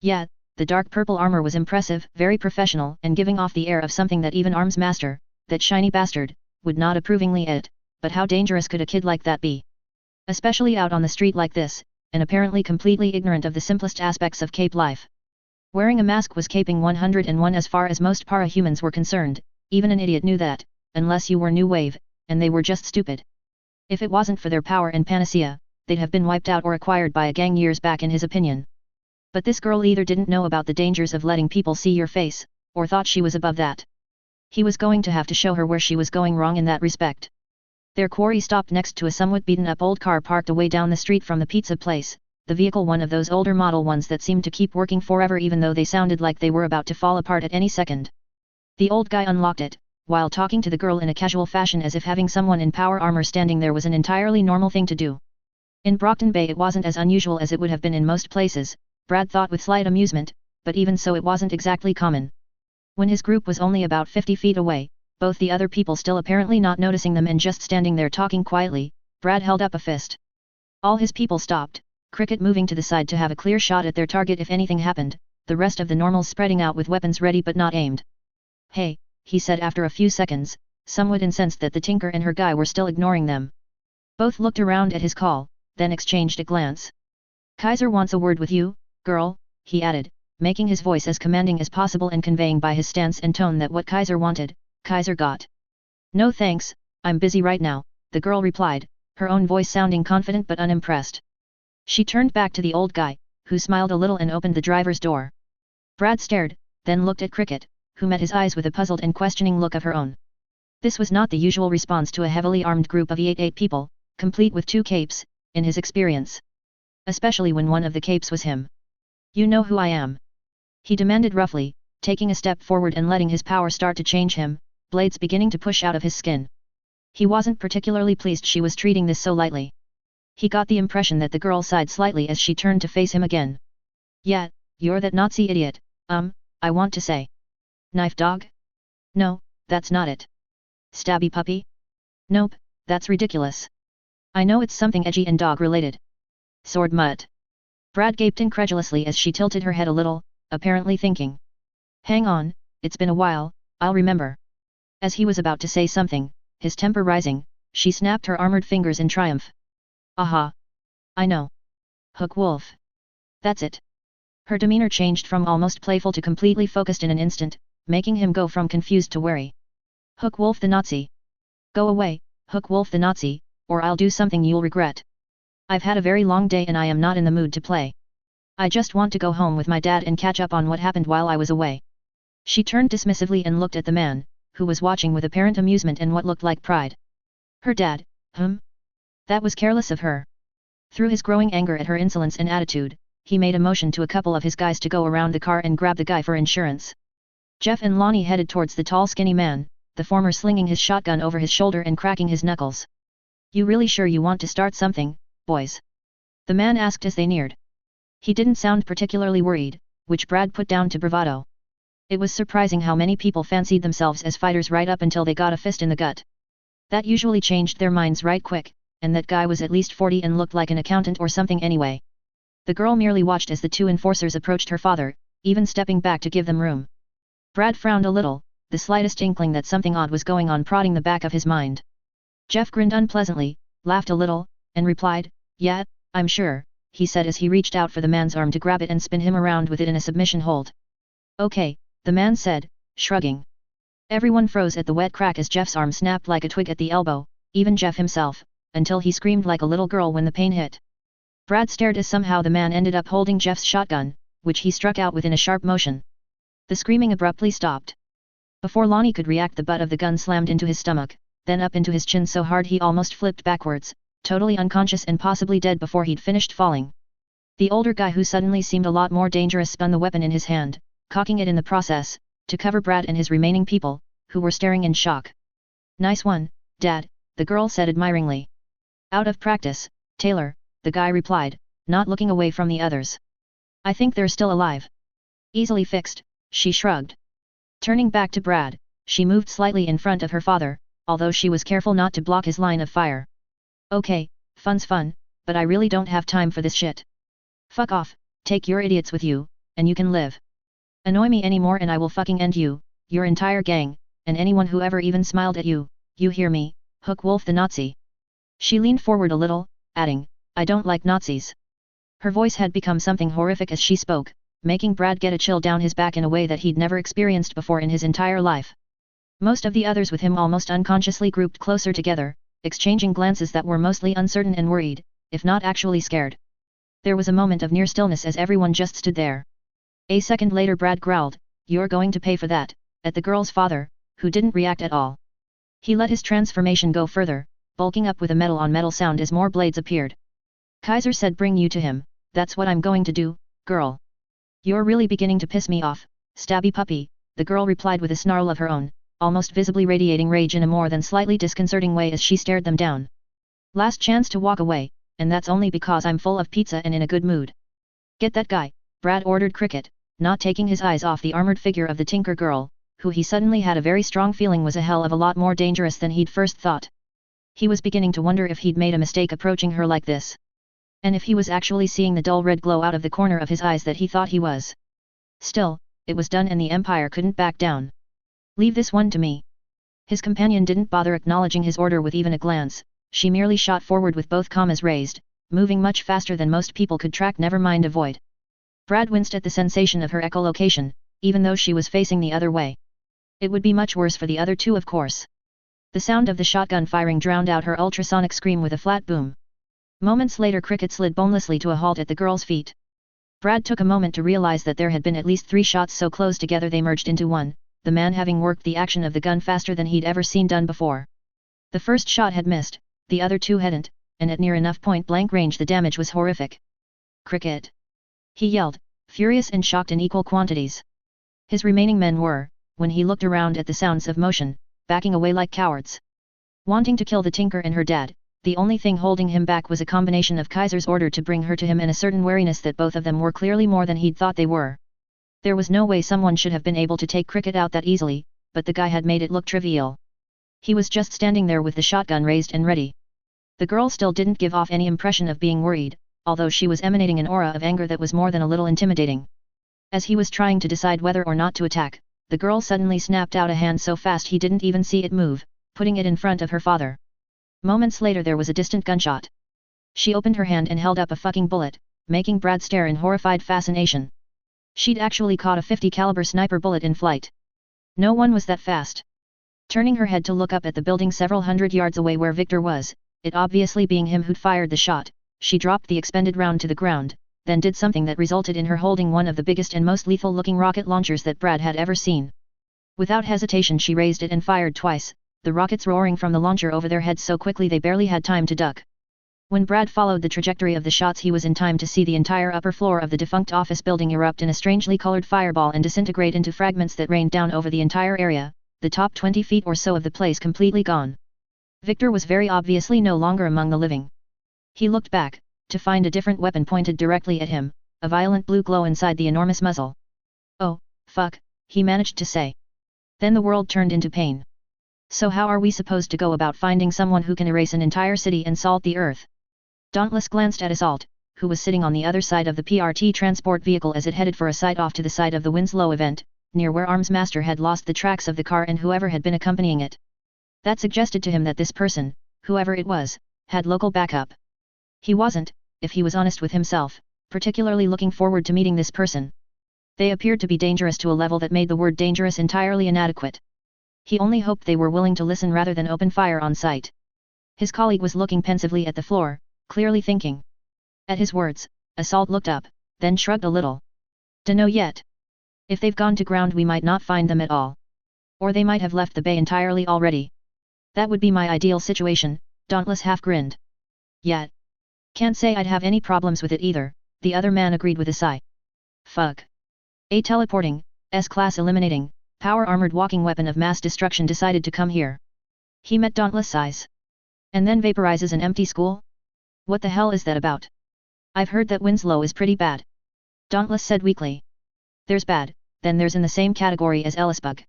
Yeah, the dark purple armor was impressive, very professional, and giving off the air of something that even Arms Master, that shiny bastard, would nod approvingly at, but how dangerous could a kid like that be? Especially out on the street like this, and apparently completely ignorant of the simplest aspects of Cape life. Wearing a mask was caping 101 as far as most para-humans were concerned. Even an idiot knew that, unless you were new wave, and they were just stupid. If it wasn't for their power and panacea, they'd have been wiped out or acquired by a gang years back in his opinion. But this girl either didn't know about the dangers of letting people see your face, or thought she was above that. He was going to have to show her where she was going wrong in that respect. Their quarry stopped next to a somewhat beaten-up old car parked away down the street from the pizza place, the vehicle one of those older model ones that seemed to keep working forever even though they sounded like they were about to fall apart at any second. The old guy unlocked it, while talking to the girl in a casual fashion as if having someone in power armor standing there was an entirely normal thing to do. In Brockton Bay it wasn't as unusual as it would have been in most places, Brad thought with slight amusement, but even so it wasn't exactly common. When his group was only about 50 feet away, both the other people still apparently not noticing them and just standing there talking quietly, Brad held up a fist. All his people stopped, Cricket moving to the side to have a clear shot at their target if anything happened, the rest of the normals spreading out with weapons ready but not aimed. "Hey," he said after a few seconds, somewhat incensed that the tinker and her guy were still ignoring them. Both looked around at his call, then exchanged a glance. "Kaiser wants a word with you, girl," he added, making his voice as commanding as possible and conveying by his stance and tone that what Kaiser wanted, Kaiser got. "No thanks, I'm busy right now," the girl replied, her own voice sounding confident but unimpressed. She turned back to the old guy, who smiled a little and opened the driver's door. Brad stared, then looked at Cricket, who met his eyes with a puzzled and questioning look of her own. This was not the usual response to a heavily armed group of 8 people, complete with 2 capes, in his experience. Especially when one of the capes was him. "You know who I am?" he demanded roughly, taking a step forward and letting his power start to change him, blades beginning to push out of his skin. He wasn't particularly pleased she was treating this so lightly. He got the impression that the girl sighed slightly as she turned to face him again. "Yeah, you're that Nazi idiot, I want to say. Knife dog? No, that's not it. Stabby puppy? Nope, that's ridiculous. I know it's something edgy and dog-related. Sword mutt." Brad gaped incredulously as she tilted her head a little, apparently thinking. "Hang on, it's been a while, I'll remember." As he was about to say something, his temper rising, she snapped her armored fingers in triumph. "Aha! I know. Hook Wolf. That's it." Her demeanor changed from almost playful to completely focused in an instant, making him go from confused to wary. "Hook Wolf the Nazi. Go away, Hook Wolf the Nazi, or I'll do something you'll regret. I've had a very long day and I am not in the mood to play. I just want to go home with my dad and catch up on what happened while I was away." She turned dismissively and looked at the man, who was watching with apparent amusement and what looked like pride. Her dad, That was careless of her. Through his growing anger at her insolence and attitude, he made a motion to a couple of his guys to go around the car and grab the guy for insurance. Jeff and Lonnie headed towards the tall skinny man, the former slinging his shotgun over his shoulder and cracking his knuckles. "You really sure you want to start something, boys?" the man asked as they neared. He didn't sound particularly worried, which Brad put down to bravado. It was surprising how many people fancied themselves as fighters right up until they got a fist in the gut. That usually changed their minds right quick, and that guy was at least 40 and looked like an accountant or something anyway. The girl merely watched as the 2 enforcers approached her father, even stepping back to give them room. Brad frowned a little, the slightest inkling that something odd was going on prodding the back of his mind. Jeff grinned unpleasantly, laughed a little, and replied, "Yeah, I'm sure," he said as he reached out for the man's arm to grab it and spin him around with it in a submission hold. "Okay," the man said, shrugging. Everyone froze at the wet crack as Jeff's arm snapped like a twig at the elbow, even Jeff himself, until he screamed like a little girl when the pain hit. Brad stared as somehow the man ended up holding Jeff's shotgun, which he struck out with in a sharp motion. The screaming abruptly stopped. Before Lonnie could react, the butt of the gun slammed into his stomach, then up into his chin so hard he almost flipped backwards, totally unconscious and possibly dead before he'd finished falling. The older guy, who suddenly seemed a lot more dangerous, spun the weapon in his hand, cocking it in the process, to cover Brad and his remaining people, who were staring in shock. "Nice one, Dad," the girl said admiringly. "Out of practice, Taylor," the guy replied, not looking away from the others. "I think they're still alive." "Easily fixed," she shrugged. Turning back to Brad, she moved slightly in front of her father, although she was careful not to block his line of fire. "Okay, fun's fun, but I really don't have time for this shit. Fuck off, take your idiots with you, and you can live. Annoy me anymore and I will fucking end you, your entire gang, and anyone who ever even smiled at you, you hear me, Hook Wolf the Nazi." She leaned forward a little, adding, "I don't like Nazis." Her voice had become something horrific as she spoke, making Brad get a chill down his back in a way that he'd never experienced before in his entire life. Most of the others with him almost unconsciously grouped closer together, exchanging glances that were mostly uncertain and worried, if not actually scared. There was a moment of near stillness as everyone just stood there. A second later Brad growled, "You're going to pay for that," at the girl's father, who didn't react at all. He let his transformation go further, bulking up with a metal-on-metal sound as more blades appeared. Kaiser said, "Bring you to him, that's what I'm going to do, girl." "You're really beginning to piss me off, stabby puppy," the girl replied with a snarl of her own, almost visibly radiating rage in a more than slightly disconcerting way as she stared them down. "Last chance to walk away, and that's only because I'm full of pizza and in a good mood." "Get that guy," Brad ordered Cricket, not taking his eyes off the armored figure of the Tinker Girl, who he suddenly had a very strong feeling was a hell of a lot more dangerous than he'd first thought. He was beginning to wonder if he'd made a mistake approaching her like this. And if he was actually seeing the dull red glow out of the corner of his eyes that he thought he was. Still, it was done and the Empire couldn't back down. "Leave this one to me." His companion didn't bother acknowledging his order with even a glance, she merely shot forward with both commas raised, moving much faster than most people could track, never mind avoid. Brad winced at the sensation of her echolocation, even though she was facing the other way. It would be much worse for the other two, of course. The sound of the shotgun firing drowned out her ultrasonic scream with a flat boom. Moments later Cricket slid bonelessly to a halt at the girl's feet. Brad took a moment to realize that there had been at least 3 shots so close together they merged into one, the man having worked the action of the gun faster than he'd ever seen done before. The first shot had missed, the other 2 hadn't, and at near enough point-blank range the damage was horrific. "Cricket!" he yelled, furious and shocked in equal quantities. His remaining men were, when he looked around at the sounds of motion, backing away like cowards. Wanting to kill the Tinker and her dad, the only thing holding him back was a combination of Kaiser's order to bring her to him and a certain wariness that both of them were clearly more than he'd thought they were. There was no way someone should have been able to take Cricket out that easily, but the guy had made it look trivial. He was just standing there with the shotgun raised and ready. The girl still didn't give off any impression of being worried, although she was emanating an aura of anger that was more than a little intimidating. As he was trying to decide whether or not to attack, the girl suddenly snapped out a hand so fast he didn't even see it move, putting it in front of her father. Moments later there was a distant gunshot. She opened her hand and held up a fucking bullet, making Brad stare in horrified fascination. She'd actually caught a .50 caliber sniper bullet in flight. No one was that fast. Turning her head to look up at the building several hundred yards away where Victor was, it obviously being him who'd fired the shot, she dropped the expended round to the ground, then did something that resulted in her holding one of the biggest and most lethal-looking rocket launchers that Brad had ever seen. Without hesitation she raised it and fired twice, the rockets roaring from the launcher over their heads so quickly they barely had time to duck. When Brad followed the trajectory of the shots he was in time to see the entire upper floor of the defunct office building erupt in a strangely colored fireball and disintegrate into fragments that rained down over the entire area, the top 20 feet or so of the place completely gone. Victor was very obviously no longer among the living. He looked back, to find a different weapon pointed directly at him, a violent blue glow inside the enormous muzzle. "Oh, fuck," he managed to say. Then the world turned into pain. "So how are we supposed to go about finding someone who can erase an entire city and salt the earth?" Dauntless glanced at Assault, who was sitting on the other side of the PRT transport vehicle as it headed for a site off to the side of the Winslow event, near where Armsmaster had lost the tracks of the car and whoever had been accompanying it. That suggested to him that this person, whoever it was, had local backup. He wasn't, if he was honest with himself, particularly looking forward to meeting this person. They appeared to be dangerous to a level that made the word dangerous entirely inadequate. He only hoped they were willing to listen rather than open fire on sight. His colleague was looking pensively at the floor, clearly thinking. At his words, Assault looked up, then shrugged a little. "Dunno yet. If they've gone to ground we might not find them at all. Or they might have left the bay entirely already. That would be my ideal situation," Dauntless half grinned. "Yet. Can't say I'd have any problems with it either," the other man agreed with a sigh. "Fuck. A teleporting, S-class eliminating, power-armored walking weapon of mass destruction decided to come here." He met Dauntless' eyes. "And then vaporizes an empty school? What the hell is that about?" "I've heard that Winslow is pretty bad," Dauntless said weakly. "There's bad, then there's in the same category as Ellisbug."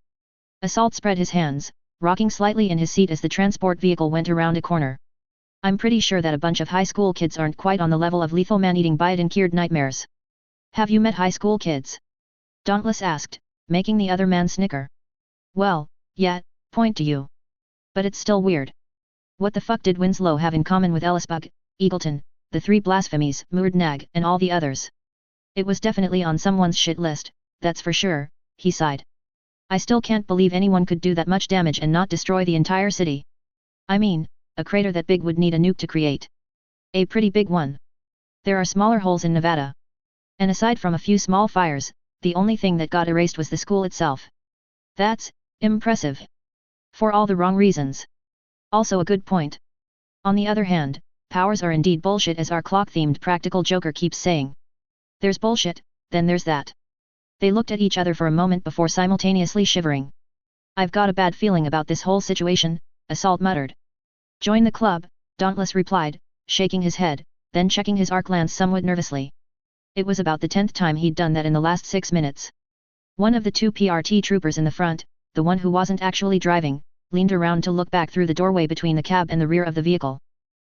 Assault spread his hands, rocking slightly in his seat as the transport vehicle went around a corner. "I'm pretty sure that a bunch of high school kids aren't quite on the level of lethal man-eating biotin-cured nightmares." "Have you met high school kids?" Dauntless asked, making the other man snicker. "Well, yeah, point to you. But it's still weird. What the fuck did Winslow have in common with Ellisbug, Eagleton, the 3 blasphemies, Murdnag, and all the others. It was definitely on someone's shit list, that's for sure, he sighed. I still can't believe anyone could do that much damage and not destroy the entire city. I mean, a crater that big would need a nuke to create. A pretty big one. There are smaller holes in Nevada. And aside from a few small fires, the only thing that got erased was the school itself. That's impressive. For all the wrong reasons. Also a good point. On the other hand, powers are indeed bullshit, as our clock-themed practical joker keeps saying. There's bullshit, then there's that. They looked at each other for a moment before simultaneously shivering. I've got a bad feeling about this whole situation, Assault muttered. Join the club, Dauntless replied, shaking his head, then checking his arc lance somewhat nervously. It was about the 10th time he'd done that in the last 6 minutes. One of the 2 PRT troopers in the front, the one who wasn't actually driving, leaned around to look back through the doorway between the cab and the rear of the vehicle.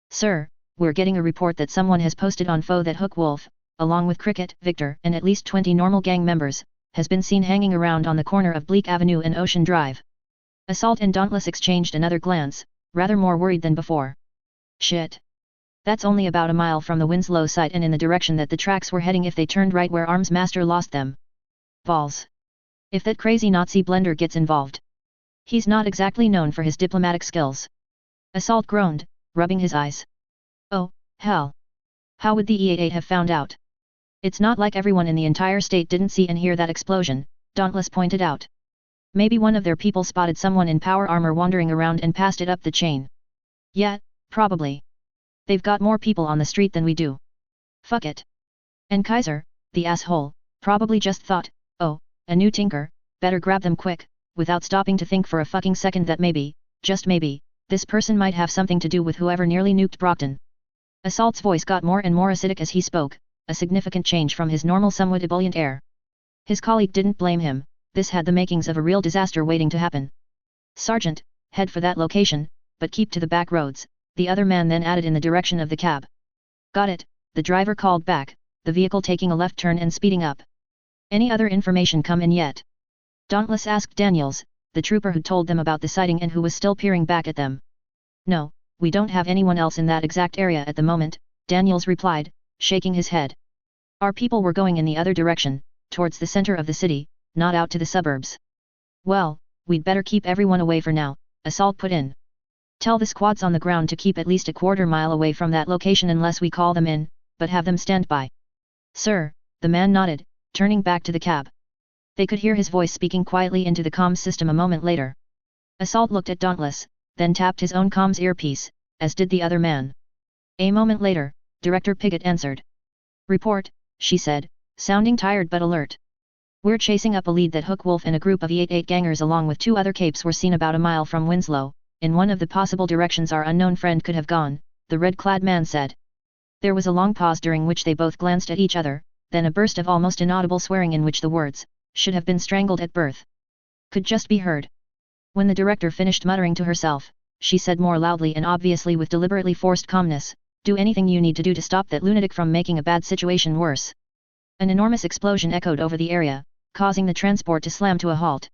Sir, we're getting a report that someone has posted on Foe that Hook Wolf, along with Cricket, Victor, and at least 20 normal gang members, has been seen hanging around on the corner of Bleak Avenue and Ocean Drive. Assault and Dauntless exchanged another glance, rather more worried than before. Shit. That's only about a mile from the Winslow site and in the direction that the tracks were heading if they turned right where Arms Master lost them. Balls. If that crazy Nazi blender gets involved. He's not exactly known for his diplomatic skills. Assault groaned, rubbing his eyes. Oh, hell. How would the E88 have found out? It's not like everyone in the entire state didn't see and hear that explosion, Dauntless pointed out. Maybe one of their people spotted someone in power armor wandering around and passed it up the chain. Yeah, probably. They've got more people on the street than we do. Fuck it. And Kaiser, the asshole, probably just thought, oh, a new tinker, better grab them quick, without stopping to think for a fucking second that maybe, just maybe, this person might have something to do with whoever nearly nuked Brockton. Assault's voice got more and more acidic as he spoke, a significant change from his normal somewhat ebullient air. His colleague didn't blame him, this had the makings of a real disaster waiting to happen. Sergeant, head for that location, but keep to the back roads, the other man then added in the direction of the cab. Got it, the driver called back, the vehicle taking a left turn and speeding up. Any other information come in yet? Dauntless asked Daniels, the trooper who told them about the sighting and who was still peering back at them. No, we don't have anyone else in that exact area at the moment, Daniels replied, shaking his head. Our people were going in the other direction, towards the center of the city, not out to the suburbs. Well, we'd better keep everyone away for now, Assault put in. Tell the squads on the ground to keep at least a quarter mile away from that location unless we call them in, but have them stand by. Sir, the man nodded, turning back to the cab. They could hear his voice speaking quietly into the comms system a moment later. Assault looked at Dauntless, then tapped his own comms earpiece, as did the other man. A moment later, Director Piggott answered. Report, she said, sounding tired but alert. We're chasing up a lead that Hook Wolf and a group of E88 gangers along with 2 other capes were seen about a mile from Winslow, in one of the possible directions our unknown friend could have gone, the red-clad man said. There was a long pause during which they both glanced at each other, then a burst of almost inaudible swearing in which the words, should have been strangled at birth, could just be heard. When the director finished muttering to herself, she said more loudly and obviously with deliberately forced calmness, do anything you need to do to stop that lunatic from making a bad situation worse. An enormous explosion echoed over the area, causing the transport to slam to a halt.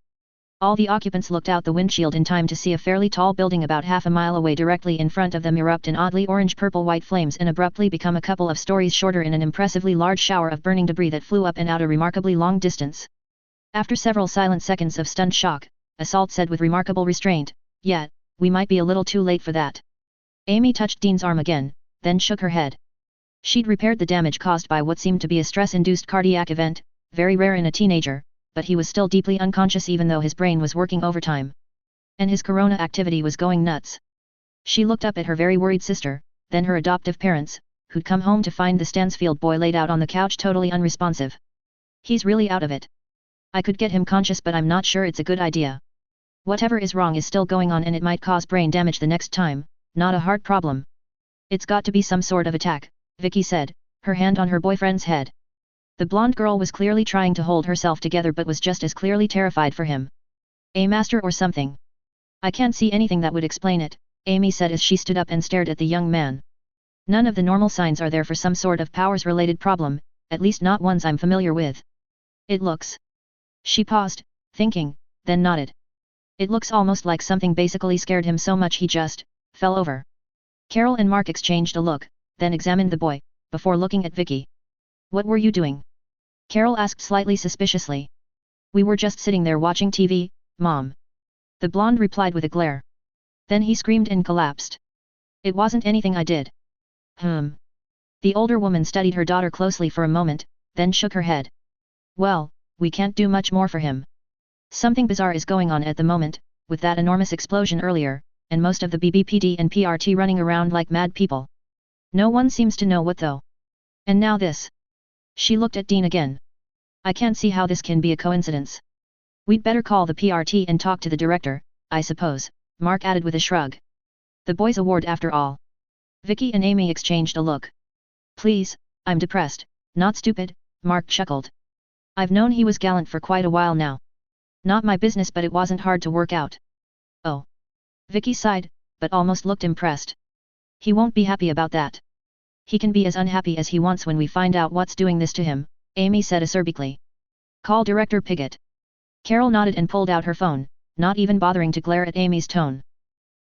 All the occupants looked out the windshield in time to see a fairly tall building about half a mile away directly in front of them erupt in oddly orange-purple-white flames and abruptly become a couple of stories shorter in an impressively large shower of burning debris that flew up and out a remarkably long distance. After several silent seconds of stunned shock, Assault said with remarkable restraint, "Yeah, we might be a little too late for that." Amy touched Dean's arm again, then shook her head. She'd repaired the damage caused by what seemed to be a stress-induced cardiac event, very rare in a teenager, but he was still deeply unconscious even though his brain was working overtime. And his corona activity was going nuts. She looked up at her very worried sister, then her adoptive parents, who'd come home to find the Stansfield boy laid out on the couch totally unresponsive. He's really out of it. I could get him conscious but I'm not sure it's a good idea. Whatever is wrong is still going on and it might cause brain damage the next time, not a heart problem. It's got to be some sort of attack, Vicky said, her hand on her boyfriend's head. The blonde girl was clearly trying to hold herself together but was just as clearly terrified for him. A master or something. I can't see anything that would explain it, Amy said as she stood up and stared at the young man. None of the normal signs are there for some sort of powers-related problem, at least not ones I'm familiar with. It looks. She paused, thinking, then nodded. It looks almost like something basically scared him so much he just fell over. Carol and Mark exchanged a look, then examined the boy, before looking at Vicky. What were you doing? Carol asked slightly suspiciously. We were just sitting there watching TV, Mom. The blonde replied with a glare. Then he screamed and collapsed. It wasn't anything I did. The older woman studied her daughter closely for a moment, then shook her head. Well, we can't do much more for him. Something bizarre is going on at the moment, with that enormous explosion earlier, and most of the BBPD and PRT running around like mad people. No one seems to know what though. And now this. She looked at Dean again. I can't see how this can be a coincidence. We'd better call the PRT and talk to the director, I suppose, Mark added with a shrug. The boys' award after all. Vicky and Amy exchanged a look. Please, I'm depressed, not stupid, Mark chuckled. I've known he was gallant for quite a while now. Not my business, but it wasn't hard to work out. Oh. Vicky sighed, but almost looked impressed. He won't be happy about that. He can be as unhappy as he wants when we find out what's doing this to him, Amy said acerbically. Call Director Piggott. Carol nodded and pulled out her phone, not even bothering to glare at Amy's tone.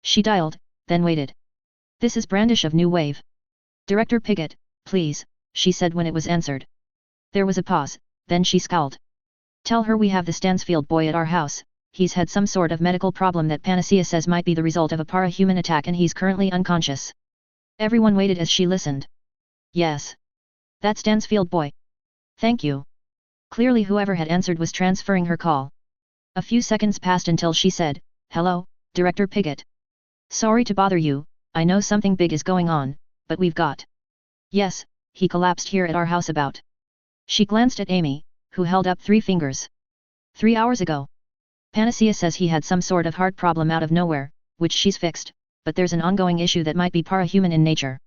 She dialed, then waited. This is Brandish of New Wave. Director Piggott, please, she said when it was answered. There was a pause, then she scowled. Tell her we have the Stansfield boy at our house. He's had some sort of medical problem that Panacea says might be the result of a para-human attack and he's currently unconscious. Everyone waited as she listened. Yes. That Stansfield boy. Thank you. Clearly whoever had answered was transferring her call. A few seconds passed until she said, Hello, Director Piggott. Sorry to bother you, I know something big is going on, but we've got. Yes, he collapsed here at our house about. She glanced at Amy, who held up 3 fingers. 3 hours ago. Panacea says he had some sort of heart problem out of nowhere, which she's fixed, but there's an ongoing issue that might be para-human in nature.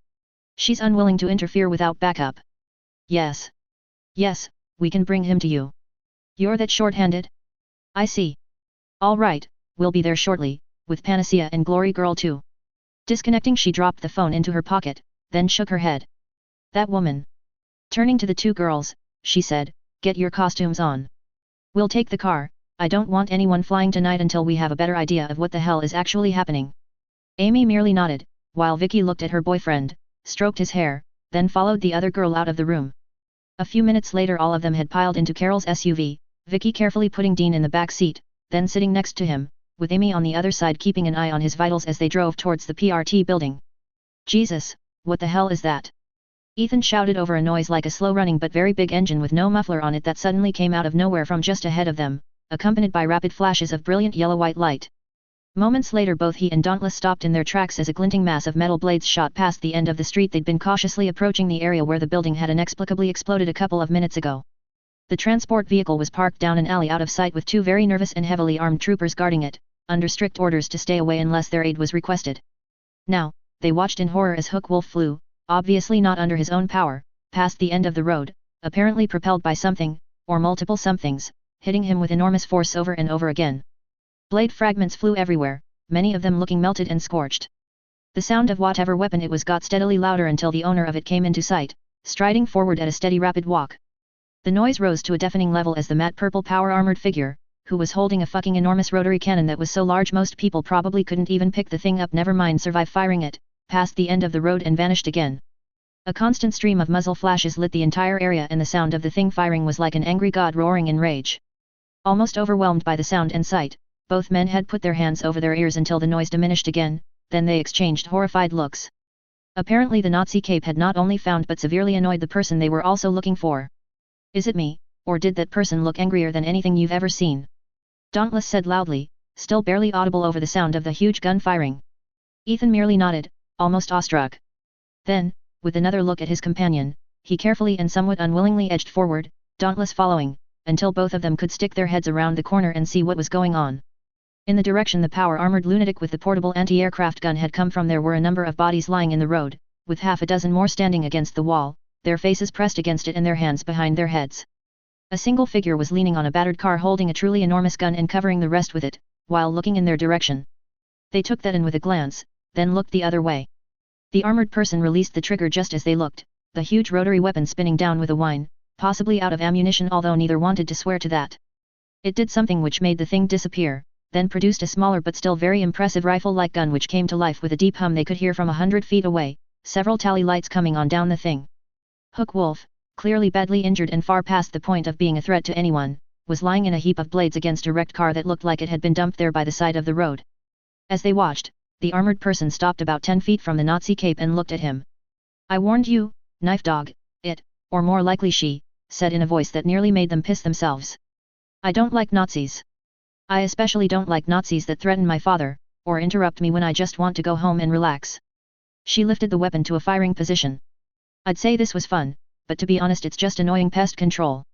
She's unwilling to interfere without backup. Yes. Yes, we can bring him to you. You're that short-handed? I see. All right, we'll be there shortly, with Panacea and Glory Girl too. Disconnecting, she dropped the phone into her pocket, then shook her head. That woman. Turning to the 2 girls, she said, get your costumes on. We'll take the car. I don't want anyone flying tonight until we have a better idea of what the hell is actually happening. Amy merely nodded, while Vicky looked at her boyfriend, stroked his hair, then followed the other girl out of the room. A few minutes later all of them had piled into Carol's SUV, Vicky carefully putting Dean in the back seat, then sitting next to him, with Amy on the other side keeping an eye on his vitals as they drove towards the PRT building. Jesus, what the hell is that? Ethan shouted over a noise like a slow-running but very big engine with no muffler on it that suddenly came out of nowhere from just ahead of them, accompanied by rapid flashes of brilliant yellow-white light. Moments later both he and Dauntless stopped in their tracks as a glinting mass of metal blades shot past the end of the street. They'd been cautiously approaching the area where the building had inexplicably exploded a couple of minutes ago. The transport vehicle was parked down an alley out of sight with 2 very nervous and heavily armed troopers guarding it, under strict orders to stay away unless their aid was requested. Now, they watched in horror as Hook Wolf flew, obviously not under his own power, past the end of the road, apparently propelled by something, or multiple somethings, hitting him with enormous force over and over again. Blade fragments flew everywhere, many of them looking melted and scorched. The sound of whatever weapon it was got steadily louder until the owner of it came into sight, striding forward at a steady rapid walk. The noise rose to a deafening level as the matte purple power-armored figure, who was holding a fucking enormous rotary cannon that was so large most people probably couldn't even pick the thing up, never mind survive firing it, passed the end of the road and vanished again. A constant stream of muzzle flashes lit the entire area and the sound of the thing firing was like an angry god roaring in rage. Almost overwhelmed by the sound and sight, both men had put their hands over their ears until the noise diminished again, then they exchanged horrified looks. Apparently the Nazi cape had not only found but severely annoyed the person they were also looking for. Is it me, or did that person look angrier than anything you've ever seen? Dauntless said loudly, still barely audible over the sound of the huge gun firing. Ethan merely nodded, almost awestruck. Then, with another look at his companion, he carefully and somewhat unwillingly edged forward, Dauntless following, until both of them could stick their heads around the corner and see what was going on. In the direction the power-armored lunatic with the portable anti-aircraft gun had come from there were a number of bodies lying in the road, with half a dozen more standing against the wall, their faces pressed against it and their hands behind their heads. A single figure was leaning on a battered car holding a truly enormous gun and covering the rest with it, while looking in their direction. They took that in with a glance, then looked the other way. The armored person released the trigger just as they looked, the huge rotary weapon spinning down with a whine, possibly out of ammunition, although neither wanted to swear to that. It did something which made the thing disappear, then produced a smaller but still very impressive rifle-like gun which came to life with a deep hum they could hear from 100 feet away, several tally lights coming on down the thing. Hook Wolf, clearly badly injured and far past the point of being a threat to anyone, was lying in a heap of blades against a wrecked car that looked like it had been dumped there by the side of the road. As they watched, the armored person stopped about 10 feet from the Nazi cape and looked at him. "I warned you, knife dog," it, or more likely she, said in a voice that nearly made them piss themselves. "I don't like Nazis. I especially don't like Nazis that threaten my father, or interrupt me when I just want to go home and relax." She lifted the weapon to a firing position. "I'd say this was fun, but to be honest it's just annoying pest control."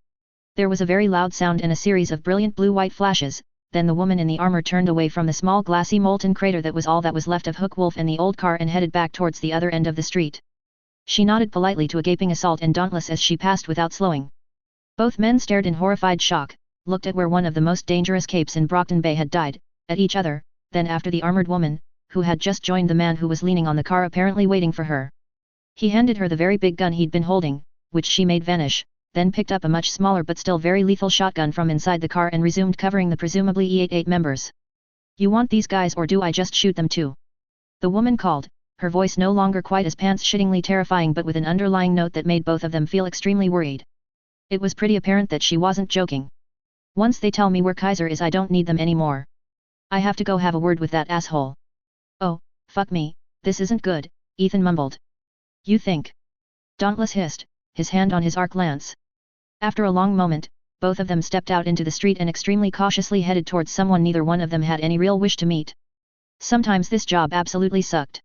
There was a very loud sound and a series of brilliant blue-white flashes, then the woman in the armor turned away from the small glassy molten crater that was all that was left of Hook Wolf and the old car and headed back towards the other end of the street. She nodded politely to a gaping Assault and Dauntless as she passed without slowing. Both men stared in horrified shock, looked at where one of the most dangerous capes in Brockton Bay had died, at each other, then after the armored woman, who had just joined the man who was leaning on the car apparently waiting for her. He handed her the very big gun he'd been holding, which she made vanish, then picked up a much smaller but still very lethal shotgun from inside the car and resumed covering the presumably E88 members. "You want these guys or do I just shoot them too?" The woman called, her voice no longer quite as pants-shittingly terrifying but with an underlying note that made both of them feel extremely worried. It was pretty apparent that she wasn't joking. "Once they tell me where Kaiser is I don't need them anymore. I have to go have a word with that asshole." "Oh, fuck me, this isn't good," Ethan mumbled. "You think?" Dauntless hissed, his hand on his arc lance. After a long moment, both of them stepped out into the street and extremely cautiously headed towards someone neither one of them had any real wish to meet. Sometimes this job absolutely sucked.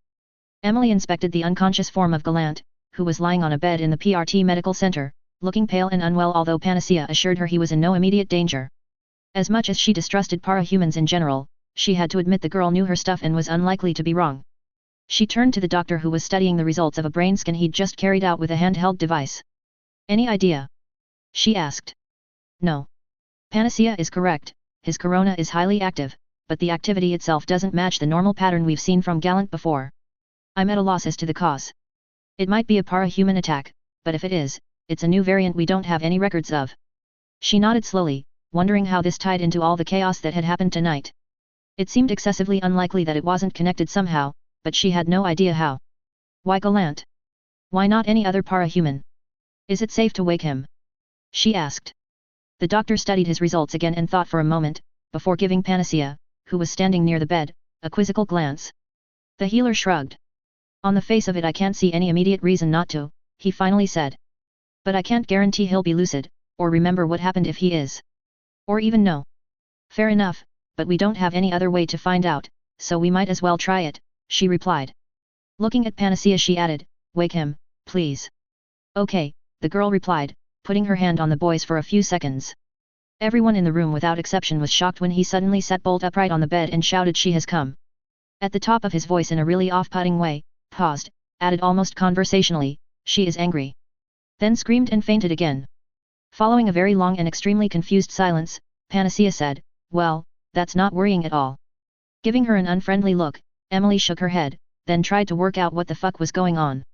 Emily inspected the unconscious form of Gallant, who was lying on a bed in the PRT medical center, looking pale and unwell although Panacea assured her he was in no immediate danger. As much as she distrusted para-humans in general, she had to admit the girl knew her stuff and was unlikely to be wrong. She turned to the doctor who was studying the results of a brain scan he'd just carried out with a handheld device. "Any idea?" she asked. "No. Panacea is correct, his corona is highly active, but the activity itself doesn't match the normal pattern we've seen from Gallant before. I'm at a loss as to the cause. It might be a para-human attack, but if it is, it's a new variant we don't have any records of." She nodded slowly, wondering how this tied into all the chaos that had happened tonight. It seemed excessively unlikely that it wasn't connected somehow, but she had no idea how. "Why Gallant? Why not any other para-human? Is it safe to wake him?" she asked. The doctor studied his results again and thought for a moment, before giving Panacea, who was standing near the bed, a quizzical glance. The healer shrugged. "On the face of it I can't see any immediate reason not to," he finally said. "But I can't guarantee he'll be lucid, or remember what happened if he is. Or even know." "Fair enough, but we don't have any other way to find out, so we might as well try it," she replied. Looking at Panacea she added, "Wake him, please." "Okay," the girl replied, putting her hand on the boy's for a few seconds. Everyone in the room without exception was shocked when he suddenly sat bolt upright on the bed and shouted, "She has come." At the top of his voice in a really off-putting way, paused, added almost conversationally, "She is angry." Then screamed and fainted again. Following a very long and extremely confused silence, Panacea said, "Well, that's not worrying at all." Giving her an unfriendly look, Emily shook her head, then tried to work out what the fuck was going on.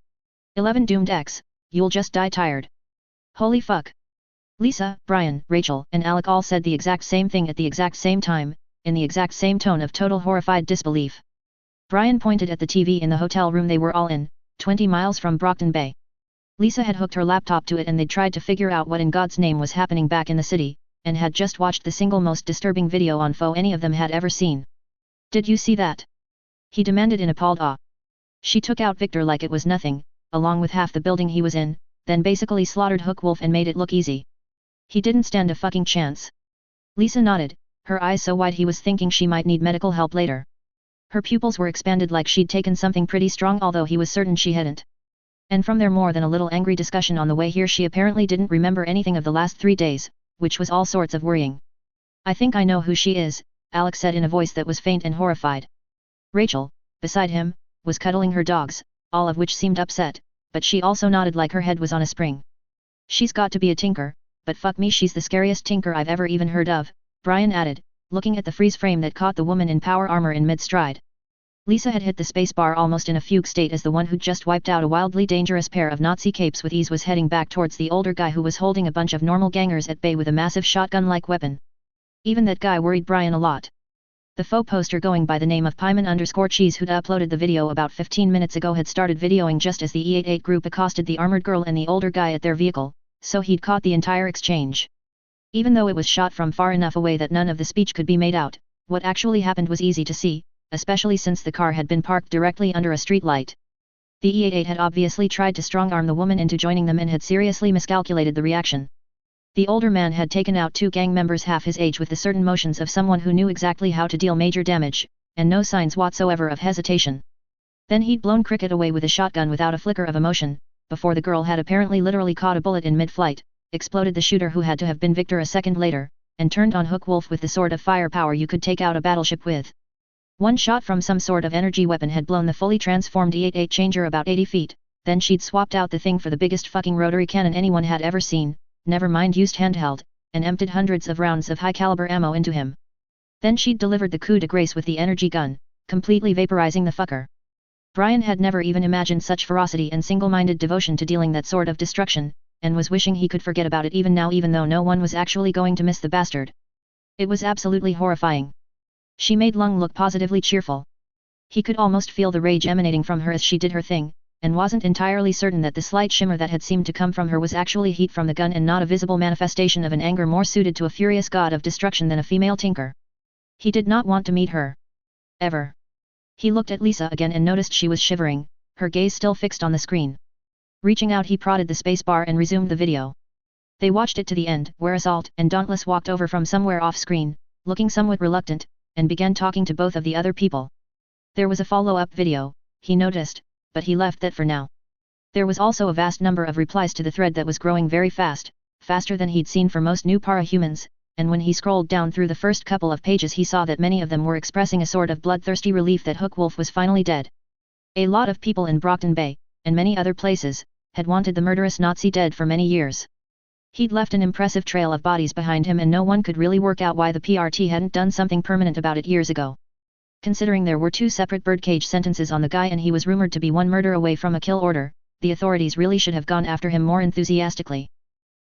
11 Doomed X, you'll just die tired. Holy fuck. Lisa, Brian, Rachel, and Alec all said the exact same thing at the exact same time, in the exact same tone of total horrified disbelief. Brian pointed at the TV in the hotel room they were all in, 20 miles from Brockton Bay. Lisa had hooked her laptop to it and they'd tried to figure out what in God's name was happening back in the city, and had just watched the single most disturbing video on Faux any of them had ever seen. "Did you see that?" he demanded in appalled awe. "She took out Victor like it was nothing, along with half the building he was in, then basically slaughtered Hook Wolf and made it look easy. He didn't stand a fucking chance." Lisa nodded, her eyes so wide he was thinking she might need medical help later. Her pupils were expanded like she'd taken something pretty strong although he was certain she hadn't. And from their more than a little angry discussion on the way here she apparently didn't remember anything of the last 3 days, which was all sorts of worrying. "I think I know who she is," Alex said in a voice that was faint and horrified. Rachel, beside him, was cuddling her dogs, all of which seemed upset, but she also nodded like her head was on a spring. "She's got to be a tinker, but fuck me she's the scariest tinker I've ever even heard of," Brian added, looking at the freeze frame that caught the woman in power armor in mid-stride. Lisa had hit the spacebar almost in a fugue state as the one who'd just wiped out a wildly dangerous pair of Nazi capes with ease was heading back towards the older guy who was holding a bunch of normal gangers at bay with a massive shotgun-like weapon. Even that guy worried Brian a lot. The faux poster going by the name of Pyman_Cheese who'd uploaded the video about 15 minutes ago had started videoing just as the E88 group accosted the armored girl and the older guy at their vehicle, so he'd caught the entire exchange. Even though it was shot from far enough away that none of the speech could be made out, what actually happened was easy to see, especially since the car had been parked directly under a street light. The E88 had obviously tried to strong-arm the woman into joining them and had seriously miscalculated the reaction. The older man had taken out 2 gang members half his age with the certain motions of someone who knew exactly how to deal major damage, and no signs whatsoever of hesitation. Then he'd blown Cricket away with a shotgun without a flicker of emotion, before the girl had apparently literally caught a bullet in mid-flight, exploded the shooter who had to have been Victor a second later, and turned on Hook Wolf with the sort of firepower you could take out a battleship with. One shot from some sort of energy weapon had blown the fully transformed E88 changer about 80 feet, then she'd swapped out the thing for the biggest fucking rotary cannon anyone had ever seen, never mind used handheld, and emptied hundreds of rounds of high-caliber ammo into him. Then she'd delivered the coup de grace with the energy gun, completely vaporizing the fucker. Brian had never even imagined such ferocity and single-minded devotion to dealing that sort of destruction, and was wishing he could forget about it even now even though no one was actually going to miss the bastard. It was absolutely horrifying. She made Lung look positively cheerful. He could almost feel the rage emanating from her as she did her thing, and wasn't entirely certain that the slight shimmer that had seemed to come from her was actually heat from the gun and not a visible manifestation of an anger more suited to a furious god of destruction than a female tinker. He did not want to meet her. Ever. He looked at Lisa again and noticed she was shivering, her gaze still fixed on the screen. Reaching out he prodded the spacebar and resumed the video. They watched it to the end, where Assault and Dauntless walked over from somewhere off-screen, looking somewhat reluctant, and began talking to both of the other people. There was a follow-up video, he noticed, but he left that for now. There was also a vast number of replies to the thread that was growing very fast, faster than he'd seen for most new para-humans, and when he scrolled down through the first couple of pages he saw that many of them were expressing a sort of bloodthirsty relief that Hook Wolf was finally dead. A lot of people in Brockton Bay, and many other places, had wanted the murderous Nazi dead for many years. He'd left an impressive trail of bodies behind him and no one could really work out why the PRT hadn't done something permanent about it years ago. Considering there were 2 separate birdcage sentences on the guy and he was rumored to be 1 murder away from a kill order, the authorities really should have gone after him more enthusiastically.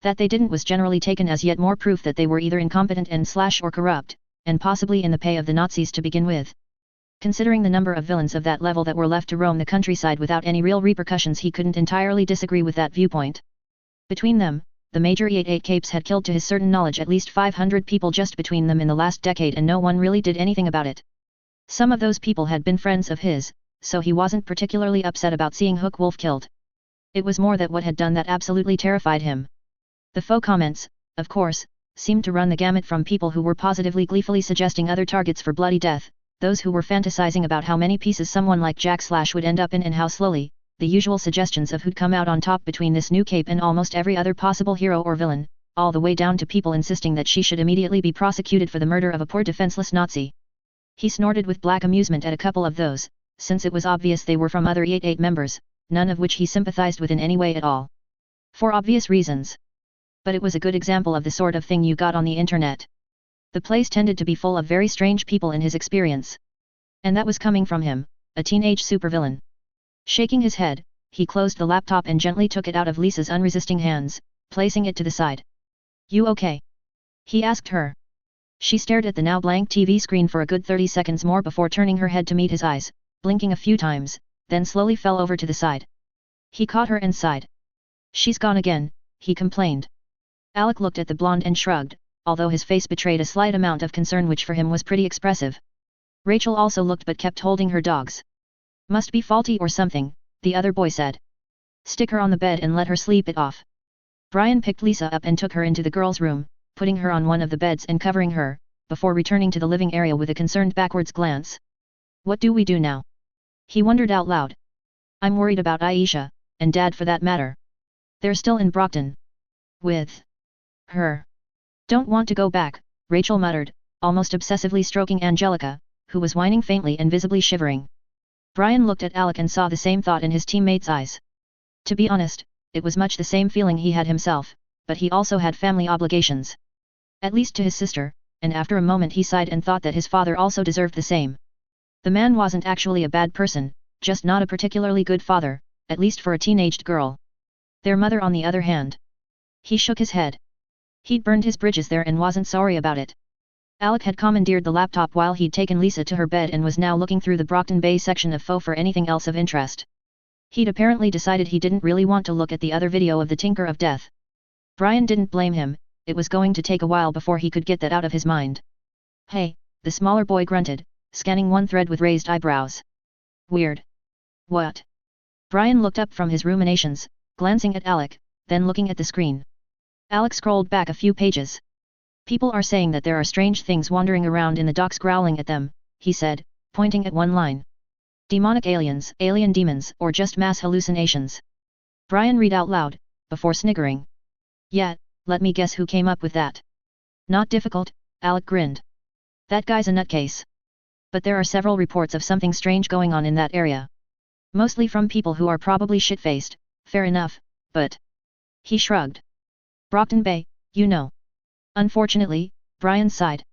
That they didn't was generally taken as yet more proof that they were either incompetent and/or corrupt, and possibly in the pay of the Nazis to begin with. Considering the number of villains of that level that were left to roam the countryside without any real repercussions, he couldn't entirely disagree with that viewpoint. Between them, the major E88 capes had killed to his certain knowledge at least 500 people just between them in the last decade and no one really did anything about it. Some of those people had been friends of his, so he wasn't particularly upset about seeing Hook Wolf killed. It was more that what had done that absolutely terrified him. The faux comments, of course, seemed to run the gamut from people who were positively gleefully suggesting other targets for bloody death, those who were fantasizing about how many pieces someone like Jack Slash would end up in and how slowly, the usual suggestions of who'd come out on top between this new cape and almost every other possible hero or villain, all the way down to people insisting that she should immediately be prosecuted for the murder of a poor defenseless Nazi. He snorted with black amusement at a couple of those, since it was obvious they were from other E88 members, none of which he sympathized with in any way at all. For obvious reasons. But it was a good example of the sort of thing you got on the internet. The place tended to be full of very strange people in his experience. And that was coming from him, a teenage supervillain. Shaking his head, he closed the laptop and gently took it out of Lisa's unresisting hands, placing it to the side. "You okay?" he asked her. She stared at the now blank TV screen for a good 30 seconds more before turning her head to meet his eyes, blinking a few times, then slowly fell over to the side. He caught her and sighed. "She's gone again," he complained. Alec looked at the blonde and shrugged, although his face betrayed a slight amount of concern which for him was pretty expressive. Rachel also looked but kept holding her dogs. "Must be faulty or something," the other boy said. "Stick her on the bed and let her sleep it off." Brian picked Lisa up and took her into the girls' room, putting her on one of the beds and covering her, before returning to the living area with a concerned backwards glance. "What do we do now?" he wondered out loud. "I'm worried about Aisha, and Dad for that matter. They're still in Brockton. With her. Don't want to go back," Rachel muttered, almost obsessively stroking Angelica, who was whining faintly and visibly shivering. Brian looked at Alec and saw the same thought in his teammate's eyes. To be honest, it was much the same feeling he had himself, but he also had family obligations. At least to his sister, and after a moment he sighed and thought that his father also deserved the same. The man wasn't actually a bad person, just not a particularly good father, at least for a teenaged girl. Their mother on the other hand. He shook his head. He'd burned his bridges there and wasn't sorry about it. Alec had commandeered the laptop while he'd taken Lisa to her bed and was now looking through the Brockton Bay section of Faux for anything else of interest. He'd apparently decided he didn't really want to look at the other video of the Tinker of Death. Brian didn't blame him, it was going to take a while before he could get that out of his mind. Hey, the smaller boy grunted, scanning one thread with raised eyebrows. Weird. What? Brian looked up from his ruminations, glancing at Alec, then looking at the screen. Alec scrolled back a few pages. People are saying that there are strange things wandering around in the docks growling at them, he said, pointing at one line. Demonic aliens, alien demons, or just mass hallucinations. Brian read out loud, before sniggering. Yeah, let me guess who came up with that. Not difficult, Alec grinned. That guy's a nutcase. But there are several reports of something strange going on in that area. Mostly from people who are probably shit-faced, fair enough, but... He shrugged. Brockton Bay, you know. Unfortunately, Brian sighed.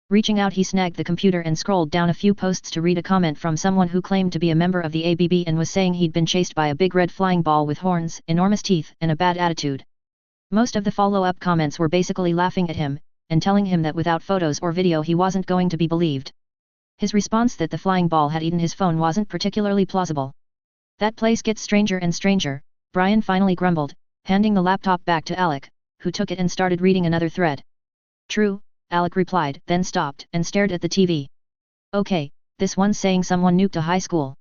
Reaching out he snagged the computer and scrolled down a few posts to read a comment from someone who claimed to be a member of the ABB and was saying he'd been chased by a big red flying ball with horns, enormous teeth, and a bad attitude. Most of the follow-up comments were basically laughing at him, and telling him that without photos or video he wasn't going to be believed. His response that the flying ball had eaten his phone wasn't particularly plausible. That place gets stranger and stranger, Brian finally grumbled, handing the laptop back to Alec, who took it and started reading another thread. True, Alec replied, then stopped and stared at the TV. Okay, this one's saying someone nuked a high school.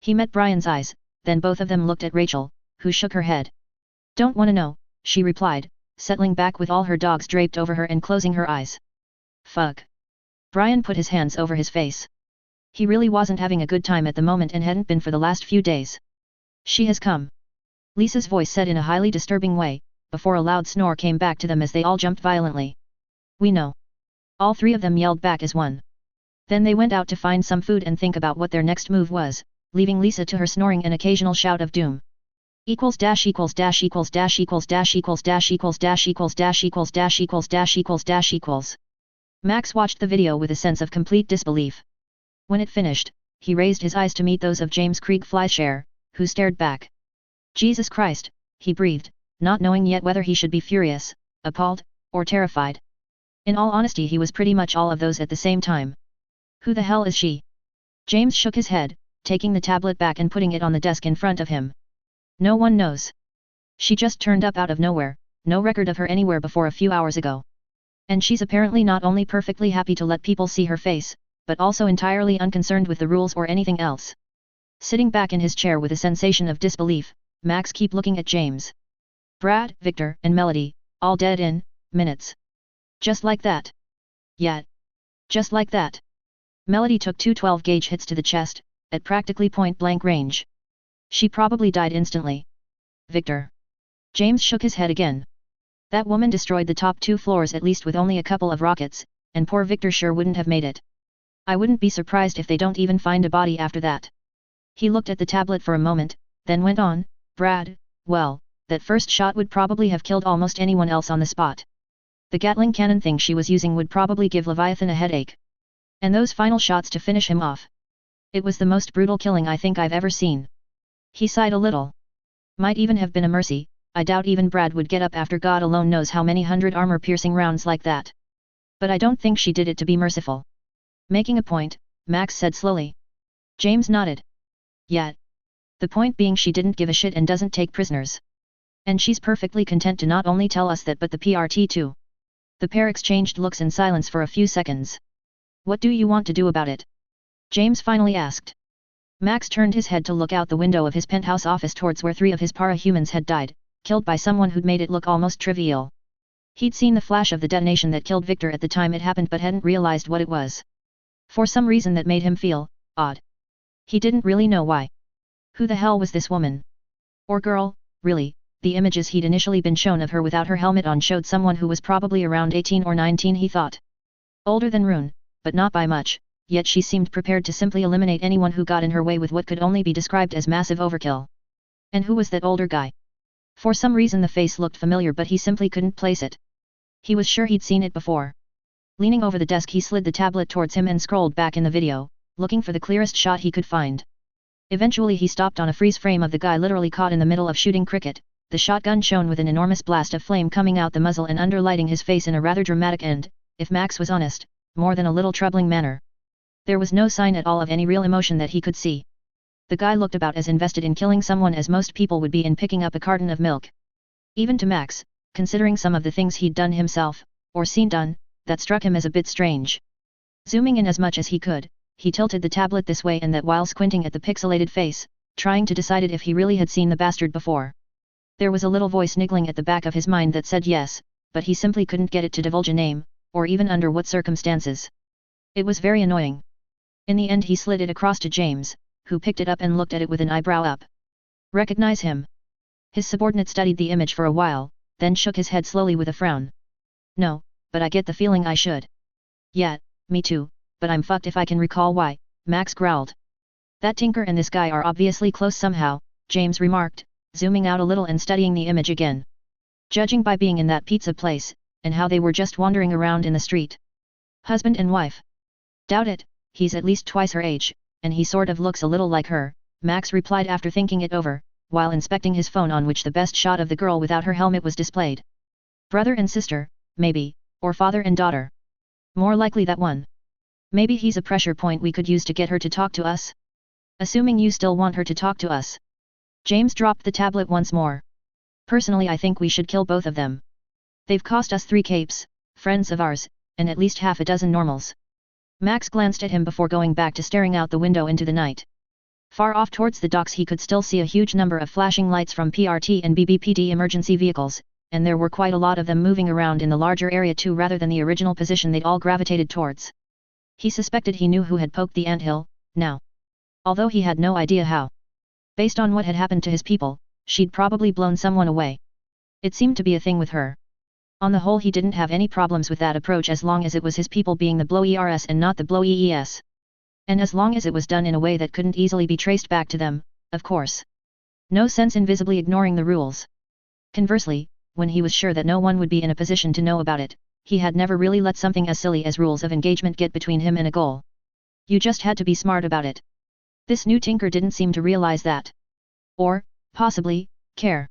He met Brian's eyes, then both of them looked at Rachel, who shook her head. Don't wanna know, she replied, settling back with all her dogs draped over her and closing her eyes. Fuck. Brian put his hands over his face. He really wasn't having a good time at the moment and hadn't been for the last few days. She has come. Lisa's voice said in a highly disturbing way, before a loud snore came back to them as they all jumped violently. We know. All three of them yelled back as one. Then they went out to find some food and think about what their next move was, leaving Lisa to her snoring and occasional shout of doom. Equals dash equals dash equals dash equals dash equals dash equals dash equals dash equals dash equals dash equals dash equals. Max watched the video with a sense of complete disbelief. When it finished, he raised his eyes to meet those of James Krieg Fleischare, who stared back. Jesus Christ, he breathed, not knowing yet whether he should be furious, appalled, or terrified. In all honesty he was pretty much all of those at the same time. Who the hell is she? James shook his head, taking the tablet back and putting it on the desk in front of him. No one knows. She just turned up out of nowhere, no record of her anywhere before a few hours ago. And she's apparently not only perfectly happy to let people see her face, but also entirely unconcerned with the rules or anything else. Sitting back in his chair with a sensation of disbelief, Max kept looking at James. Brad, Victor, and Melody, all dead in minutes. Just like that. Yeah. Just like that. Melody took 2 12-gauge hits to the chest, at practically point-blank range. She probably died instantly. Victor. James shook his head again. That woman destroyed the top 2 floors at least with only a couple of rockets, and poor Victor sure wouldn't have made it. I wouldn't be surprised if they don't even find a body after that. He looked at the tablet for a moment, then went on, Brad, well, that first shot would probably have killed almost anyone else on the spot. The Gatling cannon thing she was using would probably give Leviathan a headache. And those final shots to finish him off. It was the most brutal killing I think I've ever seen. He sighed a little. Might even have been a mercy, I doubt even Brad would get up after God alone knows how many 100 armor-piercing rounds like that. But I don't think she did it to be merciful. Making a point, Max said slowly. James nodded. Yeah. The point being she didn't give a shit and doesn't take prisoners. And she's perfectly content to not only tell us that but the PRT too. The pair exchanged looks in silence for a few seconds. What do you want to do about it? James finally asked. Max turned his head to look out the window of his penthouse office towards where 3 of his para-humans had died, killed by someone who'd made it look almost trivial. He'd seen the flash of the detonation that killed Victor at the time it happened but hadn't realized what it was. For some reason that made him feel odd. He didn't really know why. Who the hell was this woman? Or girl, really? The images he'd initially been shown of her without her helmet on showed someone who was probably around 18 or 19 he thought. Older than Rune, but not by much, yet she seemed prepared to simply eliminate anyone who got in her way with what could only be described as massive overkill. And who was that older guy? For some reason the face looked familiar but he simply couldn't place it. He was sure he'd seen it before. Leaning over the desk he slid the tablet towards him and scrolled back in the video, looking for the clearest shot he could find. Eventually he stopped on a freeze frame of the guy literally caught in the middle of shooting cricket. The shotgun shone with an enormous blast of flame coming out the muzzle and underlighting his face in a rather dramatic end, if Max was honest, more than a little troubling manner. There was no sign at all of any real emotion that he could see. The guy looked about as invested in killing someone as most people would be in picking up a carton of milk. Even to Max, considering some of the things he'd done himself, or seen done, that struck him as a bit strange. Zooming in as much as he could, he tilted the tablet this way and that while squinting at the pixelated face, trying to decide if he really had seen the bastard before. There was a little voice niggling at the back of his mind that said yes, but he simply couldn't get it to divulge a name, or even under what circumstances. It was very annoying. In the end he slid it across to James, who picked it up and looked at it with an eyebrow up. Recognize him? His subordinate studied the image for a while, then shook his head slowly with a frown. No, but I get the feeling I should. Yeah, me too, but I'm fucked if I can recall why, Max growled. That tinker and this guy are obviously close somehow, James remarked, zooming out a little and studying the image again. Judging by being in that pizza place, and how they were just wandering around in the street. Husband and wife? Doubt it, he's at least twice her age, and he sort of looks a little like her, Max replied after thinking it over, while inspecting his phone on which the best shot of the girl without her helmet was displayed. Brother and sister, maybe, or father and daughter. More likely that one. Maybe he's a pressure point we could use to get her to talk to us? Assuming you still want her to talk to us. James dropped the tablet once more. Personally I think we should kill both of them. They've cost us 3 capes, friends of ours, and at least half a dozen normals. Max glanced at him before going back to staring out the window into the night. Far off towards the docks he could still see a huge number of flashing lights from PRT and BBPD emergency vehicles, and there were quite a lot of them moving around in the larger area too rather than the original position they'd all gravitated towards. He suspected he knew who had poked the anthill, now. Although he had no idea how. Based on what had happened to his people, she'd probably blown someone away. It seemed to be a thing with her. On the whole he didn't have any problems with that approach as long as it was his people being the blow ERS and not the blow EES. And as long as it was done in a way that couldn't easily be traced back to them, of course. No sense in visibly ignoring the rules. Conversely, when he was sure that no one would be in a position to know about it, he had never really let something as silly as rules of engagement get between him and a goal. You just had to be smart about it. This new tinker didn't seem to realize that. Or, possibly, care.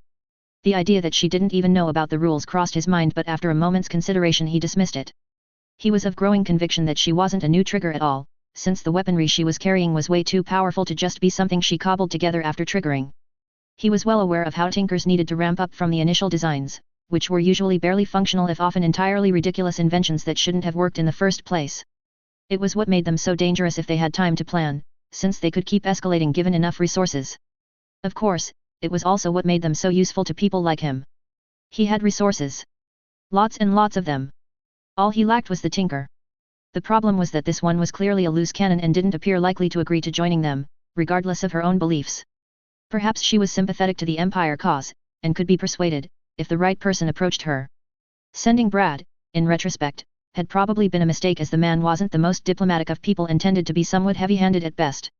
The idea that she didn't even know about the rules crossed his mind, but after a moment's consideration he dismissed it. He was of growing conviction that she wasn't a new trigger at all, since the weaponry she was carrying was way too powerful to just be something she cobbled together after triggering. He was well aware of how tinkers needed to ramp up from the initial designs, which were usually barely functional if often entirely ridiculous inventions that shouldn't have worked in the first place. It was what made them so dangerous if they had time to plan, since they could keep escalating given enough resources. Of course, it was also what made them so useful to people like him. He had resources. Lots and lots of them. All he lacked was the tinker. The problem was that this one was clearly a loose cannon and didn't appear likely to agree to joining them, regardless of her own beliefs. Perhaps she was sympathetic to the Empire cause, and could be persuaded, if the right person approached her. Sending Brad, in retrospect, had probably been a mistake as the man wasn't the most diplomatic of people and tended to be somewhat heavy-handed at best.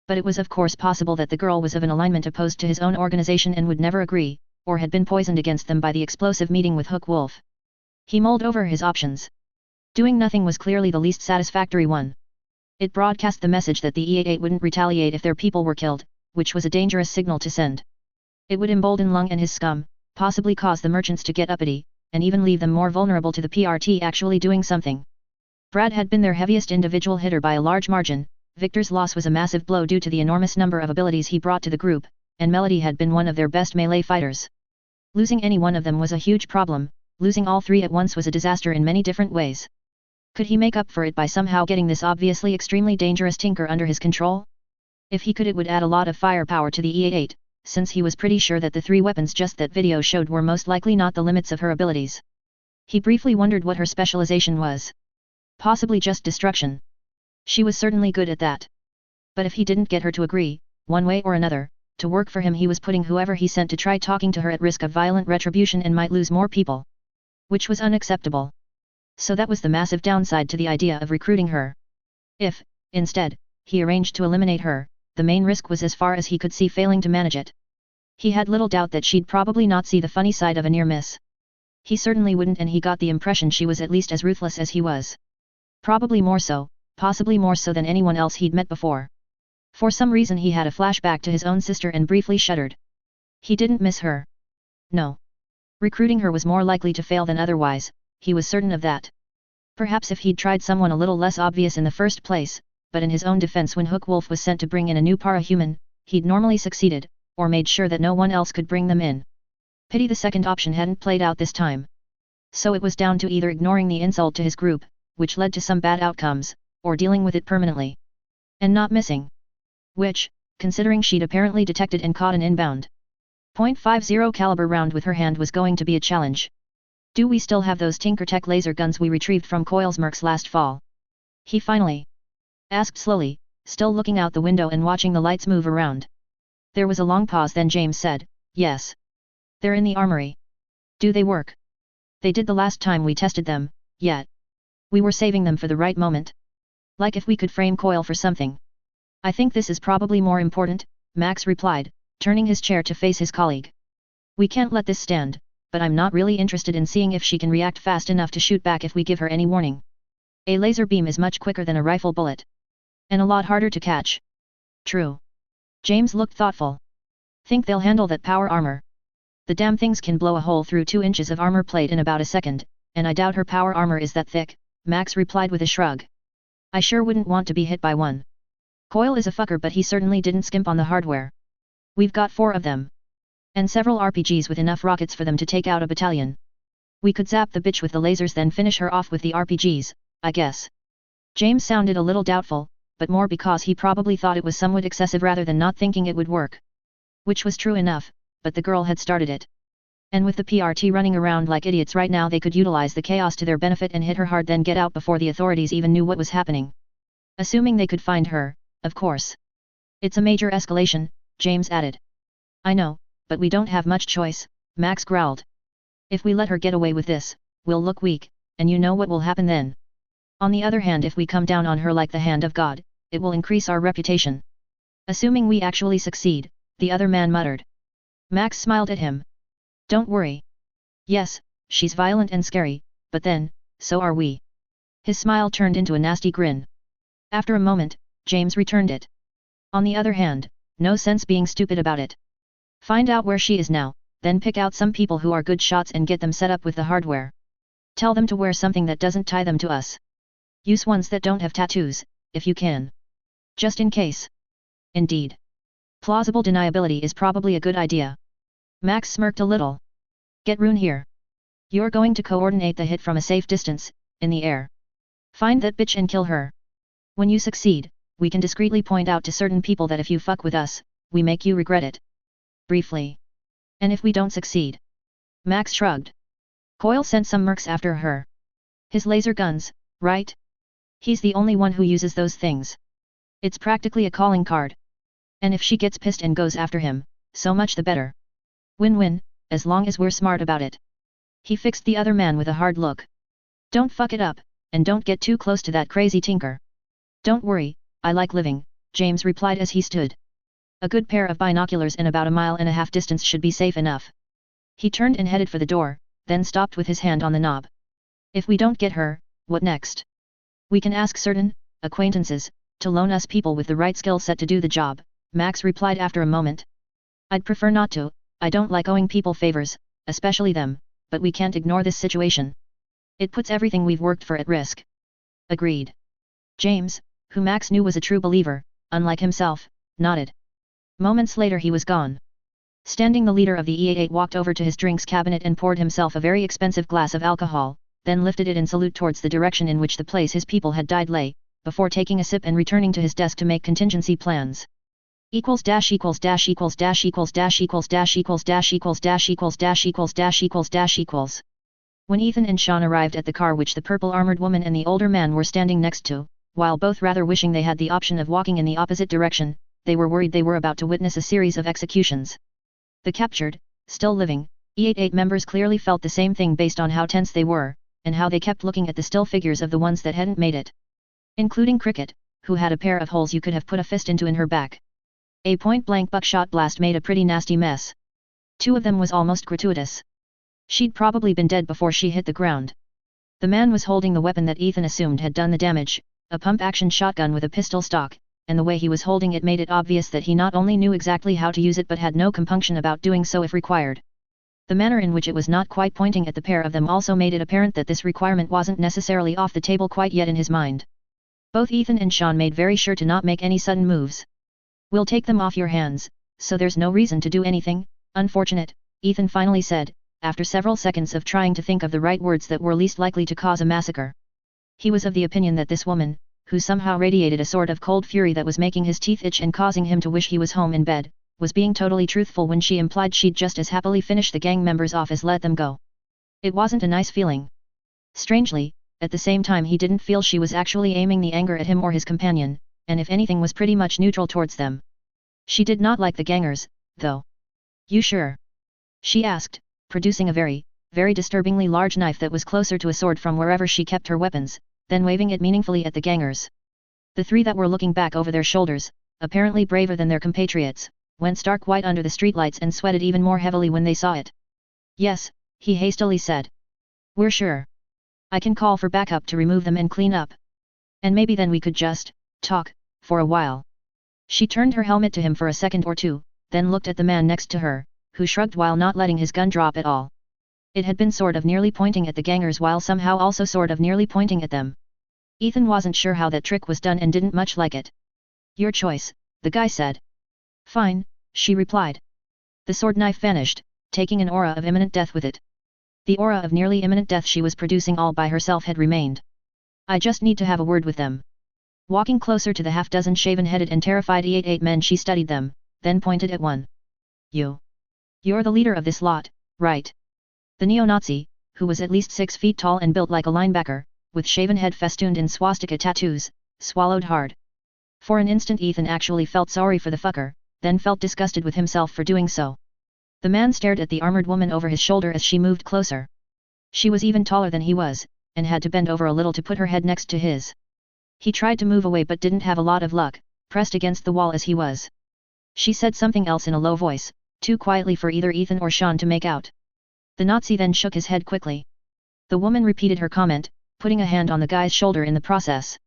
But it was of course possible that the girl was of an alignment opposed to his own organization and would never agree, or had been poisoned against them by the explosive meeting with Hook Wolf. He mulled over his options. Doing nothing was clearly the least satisfactory one. It broadcast the message that the E88 wouldn't retaliate if their people were killed, which was a dangerous signal to send. It would embolden Lung and his scum, possibly cause the merchants to get uppity, and even leave them more vulnerable to the PRT actually doing something. Brad had been their heaviest individual hitter by a large margin. Victor's loss was a massive blow due to the enormous number of abilities he brought to the group, and Melody had been one of their best melee fighters. Losing any one of them was a huge problem, losing all 3 at once was a disaster in many different ways. Could he make up for it by somehow getting this obviously extremely dangerous tinker under his control? If he could, it would add a lot of firepower to the E88, since he was pretty sure that the 3 weapons just that video showed were most likely not the limits of her abilities. He briefly wondered what her specialization was. Possibly just destruction. She was certainly good at that. But if he didn't get her to agree, one way or another, to work for him, he was putting whoever he sent to try talking to her at risk of violent retribution and might lose more people. Which was unacceptable. So that was the massive downside to the idea of recruiting her. If, instead, he arranged to eliminate her, the main risk was as far as he could see failing to manage it. He had little doubt that she'd probably not see the funny side of a near miss. He certainly wouldn't, and he got the impression she was at least as ruthless as he was. Probably more so, possibly more so than anyone else he'd met before. For some reason he had a flashback to his own sister and briefly shuddered. He didn't miss her. No. Recruiting her was more likely to fail than otherwise, he was certain of that. Perhaps if he'd tried someone a little less obvious in the first place, but in his own defense when Hook Wolf was sent to bring in a new para-human, he'd normally succeeded, or made sure that no one else could bring them in. Pity the second option hadn't played out this time. So it was down to either ignoring the insult to his group, which led to some bad outcomes, or dealing with it permanently. And not missing. Which, considering she'd apparently detected and caught an inbound .50 caliber round with her hand, was going to be a challenge. Do we still have those Tinkertech laser guns we retrieved from Coilsmerks last fall? He finally asked slowly, still looking out the window and watching the lights move around. There was a long pause, then James said, "Yes. They're in the armory." "Do they work?" "They did the last time we tested them, yet. We were saving them for the right moment. Like if we could frame Coil for something." "I think this is probably more important," Max replied, turning his chair to face his colleague. "We can't let this stand, but I'm not really interested in seeing if she can react fast enough to shoot back if we give her any warning. A laser beam is much quicker than a rifle bullet. And a lot harder to catch." "True." James looked thoughtful. "Think they'll handle that power armor?" "The damn things can blow a hole through 2 inches of armor plate in about a second, and I doubt her power armor is that thick," Max replied with a shrug. "I sure wouldn't want to be hit by one. Coil is a fucker, but he certainly didn't skimp on the hardware. We've got 4 of them. And several RPGs with enough rockets for them to take out a battalion. We could zap the bitch with the lasers, then finish her off with the RPGs, I guess." James sounded a little doubtful, but more because he probably thought it was somewhat excessive rather than not thinking it would work. Which was true enough, but the girl had started it. And with the PRT running around like idiots right now, they could utilize the chaos to their benefit and hit her hard, then get out before the authorities even knew what was happening. Assuming they could find her, of course. "It's a major escalation," James added. "I know, but we don't have much choice," Max growled. "If we let her get away with this, we'll look weak, and you know what will happen then. On the other hand, if we come down on her like the hand of God, it will increase our reputation." "Assuming we actually succeed," the other man muttered. Max smiled at him. "Don't worry. Yes, she's violent and scary, but then, so are we." His smile turned into a nasty grin. After a moment, James returned it. "On the other hand, no sense being stupid about it. Find out where she is now, then pick out some people who are good shots and get them set up with the hardware. Tell them to wear something that doesn't tie them to us. Use ones that don't have tattoos, if you can. Just in case." "Indeed. Plausible deniability is probably a good idea." Max smirked a little. "Get Rune here. You're going to coordinate the hit from a safe distance, in the air. Find that bitch and kill her. When you succeed, we can discreetly point out to certain people that if you fuck with us, we make you regret it." Briefly. "And if we don't succeed?" Max shrugged. "Coil sent some mercs after her. His laser guns, right? He's the only one who uses those things. It's practically a calling card. And if she gets pissed and goes after him, so much the better. Win-win, as long as we're smart about it." He fixed the other man with a hard look. "Don't fuck it up, and don't get too close to that crazy tinker." "Don't worry, I like living," James replied as he stood. "A good pair of binoculars and about 1.5 miles distance should be safe enough." He turned and headed for the door, then stopped with his hand on the knob. "If we don't get her, what next?" "We can ask certain acquaintances to loan us people with the right skill set to do the job," Max replied after a moment. "I'd prefer not to. I don't like owing people favors, especially them, but we can't ignore this situation. It puts everything we've worked for at risk." "Agreed." James, who Max knew was a true believer, unlike himself, nodded. Moments later he was gone. Standing, the leader of the E88 walked over to his drinks cabinet and poured himself a very expensive glass of alcohol, then lifted it in salute towards the direction in which the place his people had died lay, before taking a sip and returning to his desk to make contingency plans. Equals dash equals dash equals dash equals dash equals dash equals dash equals dash equals dash equals dash equals dash equals. When Ethan and Sean arrived at the car which the purple-armored woman and the older man were standing next to, while both rather wishing they had the option of walking in the opposite direction, they were worried they were about to witness a series of executions. The captured, still living, E88 members clearly felt the same thing based on how tense they were, and how they kept looking at the still figures of the ones that hadn't made it. Including Cricket, who had a pair of holes you could have put a fist into in her back. A point-blank buckshot blast made a pretty nasty mess. 2 of them was almost gratuitous. She'd probably been dead before she hit the ground. The man was holding the weapon that Ethan assumed had done the damage, a pump-action shotgun with a pistol stock, and the way he was holding it made it obvious that he not only knew exactly how to use it but had no compunction about doing so if required. The manner in which it was not quite pointing at the pair of them also made it apparent that this requirement wasn't necessarily off the table quite yet in his mind. Both Ethan and Sean made very sure to not make any sudden moves. "We'll take them off your hands, so there's no reason to do anything." "Unfortunate," Ethan finally said, after several seconds of trying to think of the right words that were least likely to cause a massacre. He was of the opinion that this woman, who somehow radiated a sort of cold fury that was making his teeth itch and causing him to wish he was home in bed, was being totally truthful when she implied she'd just as happily finish the gang members off as let them go. It wasn't a nice feeling. Strangely, at the same time he didn't feel she was actually aiming the anger at him or his companion, and if anything was pretty much neutral towards them. She did not like the gangers, though. "You sure?" she asked, producing a very, very disturbingly large knife that was closer to a sword from wherever she kept her weapons, then waving it meaningfully at the gangers. The three that were looking back over their shoulders, apparently braver than their compatriots, went stark white under the streetlights and sweated even more heavily when they saw it. "Yes," he hastily said. "We're sure. I can call for backup to remove them and clean up. And maybe then we could just talk for a while." She turned her helmet to him for a second or two, then looked at the man next to her, who shrugged while not letting his gun drop at all. It had been sort of nearly pointing at the gangers while somehow also sort of nearly pointing at them. Ethan wasn't sure how that trick was done and didn't much like it. "Your choice," the guy said. "Fine," she replied. The sword knife vanished, taking an aura of imminent death with it. The aura of nearly imminent death she was producing all by herself had remained. "I just need to have a word with them." Walking closer to the half-dozen shaven-headed and terrified E88 men, she studied them, then pointed at one. You're the leader of this lot, right?" The neo-Nazi, who was at least 6 feet tall and built like a linebacker, with shaven head festooned in swastika tattoos, swallowed hard. For an instant Ethan actually felt sorry for the fucker, then felt disgusted with himself for doing so. The man stared at the armored woman over his shoulder as she moved closer. She was even taller than he was, and had to bend over a little to put her head next to his. He tried to move away but didn't have a lot of luck, pressed against the wall as he was. She said something else in a low voice, too quietly for either Ethan or Sean to make out. The Nazi then shook his head quickly. The woman repeated her comment, putting a hand on the guy's shoulder in the process.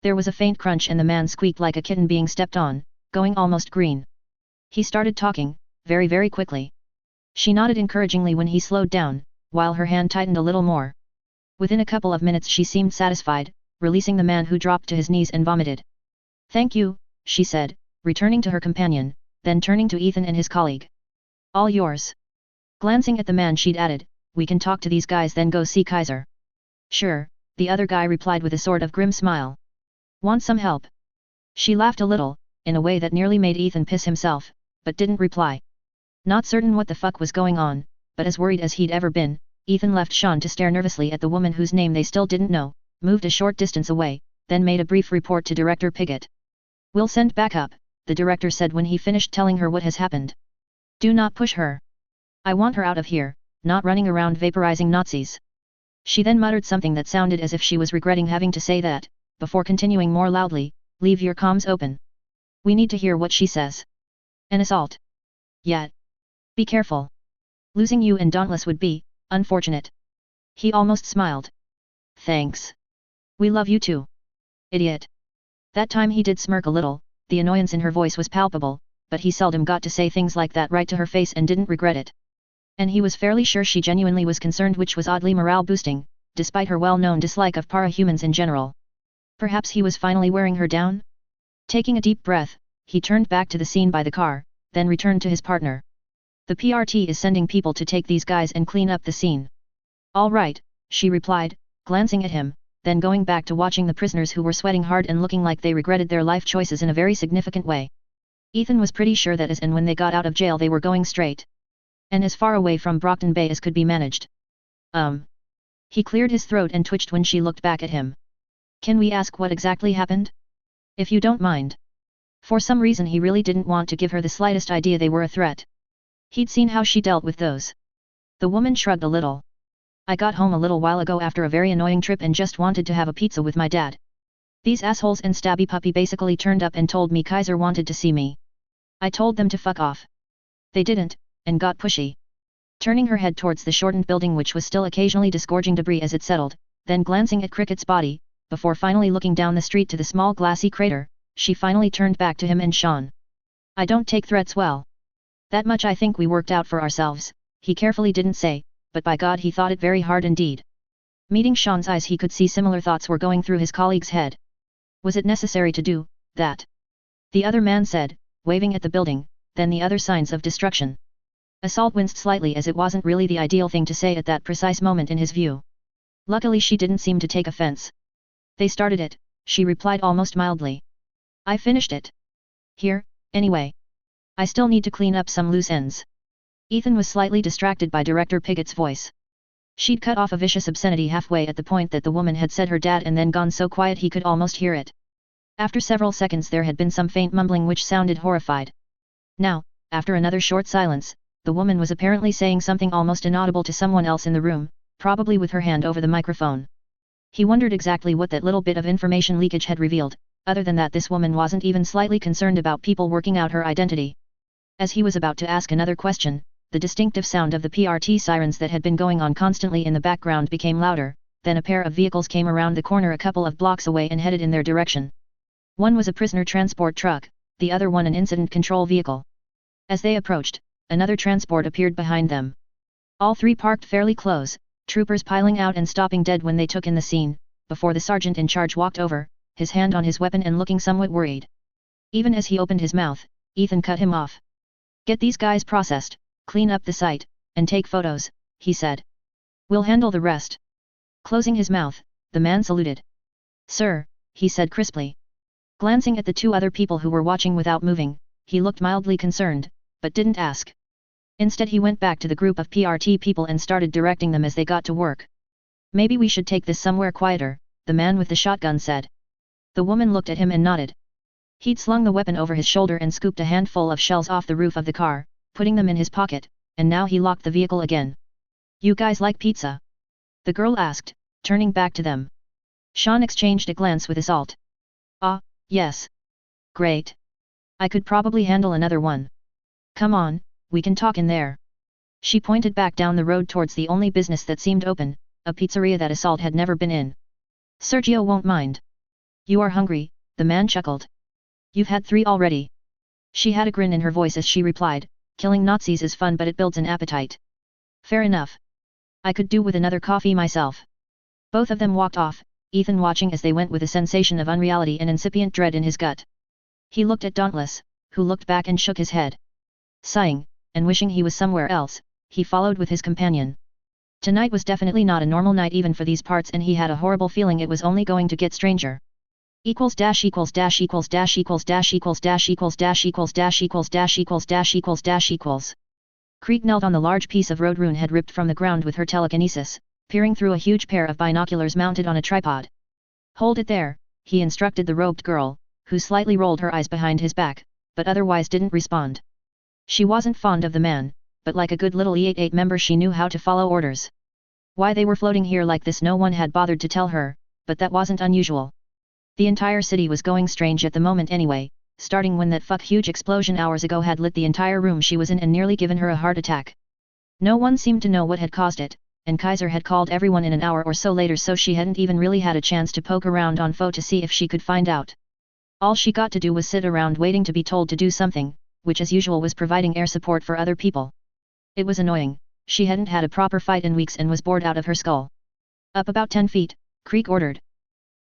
There was a faint crunch and the man squeaked like a kitten being stepped on, going almost green. He started talking, very very quickly. She nodded encouragingly when he slowed down, while her hand tightened a little more. Within a couple of minutes she seemed satisfied, releasing the man who dropped to his knees and vomited. "Thank you," she said, returning to her companion, then turning to Ethan and his colleague. "All yours." Glancing at the man she'd added, "We can talk to these guys then go see Kaiser." "Sure," the other guy replied with a sort of grim smile. "Want some help?" She laughed a little, in a way that nearly made Ethan piss himself, but didn't reply. Not certain what the fuck was going on, but as worried as he'd ever been, Ethan left Sean to stare nervously at the woman whose name they still didn't know, moved a short distance away, then made a brief report to Director Piggott. "We'll send backup," the director said when he finished telling her what has happened. "Do not push her. I want her out of here, not running around vaporizing Nazis." She then muttered something that sounded as if she was regretting having to say that, before continuing more loudly, "Leave your comms open. We need to hear what she says. An assault. Yet. Be careful. Losing you and Dauntless would be unfortunate." He almost smiled. "Thanks. We love you too. Idiot." That time he did smirk a little, the annoyance in her voice was palpable, but he seldom got to say things like that right to her face and didn't regret it. And he was fairly sure she genuinely was concerned, which was oddly morale-boosting, despite her well-known dislike of para-humans in general. Perhaps he was finally wearing her down? Taking a deep breath, he turned back to the scene by the car, then returned to his partner. "The PRT is sending people to take these guys and clean up the scene." "All right," she replied, glancing at him, then going back to watching the prisoners who were sweating hard and looking like they regretted their life choices in a very significant way. Ethan was pretty sure that as and when they got out of jail they were going straight and as far away from Brockton Bay as could be managed. He cleared his throat and twitched when she looked back at him. "Can we ask what exactly happened? If you don't mind." For some reason he really didn't want to give her the slightest idea they were a threat. He'd seen how she dealt with those. The woman shrugged a little. "I got home a little while ago after a very annoying trip and just wanted to have a pizza with my dad. These assholes and Stabby Puppy basically turned up and told me Kaiser wanted to see me. I told them to fuck off. They didn't, and got pushy." Turning her head towards the shortened building which was still occasionally disgorging debris as it settled, then glancing at Cricket's body, before finally looking down the street to the small glassy crater, she finally turned back to him and Sean. "I don't take threats well. That much I think we worked out for ourselves, he carefully didn't say, but by God he thought it very hard indeed. Meeting Sean's eyes, he could see similar thoughts were going through his colleague's head. Was it necessary to do that? The other man said, waving at the building, then the other signs of destruction. Assault winced slightly as it wasn't really the ideal thing to say at that precise moment in his view. Luckily she didn't seem to take offense. They started it, she replied almost mildly. I finished it. Here, anyway. I still need to clean up some loose ends. Ethan was slightly distracted by Director Pigot's voice. She'd cut off a vicious obscenity halfway at the point that the woman had said her dad and then gone so quiet he could almost hear it. After several seconds there had been some faint mumbling which sounded horrified. Now, after another short silence, the woman was apparently saying something almost inaudible to someone else in the room, probably with her hand over the microphone. He wondered exactly what that little bit of information leakage had revealed, other than that this woman wasn't even slightly concerned about people working out her identity. As he was about to ask another question, the distinctive sound of the PRT sirens that had been going on constantly in the background became louder, then a pair of vehicles came around the corner a couple of blocks away and headed in their direction. One was a prisoner transport truck, the other one an incident control vehicle. As they approached, another transport appeared behind them. All three parked fairly close, troopers piling out and stopping dead when they took in the scene, before the sergeant in charge walked over, his hand on his weapon and looking somewhat worried. Even as he opened his mouth, Ethan cut him off. Get these guys processed, clean up the site, and take photos, he said. We'll handle the rest. Closing his mouth, the man saluted. Sir, he said crisply. Glancing at the two other people who were watching without moving, he looked mildly concerned, but didn't ask. Instead he went back to the group of PRT people and started directing them as they got to work. Maybe we should take this somewhere quieter, the man with the shotgun said. The woman looked at him and nodded. He'd slung the weapon over his shoulder and scooped a handful of shells off the roof of the car, putting them in his pocket, and now he locked the vehicle again. You guys like pizza? The girl asked, turning back to them. Sean exchanged a glance with Assault. Ah, yes. Great. I could probably handle another one. Come on, we can talk in there. She pointed back down the road towards the only business that seemed open, a pizzeria that Assault had never been in. Sergio won't mind. You are hungry, the man chuckled. You've had 3 already. She had a grin in her voice as she replied, killing Nazis is fun but it builds an appetite. Fair enough. I could do with another coffee myself. Both of them walked off, Ethan watching as they went with a sensation of unreality and incipient dread in his gut. He looked at Dauntless, who looked back and shook his head. Sighing, and wishing he was somewhere else, he followed with his companion. Tonight was definitely not a normal night even for these parts and he had a horrible feeling it was only going to get stranger. Equals dash equals dash equals dash equals dash equals dash equals dash equals dash equals dash equals dash equals dash equals. Creek knelt on the large piece of road Rune had ripped from the ground with her telekinesis, peering through a huge pair of binoculars mounted on a tripod. Hold it there, he instructed the robed girl, who slightly rolled her eyes behind his back, but otherwise didn't respond. She wasn't fond of the man, but like a good little E88 member she knew how to follow orders. Why they were floating here like this no one had bothered to tell her, but that wasn't unusual. The entire city was going strange at the moment anyway, starting when that huge explosion hours ago had lit the entire room she was in and nearly given her a heart attack. No one seemed to know what had caused it, and Kaiser had called everyone in an hour or so later so she hadn't even really had a chance to poke around on Foe to see if she could find out. All she got to do was sit around waiting to be told to do something, which as usual was providing air support for other people. It was annoying, she hadn't had a proper fight in weeks and was bored out of her skull. Up about 10 feet, Creek ordered.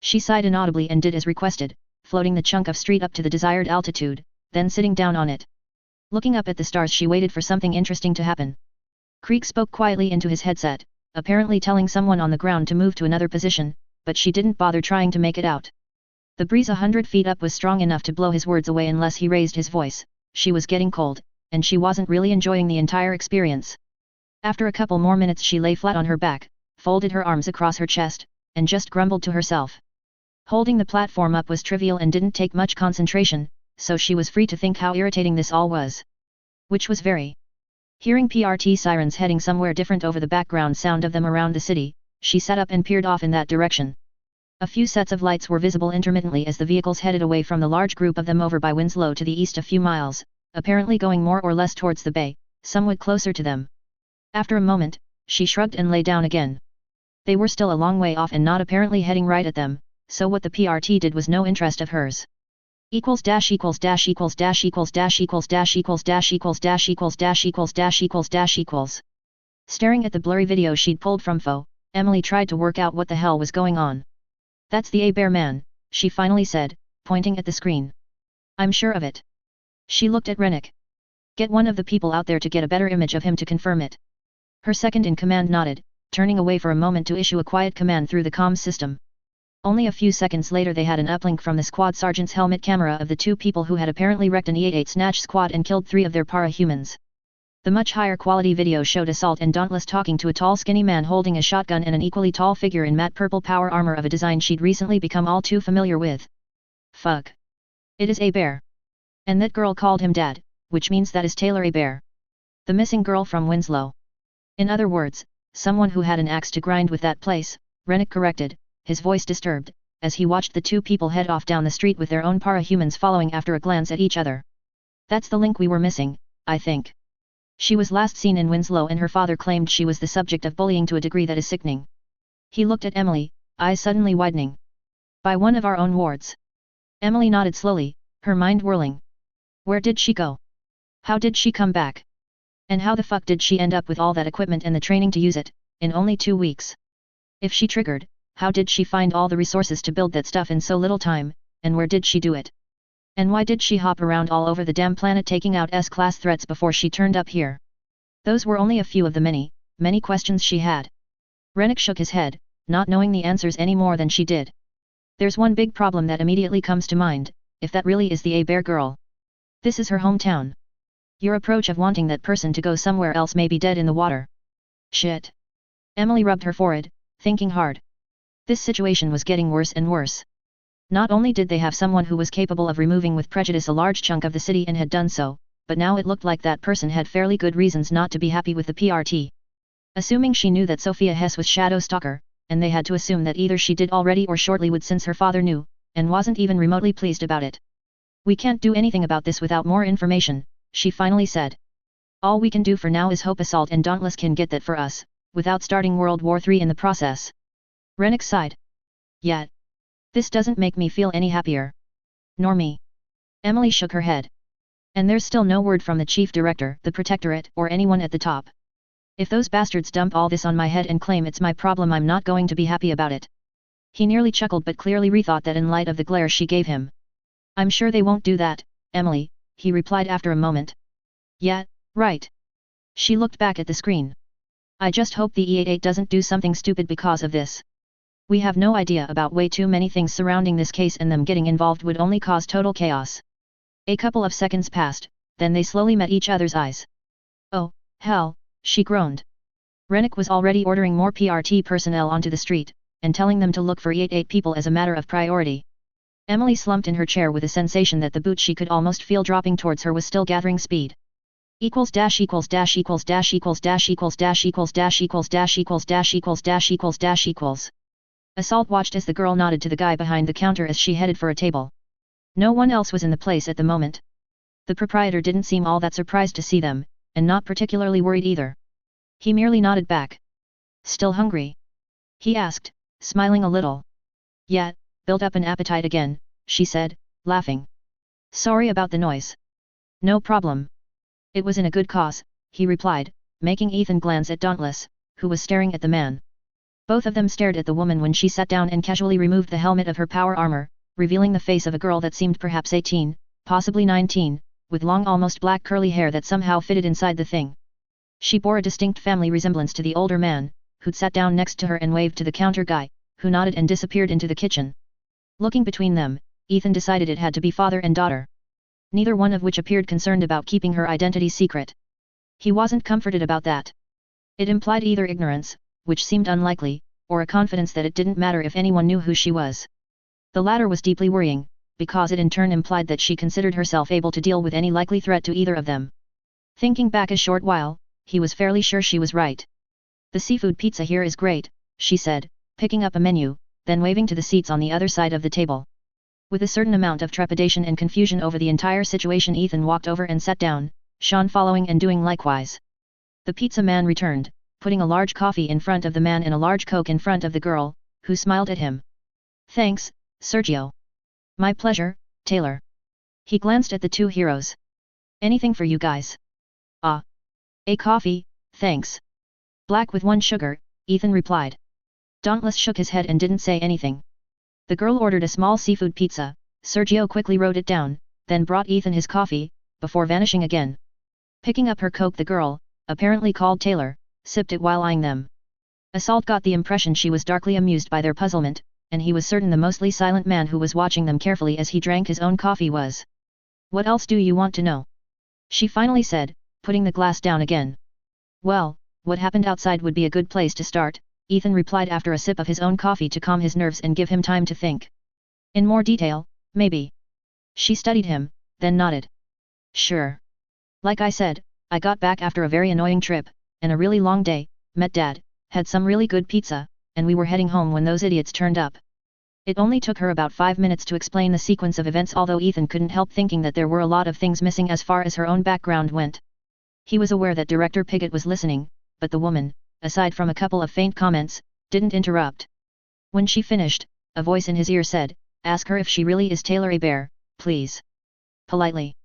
She sighed inaudibly and did as requested, floating the chunk of street up to the desired altitude, then sitting down on it. Looking up at the stars she waited for something interesting to happen. Creek spoke quietly into his headset, apparently telling someone on the ground to move to another position, but she didn't bother trying to make it out. The breeze 100 feet up was strong enough to blow his words away unless he raised his voice. She was getting cold, and she wasn't really enjoying the entire experience. After a couple more minutes she lay flat on her back, folded her arms across her chest, and just grumbled to herself. Holding the platform up was trivial and didn't take much concentration, so she was free to think how irritating this all was. Which was very. Hearing PRT sirens heading somewhere different over the background sound of them around the city, she sat up and peered off in that direction. A few sets of lights were visible intermittently as the vehicles headed away from the large group of them over by Winslow to the east a few miles, apparently going more or less towards the bay, somewhat closer to them. After a moment, she shrugged and lay down again. They were still a long way off and not apparently heading right at them, so what the PRT did was no interest of hers. Equals dash equals dash equals dash equals dash equals dash equals dash equals dash equals dash equals dash equals dash equals. Staring at the blurry video she'd pulled from Fo, Emily tried to work out what the hell was going on. That's the A-Bear man, she finally said, pointing at the screen. I'm sure of it. She looked at Rennick. Get one of the people out there to get a better image of him to confirm it. Her second-in-command nodded, turning away for a moment to issue a quiet command through the comms system. Only a few seconds later they had an uplink from the squad sergeant's helmet camera of the two people who had apparently wrecked an E-88 snatch squad and killed 3 of their para-humans. The much higher quality video showed Assault and Dauntless talking to a tall skinny man holding a shotgun and an equally tall figure in matte purple power armor of a design she'd recently become all too familiar with. Fuck. It is A-Bear. And that girl called him Dad, which means that is Taylor A-Bear. The missing girl from Winslow. In other words, someone who had an axe to grind with that place, Rennick corrected, his voice disturbed, as he watched the two people head off down the street with their own para-humans following after a glance at each other. That's the link we were missing, I think. She was last seen in Winslow and her father claimed she was the subject of bullying to a degree that is sickening. He looked at Emily, eyes suddenly widening. By one of our own wards. Emily nodded slowly, her mind whirling. Where did she go? How did she come back? And how the fuck did she end up with all that equipment and the training to use it, in only 2 weeks? If she triggered, how did she find all the resources to build that stuff in so little time, and where did she do it? And why did she hop around all over the damn planet taking out S-class threats before she turned up here? Those were only a few of the many, many questions she had. Rennick shook his head, not knowing the answers any more than she did. There's one big problem that immediately comes to mind, if that really is the A-Bear girl. This is her hometown. Your approach of wanting that person to go somewhere else may be dead in the water. Shit. Emily rubbed her forehead, thinking hard. This situation was getting worse and worse. Not only did they have someone who was capable of removing with prejudice a large chunk of the city and had done so, but now it looked like that person had fairly good reasons not to be happy with the PRT. Assuming she knew that Sophia Hess was Shadow Stalker, and they had to assume that either she did already or shortly would since her father knew, and wasn't even remotely pleased about it. We can't do anything about this without more information, she finally said. All we can do for now is hope Assault and Dauntless can get that for us, without starting World War III in the process. Rennick sighed. Yet. This doesn't make me feel any happier. Nor me. Emily shook her head. And there's still no word from the chief director, the protectorate, or anyone at the top. If those bastards dump all this on my head and claim it's my problem, I'm not going to be happy about it. He nearly chuckled but clearly rethought that in light of the glare she gave him. I'm sure they won't do that, Emily, he replied after a moment. Yeah, right. She looked back at the screen. I just hope the E-88 doesn't do something stupid because of this. We have no idea about way too many things surrounding this case and them getting involved would only cause total chaos. A couple of seconds passed, then they slowly met each other's eyes. Oh, hell, she groaned. Rennick was already ordering more PRT personnel onto the street, and telling them to look for E-88 people as a matter of priority. Emily slumped in her chair with a sensation that the boot she could almost feel dropping towards her was still gathering speed. Equals dash equals dash equals dash equals dash equals dash equals dash equals dash equals dash equals dash equals dash equals. Assault watched as the girl nodded to the guy behind the counter as she headed for a table. No one else was in the place at the moment. The proprietor didn't seem all that surprised to see them, and not particularly worried either. He merely nodded back. Still hungry? He asked, smiling a little. Yeah, built up an appetite again, she said, laughing. Sorry about the noise. No problem. It was in a good cause, he replied, making Ethan glance at Dauntless, who was staring at the man. Both of them stared at the woman when she sat down and casually removed the helmet of her power armor, revealing the face of a girl that seemed perhaps 18, possibly 19, with long almost black curly hair that somehow fitted inside the thing. She bore a distinct family resemblance to the older man, who'd sat down next to her and waved to the counter guy, who nodded and disappeared into the kitchen. Looking between them, Ethan decided it had to be father and daughter. Neither one of which appeared concerned about keeping her identity secret. He wasn't comforted about that. It implied either ignorance, which seemed unlikely, or a confidence that it didn't matter if anyone knew who she was. The latter was deeply worrying, because it in turn implied that she considered herself able to deal with any likely threat to either of them. Thinking back a short while, he was fairly sure she was right. The seafood pizza here is great, she said, picking up a menu, then waving to the seats on the other side of the table. With a certain amount of trepidation and confusion over the entire situation, Ethan walked over and sat down, Sean following and doing likewise. The pizza man returned, putting a large coffee in front of the man and a large Coke in front of the girl, who smiled at him. Thanks, Sergio. My pleasure, Taylor. He glanced at the two heroes. Anything for you guys? Ah. A coffee, thanks. Black with 1 sugar, Ethan replied. Dauntless shook his head and didn't say anything. The girl ordered a small seafood pizza. Sergio quickly wrote it down, then brought Ethan his coffee, before vanishing again. Picking up her coke, the girl, apparently called Taylor, sipped it while eyeing them. Assault got the impression she was darkly amused by their puzzlement, and he was certain the mostly silent man who was watching them carefully as he drank his own coffee was. What else do you want to know? She finally said, putting the glass down again. Well, what happened outside would be a good place to start, Ethan replied after a sip of his own coffee to calm his nerves and give him time to think. In more detail, maybe. She studied him, then nodded. Sure. Like I said, I got back after a very annoying trip, and a really long day, met Dad, had some really good pizza, and we were heading home when those idiots turned up. It only took her about 5 minutes to explain the sequence of events, although Ethan couldn't help thinking that there were a lot of things missing as far as her own background went. He was aware that Director Piggott was listening, but the woman, aside from a couple of faint comments, didn't interrupt. When she finished, a voice in his ear said, "Ask her if she really is Taylor Hebert, please." Politely.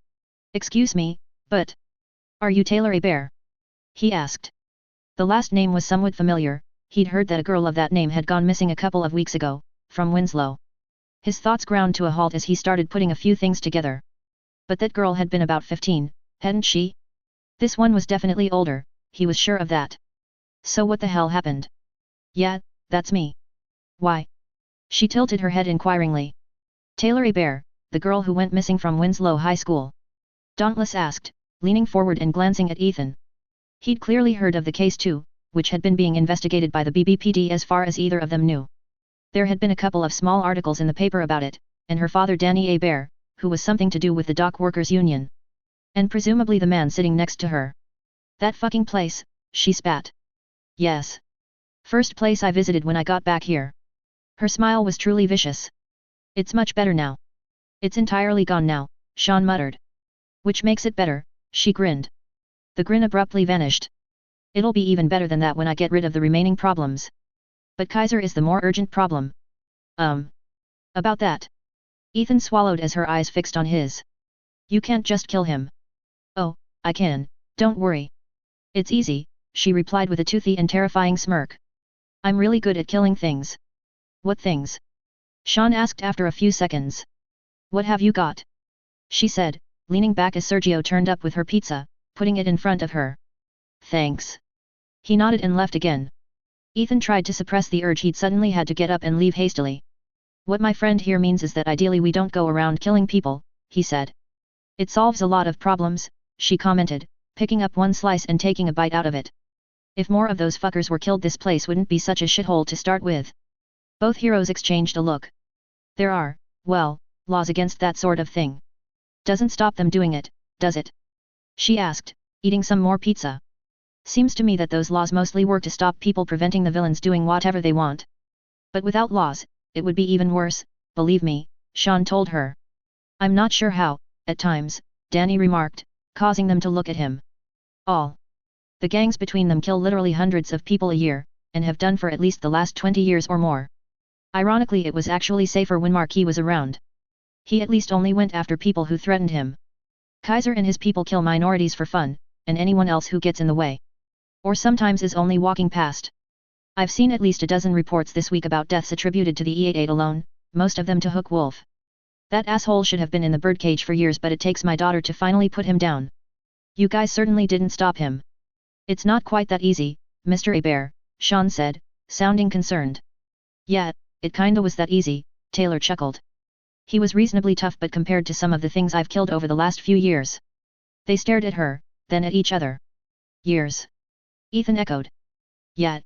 "Excuse me, but... are you Taylor Hebert?" he asked. The last name was somewhat familiar. He'd heard that a girl of that name had gone missing a couple of weeks ago, from Winslow. His thoughts ground to a halt as he started putting a few things together. But that girl had been about 15, hadn't she? This one was definitely older, he was sure of that. So what the hell happened? Yeah, that's me. Why? She tilted her head inquiringly. Taylor Hebert, the girl who went missing from Winslow High School? Dauntless asked, leaning forward and glancing at Ethan. He'd clearly heard of the case too, which had been being investigated by the BBPD as far as either of them knew. There had been a couple of small articles in the paper about it, and her father Danny Hebert, who was something to do with the dock workers union. And presumably the man sitting next to her. That fucking place, she spat. Yes. First place I visited when I got back here. Her smile was truly vicious. It's much better now. It's entirely gone now, Sean muttered. Which makes it better, she grinned. The grin abruptly vanished. It'll be even better than that when I get rid of the remaining problems. But Kaiser is the more urgent problem. About that. Ethan swallowed as her eyes fixed on his. You can't just kill him. Oh, I can, don't worry. It's easy, she replied with a toothy and terrifying smirk. I'm really good at killing things. What things? Sean asked after a few seconds. What have you got? She said, leaning back as Sergio turned up with her pizza, putting it in front of her. Thanks. He nodded and left again. Ethan tried to suppress the urge he'd suddenly had to get up and leave hastily. What my friend here means is that ideally we don't go around killing people, he said. It solves a lot of problems, she commented, picking up one slice and taking a bite out of it. If more of those fuckers were killed, this place wouldn't be such a shithole to start with. Both heroes exchanged a look. There are, well, laws against that sort of thing. Doesn't stop them doing it, does it? She asked, eating some more pizza. Seems to me that those laws mostly work to stop people, preventing the villains doing whatever they want. But without laws, it would be even worse, believe me, Sean told her. I'm not sure how, at times, Danny remarked, causing them to look at him. All. The gangs between them kill literally hundreds of people a year, and have done for at least the last 20 years or more. Ironically, it was actually safer when Marquis was around. He at least only went after people who threatened him. Kaiser and his people kill minorities for fun, and anyone else who gets in the way. Or sometimes is only walking past. I've seen at least a dozen reports this week about deaths attributed to the E88 alone, most of them to Hook Wolf. That asshole should have been in the birdcage for years, but it takes my daughter to finally put him down. You guys certainly didn't stop him. It's not quite that easy, Mr. Hebert, Sean said, sounding concerned. Yeah, it kinda was that easy, Taylor chuckled. He was reasonably tough, but compared to some of the things I've killed over the last few years. They stared at her, then at each other. Years. Ethan echoed. Yeah.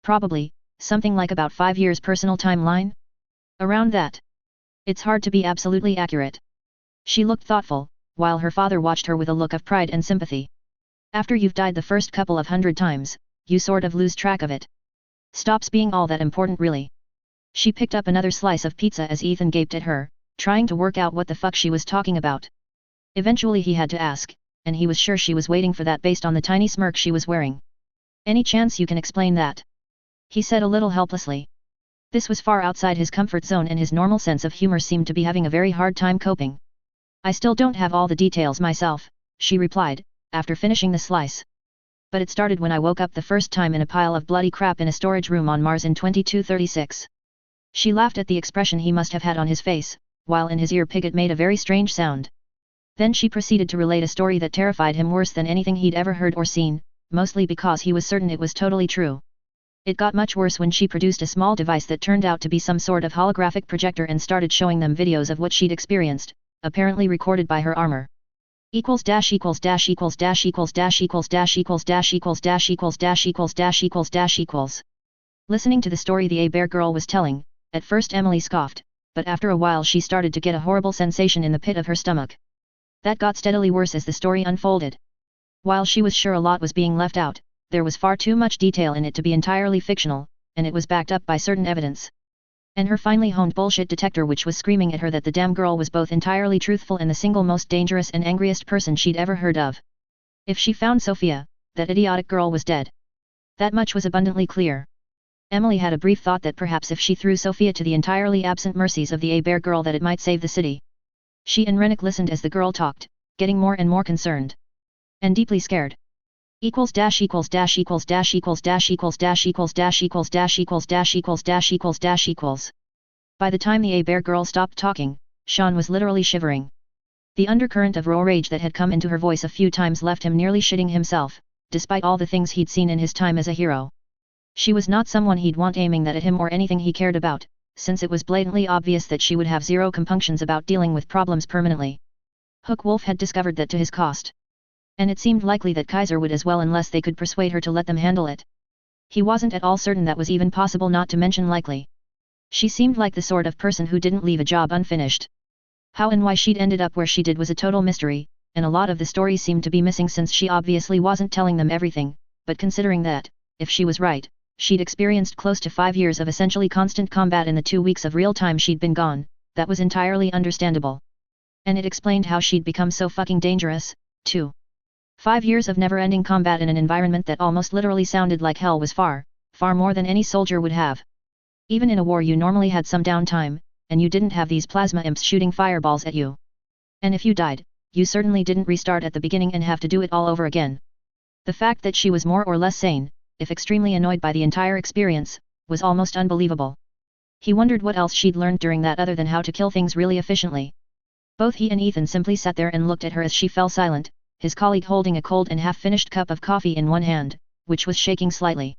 Probably, something like about 5 years personal timeline? Around that. It's hard to be absolutely accurate. She looked thoughtful, while her father watched her with a look of pride and sympathy. After you've died the first couple of 100 times, you sort of lose track of it. Stops being all that important really. She picked up another slice of pizza as Ethan gaped at her, trying to work out what the fuck she was talking about. Eventually he had to ask, and he was sure she was waiting for that based on the tiny smirk she was wearing. Any chance you can explain that? He said a little helplessly. This was far outside his comfort zone, and his normal sense of humor seemed to be having a very hard time coping. I still don't have all the details myself, she replied, after finishing the slice. But it started when I woke up the first time in a pile of bloody crap in a storage room on Mars in 2236. She laughed at the expression he must have had on his face, while in his ear Pigot made a very strange sound. Then she proceeded to relate a story that terrified him worse than anything he'd ever heard or seen, mostly because he was certain it was totally true. It got much worse when she produced a small device that turned out to be some sort of holographic projector and started showing them videos of what she'd experienced, apparently recorded by her armor. Equals dash equals dash equals dash equals dash equals dash equals dash equals dash equals dash equals dash equals dash equals. Listening to the story the A-Bear girl was telling, at first Emily scoffed, but after a while she started to get a horrible sensation in the pit of her stomach. That got steadily worse as the story unfolded. While she was sure a lot was being left out, there was far too much detail in it to be entirely fictional, and it was backed up by certain evidence. And her finely honed bullshit detector which was screaming at her that the damn girl was both entirely truthful and the single most dangerous and angriest person she'd ever heard of. If she found Sophia, that idiotic girl was dead. That much was abundantly clear. Emily had a brief thought that perhaps if she threw Sophia to the entirely absent mercies of the A-Bear girl that it might save the city. She and Rennick listened as the girl talked, getting more and more concerned. And deeply scared. Equals dash equals dash equals dash equals dash equals dash equals dash equals dash equals dash equals dash equals dash equals. By the time the A-Bear girl stopped talking, Sean was literally shivering. The undercurrent of raw rage that had come into her voice a few times left him nearly shitting himself, despite all the things he'd seen in his time as a hero. She was not someone he'd want aiming that at him or anything he cared about, since it was blatantly obvious that she would have zero compunctions about dealing with problems permanently. Hook Wolf had discovered that to his cost. And it seemed likely that Kaiser would as well unless they could persuade her to let them handle it. He wasn't at all certain that was even possible, not to mention likely. She seemed like the sort of person who didn't leave a job unfinished. How and why she'd ended up where she did was a total mystery, and a lot of the story seemed to be missing since she obviously wasn't telling them everything, but considering that, if she was right, she'd experienced close to 5 years of essentially constant combat in the 2 weeks of real time she'd been gone, that was entirely understandable. And it explained how she'd become so fucking dangerous, too. 5 years of never-ending combat in an environment that almost literally sounded like hell was far, far more than any soldier would have. Even in a war you normally had some downtime, and you didn't have these plasma imps shooting fireballs at you. And if you died, you certainly didn't restart at the beginning and have to do it all over again. The fact that she was more or less sane, if extremely annoyed by the entire experience, was almost unbelievable. He wondered what else she'd learned during that other than how to kill things really efficiently. Both he and Ethan simply sat there and looked at her as she fell silent, his colleague holding a cold and half-finished cup of coffee in one hand, which was shaking slightly.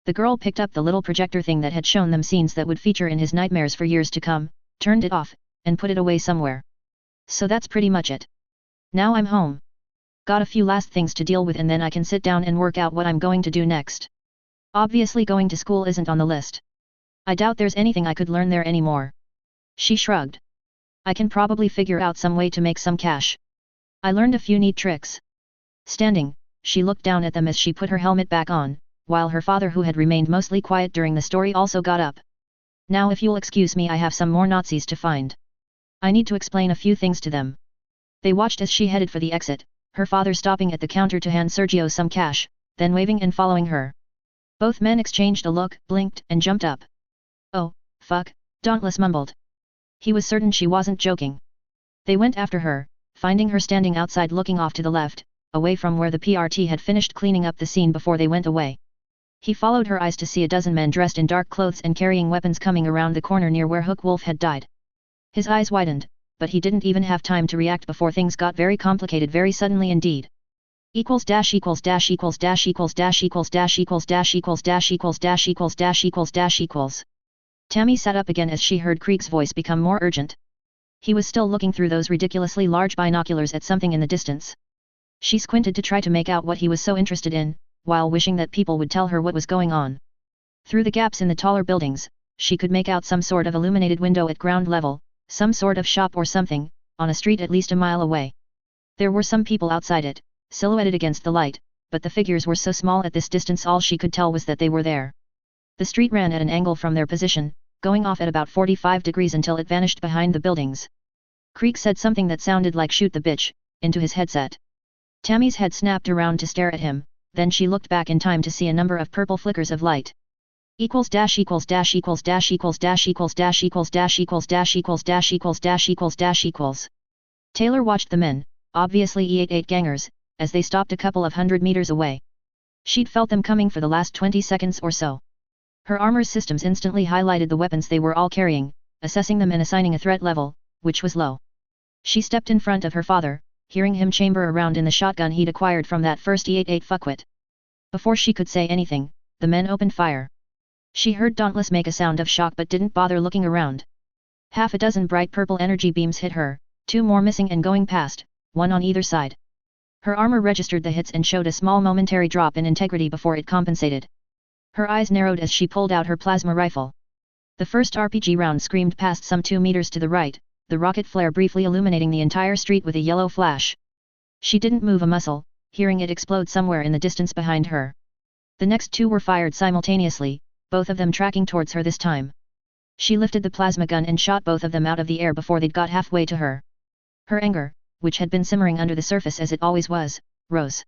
The girl picked up the little projector thing that had shown them scenes that would feature in his nightmares for years to come, turned it off, and put it away somewhere. So that's pretty much it. Now I'm home. Got a few last things to deal with and then I can sit down and work out what I'm going to do next. Obviously going to school isn't on the list. I doubt there's anything I could learn there anymore. She shrugged. I can probably figure out some way to make some cash. I learned a few neat tricks. Standing, she looked down at them as she put her helmet back on, while her father, who had remained mostly quiet during the story, also got up. Now if you'll excuse me, I have some more Nazis to find. I need to explain a few things to them. They watched as she headed for the exit, her father stopping at the counter to hand Sergio some cash, then waving and following her. Both men exchanged a look, blinked, and jumped up. Oh, fuck, Dauntless mumbled. He was certain she wasn't joking. They went after her, finding her standing outside looking off to the left, away from where the PRT had finished cleaning up the scene before they went away. He followed her eyes to see a dozen men dressed in dark clothes and carrying weapons coming around the corner near where Hook Wolf had died. His eyes widened, but he didn't even have time to react before things got very complicated very suddenly indeed. Equals dash equals dash equals dash equals dash equals dash equals dash equals dash equals dash equals dash equals dash equals. Tammy sat up again as she heard Krieg's voice become more urgent. He was still looking through those ridiculously large binoculars at something in the distance. She squinted to try to make out what he was so interested in, while wishing that people would tell her what was going on. Through the gaps in the taller buildings, she could make out some sort of illuminated window at ground level, some sort of shop or something, on a street at least a mile away. There were some people outside it, silhouetted against the light, but the figures were so small at this distance all she could tell was that they were there. The street ran at an angle from their position, going off at about 45 degrees until it vanished behind the buildings. Krieg said something that sounded like "shoot the bitch," into his headset. Tammy's head snapped around to stare at him, then she looked back in time to see a number of purple flickers of light. Equals dash equals dash equals dash equals dash equals dash equals dash equals dash equals dash equals dash equals dash equals. Taylor watched the men, obviously E88 gangers, as they stopped a couple of 100 meters away. She'd felt them coming for the last 20 seconds or so. Her armor systems instantly highlighted the weapons they were all carrying, assessing them and assigning a threat level, which was low. She stepped in front of her father, hearing him chamber around in the shotgun he'd acquired from that first E88 fuckwit. Before she could say anything, the men opened fire. She heard Dauntless make a sound of shock but didn't bother looking around. Half a dozen bright purple energy beams hit her, 2 more missing and going past, 1 on either side. Her armor registered the hits and showed a small momentary drop in integrity before it compensated. Her eyes narrowed as she pulled out her plasma rifle. The first RPG round screamed past some 2 meters to the right, the rocket flare briefly illuminating the entire street with a yellow flash. She didn't move a muscle, hearing it explode somewhere in the distance behind her. The next 2 were fired simultaneously, both of them tracking towards her this time. She lifted the plasma gun and shot both of them out of the air before they'd got halfway to her. Her anger, which had been simmering under the surface as it always was, rose.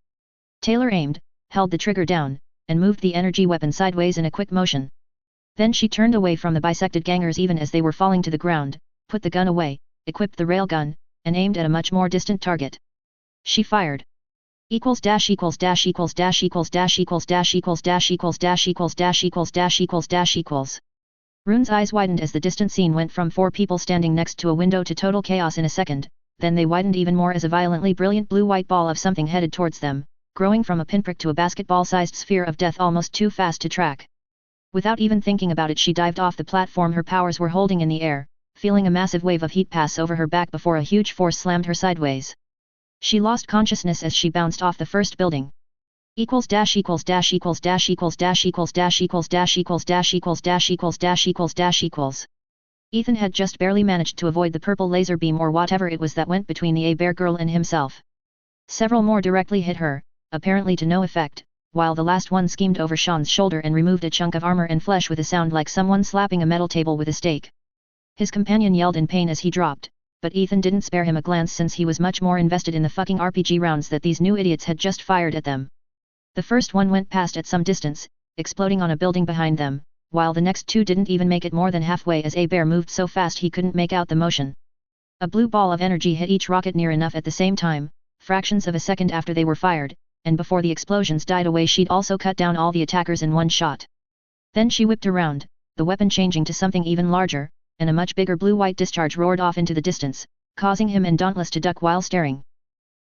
Taylor aimed, held the trigger down, and moved the energy weapon sideways in a quick motion. Then she turned away from the bisected gangers even as they were falling to the ground, put the gun away, equipped the railgun, and aimed at a much more distant target. She fired. Equals dash equals dash equals dash equals dash equals dash equals dash equals dash equals dash equals dash equals dash equals. Rune's eyes widened as the distant scene went from 4 people standing next to a window to total chaos in a second, then they widened even more as a violently brilliant blue-white ball of something headed towards them, growing from a pinprick to a basketball-sized sphere of death almost too fast to track. Without even thinking about it, she dived off the platform her powers were holding in the air, feeling a massive wave of heat pass over her back before a huge force slammed her sideways. She lost consciousness as she bounced off the first building. Equals dash equals dash equals dash equals dash equals dash equals dash equals dash equals dash equals dash equals dash equals. Ethan had just barely managed to avoid the purple laser beam or whatever it was that went between the A-Bear girl and himself. Several more directly hit her, apparently to no effect, while the last one schemed over Sean's shoulder and removed a chunk of armor and flesh with a sound like someone slapping a metal table with a stake. His companion yelled in pain as he dropped, but Ethan didn't spare him a glance since he was much more invested in the fucking RPG rounds that these new idiots had just fired at them. The first one went past at some distance, exploding on a building behind them, while the next 2 didn't even make it more than halfway as A-Bear moved so fast he couldn't make out the motion. A blue ball of energy hit each rocket near enough at the same time, fractions of a second after they were fired, and before the explosions died away she'd also cut down all the attackers in one shot. Then she whipped around, the weapon changing to something even larger, and a much bigger blue-white discharge roared off into the distance, causing him and Dauntless to duck while staring.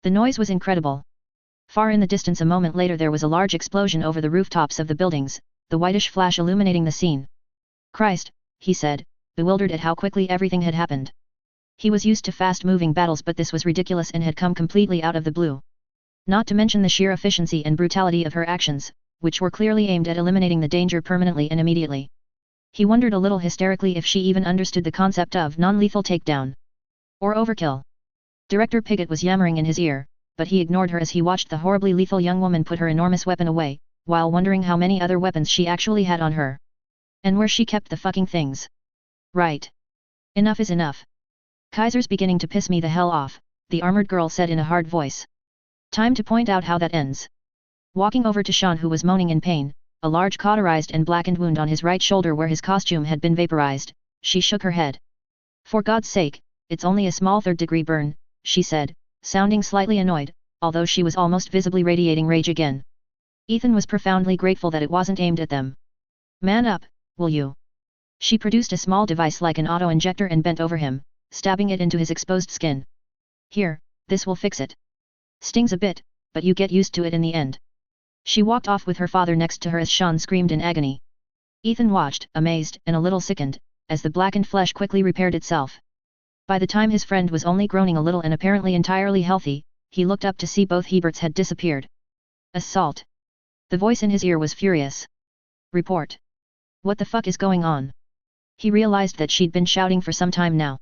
The noise was incredible. Far in the distance a moment later there was a large explosion over the rooftops of the buildings, the whitish flash illuminating the scene. Christ, he said, bewildered at how quickly everything had happened. He was used to fast-moving battles but this was ridiculous and had come completely out of the blue. Not to mention the sheer efficiency and brutality of her actions, which were clearly aimed at eliminating the danger permanently and immediately. He wondered a little hysterically if she even understood the concept of non-lethal takedown. Or overkill. Director Piggott was yammering in his ear, but he ignored her as he watched the horribly lethal young woman put her enormous weapon away, while wondering how many other weapons she actually had on her. And where she kept the fucking things. Right. Enough is enough. Kaiser's beginning to piss me the hell off, the armored girl said in a hard voice. Time to point out how that ends. Walking over to Sean who was moaning in pain, a large cauterized and blackened wound on his right shoulder where his costume had been vaporized, she shook her head. For God's sake, it's only a small third-degree burn, she said, sounding slightly annoyed, although she was almost visibly radiating rage again. Ethan was profoundly grateful that it wasn't aimed at them. Man up, will you? She produced a small device like an auto-injector and bent over him, stabbing it into his exposed skin. Here, this will fix it. Stings a bit, but you get used to it in the end. She walked off with her father next to her as Sean screamed in agony. Ethan watched, amazed and a little sickened, as the blackened flesh quickly repaired itself. By the time his friend was only groaning a little and apparently entirely healthy, he looked up to see both Heberts had disappeared. Assault. The voice in his ear was furious. Report. What the fuck is going on? He realized that she'd been shouting for some time now.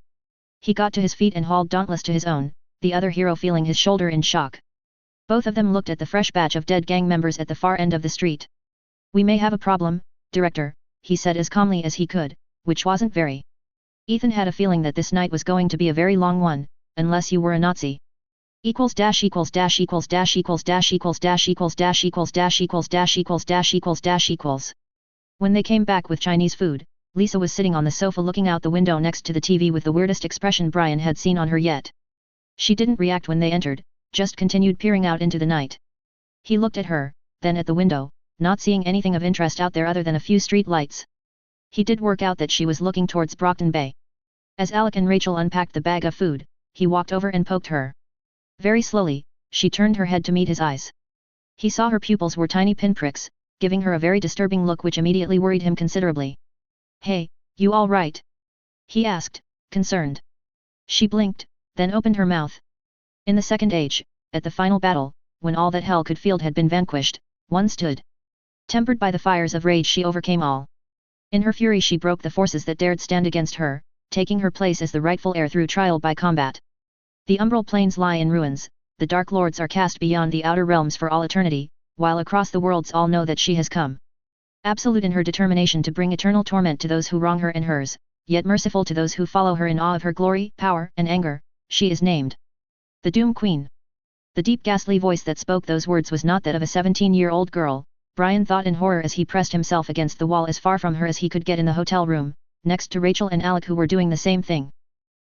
He got to his feet and hauled Dauntless to his own, the other hero feeling his shoulder in shock. Both of them looked at the fresh batch of dead gang members at the far end of the street. We may have a problem, Director, he said as calmly as he could, which wasn't very. Ethan had a feeling that this night was going to be a very long one, unless you were a Nazi. Equals dash equals dash equals dash equals dash equals dash equals dash equals dash equals dash equals dash equals dash equals. When they came back with Chinese food, Lisa was sitting on the sofa looking out the window next to the TV with the weirdest expression Brian had seen on her yet. She didn't react when they entered, just continued peering out into the night. He looked at her, then at the window, not seeing anything of interest out there other than a few street lights. He did work out that she was looking towards Brockton Bay. As Alec and Rachel unpacked the bag of food, he walked over and poked her. Very slowly, she turned her head to meet his eyes. He saw her pupils were tiny pinpricks, giving her a very disturbing look which immediately worried him considerably. "Hey, you all right?" he asked, concerned. She blinked, then opened her mouth. In the second age, at the final battle, when all that hell could field had been vanquished, one stood. Tempered by the fires of rage, she overcame all. In her fury she broke the forces that dared stand against her, taking her place as the rightful heir through trial by combat. The umbral plains lie in ruins, the Dark Lords are cast beyond the outer realms for all eternity, while across the worlds all know that she has come. Absolute in her determination to bring eternal torment to those who wrong her and hers, yet merciful to those who follow her in awe of her glory, power, and anger, she is named the Doom Queen. The deep ghastly voice that spoke those words was not that of a 17-year-old girl, Brian thought in horror as he pressed himself against the wall as far from her as he could get in the hotel room, next to Rachel and Alec who were doing the same thing.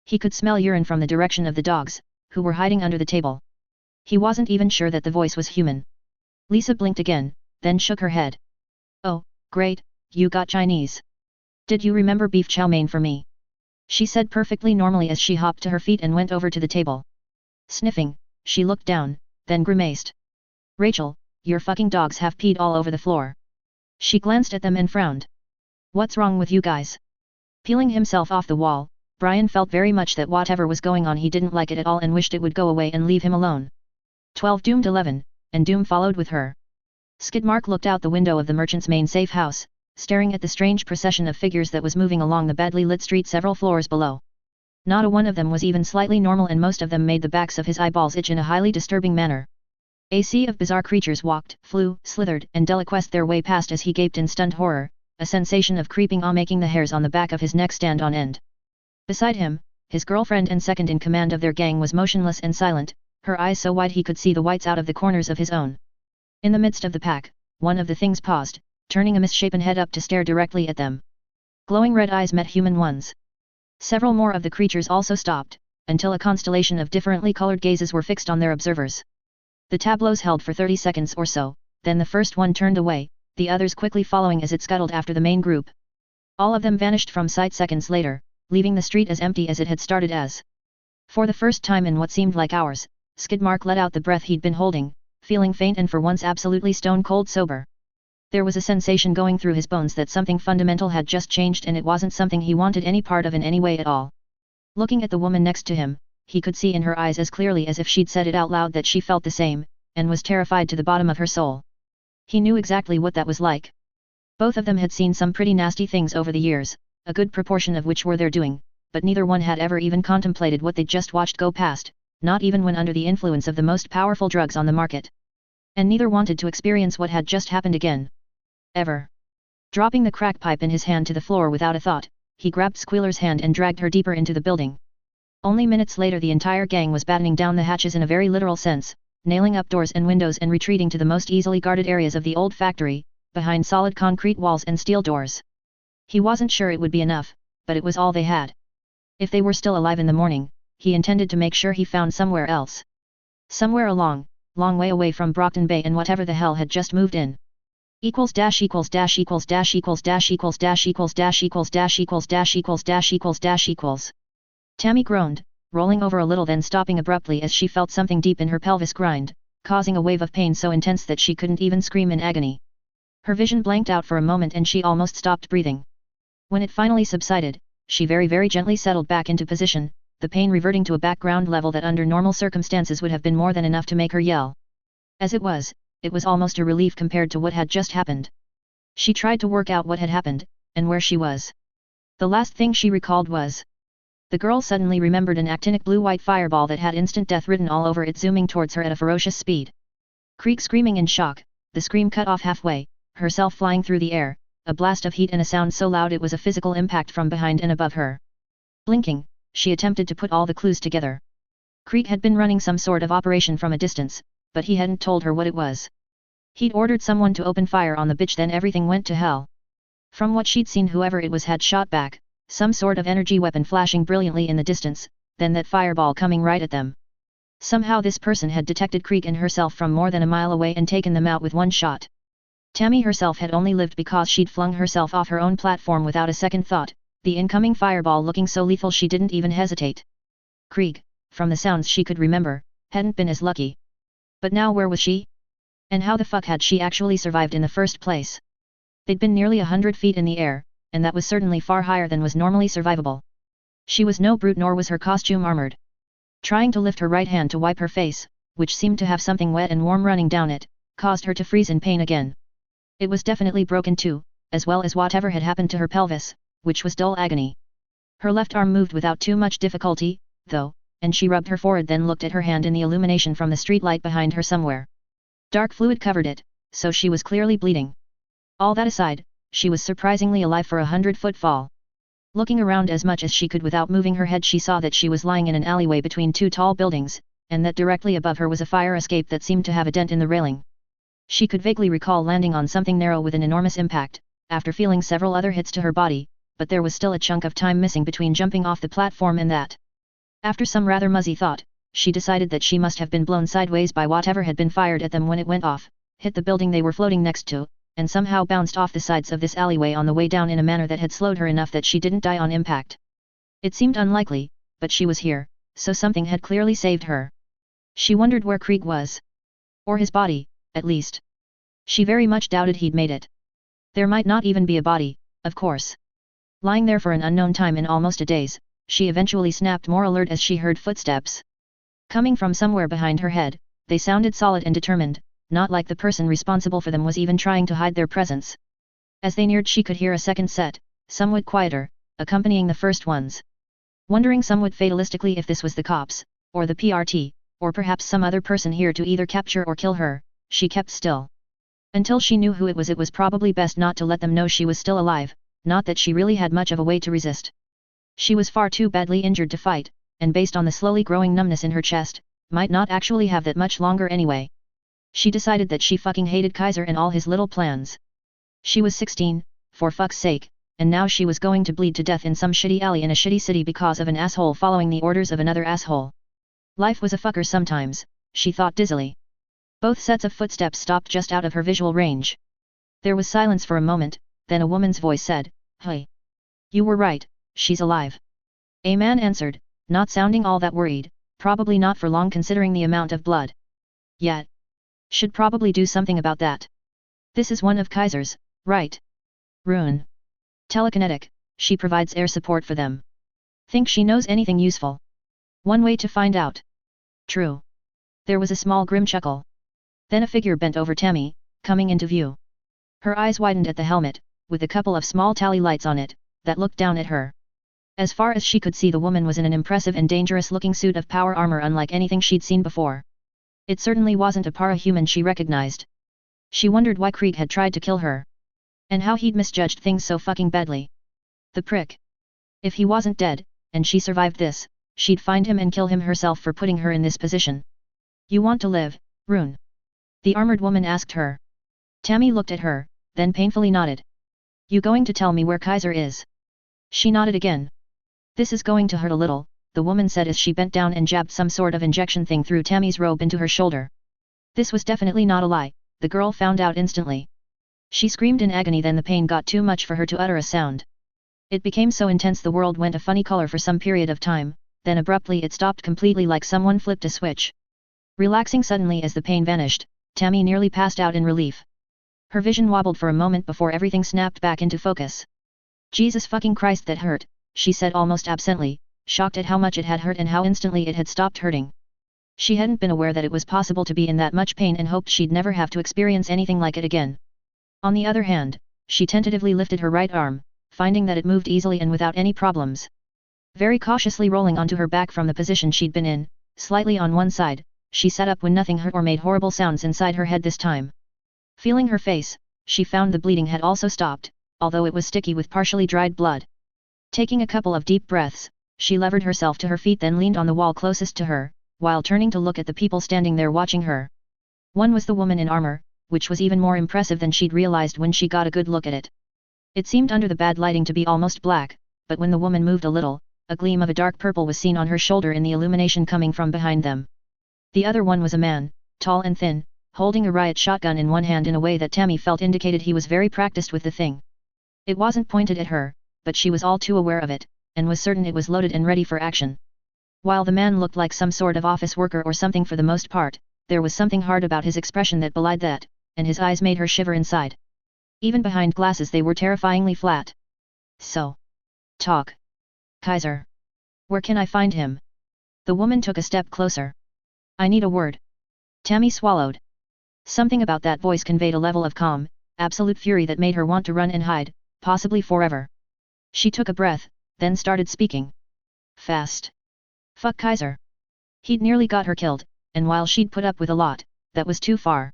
He could smell urine from the direction of the dogs, who were hiding under the table. He wasn't even sure that the voice was human. Lisa blinked again, then shook her head. "Oh, great, you got Chinese. Did you remember beef chow mein for me?" she said perfectly normally as she hopped to her feet and went over to the table. Sniffing, she looked down, then grimaced. "Rachel, your fucking dogs have peed all over the floor." She glanced at them and frowned. "What's wrong with you guys?" Peeling himself off the wall, Brian felt very much that whatever was going on he didn't like it at all and wished it would go away and leave him alone. 12 doomed 11, and doom followed with her. Skidmark looked out the window of the merchant's main safe house, staring at the strange procession of figures that was moving along the badly lit street several floors below. Not a one of them was even slightly normal and most of them made the backs of his eyeballs itch in a highly disturbing manner. A sea of bizarre creatures walked, flew, slithered and deliquesced their way past as he gaped in stunned horror, a sensation of creeping awe making the hairs on the back of his neck stand on end. Beside him, his girlfriend and second in command of their gang was motionless and silent, her eyes so wide he could see the whites out of the corners of his own. In the midst of the pack, one of the things paused, turning a misshapen head up to stare directly at them. Glowing red eyes met human ones. Several more of the creatures also stopped, until a constellation of differently colored gazes were fixed on their observers. The tableaus held for 30 seconds or so, then the first one turned away, the others quickly following as it scuttled after the main group. All of them vanished from sight seconds later, leaving the street as empty as it had started as. For the first time in what seemed like hours, Skidmark let out the breath he'd been holding, feeling faint and for once absolutely stone-cold sober. There was a sensation going through his bones that something fundamental had just changed and it wasn't something he wanted any part of in any way at all. Looking at the woman next to him, he could see in her eyes as clearly as if she'd said it out loud that she felt the same, and was terrified to the bottom of her soul. He knew exactly what that was like. Both of them had seen some pretty nasty things over the years, a good proportion of which were their doing, but neither one had ever even contemplated what they'd just watched go past, not even when under the influence of the most powerful drugs on the market. And neither wanted to experience what had just happened again. Ever. Dropping the crack pipe in his hand to the floor without a thought, he grabbed Squealer's hand and dragged her deeper into the building. Only minutes later the entire gang was battening down the hatches in a very literal sense, nailing up doors and windows and retreating to the most easily guarded areas of the old factory, behind solid concrete walls and steel doors. He wasn't sure it would be enough, but it was all they had. If they were still alive in the morning, he intended to make sure he found somewhere else. Somewhere a long way away from Brockton Bay and whatever the hell had just moved in. Equals dash equals dash equals dash equals dash equals dash equals dash equals dash equals dash equals dash equals dash equals. Tammy groaned, rolling over a little then stopping abruptly as she felt something deep in her pelvis grind, causing a wave of pain so intense that she couldn't even scream in agony. Her vision blanked out for a moment and she almost stopped breathing. When it finally subsided, she very gently settled back into position, the pain reverting to a background level that under normal circumstances would have been more than enough to make her yell. As it was almost a relief compared to what had just happened. She tried to work out what had happened, and where she was. The last thing she recalled was. The girl suddenly remembered an actinic blue-white fireball that had instant death written all over it zooming towards her at a ferocious speed. Creak screaming in shock, the scream cut off halfway, herself flying through the air, a blast of heat and a sound so loud it was a physical impact from behind and above her. Blinking, she attempted to put all the clues together. Creek had been running some sort of operation from a distance, but he hadn't told her what it was. He'd ordered someone to open fire on the bitch then everything went to hell. From what she'd seen whoever it was had shot back, some sort of energy weapon flashing brilliantly in the distance, then that fireball coming right at them. Somehow this person had detected Creek and herself from more than a mile away and taken them out with one shot. Tammy herself had only lived because she'd flung herself off her own platform without a second thought, the incoming fireball looking so lethal she didn't even hesitate. Krieg, from the sounds she could remember, hadn't been as lucky. But now where was she? And how the fuck had she actually survived in the first place? They'd been nearly 100 feet in the air, and that was certainly far higher than was normally survivable. She was no brute nor was her costume armored. Trying to lift her right hand to wipe her face, which seemed to have something wet and warm running down it, caused her to freeze in pain again. It was definitely broken too, as well as whatever had happened to her pelvis, which was dull agony. Her left arm moved without too much difficulty, though, and she rubbed her forehead then looked at her hand in the illumination from the street light behind her somewhere. Dark fluid covered it, so she was clearly bleeding. All that aside, she was surprisingly alive for a 100-foot fall. Looking around as much as she could without moving her head, she saw that she was lying in an alleyway between two tall buildings, and that directly above her was a fire escape that seemed to have a dent in the railing. She could vaguely recall landing on something narrow with an enormous impact, after feeling several other hits to her body, but there was still a chunk of time missing between jumping off the platform and that. After some rather muzzy thought, she decided that she must have been blown sideways by whatever had been fired at them when it went off, hit the building they were floating next to, and somehow bounced off the sides of this alleyway on the way down in a manner that had slowed her enough that she didn't die on impact. It seemed unlikely, but she was here, so something had clearly saved her. She wondered where Krieg was. Or his body, at least. She very much doubted he'd made it. There might not even be a body, of course. Lying there for an unknown time in almost a daze, she eventually snapped more alert as she heard footsteps. Coming from somewhere behind her head, they sounded solid and determined, not like the person responsible for them was even trying to hide their presence. As they neared, she could hear a second set, somewhat quieter, accompanying the first ones. Wondering somewhat fatalistically if this was the cops, or the PRT, or perhaps some other person here to either capture or kill her, she kept still. Until she knew who it was probably best not to let them know she was still alive, not that she really had much of a way to resist. She was far too badly injured to fight, and based on the slowly growing numbness in her chest, might not actually have that much longer anyway. She decided that she fucking hated Kaiser and all his little plans. She was 16, for fuck's sake, and now she was going to bleed to death in some shitty alley in a shitty city because of an asshole following the orders of another asshole. Life was a fucker sometimes, she thought dizzily. Both sets of footsteps stopped just out of her visual range. There was silence for a moment, then a woman's voice said, "Hey. You were right, she's alive." A man answered, not sounding all that worried, "Probably not for long considering the amount of blood. Yet. Should probably do something about that. This is one of Kaiser's, right? Rune. Telekinetic, she provides air support for them. Think she knows anything useful? One way to find out." "True." There was a small grim chuckle. Then a figure bent over Tammy, coming into view. Her eyes widened at the helmet, with a couple of small tally lights on it, that looked down at her. As far as she could see, the woman was in an impressive and dangerous-looking suit of power armor unlike anything she'd seen before. It certainly wasn't a para-human she recognized. She wondered why Krieg had tried to kill her. And how he'd misjudged things so fucking badly. The prick. If he wasn't dead, and she survived this, she'd find him and kill him herself for putting her in this position. "You want to live, Rune?" the armored woman asked her. Tammy looked at her, then painfully nodded. "You going to tell me where Kaiser is?" She nodded again. "This is going to hurt a little," the woman said as she bent down and jabbed some sort of injection thing through Tammy's robe into her shoulder. This was definitely not a lie, the girl found out instantly. She screamed in agony, then the pain got too much for her to utter a sound. It became so intense the world went a funny color for some period of time, then abruptly it stopped completely like someone flipped a switch. Relaxing suddenly as the pain vanished, Tammy nearly passed out in relief. Her vision wobbled for a moment before everything snapped back into focus. "Jesus fucking Christ, that hurt," she said almost absently, shocked at how much it had hurt and how instantly it had stopped hurting. She hadn't been aware that it was possible to be in that much pain and hoped she'd never have to experience anything like it again. On the other hand, she tentatively lifted her right arm, finding that it moved easily and without any problems. Very cautiously rolling onto her back from the position she'd been in, slightly on one side, she sat up when nothing hurt or made horrible sounds inside her head this time. Feeling her face, she found the bleeding had also stopped, although it was sticky with partially dried blood. Taking a couple of deep breaths, she levered herself to her feet, then leaned on the wall closest to her, while turning to look at the people standing there watching her. One was the woman in armor, which was even more impressive than she'd realized when she got a good look at it. It seemed under the bad lighting to be almost black, but when the woman moved a little, a gleam of a dark purple was seen on her shoulder in the illumination coming from behind them. The other one was a man, tall and thin, holding a riot shotgun in one hand in a way that Tammy felt indicated he was very practiced with the thing. It wasn't pointed at her, but she was all too aware of it, and was certain it was loaded and ready for action. While the man looked like some sort of office worker or something for the most part, there was something hard about his expression that belied that, and his eyes made her shiver inside. Even behind glasses they were terrifyingly flat. So. Talk. Kaiser. Where can I find him? The woman took a step closer. I need a word. Tammy swallowed. Something about that voice conveyed a level of calm, absolute fury that made her want to run and hide, possibly forever. She took a breath, then started speaking. Fast. Fuck Kaiser. He'd nearly got her killed, and while she'd put up with a lot, that was too far.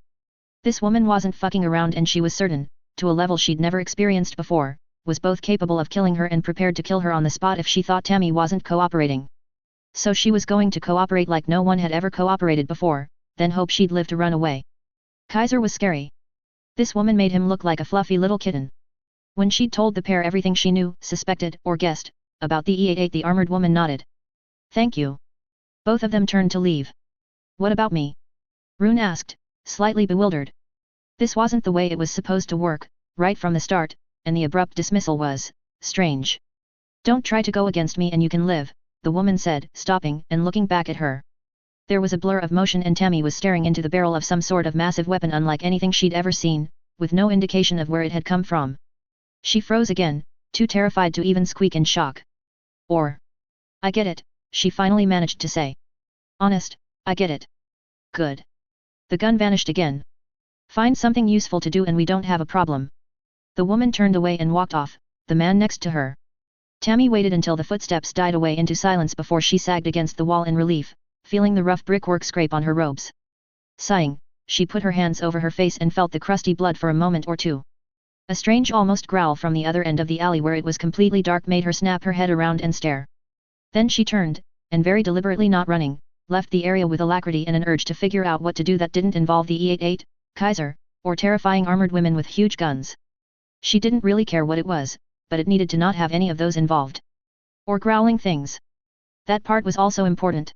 This woman wasn't fucking around and she was certain, to a level she'd never experienced before, was both capable of killing her and prepared to kill her on the spot if she thought Tammy wasn't cooperating. So she was going to cooperate like no one had ever cooperated before, then hope she'd live to run away. Kaiser was scary. This woman made him look like a fluffy little kitten. When she'd told the pair everything she knew, suspected, or guessed, about the E88 the armored woman nodded. Thank you. Both of them turned to leave. What about me? Rune asked, slightly bewildered. This wasn't the way it was supposed to work, right from the start, and the abrupt dismissal was strange. Don't try to go against me and you can live, the woman said, stopping and looking back at her. There was a blur of motion and Tammy was staring into the barrel of some sort of massive weapon unlike anything she'd ever seen, with no indication of where it had come from. She froze again, too terrified to even squeak in shock. I get it, she finally managed to say. Honest, I get it. Good. The gun vanished again. Find something useful to do and we don't have a problem. The woman turned away and walked off, the man next to her. Tammy waited until the footsteps died away into silence before she sagged against the wall in relief, feeling the rough brickwork scrape on her robes. Sighing, she put her hands over her face and felt the crusty blood for a moment or two. A strange almost growl from the other end of the alley where it was completely dark made her snap her head around and stare. Then she turned, and very deliberately not running, left the area with alacrity and an urge to figure out what to do that didn't involve the E88, Kaiser, or terrifying armored women with huge guns. She didn't really care what it was, but it needed to not have any of those involved. Or growling things. That part was also important.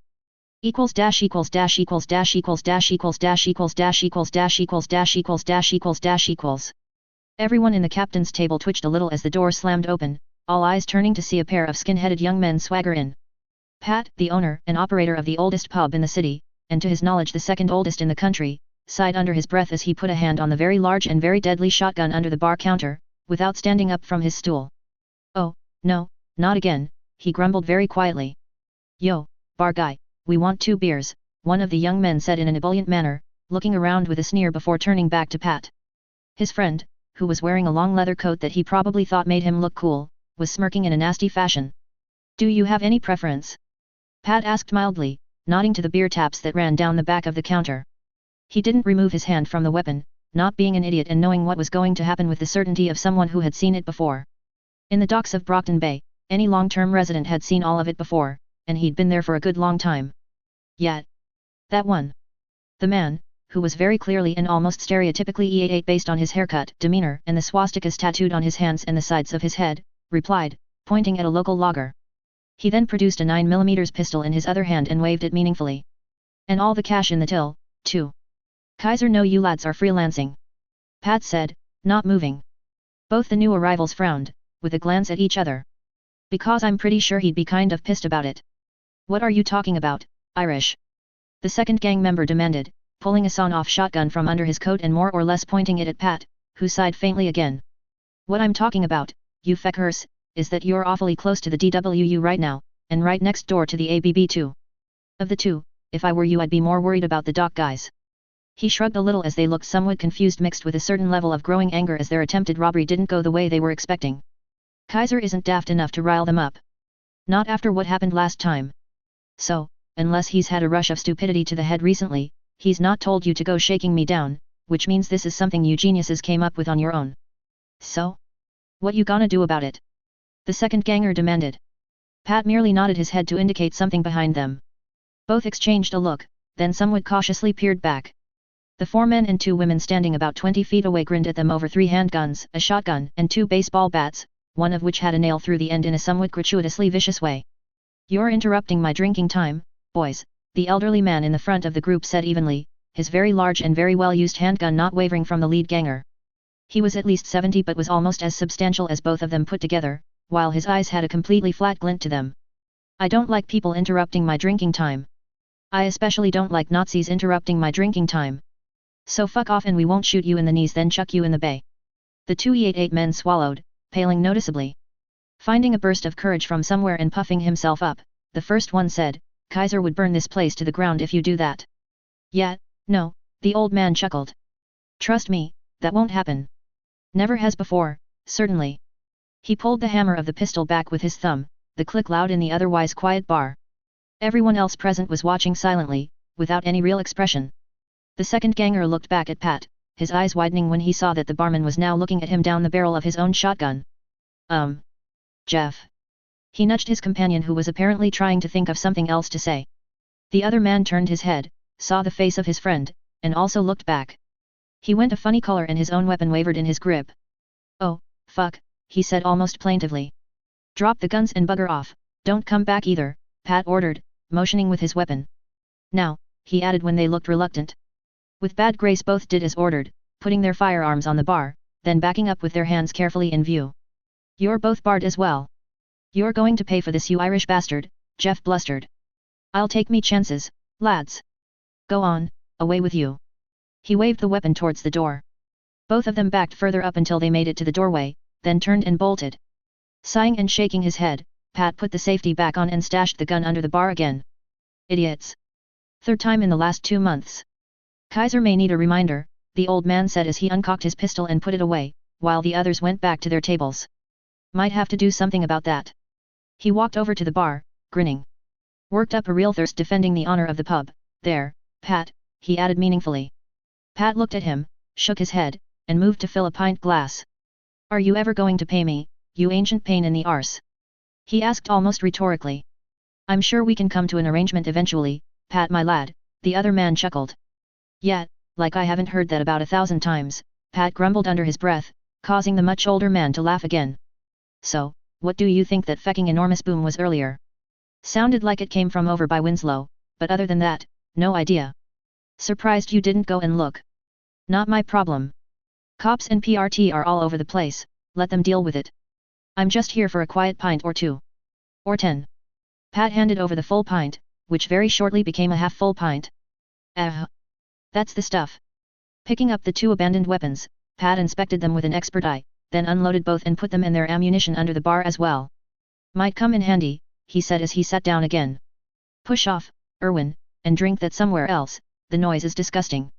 Equals dash equals dash equals dash equals dash equals dash equals dash equals dash equals dash equals dash equals dash equals. Everyone in the captain's table twitched a little as the door slammed open, all eyes turning to see a pair of skin-headed young men swagger in. Pat, the owner and operator of the oldest pub in the city, and to his knowledge the second oldest in the country, sighed under his breath as he put a hand on the very large and very deadly shotgun under the bar counter, without standing up from his stool. Oh, no, not again, he grumbled very quietly. Yo, bar guy, we want 2 beers, one of the young men said in an ebullient manner, looking around with a sneer before turning back to Pat. His friend, who was wearing a long leather coat that he probably thought made him look cool, was smirking in a nasty fashion. Do you have any preference? Pat asked mildly, nodding to the beer taps that ran down the back of the counter. He didn't remove his hand from the weapon, not being an idiot and knowing what was going to happen with the certainty of someone who had seen it before. In the docks of Brockton Bay, any long-term resident had seen all of it before, and he'd been there for a good long time. Yet. That one. The man, who was very clearly and almost stereotypically E88 based on his haircut, demeanor and the swastikas tattooed on his hands and the sides of his head, replied, pointing at a local logger. He then produced a 9mm pistol in his other hand and waved it meaningfully. And all the cash in the till, too. Kaiser, no, you lads are freelancing. Pat said, not moving. Both the new arrivals frowned, with a glance at each other. Because I'm pretty sure he'd be kind of pissed about it. What are you talking about, Irish? The second gang member demanded, pulling a sawn-off shotgun from under his coat and more or less pointing it at Pat, who sighed faintly again. What I'm talking about, you feckers, is that you're awfully close to the DWU right now, and right next door to the ABB too. Of the two, if I were you I'd be more worried about the dock guys. He shrugged a little as they looked somewhat confused mixed with a certain level of growing anger as their attempted robbery didn't go the way they were expecting. Kaiser isn't daft enough to rile them up. Not after what happened last time. So, unless he's had a rush of stupidity to the head recently, he's not told you to go shaking me down, which means this is something you geniuses came up with on your own. So? What you gonna do about it? The second ganger demanded. Pat merely nodded his head to indicate something behind them. Both exchanged a look, then somewhat cautiously peered back. The 4 men and 2 women standing about 20 feet away grinned at them over 3 handguns, a shotgun, and 2 baseball bats, one of which had a nail through the end in a somewhat gratuitously vicious way. You're interrupting my drinking time, boys, the elderly man in the front of the group said evenly, his very large and very well-used handgun not wavering from the lead ganger. He was at least 70 but was almost as substantial as both of them put together, while his eyes had a completely flat glint to them. I don't like people interrupting my drinking time. I especially don't like Nazis interrupting my drinking time. So fuck off and we won't shoot you in the knees then chuck you in the bay. The two E88 men swallowed, paling noticeably. Finding a burst of courage from somewhere and puffing himself up, the first one said, Kaiser would burn this place to the ground if you do that. Yeah, no, the old man chuckled. Trust me, that won't happen. Never has before, certainly. He pulled the hammer of the pistol back with his thumb, the click loud in the otherwise quiet bar. Everyone else present was watching silently, without any real expression. The second ganger looked back at Pat, his eyes widening when he saw that the barman was now looking at him down the barrel of his own shotgun. Jeff. He nudged his companion who was apparently trying to think of something else to say. The other man turned his head, saw the face of his friend, and also looked back. He went a funny color and his own weapon wavered in his grip. Oh, fuck, he said almost plaintively. Drop the guns and bugger off, don't come back either, Pat ordered, motioning with his weapon. Now, he added when they looked reluctant. With bad grace both did as ordered, putting their firearms on the bar, then backing up with their hands carefully in view. You're both barred as well. You're going to pay for this you Irish bastard, Jeff blustered. I'll take me chances, lads. Go on, away with you. He waved the weapon towards the door. Both of them backed further up until they made it to the doorway, then turned and bolted. Sighing and shaking his head, Pat put the safety back on and stashed the gun under the bar again. Idiots. Third time in the last 2 months. Kaiser may need a reminder, the old man said as he uncocked his pistol and put it away, while the others went back to their tables. Might have to do something about that. He walked over to the bar, grinning. Worked up a real thirst defending the honor of the pub, there, Pat, he added meaningfully. Pat looked at him, shook his head, and moved to fill a pint glass. Are you ever going to pay me, you ancient pain in the arse? He asked almost rhetorically. I'm sure we can come to an arrangement eventually, Pat my lad, the other man chuckled. Yeah, like I haven't heard that about 1,000 times, Pat grumbled under his breath, causing the much older man to laugh again. So, what do you think that fecking enormous boom was earlier? Sounded like it came from over by Winslow, but other than that, no idea. Surprised you didn't go and look. Not my problem. Cops and PRT are all over the place, let them deal with it. I'm just here for a quiet pint or 2. Or 10. Pat handed over the full pint, which very shortly became a half-full pint. That's the stuff. Picking up the 2 abandoned weapons, Pat inspected them with an expert eye, then unloaded both and put them and their ammunition under the bar as well. Might come in handy, he said as he sat down again. Push off, Erwin, and drink that somewhere else, the noise is disgusting.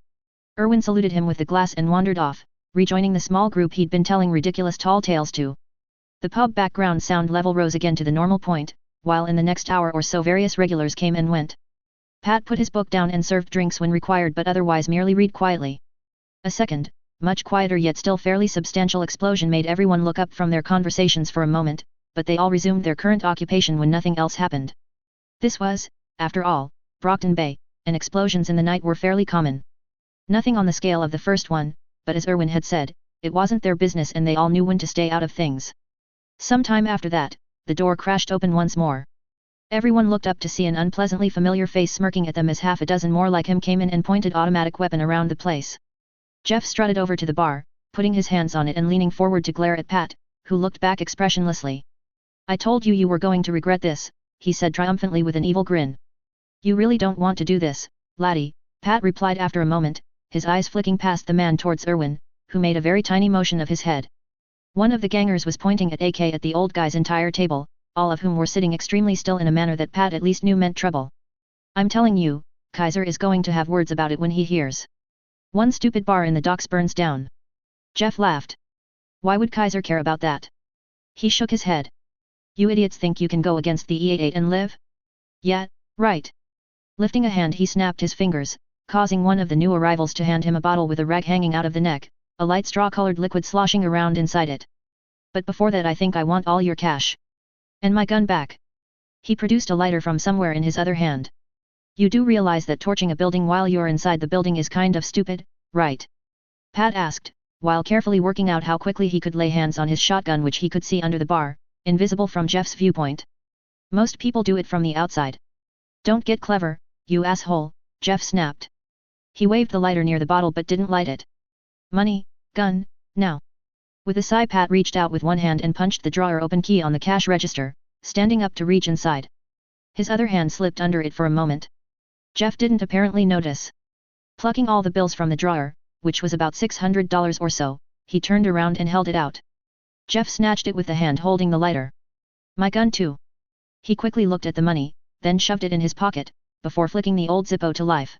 Erwin saluted him with the glass and wandered off, rejoining the small group he'd been telling ridiculous tall tales to. The pub background sound level rose again to the normal point, while in the next hour or so various regulars came and went. Pat put his book down and served drinks when required but otherwise merely read quietly. A second, much quieter yet still fairly substantial explosion made everyone look up from their conversations for a moment, but they all resumed their current occupation when nothing else happened. This was, after all, Brockton Bay, and explosions in the night were fairly common. Nothing on the scale of the first one, but as Erwin had said, it wasn't their business and they all knew when to stay out of things. Some time after that, the door crashed open once more. Everyone looked up to see an unpleasantly familiar face smirking at them as half a dozen more like him came in and pointed automatic weapon around the place. Jeff strutted over to the bar, putting his hands on it and leaning forward to glare at Pat, who looked back expressionlessly. I told you were going to regret this, he said triumphantly with an evil grin. You really don't want to do this, laddie, Pat replied after a moment, his eyes flicking past the man towards Erwin, who made a very tiny motion of his head. One of the gangers was pointing at AK at the old guy's entire table, all of whom were sitting extremely still in a manner that Pat at least knew meant trouble. I'm telling you, Kaiser is going to have words about it when he hears. One stupid bar in the docks burns down. Jeff laughed. Why would Kaiser care about that? He shook his head. You idiots think you can go against the E88 and live? Yeah, right. Lifting a hand he snapped his fingers, causing one of the new arrivals to hand him a bottle with a rag hanging out of the neck, a light straw-colored liquid sloshing around inside it. But before that I think I want all your cash. And my gun back. He produced a lighter from somewhere in his other hand. You do realize that torching a building while you're inside the building is kind of stupid, right? Pat asked, while carefully working out how quickly he could lay hands on his shotgun which he could see under the bar, invisible from Jeff's viewpoint. Most people do it from the outside. Don't get clever, you asshole, Jeff snapped. He waved the lighter near the bottle but didn't light it. Money, gun, now. With a sigh Pat reached out with one hand and punched the drawer open key on the cash register, standing up to reach inside. His other hand slipped under it for a moment. Jeff didn't apparently notice. Plucking all the bills from the drawer, which was about $600 or so, he turned around and held it out. Jeff snatched it with the hand holding the lighter. My gun too. He quickly looked at the money, then shoved it in his pocket, before flicking the old Zippo to life.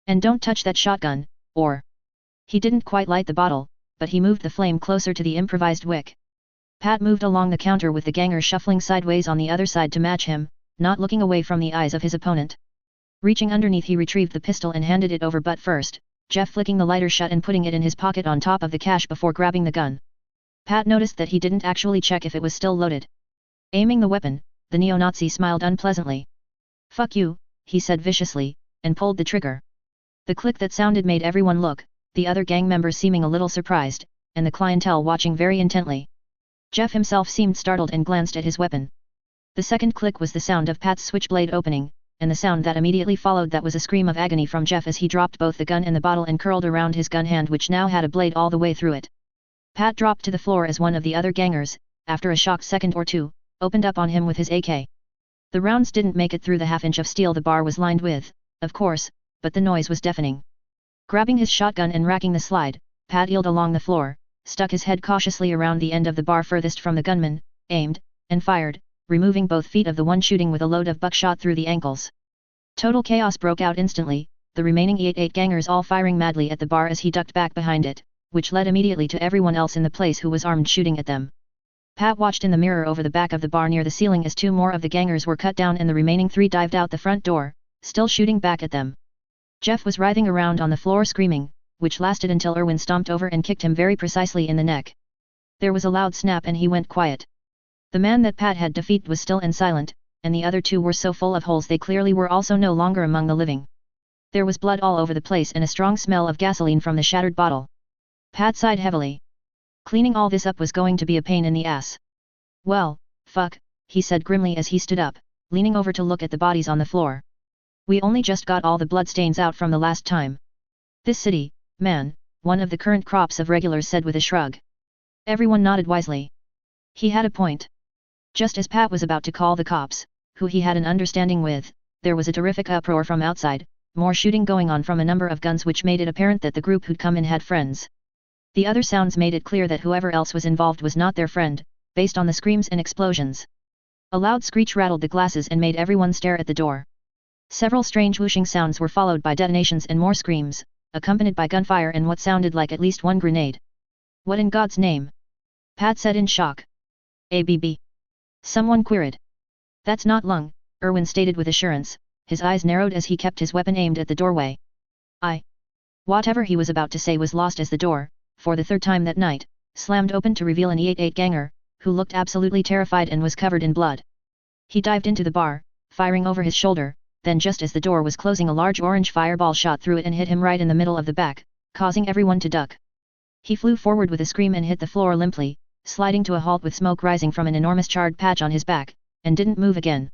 And don't touch that shotgun, or... He didn't quite light the bottle, but he moved the flame closer to the improvised wick. Pat moved along the counter with the ganger shuffling sideways on the other side to match him, not looking away from the eyes of his opponent. Reaching underneath he retrieved the pistol and handed it over but first, Jeff flicking the lighter shut and putting it in his pocket on top of the cash before grabbing the gun. Pat noticed that he didn't actually check if it was still loaded. Aiming the weapon, the neo-Nazi smiled unpleasantly. Fuck you, he said viciously, and pulled the trigger. The click that sounded made everyone look, the other gang members seeming a little surprised, and the clientele watching very intently. Jeff himself seemed startled and glanced at his weapon. The second click was the sound of Pat's switchblade opening, and the sound that immediately followed that was a scream of agony from Jeff as he dropped both the gun and the bottle and curled around his gun hand which now had a blade all the way through it. Pat dropped to the floor as one of the other gangers, after a shocked second or two, opened up on him with his AK. The rounds didn't make it through the half-inch of steel the bar was lined with, of course, but the noise was deafening. Grabbing his shotgun and racking the slide, Pat eeled along the floor, stuck his head cautiously around the end of the bar furthest from the gunman, aimed, and fired, removing both feet of the one shooting with a load of buckshot through the ankles. Total chaos broke out instantly, the remaining 8 gangers all firing madly at the bar as he ducked back behind it, which led immediately to everyone else in the place who was armed shooting at them. Pat watched in the mirror over the back of the bar near the ceiling as 2 more of the gangers were cut down and the remaining 3 dived out the front door, still shooting back at them. Jeff was writhing around on the floor screaming, which lasted until Irwin stomped over and kicked him very precisely in the neck. There was a loud snap and he went quiet. The man that Pat had defeated was still and silent, and the other 2 were so full of holes they clearly were also no longer among the living. There was blood all over the place and a strong smell of gasoline from the shattered bottle. Pat sighed heavily. Cleaning all this up was going to be a pain in the ass. Well, fuck, he said grimly as he stood up, leaning over to look at the bodies on the floor. We only just got all the bloodstains out from the last time. This city, man, one of the current crops of regulars said with a shrug. Everyone nodded wisely. He had a point. Just as Pat was about to call the cops, who he had an understanding with, there was a terrific uproar from outside, more shooting going on from a number of guns which made it apparent that the group who'd come in had friends. The other sounds made it clear that whoever else was involved was not their friend, based on the screams and explosions. A loud screech rattled the glasses and made everyone stare at the door. Several strange whooshing sounds were followed by detonations and more screams, accompanied by gunfire and what sounded like at least one grenade. What in God's name? Pat said in shock. ABB. Someone queried. That's not lung, Irwin stated with assurance, his eyes narrowed as he kept his weapon aimed at the doorway. Whatever he was about to say was lost as the door, for the 3rd time that night, slammed open to reveal an 8 ganger, who looked absolutely terrified and was covered in blood. He dived into the bar, firing over his shoulder, then just as the door was closing a large orange fireball shot through it and hit him right in the middle of the back, causing everyone to duck. He flew forward with a scream and hit the floor limply, sliding to a halt with smoke rising from an enormous charred patch on his back, and didn't move again.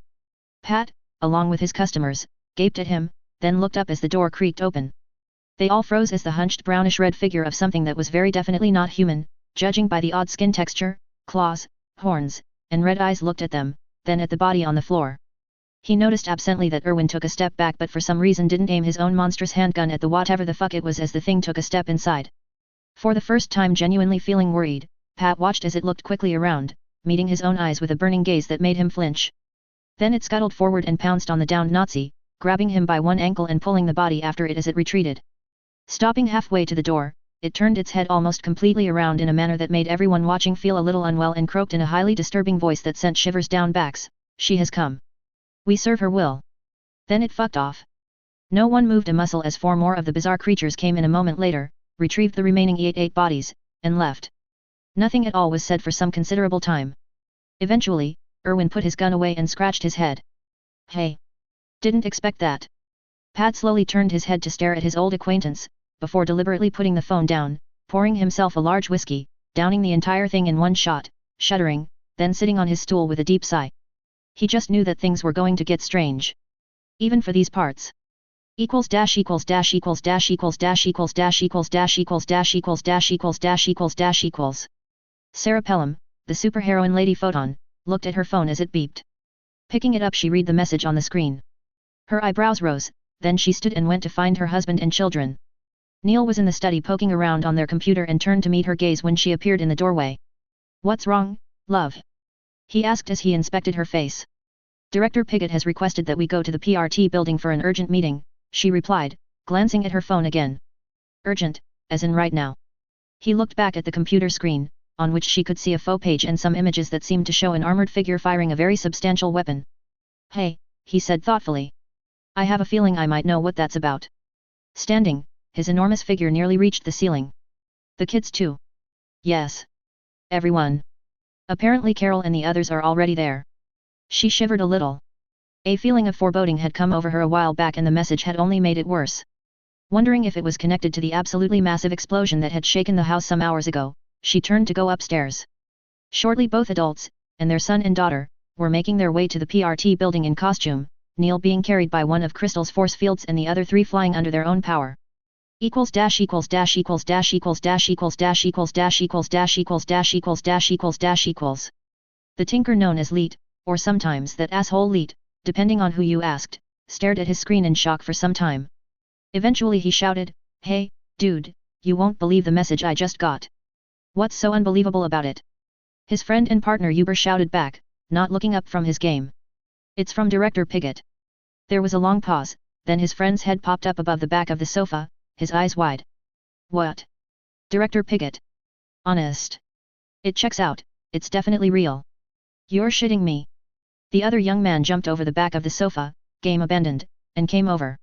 Pat, along with his customers, gaped at him, then looked up as the door creaked open. They all froze as the hunched brownish-red figure of something that was very definitely not human, judging by the odd skin texture, claws, horns, and red eyes looked at them, then at the body on the floor. He noticed absently that Irwin took a step back but for some reason didn't aim his own monstrous handgun at the whatever the fuck it was as the thing took a step inside. For the first time genuinely feeling worried, Pat watched as it looked quickly around, meeting his own eyes with a burning gaze that made him flinch. Then it scuttled forward and pounced on the downed Nazi, grabbing him by one ankle and pulling the body after it as it retreated. Stopping halfway to the door, it turned its head almost completely around in a manner that made everyone watching feel a little unwell and croaked in a highly disturbing voice that sent shivers down backs, "She has come. We serve her will." Then it fucked off. No one moved a muscle as 4 more of the bizarre creatures came in a moment later, retrieved the remaining 8 bodies, and left. Nothing at all was said for some considerable time. Eventually, Irwin put his gun away and scratched his head. Hey! Didn't expect that. Pat slowly turned his head to stare at his old acquaintance, before deliberately putting the phone down, pouring himself a large whiskey, downing the entire thing in one shot, shuddering, then sitting on his stool with a deep sigh. He just knew that things were going to get strange. Even for these parts. Equals dash equals dash equals dash equals dash equals dash equals dash equals dash equals dash equals dash equals dash equals. Sarah Pelham, the superheroine Lady Photon, looked at her phone as it beeped. Picking it up, she read the message on the screen. Her eyebrows rose, then she stood and went to find her husband and children. Neil was in the study poking around on their computer and turned to meet her gaze when she appeared in the doorway. "What's wrong, love?" he asked as he inspected her face. "Director Piggott has requested that we go to the PRT building for an urgent meeting," she replied, glancing at her phone again. "Urgent, as in right now?" He looked back at the computer screen, on which she could see a faux page and some images that seemed to show an armored figure firing a very substantial weapon. "Hey," he said thoughtfully. "I have a feeling I might know what that's about." Standing, his enormous figure nearly reached the ceiling. "The kids too?" "Yes. Everyone. Apparently Carol and the others are already there." She shivered a little. A feeling of foreboding had come over her a while back and the message had only made it worse. Wondering if it was connected to the absolutely massive explosion that had shaken the house some hours ago, she turned to go upstairs. Shortly both adults, and their son and daughter, were making their way to the PRT building in costume, Neil being carried by one of Crystal's force fields and the other three flying under their own power. Equals dash equals dash equals dash equals dash equals dash equals dash equals dash equals dash equals dash equals dash equals. The tinker known as Leet, or sometimes that asshole Leet, depending on who you asked, stared at his screen in shock for some time. Eventually he shouted, "Hey, dude, you won't believe the message I just got." "What's so unbelievable about it?" his friend and partner Uber shouted back, not looking up from his game. "It's from Director Piggott." There was a long pause, then his friend's head popped up above the back of the sofa, his eyes wide. "What? Director Piggott? Honest? It checks out, it's definitely real." "You're shitting me." The other young man jumped over the back of the sofa, game abandoned, and came over.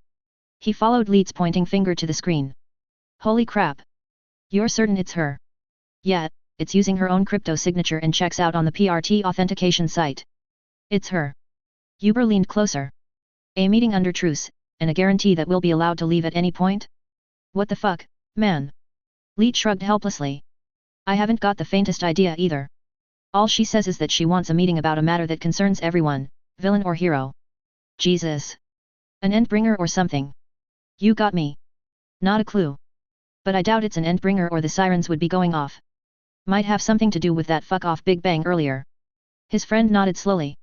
He followed Leet's pointing finger to the screen. "Holy crap! You're certain it's her?" "Yeah, it's using her own crypto signature and checks out on the PRT authentication site." "It's her." Uber leaned closer. "A meeting under truce, and a guarantee that we'll be allowed to leave at any point?" "What the fuck, man?" Leet shrugged helplessly. "I haven't got the faintest idea either. All she says is that she wants a meeting about a matter that concerns everyone, villain or hero." "Jesus. An endbringer or something?" "You got me. Not a clue. But I doubt it's an endbringer or the sirens would be going off. Might have something to do with that fuck-off Big Bang earlier." His friend nodded slowly.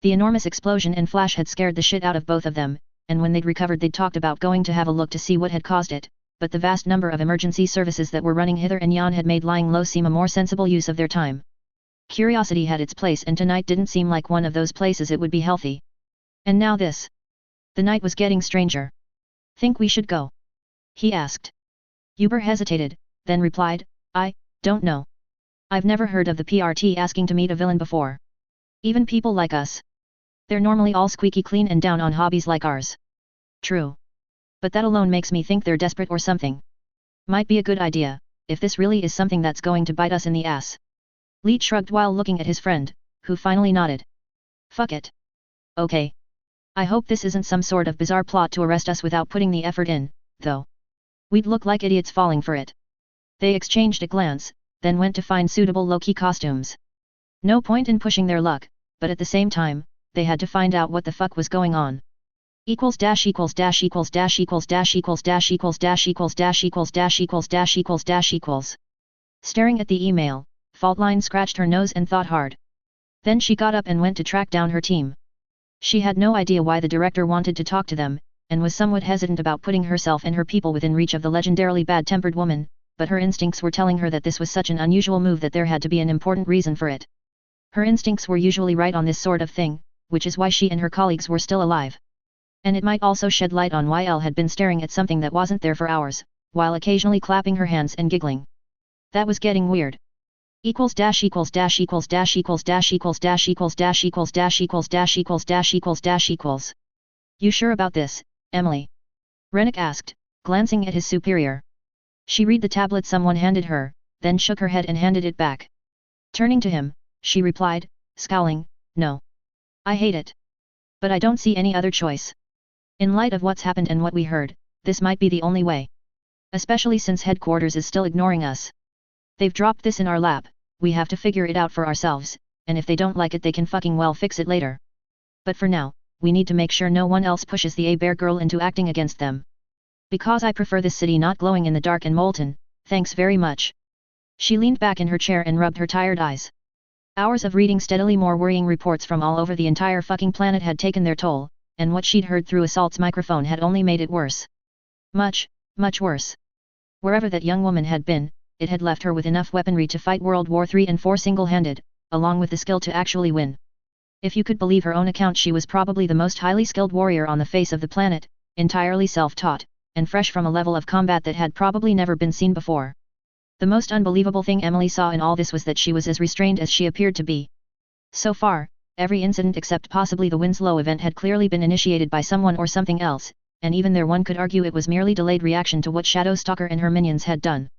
The enormous explosion and flash had scared the shit out of both of them, and when they'd recovered they'd talked about going to have a look to see what had caused it, but the vast number of emergency services that were running hither and yon had made lying low seem a more sensible use of their time. Curiosity had its place and tonight didn't seem like one of those places it would be healthy. And now this. The night was getting stranger. "Think we should go?" he asked. Uber hesitated, then replied, "I don't know. I've never heard of the PRT asking to meet a villain before. Even people like us. They're normally all squeaky clean and down on hobbies like ours." "True. But that alone makes me think they're desperate or something. Might be a good idea, if this really is something that's going to bite us in the ass." Leet shrugged while looking at his friend, who finally nodded. "Fuck it. Okay. I hope this isn't some sort of bizarre plot to arrest us without putting the effort in, though. We'd look like idiots falling for it." They exchanged a glance, then went to find suitable low-key costumes. No point in pushing their luck, but at the same time, they had to find out what the fuck was going on. Equals dash equals dash equals dash equals dash equals dash equals dash equals dash equals dash equals dash equals dash equals. Staring at the email, Faultline scratched her nose and thought hard. Then she got up and went to track down her team. She had no idea why the director wanted to talk to them, and was somewhat hesitant about putting herself and her people within reach of the legendarily bad-tempered woman, but her instincts were telling her that this was such an unusual move that there had to be an important reason for it. Her instincts were usually right on this sort of thing, which is why she and her colleagues were still alive. And it might also shed light on why Elle had been staring at something that wasn't there for hours, while occasionally clapping her hands and giggling. That was getting weird. Equals dash equals dash equals dash equals dash equals dash equals dash equals dash equals dash equals dash equals dash equals. "You sure about this, Emily?" Rennick asked, glancing at his superior. She read the tablet someone handed her, then shook her head and handed it back. Turning to him, she replied, scowling, "No. I hate it. But I don't see any other choice. In light of what's happened and what we heard, this might be the only way. Especially since headquarters is still ignoring us. They've dropped this in our lap, we have to figure it out for ourselves, and if they don't like it they can fucking well fix it later. But for now, we need to make sure no one else pushes the A-Bear girl into acting against them. Because I prefer this city not glowing in the dark and molten, thanks very much. She leaned back in her chair and rubbed her tired eyes. Hours of reading steadily more worrying reports from all over the entire fucking planet had taken their toll, and what she'd heard through Assault's microphone had only made it worse. Much, much worse. Wherever that young woman had been, it had left her with enough weaponry to fight World War III and IV single-handed, along with the skill to actually win. If you could believe her own account, she was probably the most highly skilled warrior on the face of the planet, entirely self-taught, and fresh from a level of combat that had probably never been seen before. The most unbelievable thing Emily saw in all this was that she was as restrained as she appeared to be. So far, every incident except possibly the Winslow event had clearly been initiated by someone or something else, and even there one could argue it was merely delayed reaction to what Shadowstalker and her minions had done.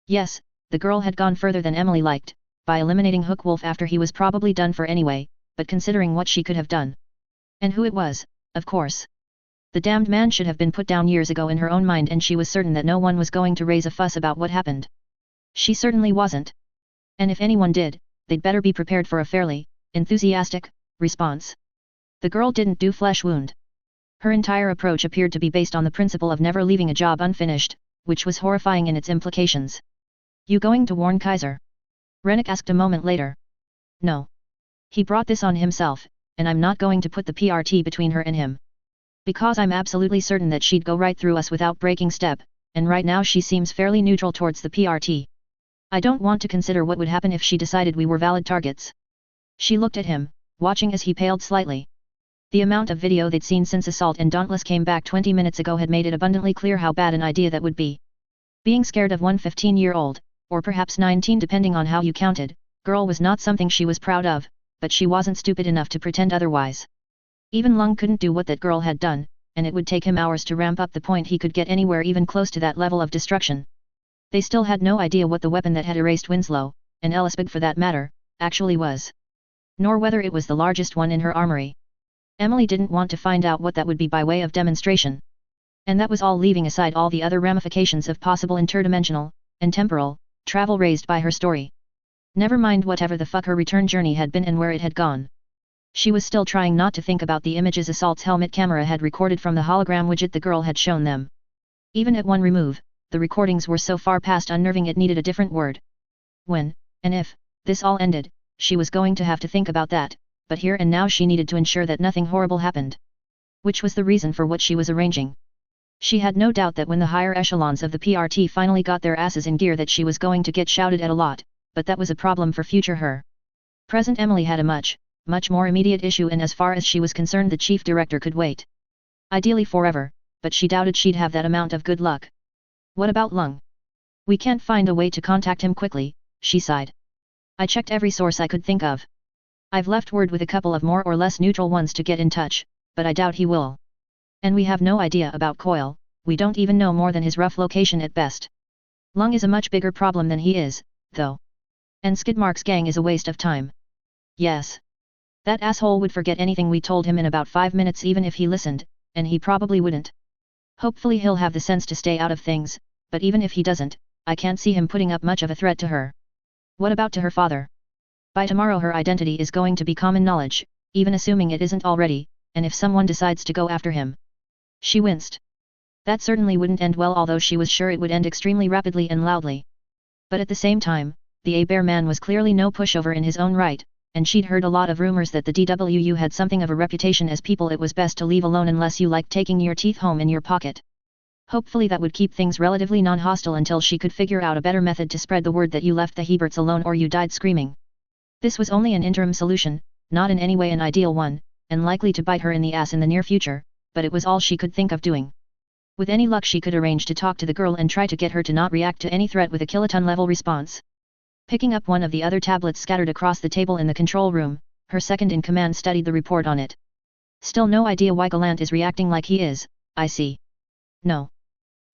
Yes, the girl had gone further than Emily liked, by eliminating Hookwolf after he was probably done for anyway, but considering what she could have done. And who it was, of course. The damned man should have been put down years ago in her own mind, and she was certain that no one was going to raise a fuss about what happened. She certainly wasn't. And if anyone did, they'd better be prepared for a fairly enthusiastic response. The girl didn't do flesh wound. Her entire approach appeared to be based on the principle of never leaving a job unfinished, which was horrifying in its implications. You going to warn Kaiser? Rennick asked a moment later. No. He brought this on himself, and I'm not going to put the PRT between her and him. Because I'm absolutely certain that she'd go right through us without breaking step, and right now she seems fairly neutral towards the PRT. I don't want to consider what would happen if she decided we were valid targets. She looked at him, watching as he paled slightly. The amount of video they'd seen since Assault and Dauntless came back 20 minutes ago had made it abundantly clear how bad an idea that would be. Being scared of one 15-year-old, or perhaps 19 depending on how you counted, girl was not something she was proud of, but she wasn't stupid enough to pretend otherwise. Even Lung couldn't do what that girl had done, and it would take him hours to ramp up the point he could get anywhere even close to that level of destruction. They still had no idea what the weapon that had erased Winslow, and Ellisbig for that matter, actually was. Nor whether it was the largest one in her armory. Emily didn't want to find out what that would be by way of demonstration. And that was all leaving aside all the other ramifications of possible interdimensional, and temporal, travel raised by her story. Never mind whatever the fuck her return journey had been and where it had gone. She was still trying not to think about the images Assault's helmet camera had recorded from the hologram widget the girl had shown them. Even at one remove, the recordings were so far past unnerving it needed a different word. When, and if, this all ended, she was going to have to think about that, but here and now she needed to ensure that nothing horrible happened. Which was the reason for what she was arranging. She had no doubt that when the higher echelons of the PRT finally got their asses in gear that she was going to get shouted at a lot, but that was a problem for future her. Present Emily had a much more immediate issue, and as far as she was concerned the chief director could wait. Ideally forever, but she doubted she'd have that amount of good luck. What about Lung? We can't find a way to contact him quickly, she sighed. I checked every source I could think of. I've left word with a couple of more or less neutral ones to get in touch, but I doubt he will. And we have no idea about Coil, we don't even know more than his rough location at best. Lung is a much bigger problem than he is, though. And Skidmark's gang is a waste of time. Yes. That asshole would forget anything we told him in about 5 minutes even if he listened, and he probably wouldn't. Hopefully he'll have the sense to stay out of things, but even if he doesn't, I can't see him putting up much of a threat to her. What about to her father? By tomorrow her identity is going to be common knowledge, even assuming it isn't already, and if someone decides to go after him. She winced. That certainly wouldn't end well, although she was sure it would end extremely rapidly and loudly. But at the same time, the A-Bear man was clearly no pushover in his own right, and she'd heard a lot of rumors that the DWU had something of a reputation as people it was best to leave alone unless you liked taking your teeth home in your pocket. Hopefully that would keep things relatively non-hostile until she could figure out a better method to spread the word that you left the Heberts alone or you died screaming. This was only an interim solution, not in any way an ideal one, and likely to bite her in the ass in the near future, but it was all she could think of doing. With any luck she could arrange to talk to the girl and try to get her to not react to any threat with a kiloton-level response. Picking up one of the other tablets scattered across the table in the control room, her second-in-command studied the report on it. Still no idea why Gallant is reacting like he is, I see. No.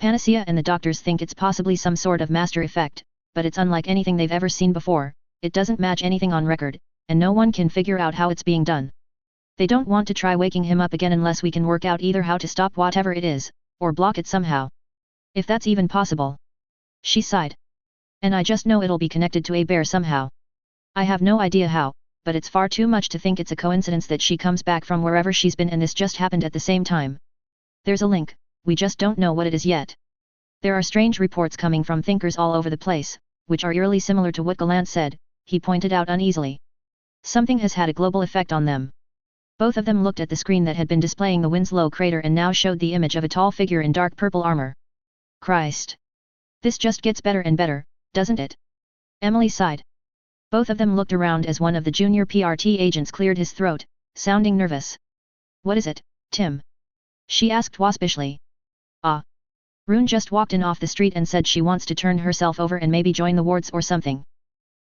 Panacea and the doctors think it's possibly some sort of master effect, but it's unlike anything they've ever seen before, it doesn't match anything on record, and no one can figure out how it's being done. They don't want to try waking him up again unless we can work out either how to stop whatever it is, or block it somehow. If that's even possible. She sighed. And I just know it'll be connected to A-Bear somehow. I have no idea how, but it's far too much to think it's a coincidence that she comes back from wherever she's been and this just happened at the same time. There's a link, we just don't know what it is yet. There are strange reports coming from thinkers all over the place, which are eerily similar to what Gallant said, he pointed out uneasily. Something has had a global effect on them. Both of them looked at the screen that had been displaying the Winslow crater and now showed the image of a tall figure in dark purple armor. Christ! This just gets better and better, doesn't it? Emily sighed. Both of them looked around as one of the junior PRT agents cleared his throat, sounding nervous. What is it, Tim? She asked waspishly. Ah. Rune just walked in off the street and said she wants to turn herself over and maybe join the wards or something.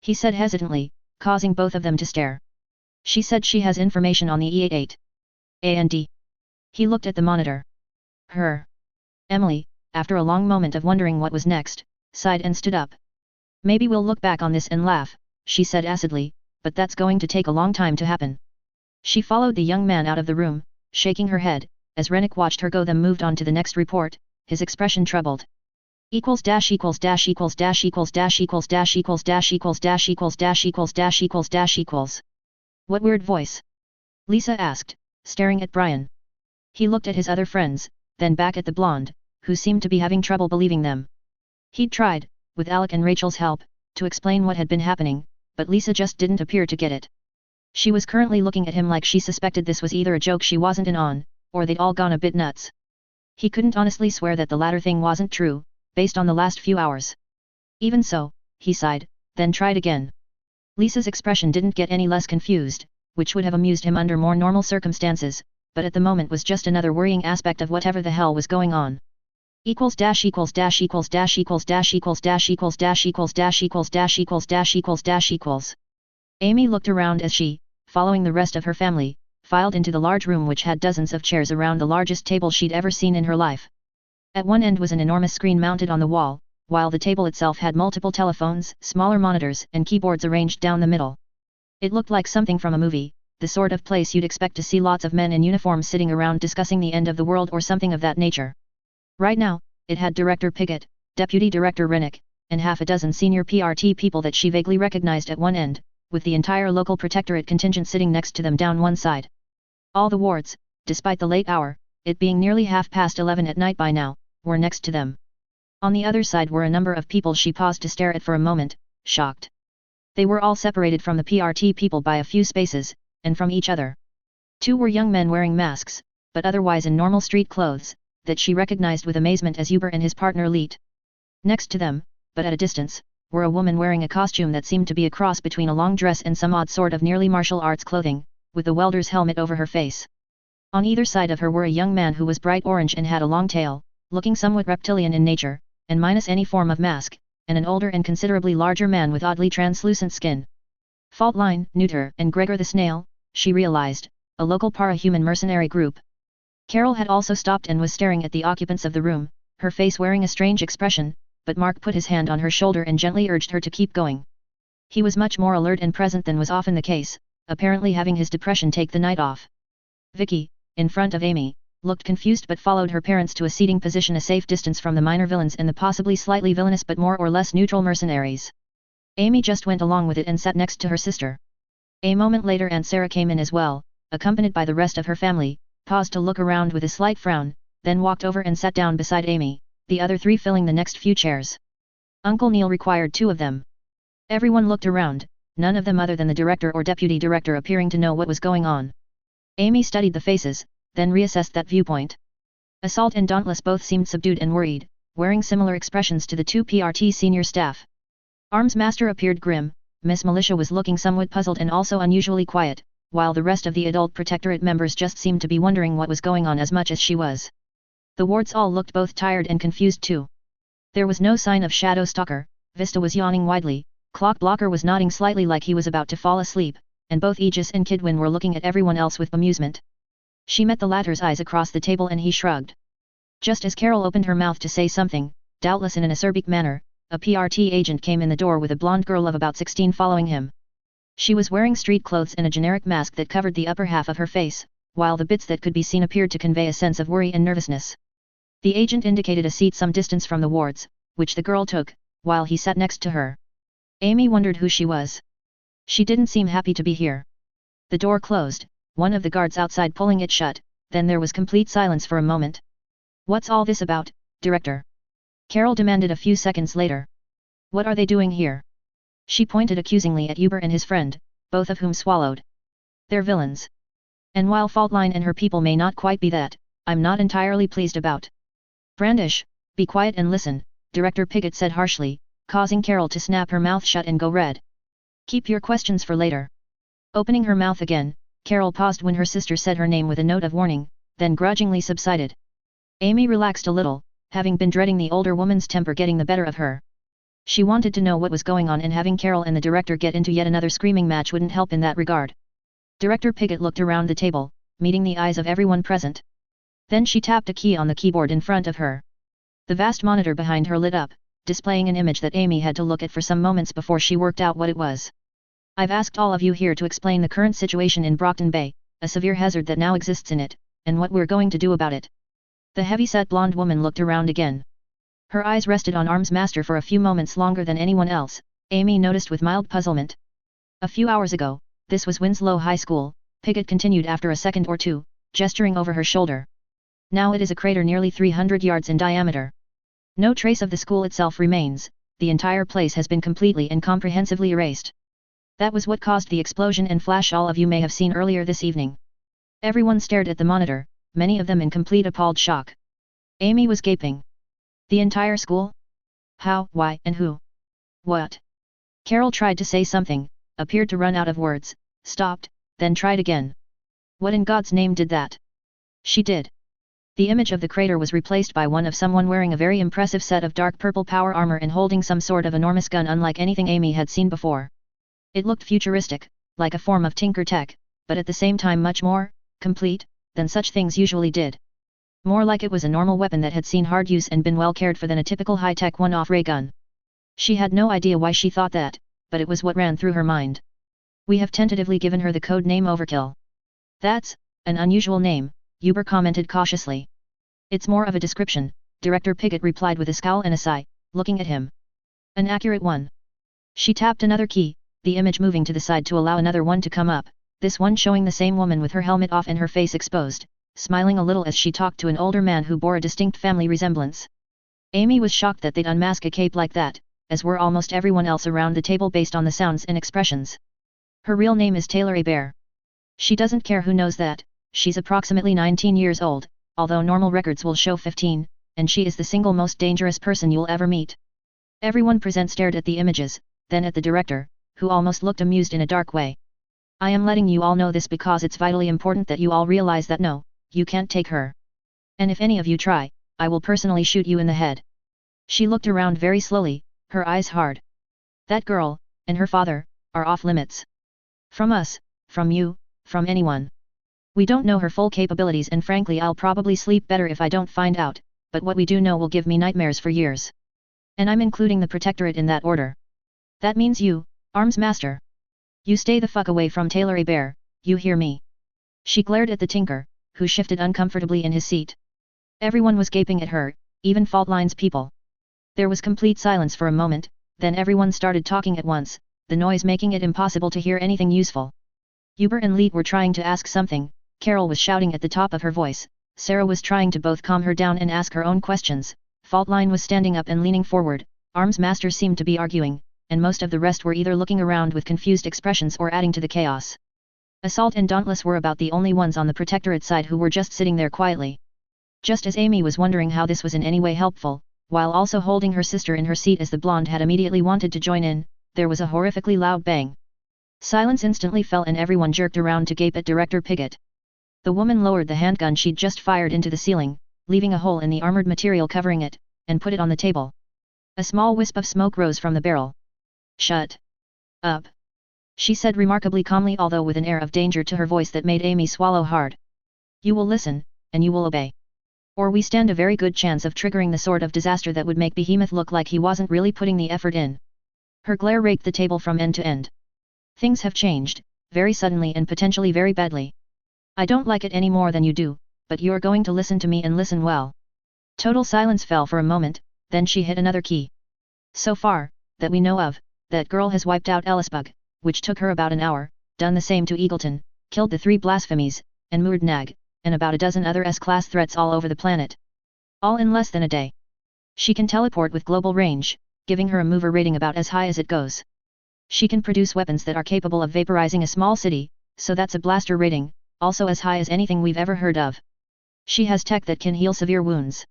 He said hesitantly, causing both of them to stare. She said she has information on the E88. A&D. He looked at the monitor. Her. Emily, after a long moment of wondering what was next, sighed and stood up. Maybe we'll look back on this and laugh, she said acidly, but that's going to take a long time to happen. She followed the young man out of the room, shaking her head, as Rennick watched her go. Then moved on to the next report, his expression troubled. Equals dash equals dash equals dash equals dash equals dash equals dash equals dash equals dash equals dash equals dash equals. What weird voice? Lisa asked, staring at Brian. He looked at his other friends, then back at the blonde, who seemed to be having trouble believing them. He'd tried, with Alec and Rachel's help, to explain what had been happening, but Lisa just didn't appear to get it. She was currently looking at him like she suspected this was either a joke she wasn't in on, or they'd all gone a bit nuts. He couldn't honestly swear that the latter thing wasn't true, based on the last few hours. Even so, he sighed, then tried again. Lisa's expression didn't get any less confused, which would have amused him under more normal circumstances, but at the moment was just another worrying aspect of whatever the hell was going on. Equals dash equals dash equals dash equals dash equals dash equals dash equals dash equals dash equals dash equals dash equals. Amy looked around as she, following the rest of her family, filed into the large room which had dozens of chairs around the largest table she'd ever seen in her life. At one end was an enormous screen mounted on the wall, while the table itself had multiple telephones, smaller monitors, and keyboards arranged down the middle. It looked like something from a movie, the sort of place you'd expect to see lots of men in uniform sitting around discussing the end of the world or something of that nature. Right now, it had Director Piggott, Deputy Director Rennick, and half a dozen senior PRT people that she vaguely recognized at one end, with the entire local protectorate contingent sitting next to them down one side. All the wards, despite the late hour, it being nearly 11:30 at night by now, were next to them. On the other side were a number of people she paused to stare at for a moment, shocked. They were all separated from the PRT people by a few spaces, and from each other. Two were young men wearing masks, but otherwise in normal street clothes, that she recognized with amazement as Uber and his partner Leet. Next to them, but at a distance, were a woman wearing a costume that seemed to be a cross between a long dress and some odd sort of nearly martial arts clothing, with the welder's helmet over her face. On either side of her were a young man who was bright orange and had a long tail, looking somewhat reptilian in nature, and minus any form of mask, and an older and considerably larger man with oddly translucent skin. Faultline, Neuter, and Gregor the Snail, she realized, a local para-human mercenary group. Carol had also stopped and was staring at the occupants of the room, her face wearing a strange expression, but Mark put his hand on her shoulder and gently urged her to keep going. He was much more alert and present than was often the case, apparently having his depression take the night off. Vicky, in front of Amy, looked confused but followed her parents to a seating position a safe distance from the minor villains and the possibly slightly villainous but more or less neutral mercenaries. Amy just went along with it and sat next to her sister. A moment later Aunt Sarah came in as well, accompanied by the rest of her family, paused to look around with a slight frown, then walked over and sat down beside Amy, the other three filling the next few chairs. Uncle Neil required two of them. Everyone looked around, none of them other than the director or deputy director appearing to know what was going on. Amy studied the faces, then reassessed that viewpoint. Assault and Dauntless both seemed subdued and worried, wearing similar expressions to the two PRT senior staff. Arms Master appeared grim, Miss Militia was looking somewhat puzzled and also unusually quiet, while the rest of the adult protectorate members just seemed to be wondering what was going on as much as she was. The wards all looked both tired and confused too. There was no sign of Shadow Stalker, Vista was yawning widely, Clock Blocker was nodding slightly like he was about to fall asleep, and both Aegis and Kidwin were looking at everyone else with amusement. She met the latter's eyes across the table and he shrugged. Just as Carol opened her mouth to say something, doubtless in an acerbic manner, a PRT agent came in the door with a blonde girl of about 16 following him. She was wearing street clothes and a generic mask that covered the upper half of her face, while the bits that could be seen appeared to convey a sense of worry and nervousness. The agent indicated a seat some distance from the wards, which the girl took, while he sat next to her. Amy wondered who she was. She didn't seem happy to be here. The door closed, one of the guards outside pulling it shut, then there was complete silence for a moment. What's all this about, Director? Carol demanded a few seconds later. What are they doing here? She pointed accusingly at Uber and his friend, both of whom swallowed. They're villains. And while Faultline and her people may not quite be that, I'm not entirely pleased about. Brandish, be quiet and listen, Director Piggott said harshly, causing Carol to snap her mouth shut and go red. Keep your questions for later. Opening her mouth again, Carol paused when her sister said her name with a note of warning, then grudgingly subsided. Amy relaxed a little, having been dreading the older woman's temper getting the better of her. She wanted to know what was going on, and having Carol and the director get into yet another screaming match wouldn't help in that regard. Director Piggott looked around the table, meeting the eyes of everyone present. Then she tapped a key on the keyboard in front of her. The vast monitor behind her lit up, displaying an image that Amy had to look at for some moments before she worked out what it was. I've asked all of you here to explain the current situation in Brockton Bay, a severe hazard that now exists in it, and what we're going to do about it. The heavy-set blonde woman looked around again. Her eyes rested on Arms Master for a few moments longer than anyone else, Amy noticed with mild puzzlement. A few hours ago, this was Winslow High School, Piggott continued after a second or two, gesturing over her shoulder. Now it is a crater nearly 300 yards in diameter. No trace of the school itself remains, the entire place has been completely and comprehensively erased. That was what caused the explosion and flash all of you may have seen earlier this evening. Everyone stared at the monitor, many of them in complete appalled shock. Amy was gaping. The entire school? How, why, and who? What? Carol tried to say something, appeared to run out of words, stopped, then tried again. What in God's name did that? She did. The image of the crater was replaced by one of someone wearing a very impressive set of dark purple power armor and holding some sort of enormous gun unlike anything Amy had seen before. It looked futuristic, like a form of Tinker Tech, but at the same time much more complete than such things usually did. More like it was a normal weapon that had seen hard use and been well cared for than a typical high-tech one-off ray gun. She had no idea why she thought that, but it was what ran through her mind. We have tentatively given her the code name Overkill. That's an unusual name, Uber commented cautiously. It's more of a description, Director Piggott replied with a scowl and a sigh, looking at him. An accurate one. She tapped another key, the image moving to the side to allow another one to come up, this one showing the same woman with her helmet off and her face exposed, smiling a little as she talked to an older man who bore a distinct family resemblance. Amy was shocked that they'd unmask a cape like that, as were almost everyone else around the table based on the sounds and expressions. Her real name is Taylor Hebert. She doesn't care who knows that, she's approximately 19 years old, although normal records will show 15, and she is the single most dangerous person you'll ever meet. Everyone present stared at the images, then at the director, who almost looked amused in a dark way. I am letting you all know this because it's vitally important that you all realize that no, you can't take her. And if any of you try, I will personally shoot you in the head. She looked around very slowly, her eyes hard. That girl, and her father, are off limits. From us, from you, from anyone. We don't know her full capabilities, and frankly I'll probably sleep better if I don't find out, but what we do know will give me nightmares for years. And I'm including the Protectorate in that order. That means you, Arms Master. You stay the fuck away from Taylor Hebert, you hear me? She glared at the Tinker, who shifted uncomfortably in his seat. Everyone was gaping at her, even Faultline's people. There was complete silence for a moment, then everyone started talking at once, the noise making it impossible to hear anything useful. Uber and Leet were trying to ask something, Carol was shouting at the top of her voice, Sarah was trying to both calm her down and ask her own questions, Faultline was standing up and leaning forward, Arms Master seemed to be arguing, and most of the rest were either looking around with confused expressions or adding to the chaos. Assault and Dauntless were about the only ones on the Protectorate side who were just sitting there quietly. Just as Amy was wondering how this was in any way helpful, while also holding her sister in her seat as the blonde had immediately wanted to join in, there was a horrifically loud bang. Silence instantly fell and everyone jerked around to gape at Director Piggott. The woman lowered the handgun she'd just fired into the ceiling, leaving a hole in the armored material covering it, and put it on the table. A small wisp of smoke rose from the barrel. Shut up, she said remarkably calmly, although with an air of danger to her voice that made Amy swallow hard. You will listen, and you will obey. Or we stand a very good chance of triggering the sort of disaster that would make Behemoth look like he wasn't really putting the effort in. Her glare raked the table from end to end. Things have changed, very suddenly and potentially very badly. I don't like it any more than you do, but you're going to listen to me and listen well. Total silence fell for a moment, then she hit another key. So far, that we know of, that girl has wiped out Ellisbug, which took her about an hour, done the same to Eagleton, killed the 3 blasphemies, and moored Nag, and about a dozen other S-class threats all over the planet. All in less than a day. She can teleport with global range, giving her a mover rating about as high as it goes. She can produce weapons that are capable of vaporizing a small city, so that's a blaster rating, also as high as anything we've ever heard of. She has tech that can heal severe wounds.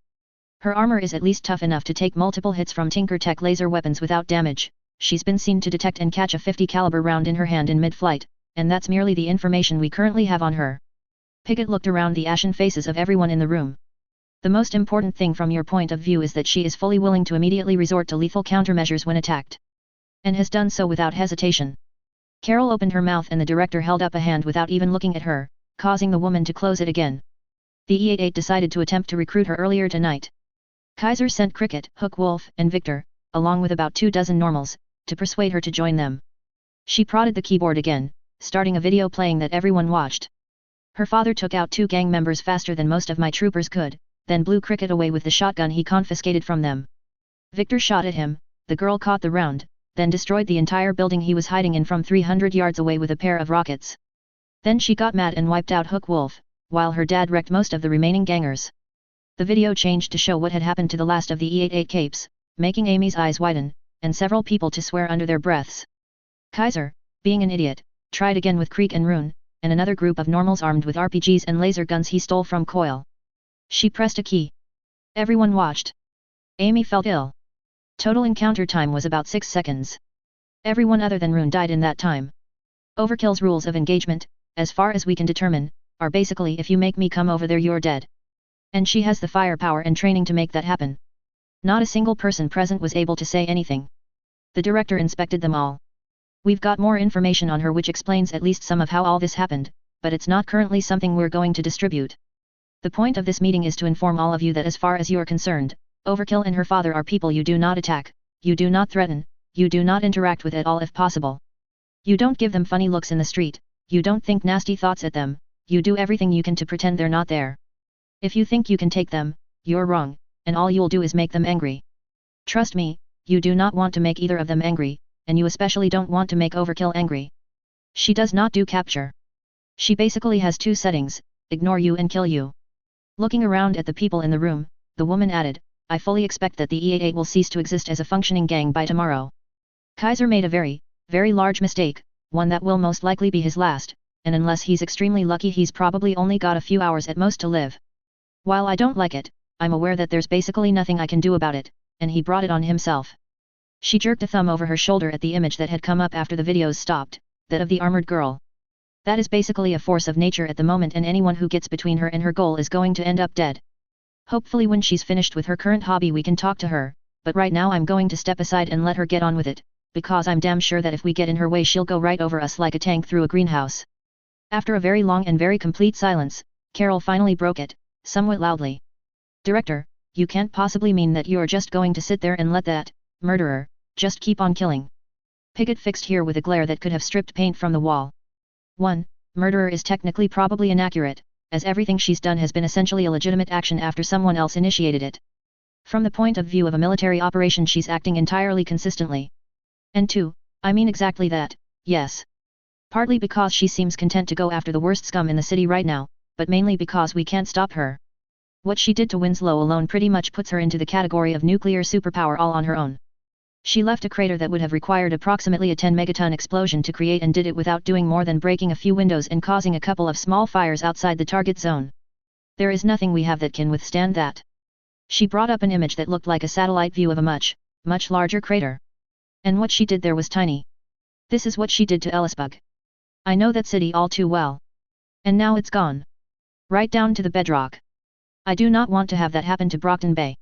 Her armor is at least tough enough to take multiple hits from Tinker Tech laser weapons without damage. She's been seen to detect and catch a 50 caliber round in her hand in mid-flight, and that's merely the information we currently have on her. Piggott looked around the ashen faces of everyone in the room. The most important thing from your point of view is that she is fully willing to immediately resort to lethal countermeasures when attacked. And has done so without hesitation. Carol opened her mouth and the director held up a hand without even looking at her, causing the woman to close it again. The E-88 decided to attempt to recruit her earlier tonight. Kaiser sent Cricket, Hook Wolf, and Victor, along with about 24 normals, to persuade her to join them. She prodded the keyboard again, starting a video playing that everyone watched. Her father took out 2 gang members faster than most of my troopers could, then blew Cricket away with the shotgun he confiscated from them. Victor shot at him, the girl caught the round, then destroyed the entire building he was hiding in from 300 yards away with a pair of rockets. Then she got mad and wiped out Hook Wolf, while her dad wrecked most of the remaining gangers. The video changed to show what had happened to the last of the E-88 capes, making Amy's eyes widen, and several people to swear under their breaths. Kaiser, being an idiot, tried again with Creek and Rune, and another group of normals armed with RPGs and laser guns he stole from Coil. She pressed a key. Everyone watched. Amy felt ill. Total encounter time was about 6 seconds. Everyone other than Rune died in that time. Overkill's rules of engagement, as far as we can determine, are basically if you make me come over there you're dead. And she has the firepower and training to make that happen. Not a single person present was able to say anything. The director inspected them all. We've got more information on her which explains at least some of how all this happened, but it's not currently something we're going to distribute. The point of this meeting is to inform all of you that as far as you're concerned, Overkill and her father are people you do not attack, you do not threaten, you do not interact with at all if possible. You don't give them funny looks in the street, you don't think nasty thoughts at them, you do everything you can to pretend they're not there. If you think you can take them, you're wrong, and all you'll do is make them angry. Trust me, you do not want to make either of them angry, and you especially don't want to make Overkill angry. She does not do capture. She basically has 2 settings, ignore you and kill you. Looking around at the people in the room, the woman added, I fully expect that the E-88 will cease to exist as a functioning gang by tomorrow. Kaiser made a very, very large mistake, one that will most likely be his last, and unless he's extremely lucky he's probably only got a few hours at most to live. While I don't like it, I'm aware that there's basically nothing I can do about it, and he brought it on himself. She jerked a thumb over her shoulder at the image that had come up after the videos stopped, that of the armored girl. That is basically a force of nature at the moment and anyone who gets between her and her goal is going to end up dead. Hopefully when she's finished with her current hobby we can talk to her, but right now I'm going to step aside and let her get on with it, because I'm damn sure that if we get in her way she'll go right over us like a tank through a greenhouse. After a very long and very complete silence, Carol finally broke it, somewhat loudly. Director, you can't possibly mean that you're just going to sit there and let that murderer just keep on killing. Piggott fixed here with a glare that could have stripped paint from the wall. 1. Murderer is technically probably inaccurate, as everything she's done has been essentially a legitimate action after someone else initiated it. From the point of view of a military operation she's acting entirely consistently. And 2, I mean exactly that, yes. Partly because she seems content to go after the worst scum in the city right now, but mainly because we can't stop her. What she did to Winslow alone pretty much puts her into the category of nuclear superpower all on her own. She left a crater that would have required approximately a 10 megaton explosion to create and did it without doing more than breaking a few windows and causing a couple of small fires outside the target zone. There is nothing we have that can withstand that. She brought up an image that looked like a satellite view of a much, much larger crater. And what she did there was tiny. This is what she did to Ellisburg. I know that city all too well. And now it's gone. Right down to the bedrock. I do not want to have that happen to Brockton Bay.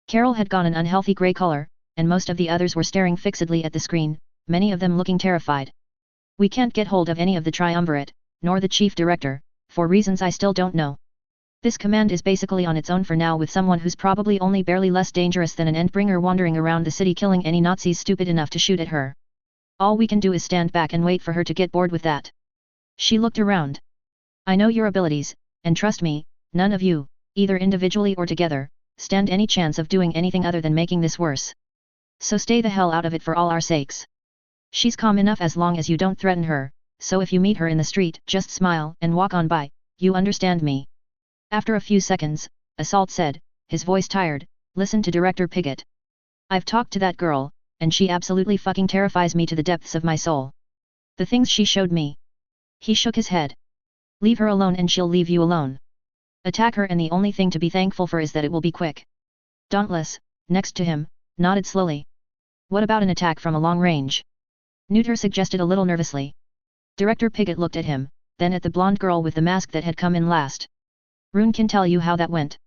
Carol had gone an unhealthy grey color, and most of the others were staring fixedly at the screen, many of them looking terrified. We can't get hold of any of the triumvirate, nor the chief director, for reasons I still don't know. This command is basically on its own for now with someone who's probably only barely less dangerous than an Endbringer wandering around the city killing any Nazis stupid enough to shoot at her. All we can do is stand back and wait for her to get bored with that. She looked around. I know your abilities, and trust me, none of you, either individually or together, stand any chance of doing anything other than making this worse. So stay the hell out of it for all our sakes. She's calm enough as long as you don't threaten her, so if you meet her in the street, just smile and walk on by, you understand me? After a few seconds, Assault said, his voice tired, listen to Director Pigott. I've talked to that girl, and she absolutely fucking terrifies me to the depths of my soul. The things she showed me. He shook his head. Leave her alone and she'll leave you alone. Attack her and the only thing to be thankful for is that it will be quick. Dauntless, next to him, nodded slowly. What about an attack from a long range? Neuter suggested a little nervously. Director Pigott looked at him, then at the blonde girl with the mask that had come in last. Rune can tell you how that went.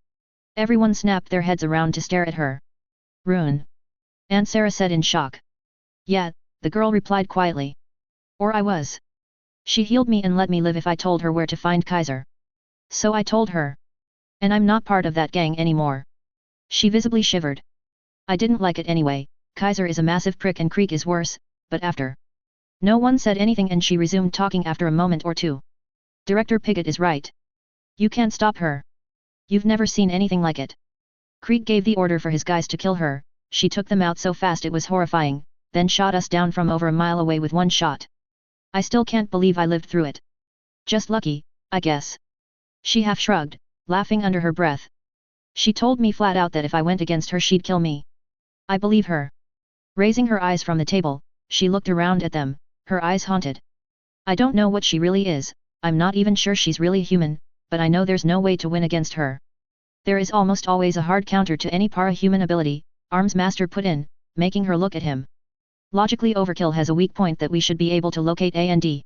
Everyone snapped their heads around to stare at her. Rune? Aunt Sarah said in shock. Yeah, the girl replied quietly. Or I was. She healed me and let me live if I told her where to find Kaiser. So I told her. And I'm not part of that gang anymore. She visibly shivered. I didn't like it anyway. Kaiser is a massive prick and Krieg is worse, but after. No one said anything and she resumed talking after a moment or two. Director Pigott is right. You can't stop her. You've never seen anything like it. Krieg gave the order for his guys to kill her, she took them out so fast it was horrifying, then shot us down from over a mile away with one shot. I still can't believe I lived through it. Just lucky, I guess. She half shrugged, laughing under her breath. She told me flat out that if I went against her she'd kill me. I believe her. Raising her eyes from the table, she looked around at them, her eyes haunted. I don't know what she really is, I'm not even sure she's really human, but I know there's no way to win against her. There is almost always a hard counter to any para-human ability, Arms Master put in, making her look at him. Logically Overkill has a weak point that we should be able to locate and.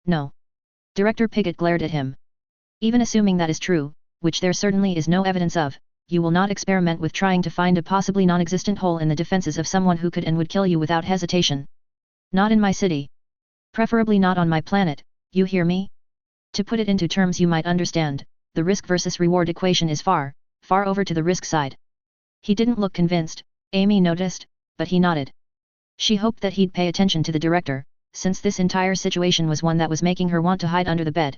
No. Director Pigott glared at him. Even assuming that is true, which there certainly is no evidence of, you will not experiment with trying to find a possibly non-existent hole in the defenses of someone who could and would kill you without hesitation. Not in my city. Preferably not on my planet, you hear me? To put it into terms you might understand, the risk versus reward equation is far, far over to the risk side. He didn't look convinced, Amy noticed, but he nodded. She hoped that he'd pay attention to the director, since this entire situation was one that was making her want to hide under the bed.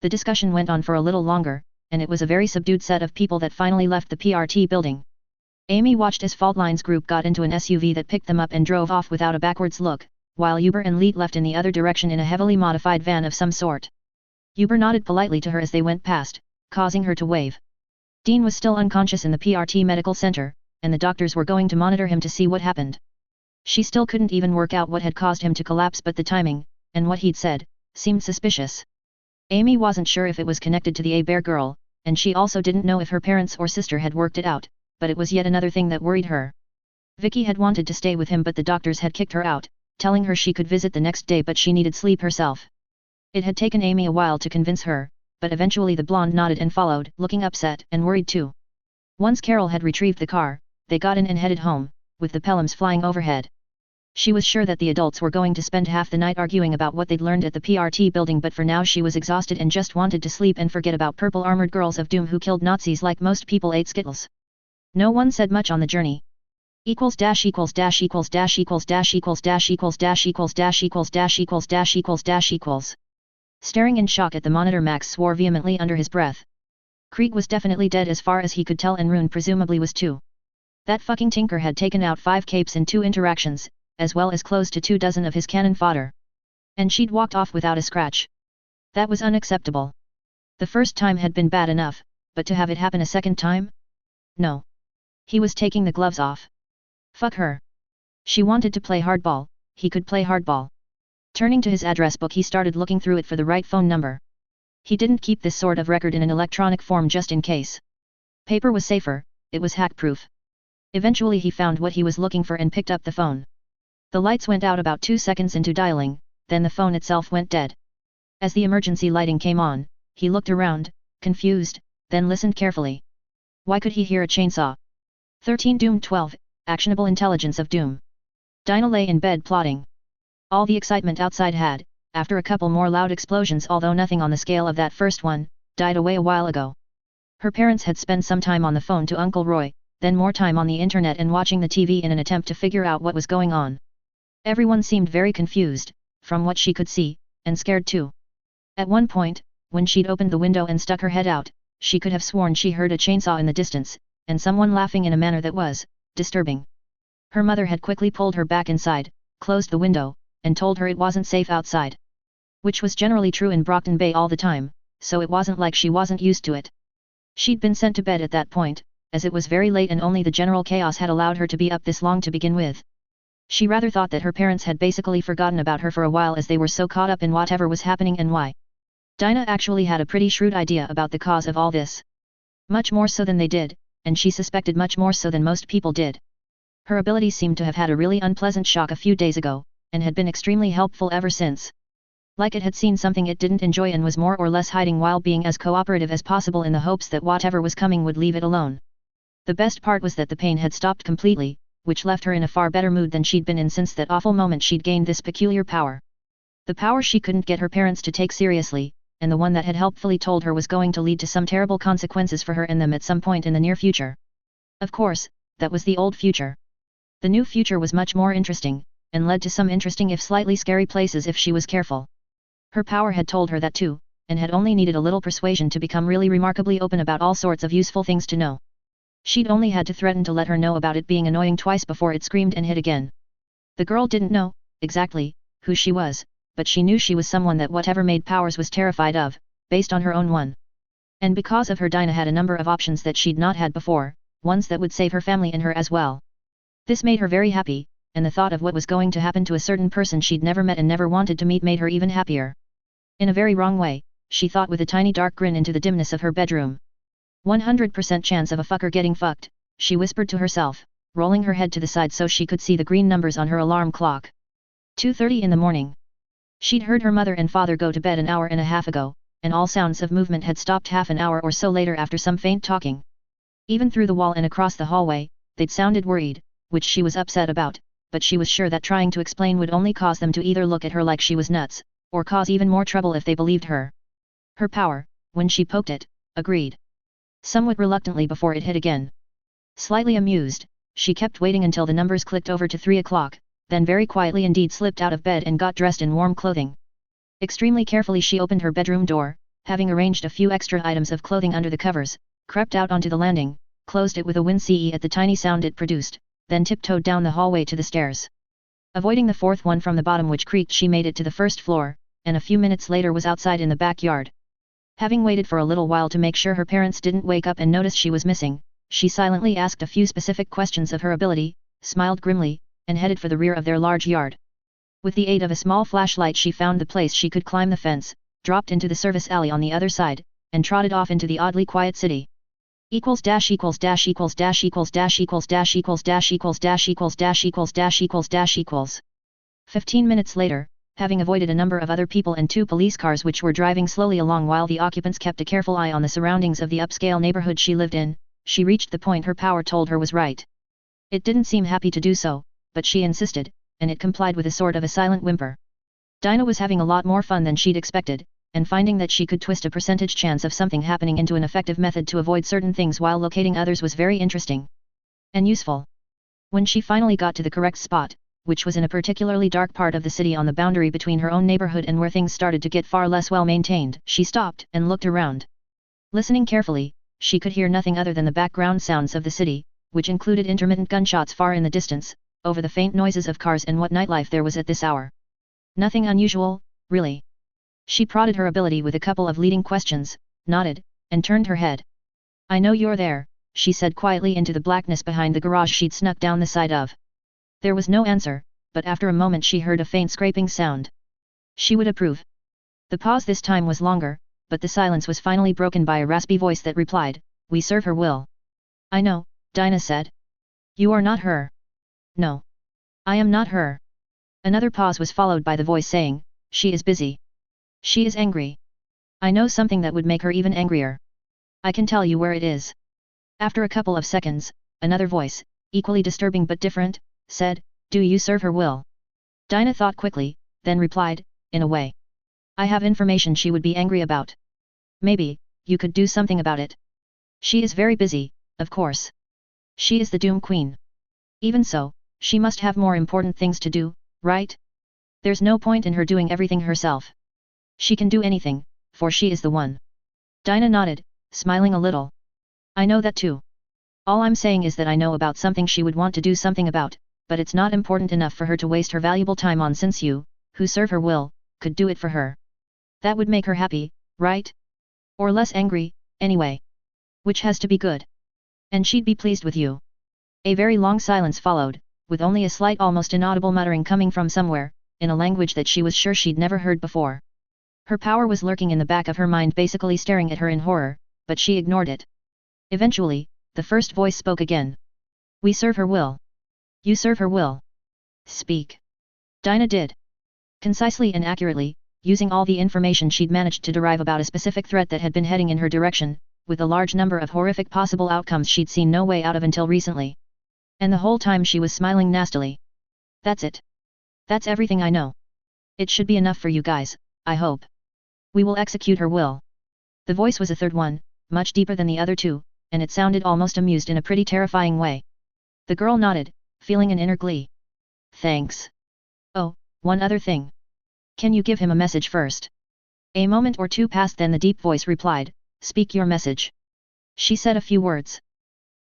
The discussion went on for a little longer, and it was a very subdued set of people that finally left the PRT building. Amy watched as Faultline's group got into an SUV that picked them up and drove off without a backwards look, while Uber and Leet left in the other direction in a heavily modified van of some sort. Uber nodded politely to her as they went past, causing her to wave. Dean was still unconscious in the PRT medical center, and the doctors were going to monitor him to see what happened. She still couldn't even work out what had caused him to collapse, but the timing, and what he'd said, seemed suspicious. Amy wasn't sure if it was connected to the A-Bear girl, and she also didn't know if her parents or sister had worked it out, but it was yet another thing that worried her. Vicky had wanted to stay with him but the doctors had kicked her out, telling her she could visit the next day but she needed sleep herself. It had taken Amy a while to convince her, but eventually the blonde nodded and followed, looking upset and worried too. Once Carol had retrieved the car, they got in and headed home, with the Pelhams flying overhead. She was sure that the adults were going to spend half the night arguing about what they'd learned at the PRT building, but for now she was exhausted and just wanted to sleep and forget about purple armored girls of doom who killed Nazis like most people ate Skittles. No one said much on the journey. Staring in shock at the monitor, Max swore vehemently under his breath. Krieg was definitely dead as far as he could tell, and Rune presumably was too. That fucking tinker had taken out 5 capes in 2 interactions, as well as close to 2 dozen of his cannon fodder. And she'd walked off without a scratch. That was unacceptable. The first time had been bad enough, but to have it happen a second time? No. He was taking the gloves off. Fuck her. She wanted to play hardball, he could play hardball. Turning to his address book, he started looking through it for the right phone number. He didn't keep this sort of record in an electronic form just in case. Paper was safer, it was hack-proof. Eventually he found what he was looking for and picked up the phone. The lights went out about 2 seconds into dialing, then the phone itself went dead. As the emergency lighting came on, he looked around, confused, then listened carefully. Why could he hear a chainsaw? 13 Doom 12, Actionable Intelligence of Doom. Dinah lay in bed plotting. All the excitement outside had, after a couple more loud explosions, although nothing on the scale of that first one, died away a while ago. Her parents had spent some time on the phone to Uncle Roy, then more time on the internet and watching the TV in an attempt to figure out what was going on. Everyone seemed very confused, from what she could see, and scared too. At one point, when she'd opened the window and stuck her head out, she could have sworn she heard a chainsaw in the distance, and someone laughing in a manner that was disturbing. Her mother had quickly pulled her back inside, closed the window, and told her it wasn't safe outside. Which was generally true in Brockton Bay all the time, so it wasn't like she wasn't used to it. She'd been sent to bed at that point, as it was very late and only the general chaos had allowed her to be up this long to begin with. She rather thought that her parents had basically forgotten about her for a while as they were so caught up in whatever was happening and why. Dinah actually had a pretty shrewd idea about the cause of all this. Much more so than they did, and she suspected much more so than most people did. Her abilities seemed to have had a really unpleasant shock a few days ago, and had been extremely helpful ever since. Like it had seen something it didn't enjoy and was more or less hiding while being as cooperative as possible in the hopes that whatever was coming would leave it alone. The best part was that the pain had stopped completely, which left her in a far better mood than she'd been in since that awful moment she'd gained this peculiar power. The power she couldn't get her parents to take seriously, and the one that had helpfully told her was going to lead to some terrible consequences for her and them at some point in the near future. Of course, that was the old future. The new future was much more interesting, and led to some interesting if slightly scary places if she was careful. Her power had told her that too, and had only needed a little persuasion to become really remarkably open about all sorts of useful things to know. She'd only had to threaten to let her know about it being annoying twice before it screamed and hid again. The girl didn't know, exactly, who she was, but she knew she was someone that whatever made powers was terrified of, based on her own one. And because of her, Dinah had a number of options that she'd not had before, ones that would save her family and her as well. This made her very happy, and the thought of what was going to happen to a certain person she'd never met and never wanted to meet made her even happier. In a very wrong way, she thought with a tiny dark grin into the dimness of her bedroom. 100% chance of a fucker getting fucked, she whispered to herself, rolling her head to the side so she could see the green numbers on her alarm clock. 2:30 in the morning. She'd heard her mother and father go to bed an hour and a half ago, and all sounds of movement had stopped half an hour or so later after some faint talking. Even through the wall and across the hallway, they'd sounded worried, which she was upset about, but she was sure that trying to explain would only cause them to either look at her like she was nuts, or cause even more trouble if they believed her. Her power, when she poked it, agreed. Somewhat reluctantly before it hit again. Slightly amused, she kept waiting until the numbers clicked over to 3 o'clock, then very quietly indeed slipped out of bed and got dressed in warm clothing. Extremely carefully she opened her bedroom door, having arranged a few extra items of clothing under the covers, crept out onto the landing, closed it with a wince at the tiny sound it produced, then tiptoed down the hallway to the stairs. Avoiding the fourth one from the bottom which creaked, she made it to the first floor, and a few minutes later was outside in the backyard. Having waited for a little while to make sure her parents didn't wake up and notice she was missing, she silently asked a few specific questions of her ability, smiled grimly, and headed for the rear of their large yard. With the aid of a small flashlight she found the place she could climb the fence, dropped into the service alley on the other side, and trotted off into the oddly quiet city. 15 minutes later, having avoided a number of other people and 2 police cars which were driving slowly along while the occupants kept a careful eye on the surroundings of the upscale neighborhood she lived in, she reached the point her power told her was right. It didn't seem happy to do so, but she insisted, and it complied with a sort of a silent whimper. Dinah was having a lot more fun than she'd expected, and finding that she could twist a percentage chance of something happening into an effective method to avoid certain things while locating others was very interesting. And useful. When she finally got to the correct spot, which was in a particularly dark part of the city on the boundary between her own neighborhood and where things started to get far less well maintained, she stopped and looked around. Listening carefully, she could hear nothing other than the background sounds of the city, which included intermittent gunshots far in the distance, over the faint noises of cars and what nightlife there was at this hour. Nothing unusual, really. She prodded her ability with a couple of leading questions, nodded, and turned her head. "I know you're there," she said quietly into the blackness behind the garage she'd snuck down the side of. There was no answer, but after a moment she heard a faint scraping sound. She would approve. The pause this time was longer, but the silence was finally broken by a raspy voice that replied, "We serve her will." "I know," Dinah said. "You are not her." "No. I am not her." Another pause was followed by the voice saying, "She is busy. She is angry. I know something that would make her even angrier. I can tell you where it is." After a couple of seconds, another voice, equally disturbing but different, said, "Do you serve her will?" Dinah thought quickly, then replied, "In a way. I have information she would be angry about. Maybe, you could do something about it. She is very busy, of course. She is the Doom Queen. Even so, she must have more important things to do, right? There's no point in her doing everything herself. She can do anything, for she is the one." Dinah nodded, smiling a little. "I know that too. All I'm saying is that I know about something she would want to do something about, but it's not important enough for her to waste her valuable time on since you, who serve her will, could do it for her. That would make her happy, right? Or less angry, anyway. Which has to be good. And she'd be pleased with you. A very long silence followed, with only a slight almost inaudible muttering coming from somewhere, in a language that she was sure she'd never heard before. Her power was lurking in the back of her mind, basically staring at her in horror, but she ignored it. Eventually, the first voice spoke again. We serve her will. You serve her will. Speak. Dinah did. Concisely and accurately, using all the information she'd managed to derive about a specific threat that had been heading in her direction, with a large number of horrific possible outcomes she'd seen no way out of until recently. And the whole time she was smiling nastily. That's it. That's everything I know. It should be enough for you guys, I hope. We will execute her will. The voice was a third one, much deeper than the other two, and it sounded almost amused in a pretty terrifying way. The girl nodded, feeling an inner glee. Thanks. Oh, one other thing. Can you give him a message first? A moment or two passed, then the deep voice replied, Speak your message. She said a few words.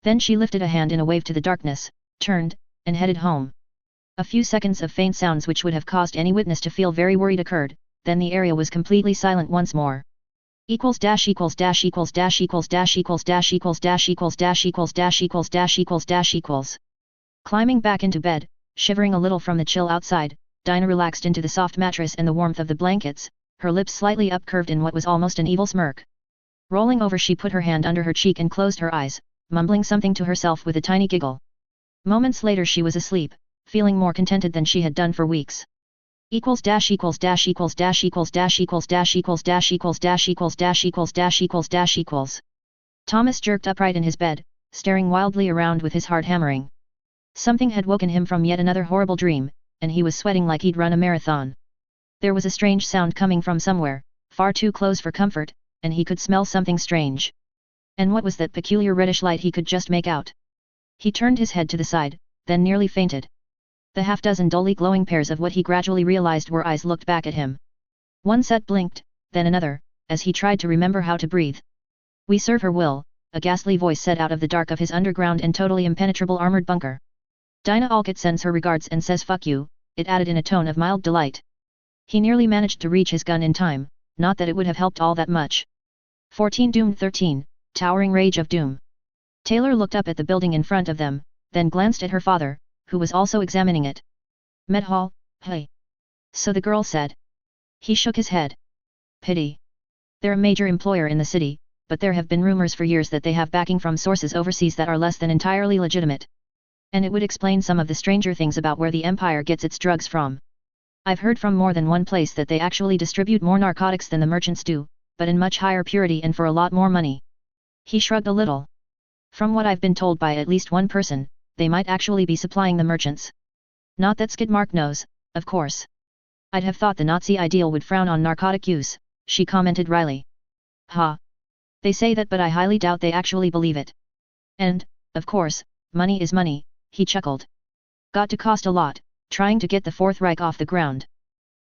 Then she lifted a hand in a wave to the darkness, turned, and headed home. A few seconds of faint sounds which would have caused any witness to feel very worried occurred, then the area was completely silent once more. Equals dash equals dash equals dash equals dash equals dash equals dash equals dash equals dash equals dash equals dash equals. Climbing back into bed, shivering a little from the chill outside, Dinah relaxed into the soft mattress and the warmth of the blankets, her lips slightly upcurved in what was almost an evil smirk. Rolling over, she put her hand under her cheek and closed her eyes, mumbling something to herself with a tiny giggle. Moments later she was asleep, feeling more contented than she had done for weeks. Equals dash equals dash equals dash equals dash equals dash equals dash equals dash equals dash equals dash equals dash equals. Thomas jerked upright in his bed, staring wildly around with his heart hammering. Something had woken him from yet another horrible dream, and he was sweating like he'd run a marathon. There was a strange sound coming from somewhere, far too close for comfort, and he could smell something strange. And what was that peculiar reddish light he could just make out? He turned his head to the side, then nearly fainted. The half-dozen dully glowing pairs of what he gradually realized were eyes looked back at him. One set blinked, then another, as he tried to remember how to breathe. We serve her will, a ghastly voice said out of the dark of his underground and totally impenetrable armored bunker. Dinah Alcott sends her regards and says fuck you, it added in a tone of mild delight. He nearly managed to reach his gun in time, not that it would have helped all that much. 14 Doomed 13, Towering Rage of Doom. Taylor looked up at the building in front of them, then glanced at her father, who was also examining it. Med Hall, hey. So the girl said. He shook his head. Pity. They're a major employer in the city, but there have been rumors for years that they have backing from sources overseas that are less than entirely legitimate. And it would explain some of the stranger things about where the Empire gets its drugs from. I've heard from more than one place that they actually distribute more narcotics than the merchants do, but in much higher purity and for a lot more money. He shrugged a little. From what I've been told by at least one person, they might actually be supplying the merchants. Not that Skidmark knows, of course. I'd have thought the Nazi ideal would frown on narcotic use, she commented wryly. Ha. They say that, but I highly doubt they actually believe it. And, of course, money is money, he chuckled. Got to cost a lot, trying to get the Fourth Reich off the ground.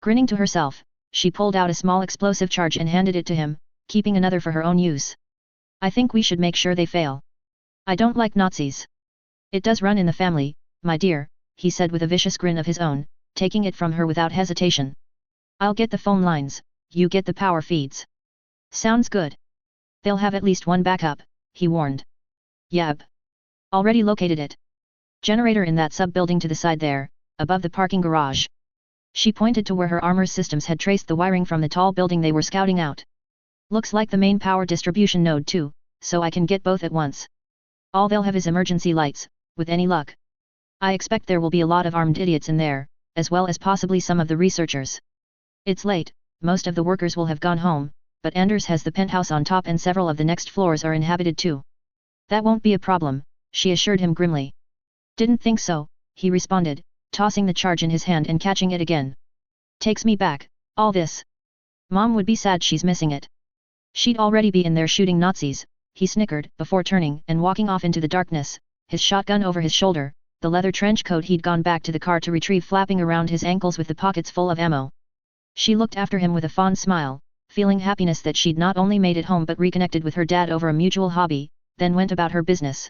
Grinning to herself, she pulled out a small explosive charge and handed it to him, keeping another for her own use. I think we should make sure they fail. I don't like Nazis. It does run in the family, my dear, he said with a vicious grin of his own, taking it from her without hesitation. I'll get the phone lines, you get the power feeds. Sounds good. They'll have at least one backup, he warned. Yep. Already located it. Generator in that sub-building to the side there, above the parking garage. She pointed to where her armor systems had traced the wiring from the tall building they were scouting out. Looks like the main power distribution node too, so I can get both at once. All they'll have is emergency lights, with any luck. I expect there will be a lot of armed idiots in there, as well as possibly some of the researchers. It's late, most of the workers will have gone home, but Anders has the penthouse on top and several of the next floors are inhabited too. That won't be a problem, she assured him grimly. Didn't think so, he responded, tossing the charge in his hand and catching it again. Takes me back, all this. Mom would be sad she's missing it. She'd already be in there shooting Nazis, he snickered before turning and walking off into the darkness, his shotgun over his shoulder, the leather trench coat he'd gone back to the car to retrieve flapping around his ankles with the pockets full of ammo. She looked after him with a fond smile, feeling happiness that she'd not only made it home but reconnected with her dad over a mutual hobby, then went about her business.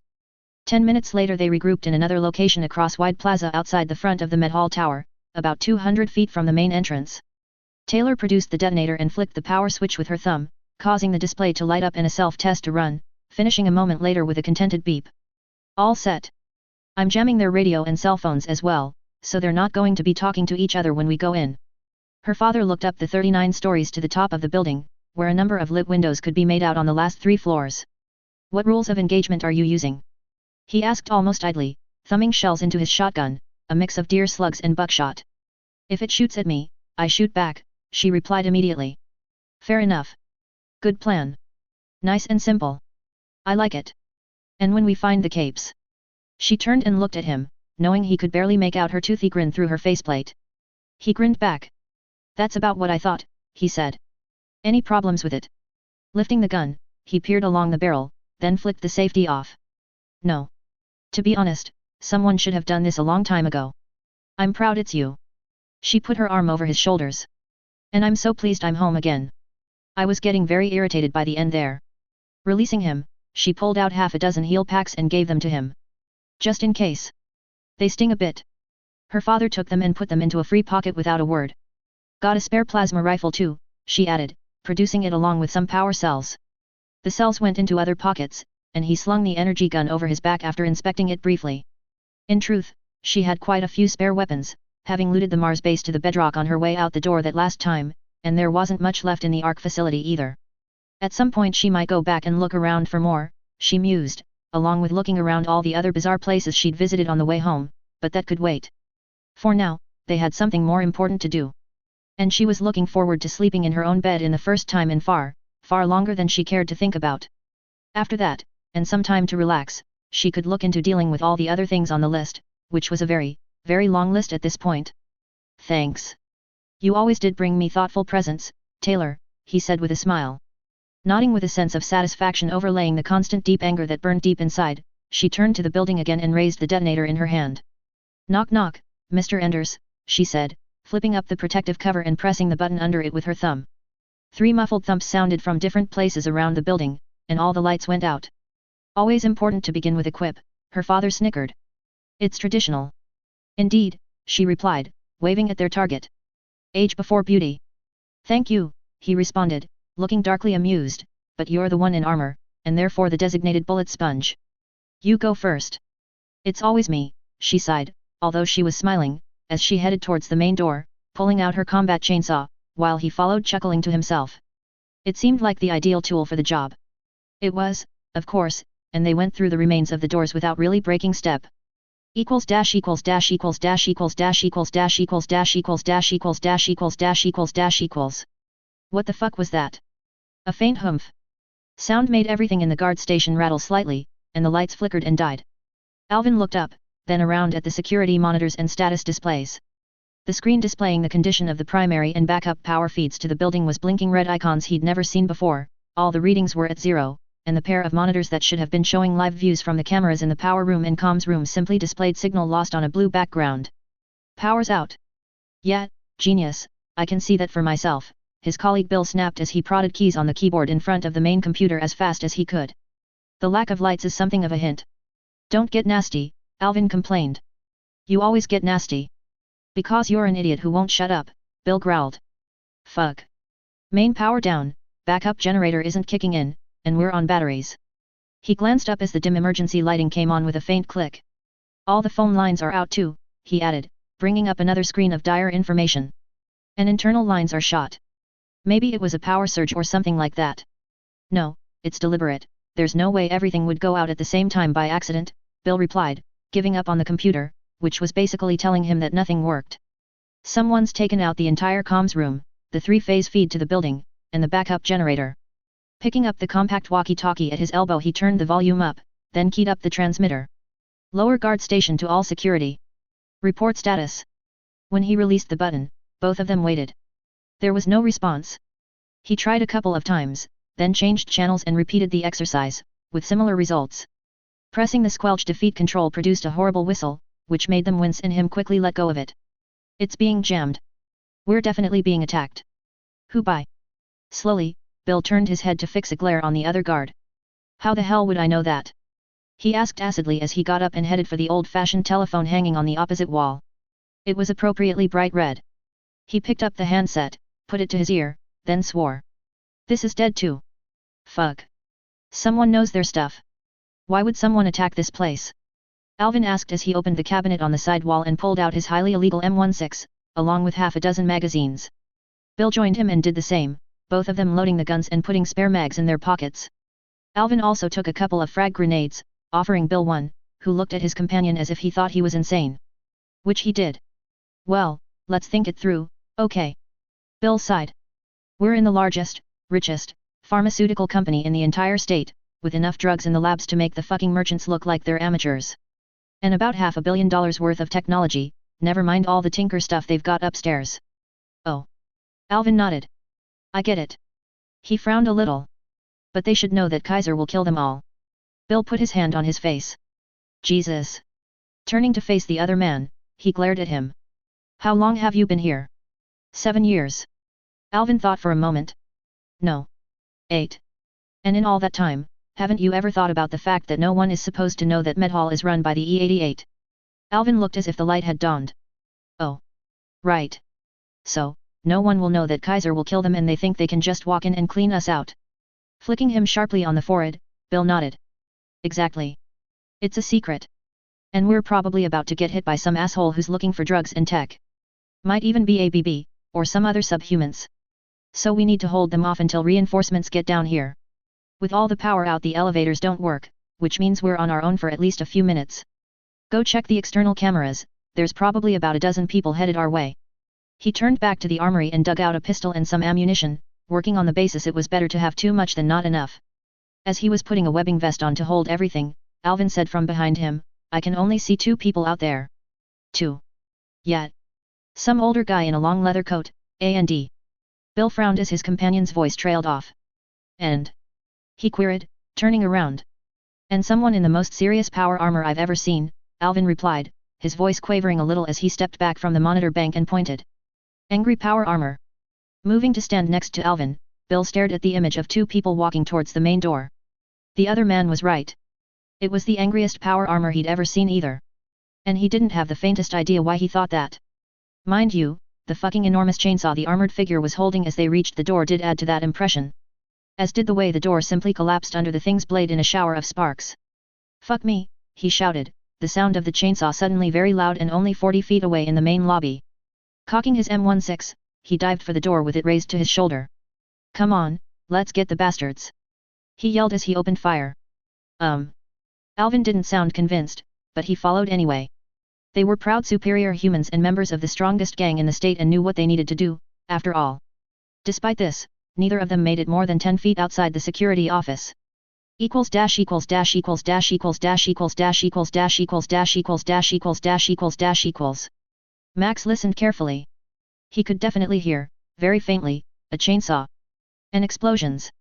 10 minutes later they regrouped in another location across wide plaza outside the front of the Med Hall Tower, about 200 feet from the main entrance. Taylor produced the detonator and flicked the power switch with her thumb, causing the display to light up and a self-test to run, finishing a moment later with a contented beep. All set. I'm jamming their radio and cell phones as well, so they're not going to be talking to each other when we go in. Her father looked up the 39 stories to the top of the building, where a number of lit windows could be made out on the last 3 floors. What rules of engagement are you using? He asked almost idly, thumbing shells into his shotgun, a mix of deer slugs and buckshot. If it shoots at me, I shoot back, she replied immediately. Fair enough. Good plan. Nice and simple. I like it. And when we find the capes? She turned and looked at him, knowing he could barely make out her toothy grin through her faceplate. He grinned back. That's about what I thought, he said. Any problems with it? Lifting the gun, he peered along the barrel, then flicked the safety off. No. To be honest, someone should have done this a long time ago. I'm proud it's you. She put her arm over his shoulders. And I'm so pleased I'm home again. I was getting very irritated by the end there. Releasing him, she pulled out half a dozen heal packs and gave them to him. Just in case. They sting a bit. Her father took them and put them into a free pocket without a word. Got a spare plasma rifle too, she added, producing it along with some power cells. The cells went into other pockets, and he slung the energy gun over his back after inspecting it briefly. In truth, she had quite a few spare weapons, having looted the Mars base to the bedrock on her way out the door that last time, and there wasn't much left in the ARC facility either. At some point she might go back and look around for more, she mused, along with looking around all the other bizarre places she'd visited on the way home, but that could wait. For now, they had something more important to do. And she was looking forward to sleeping in her own bed in the first time in far, far longer than she cared to think about. After that, and some time to relax, she could look into dealing with all the other things on the list, which was a very, very long list at this point. Thanks. You always did bring me thoughtful presents, Taylor, he said with a smile. Nodding with a sense of satisfaction overlaying the constant deep anger that burned deep inside, she turned to the building again and raised the detonator in her hand. Knock knock, Mr. Enders, she said, flipping up the protective cover and pressing the button under it with her thumb. 3 muffled thumps sounded from different places around the building, and all the lights went out. Always important to begin with a quip, her father snickered. It's traditional. Indeed, she replied, waving at their target. Age before beauty. Thank you, he responded, looking darkly amused, but you're the one in armor, and therefore the designated bullet sponge. You go first. It's always me, she sighed, although she was smiling, as she headed towards the main door, pulling out her combat chainsaw, while he followed chuckling to himself. It seemed like the ideal tool for the job. It was, of course, and they went through the remains of the doors without really breaking step. Equals dash equals dash equals dash equals dash equals dash equals dash equals dash equals dash equals dash equals dash equals. What the fuck was that? A faint humph. Sound made everything in the guard station rattle slightly, and the lights flickered and died. Alvin looked up, then around at the security monitors and status displays. The screen displaying the condition of the primary and backup power feeds to the building was blinking red icons he'd never seen before, all the readings were at 0, and the pair of monitors that should have been showing live views from the cameras in the power room and comms room simply displayed signal lost on a blue background. Power's out. Yeah, genius, I can see that for myself, his colleague Bill snapped as he prodded keys on the keyboard in front of the main computer as fast as he could. The lack of lights is something of a hint. Don't get nasty, Alvin complained. You always get nasty. Because you're an idiot who won't shut up, Bill growled. Fuck. Main power down, backup generator isn't kicking in, and we're on batteries. He glanced up as the dim emergency lighting came on with a faint click. All the phone lines are out too, he added, bringing up another screen of dire information. And internal lines are shot. Maybe it was a power surge or something like that. No, it's deliberate, there's no way everything would go out at the same time by accident, Bill replied, giving up on the computer, which was basically telling him that nothing worked. Someone's taken out the entire comms room, the 3-phase feed to the building, and the backup generator. Picking up the compact walkie-talkie at his elbow he turned the volume up, then keyed up the transmitter. Lower guard station to all security. Report status. When he released the button, both of them waited. There was no response. He tried a couple of times, then changed channels and repeated the exercise, with similar results. Pressing the squelch defeat control produced a horrible whistle, which made them wince and him quickly let go of it. It's being jammed. We're definitely being attacked. Who by? Slowly, Bill turned his head to fix a glare on the other guard. How the hell would I know that? He asked acidly as he got up and headed for the old-fashioned telephone hanging on the opposite wall. It was appropriately bright red. He picked up the handset, put it to his ear, then swore. This is dead too. Fuck. Someone knows their stuff. Why would someone attack this place? Alvin asked as he opened the cabinet on the side wall and pulled out his highly illegal M16, along with half a dozen magazines. Bill joined him and did the same, both of them loading the guns and putting spare mags in their pockets. Alvin also took a couple of frag grenades, offering Bill one, who looked at his companion as if he thought he was insane. Which he did. Well, let's think it through, okay. Bill sighed. We're in the largest, richest, pharmaceutical company in the entire state, with enough drugs in the labs to make the fucking merchants look like they're amateurs. And about $500 million worth of technology, never mind all the tinker stuff they've got upstairs. Oh. Alvin nodded. I get it. He frowned a little. But they should know that Kaiser will kill them all. Bill put his hand on his face. Jesus. Turning to face the other man, he glared at him. How long have you been here? 7 years. Alvin thought for a moment. No. 8. And in all that time, haven't you ever thought about the fact that no one is supposed to know that Medhall is run by the E-88? Alvin looked as if the light had dawned. Oh. Right. So, no one will know that Kaiser will kill them and they think they can just walk in and clean us out. Flicking him sharply on the forehead, Bill nodded. Exactly. It's a secret. And we're probably about to get hit by some asshole who's looking for drugs and tech. Might even be ABB, or some other subhumans. So we need to hold them off until reinforcements get down here. With all the power out, the elevators don't work, which means we're on our own for at least a few minutes. Go check the external cameras, there's probably about a dozen people headed our way. He turned back to the armory and dug out a pistol and some ammunition, working on the basis it was better to have too much than not enough. As he was putting a webbing vest on to hold everything, Alvin said from behind him, I can only see 2 people out there. 2. Yet. Some older guy in a long leather coat, A&D. Bill frowned as his companion's voice trailed off. And? He queried, turning around. And someone in the most serious power armor I've ever seen, Alvin replied, his voice quavering a little as he stepped back from the monitor bank and pointed. Angry power armor. Moving to stand next to Alvin, Bill stared at the image of 2 people walking towards the main door. The other man was right. It was the angriest power armor he'd ever seen either. And he didn't have the faintest idea why he thought that. Mind you, the fucking enormous chainsaw the armored figure was holding as they reached the door did add to that impression. As did the way the door simply collapsed under the thing's blade in a shower of sparks. Fuck me, he shouted, the sound of the chainsaw suddenly very loud and only 40 feet away in the main lobby. Cocking his M16, he dived for the door with it raised to his shoulder. Come on, let's get the bastards. He yelled as he opened fire. Alvin didn't sound convinced, but he followed anyway. They were proud superior humans and members of the strongest gang in the state and knew what they needed to do, after all. Despite this, neither of them made it more than 10 feet outside the security office. Equals dash equals dash equals dash equals dash equals dash equals dash equals dash equals dash equals dash equals dash equals. Max listened carefully. He could definitely hear, very faintly, a chainsaw. And explosions.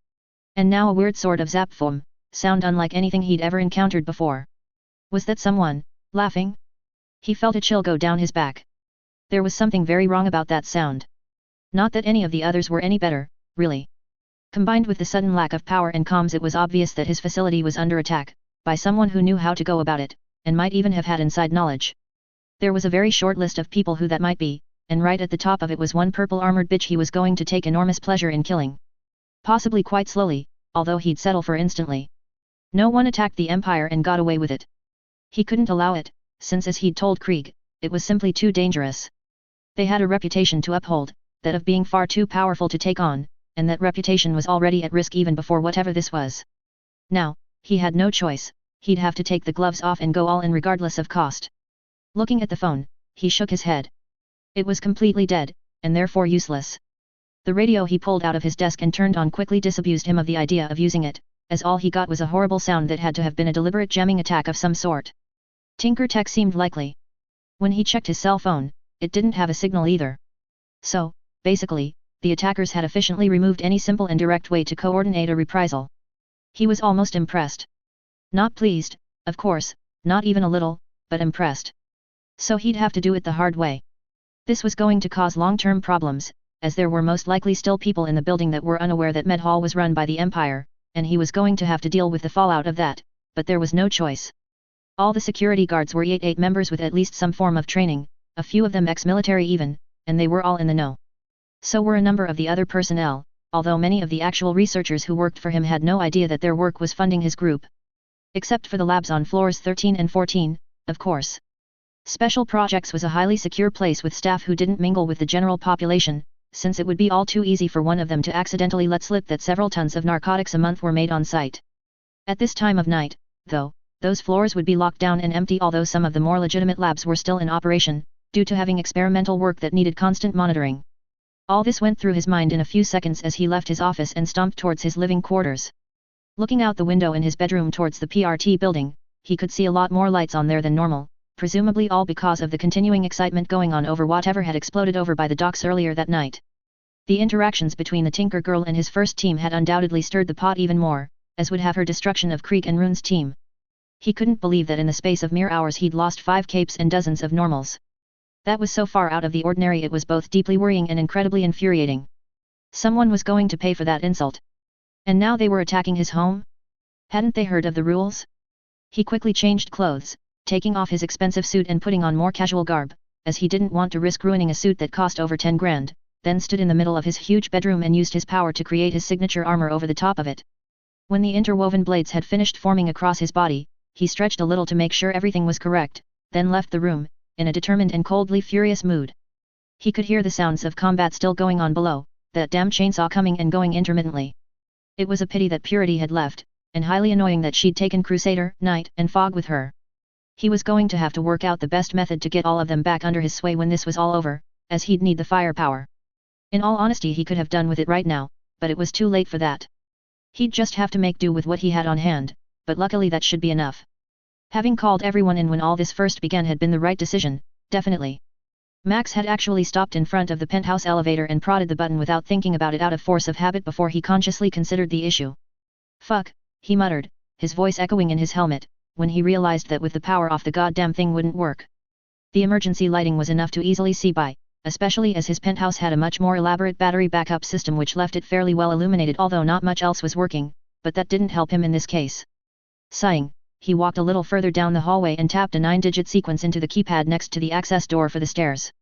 And now a weird sort of zapfoam, sound unlike anything he'd ever encountered before. Was that someone, laughing? He felt a chill go down his back. There was something very wrong about that sound. Not that any of the others were any better, really. Combined with the sudden lack of power and comms, it was obvious that his facility was under attack, by someone who knew how to go about it, and might even have had inside knowledge. There was a very short list of people who that might be, and right at the top of it was one purple armored bitch he was going to take enormous pleasure in killing. Possibly quite slowly, although he'd settle for instantly. No one attacked the Empire and got away with it. He couldn't allow it, since as he'd told Krieg, it was simply too dangerous. They had a reputation to uphold, that of being far too powerful to take on, and that reputation was already at risk even before whatever this was. Now, he had no choice, he'd have to take the gloves off and go all in regardless of cost. Looking at the phone, he shook his head. It was completely dead, and therefore useless. The radio he pulled out of his desk and turned on quickly disabused him of the idea of using it, as all he got was a horrible sound that had to have been a deliberate jamming attack of some sort. Tinker Tech seemed likely. When he checked his cell phone, it didn't have a signal either. So, basically, the attackers had efficiently removed any simple and direct way to coordinate a reprisal. He was almost impressed. Not pleased, of course, not even a little, but impressed. So he'd have to do it the hard way. This was going to cause long-term problems, as there were most likely still people in the building that were unaware that Medhall was run by the Empire, and he was going to have to deal with the fallout of that, but there was no choice. All the security guards were 8 members with at least some form of training, a few of them ex-military even, and they were all in the know. So were a number of the other personnel, although many of the actual researchers who worked for him had no idea that their work was funding his group. Except for the labs on floors 13 and 14, of course. Special Projects was a highly secure place with staff who didn't mingle with the general population, since it would be all too easy for one of them to accidentally let slip that several tons of narcotics a month were made on site. At this time of night, though, those floors would be locked down and empty, although some of the more legitimate labs were still in operation, due to having experimental work that needed constant monitoring. All this went through his mind in a few seconds as he left his office and stomped towards his living quarters. Looking out the window in his bedroom towards the PRT building, he could see a lot more lights on there than normal, presumably all because of the continuing excitement going on over whatever had exploded over by the docks earlier that night. The interactions between the Tinker Girl and his first team had undoubtedly stirred the pot even more, as would have her destruction of Creek and Rune's team. He couldn't believe that in the space of mere hours he'd lost 5 capes and dozens of normals. That was so far out of the ordinary it was both deeply worrying and incredibly infuriating. Someone was going to pay for that insult. And now they were attacking his home? Hadn't they heard of the rules? He quickly changed clothes, taking off his expensive suit and putting on more casual garb, as he didn't want to risk ruining a suit that cost over 10 grand, then stood in the middle of his huge bedroom and used his power to create his signature armor over the top of it. When the interwoven blades had finished forming across his body, he stretched a little to make sure everything was correct, then left the room, in a determined and coldly furious mood. He could hear the sounds of combat still going on below, that damn chainsaw coming and going intermittently. It was a pity that Purity had left, and highly annoying that she'd taken Crusader, Knight, and Fog with her. He was going to have to work out the best method to get all of them back under his sway when this was all over, as he'd need the firepower. In all honesty, he could have done with it right now, but it was too late for that. He'd just have to make do with what he had on hand, but luckily that should be enough. Having called everyone in when all this first began had been the right decision, definitely. Max had actually stopped in front of the penthouse elevator and prodded the button without thinking about it out of force of habit before he consciously considered the issue. Fuck, he muttered, his voice echoing in his helmet, when he realized that with the power off the goddamn thing wouldn't work. The emergency lighting was enough to easily see by, especially as his penthouse had a much more elaborate battery backup system which left it fairly well illuminated, although not much else was working, but that didn't help him in this case. Sighing, he walked a little further down the hallway and tapped a 9-digit sequence into the keypad next to the access door for the stairs.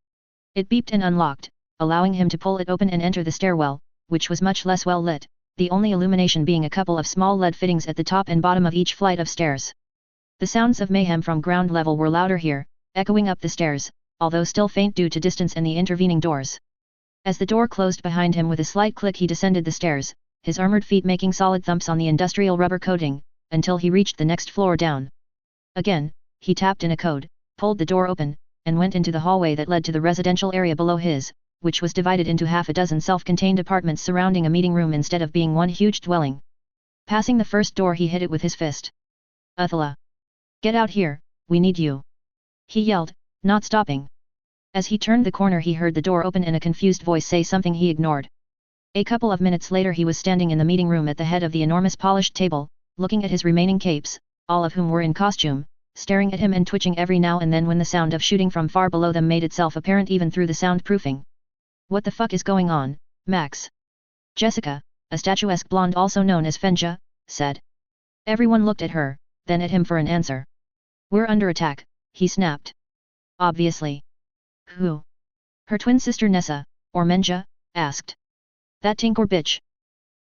It beeped and unlocked, allowing him to pull it open and enter the stairwell, which was much less well lit, the only illumination being a couple of small LED fittings at the top and bottom of each flight of stairs. The sounds of mayhem from ground level were louder here, echoing up the stairs, although still faint due to distance and the intervening doors. As the door closed behind him with a slight click, he descended the stairs, his armored feet making solid thumps on the industrial rubber coating, until he reached the next floor down. Again, he tapped in a code, pulled the door open, and went into the hallway that led to the residential area below his, which was divided into half a dozen self-contained apartments surrounding a meeting room instead of being one huge dwelling. Passing the first door, he hit it with his fist. "Athala! Get out here, we need you!" he yelled, not stopping. As he turned the corner, he heard the door open and a confused voice say something he ignored. A couple of minutes later, he was standing in the meeting room at the head of the enormous polished table, looking at his remaining capes, all of whom were in costume, staring at him and twitching every now and then when the sound of shooting from far below them made itself apparent even through the soundproofing. "What the fuck is going on, Max?" Jessica, a statuesque blonde also known as Fenja, said. Everyone looked at her, then at him for an answer. "We're under attack," he snapped. "Obviously." "Who?" her twin sister Nessa, or Menja, asked. "That Tinker bitch.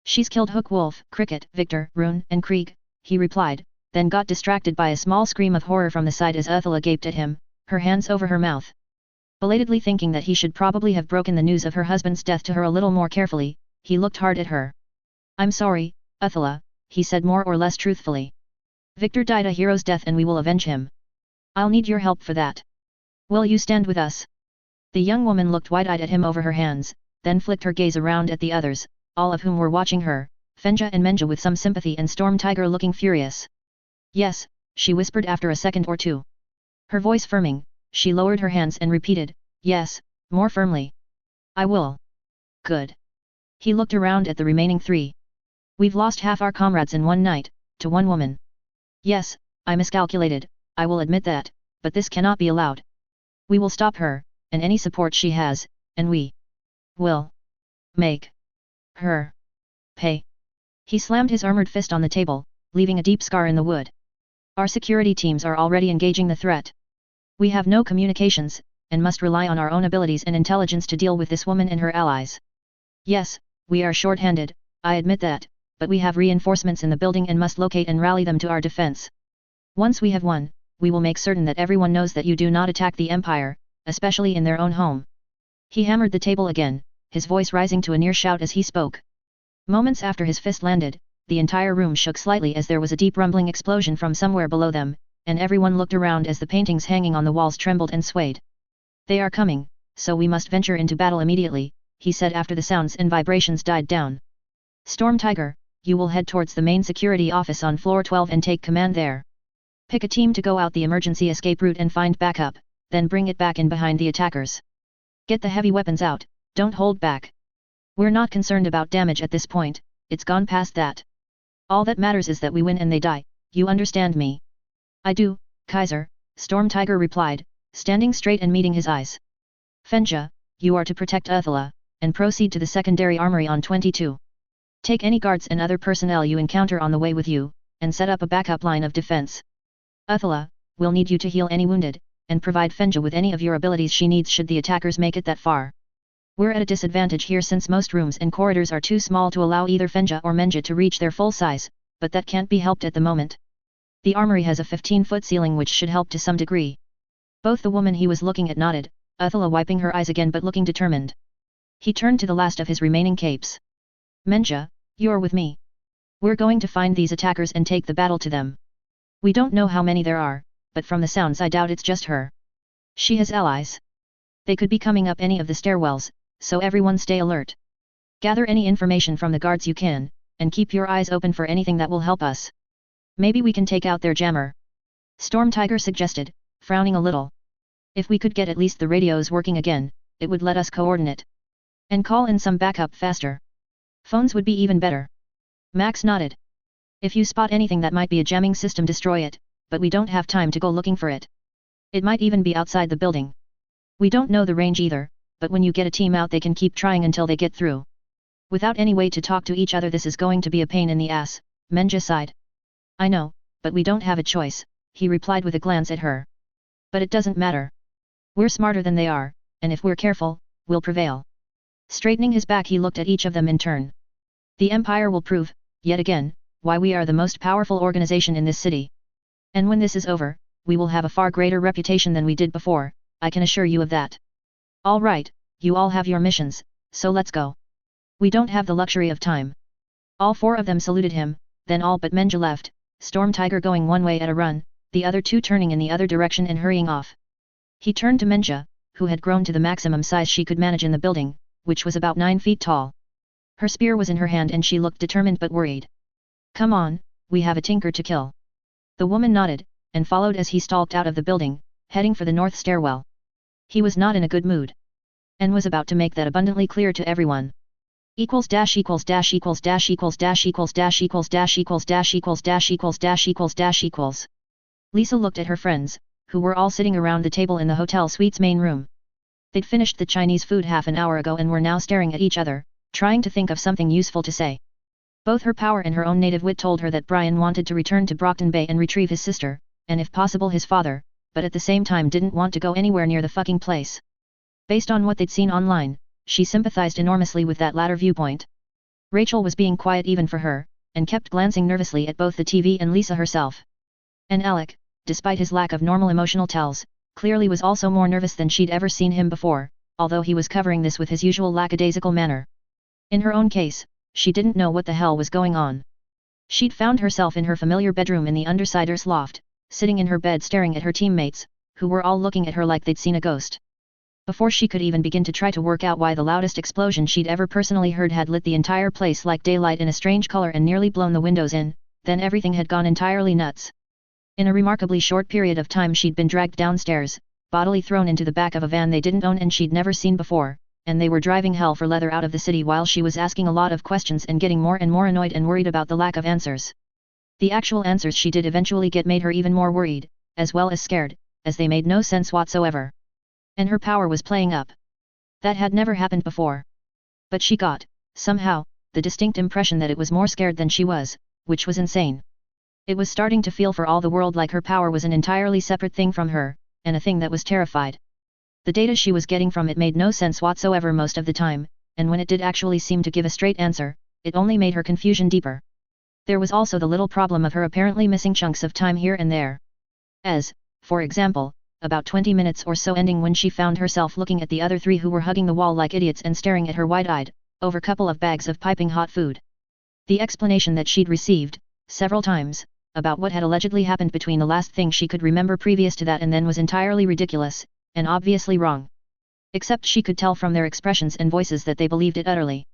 She's killed Hook Wolf, Cricket, Victor, Rune, and Krieg," he replied, then got distracted by a small scream of horror from the side as Athala gaped at him, her hands over her mouth. Belatedly thinking that he should probably have broken the news of her husband's death to her a little more carefully, he looked hard at her. "I'm sorry, Athala," he said more or less truthfully. "Victor died a hero's death and we will avenge him. I'll need your help for that. Will you stand with us?" The young woman looked wide-eyed at him over her hands, then flicked her gaze around at the others, all of whom were watching her, Fenja and Menja with some sympathy and Storm Tiger looking furious. "Yes," she whispered after a second or two. Her voice firming, she lowered her hands and repeated, "Yes," more firmly. "I will." "Good." He looked around at the remaining 3. "We've lost half our comrades in one night, to one woman. Yes, I miscalculated, I will admit that, but this cannot be allowed. We will stop her, and any support she has, and we will make her pay." He slammed his armored fist on the table, leaving a deep scar in the wood. Our security teams are already engaging the threat. We have no communications, and must rely on our own abilities and intelligence to deal with this woman and her allies. Yes, we are short-handed, I admit that, but we have reinforcements in the building and must locate and rally them to our defense. Once we have won, we will make certain that everyone knows that you do not attack the Empire, especially in their own home. He hammered the table again, his voice rising to a near shout as he spoke. Moments after his fist landed, the entire room shook slightly as there was a deep rumbling explosion from somewhere below them, and everyone looked around as the paintings hanging on the walls trembled and swayed. They are coming, so we must venture into battle immediately, he said after the sounds and vibrations died down. Storm Tiger, you will head towards the main security office on floor 12 and take command there. Pick a team to go out the emergency escape route and find backup, then bring it back in behind the attackers. Get the heavy weapons out, don't hold back. We're not concerned about damage at this point, it's gone past that. All that matters is that we win and they die, you understand me? I do, Kaiser, Storm Tiger replied, standing straight and meeting his eyes. Fenja, you are to protect Uthila, and proceed to the secondary armory on 22. Take any guards and other personnel you encounter on the way with you, and set up a backup line of defense. Uthila, we'll need you to heal any wounded, and provide Fenja with any of your abilities she needs should the attackers make it that far. We're at a disadvantage here since most rooms and corridors are too small to allow either Fenja or Menja to reach their full size, but that can't be helped at the moment. The armory has a 15-foot ceiling which should help to some degree. Both the woman he was looking at nodded, Uthila wiping her eyes again but looking determined. He turned to the last of his remaining capes. Menja, you're with me. We're going to find these attackers and take the battle to them. We don't know how many there are, but from the sounds I doubt it's just her. She has allies. They could be coming up any of the stairwells, so everyone stay alert. Gather any information from the guards you can, and keep your eyes open for anything that will help us. Maybe we can take out their jammer. Storm Tiger suggested, frowning a little. If we could get at least the radios working again, it would let us coordinate. And call in some backup faster. Phones would be even better. Max nodded. If you spot anything that might be a jamming system, destroy it, but we don't have time to go looking for it. It might even be outside the building. We don't know the range either, but when you get a team out they can keep trying until they get through. Without any way to talk to each other, this is going to be a pain in the ass, Menja sighed. I know, but we don't have a choice, he replied with a glance at her. But it doesn't matter. We're smarter than they are, and if we're careful, we'll prevail. Straightening his back he looked at each of them in turn. The Empire will prove, yet again, why we are the most powerful organization in this city. And when this is over, we will have a far greater reputation than we did before, I can assure you of that. All right, you all have your missions, so let's go. We don't have the luxury of time. All four of them saluted him, then all but Menja left, Storm Tiger going one way at a run, the other two turning in the other direction and hurrying off. He turned to Menja, who had grown to the maximum size she could manage in the building, which was about 9 feet tall. Her spear was in her hand and she looked determined but worried. Come on, we have a tinker to kill. The woman nodded, and followed as he stalked out of the building, heading for the north stairwell. He was not in a good mood. And was about to make that abundantly clear to everyone. Equals dash equals dash equals dash equals dash equals dash equals dash equals dash equals dash equals dash equals dash equals. Lisa looked at her friends, who were all sitting around the table in the hotel suite's main room. They'd finished the Chinese food half an hour ago and were now staring at each other, trying to think of something useful to say. Both her power and her own native wit told her that Brian wanted to return to Brockton Bay and retrieve his sister, and if possible his father, but at the same time didn't want to go anywhere near the fucking place. Based on what they'd seen online, she sympathized enormously with that latter viewpoint. Rachel was being quiet even for her, and kept glancing nervously at both the TV and Lisa herself. And Alec, despite his lack of normal emotional tells, clearly was also more nervous than she'd ever seen him before, although he was covering this with his usual lackadaisical manner. In her own case, she didn't know what the hell was going on. She'd found herself in her familiar bedroom in the Undersiders' loft, sitting in her bed staring at her teammates, who were all looking at her like they'd seen a ghost. Before she could even begin to try to work out why the loudest explosion she'd ever personally heard had lit the entire place like daylight in a strange color and nearly blown the windows in, then everything had gone entirely nuts. In a remarkably short period of time she'd been dragged downstairs, bodily thrown into the back of a van they didn't own and she'd never seen before, and they were driving hell for leather out of the city while she was asking a lot of questions and getting more and more annoyed and worried about the lack of answers. The actual answers she did eventually get made her even more worried, as well as scared, as they made no sense whatsoever. And her power was playing up. That had never happened before. But she got, somehow, the distinct impression that it was more scared than she was, which was insane. It was starting to feel for all the world like her power was an entirely separate thing from her, and a thing that was terrified. The data she was getting from it made no sense whatsoever most of the time, and when it did actually seem to give a straight answer, it only made her confusion deeper. There was also the little problem of her apparently missing chunks of time here and there. As, for example, about 20 minutes or so ending when she found herself looking at the other three who were hugging the wall like idiots and staring at her wide-eyed, over couple of bags of piping hot food. The explanation that she'd received, several times, about what had allegedly happened between the last thing she could remember previous to that and then was entirely ridiculous, and obviously wrong. Except she could tell from their expressions and voices that they believed it utterly.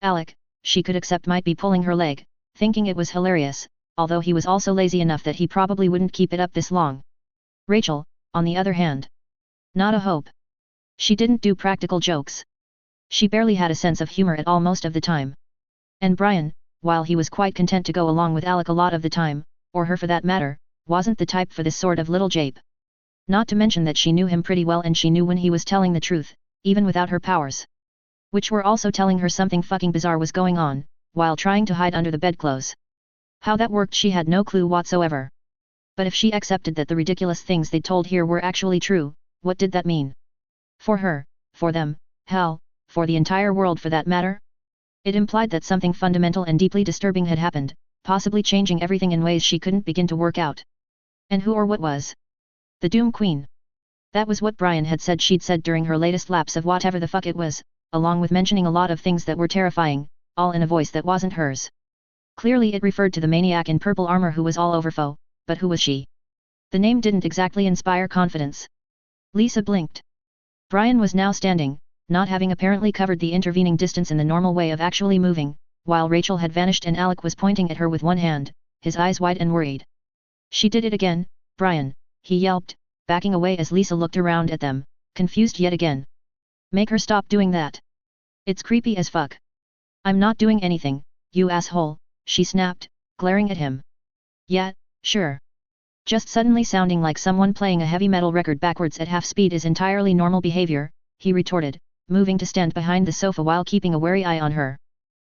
Alec, she could accept might be pulling her leg, thinking it was hilarious, although he was also lazy enough that he probably wouldn't keep it up this long. Rachel, on the other hand. Not a hope. She didn't do practical jokes. She barely had a sense of humor at all most of the time. And Brian, while he was quite content to go along with Alec a lot of the time, or her for that matter, wasn't the type for this sort of little jape. Not to mention that she knew him pretty well and she knew when he was telling the truth, even without her powers. Which were also telling her something fucking bizarre was going on, while trying to hide under the bedclothes. How that worked she had no clue whatsoever. But if she accepted that the ridiculous things they'd told here were actually true, what did that mean? For her, for them, hell, for the entire world for that matter? It implied that something fundamental and deeply disturbing had happened, possibly changing everything in ways she couldn't begin to work out. And who or what was? The Doom Queen. That was what Brian had said she'd said during her latest lapse of whatever the fuck it was, along with mentioning a lot of things that were terrifying, all in a voice that wasn't hers. Clearly it referred to the maniac in purple armor who was all over foe, but who was she? The name didn't exactly inspire confidence. Lisa blinked. Brian was now standing, not having apparently covered the intervening distance in the normal way of actually moving, while Rachel had vanished and Alec was pointing at her with one hand, his eyes wide and worried. She did it again, Brian, he yelped, backing away as Lisa looked around at them, confused yet again. Make her stop doing that. It's creepy as fuck. I'm not doing anything, you asshole, she snapped, glaring at him. Yeah, sure. Just suddenly sounding like someone playing a heavy metal record backwards at half speed is entirely normal behavior, he retorted, moving to stand behind the sofa while keeping a wary eye on her.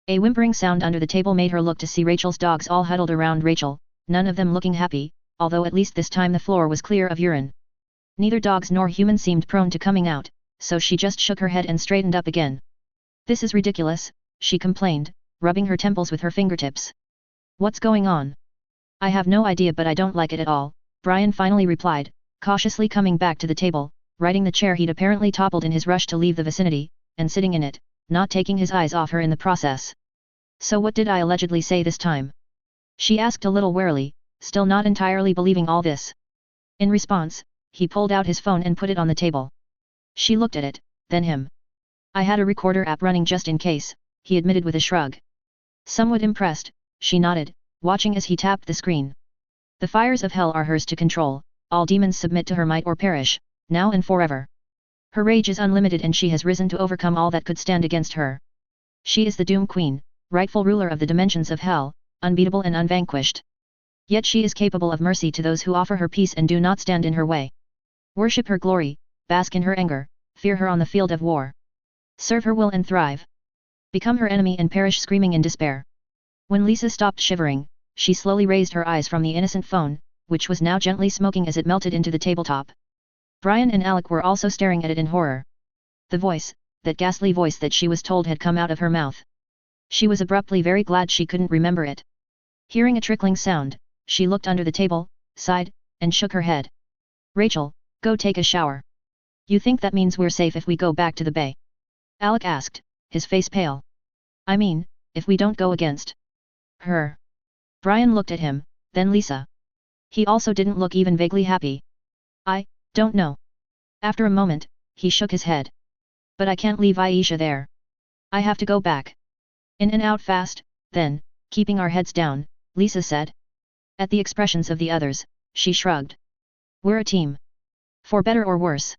A whimpering sound under the table made her look to see Rachel's dogs all huddled around Rachel, none of them looking happy, although at least this time the floor was clear of urine. Neither dogs nor humans seemed prone to coming out, so she just shook her head and straightened up again. This is ridiculous, she complained, rubbing her temples with her fingertips. What's going on? I have no idea but I don't like it at all, Brian finally replied, cautiously coming back to the table, righting the chair he'd apparently toppled in his rush to leave the vicinity, and sitting in it, not taking his eyes off her in the process. So what did I allegedly say this time? She asked a little warily, still not entirely believing all this. In response, he pulled out his phone and put it on the table. She looked at it, then him. I had a recorder app running just in case, he admitted with a shrug. Somewhat impressed, she nodded, watching as he tapped the screen. The fires of hell are hers to control, all demons submit to her might or perish, now and forever. Her rage is unlimited and she has risen to overcome all that could stand against her. She is the Doom Queen, rightful ruler of the dimensions of hell, unbeatable and unvanquished. Yet she is capable of mercy to those who offer her peace and do not stand in her way. Worship her glory, bask in her anger, fear her on the field of war. Serve her will and thrive. Become her enemy and perish screaming in despair. When Lisa stopped shivering, she slowly raised her eyes from the innocent phone, which was now gently smoking as it melted into the tabletop. Brian and Alec were also staring at it in horror. The voice, that ghastly voice that she was told had come out of her mouth. She was abruptly very glad she couldn't remember it. Hearing a trickling sound, she looked under the table, sighed, and shook her head. Rachel, go take a shower. You think that means we're safe if we go back to the bay? Alec asked, his face pale. I mean, if we don't go against her. Brian looked at him, then Lisa. He also didn't look even vaguely happy. I don't know. After a moment, he shook his head. But I can't leave Aisha there. I have to go back. In and out fast, then, keeping our heads down, Lisa said. At the expressions of the others, she shrugged. We're a team. For better or worse.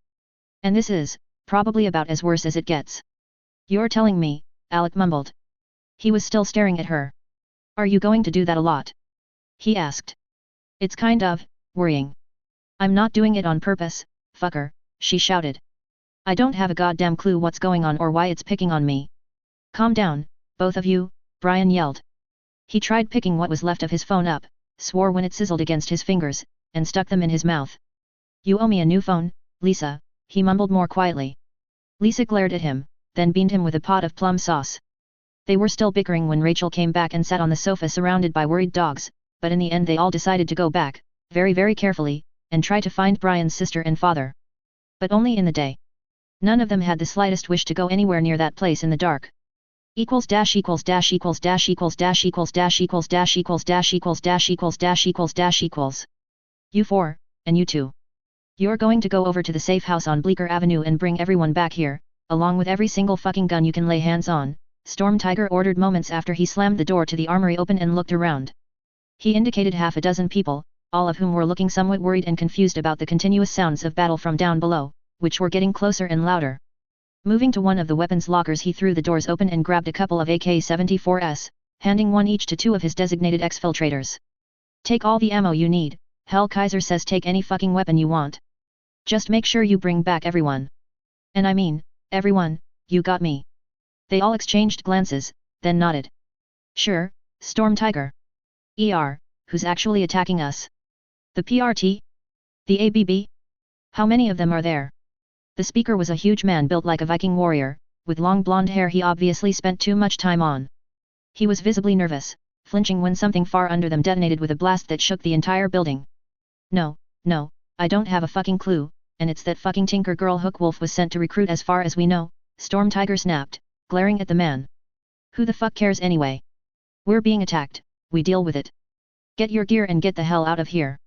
And this is, probably about as worse as it gets. You're telling me, Alec mumbled. He was still staring at her. Are you going to do that a lot? He asked. It's kind of worrying. I'm not doing it on purpose, fucker, she shouted. I don't have a goddamn clue what's going on or why it's picking on me. Calm down, both of you, Brian yelled. He tried picking what was left of his phone up, swore when it sizzled against his fingers, and stuck them in his mouth. You owe me a new phone, Lisa, he mumbled more quietly. Lisa glared at him, then beamed him with a pot of plum sauce. They were still bickering when Rachel came back and sat on the sofa surrounded by worried dogs, but in the end they all decided to go back, very carefully, and try to find Brian's sister and father. But only in the day. None of them had the slightest wish to go anywhere near that place in the dark. Equals dash equals dash equals dash equals dash equals dash equals dash equals dash equals dash equals dash equals dash equals. You four, and you two. You're going to go over to the safe house on Bleecker Avenue and bring everyone back here, along with every single fucking gun you can lay hands on, Storm Tiger ordered moments after he slammed the door to the armory open and looked around. He indicated half a dozen people, all of whom were looking somewhat worried and confused about the continuous sounds of battle from down below, which were getting closer and louder. Moving to one of the weapons lockers, he threw the doors open and grabbed a couple of AK-74s, handing one each to two of his designated exfiltrators. Take all the ammo you need, Hell Kaiser says, take any fucking weapon you want. Just make sure you bring back everyone. And I mean, everyone, you got me. They all exchanged glances, then nodded. Sure, Storm Tiger. Who's actually attacking us? The PRT? The ABB? How many of them are there? The speaker was a huge man built like a Viking warrior, with long blonde hair he obviously spent too much time on. He was visibly nervous, flinching when something far under them detonated with a blast that shook the entire building. No, I don't have a fucking clue, and it's that fucking Tinker Girl Hookwolf was sent to recruit as far as we know, Storm Tiger snapped, glaring at the man. Who the fuck cares anyway? We're being attacked, we deal with it. Get your gear and get the hell out of here.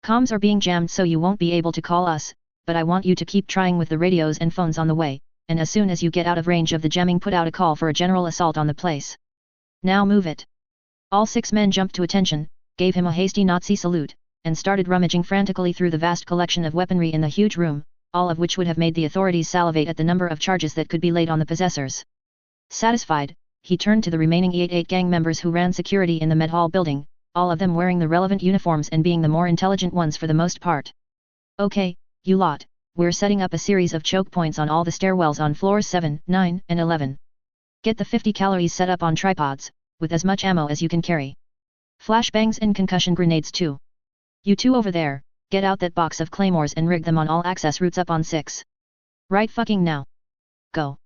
Comms are being jammed so you won't be able to call us, but I want you to keep trying with the radios and phones on the way, and as soon as you get out of range of the jamming put out a call for a general assault on the place. Now move it. All 6 men jumped to attention, gave him a hasty Nazi salute, and started rummaging frantically through the vast collection of weaponry in the huge room, all of which would have made the authorities salivate at the number of charges that could be laid on the possessors. Satisfied, he turned to the remaining E88 gang members who ran security in the Med Hall building, all of them wearing the relevant uniforms and being the more intelligent ones for the most part. Okay, you lot, we're setting up a series of choke points on all the stairwells on floors 7, 9, and 11. Get the 50 calories set up on tripods, with as much ammo as you can carry. Flashbangs and concussion grenades too. You two over there, get out that box of claymores and rig them on all access routes up on 6. Right fucking now. Go.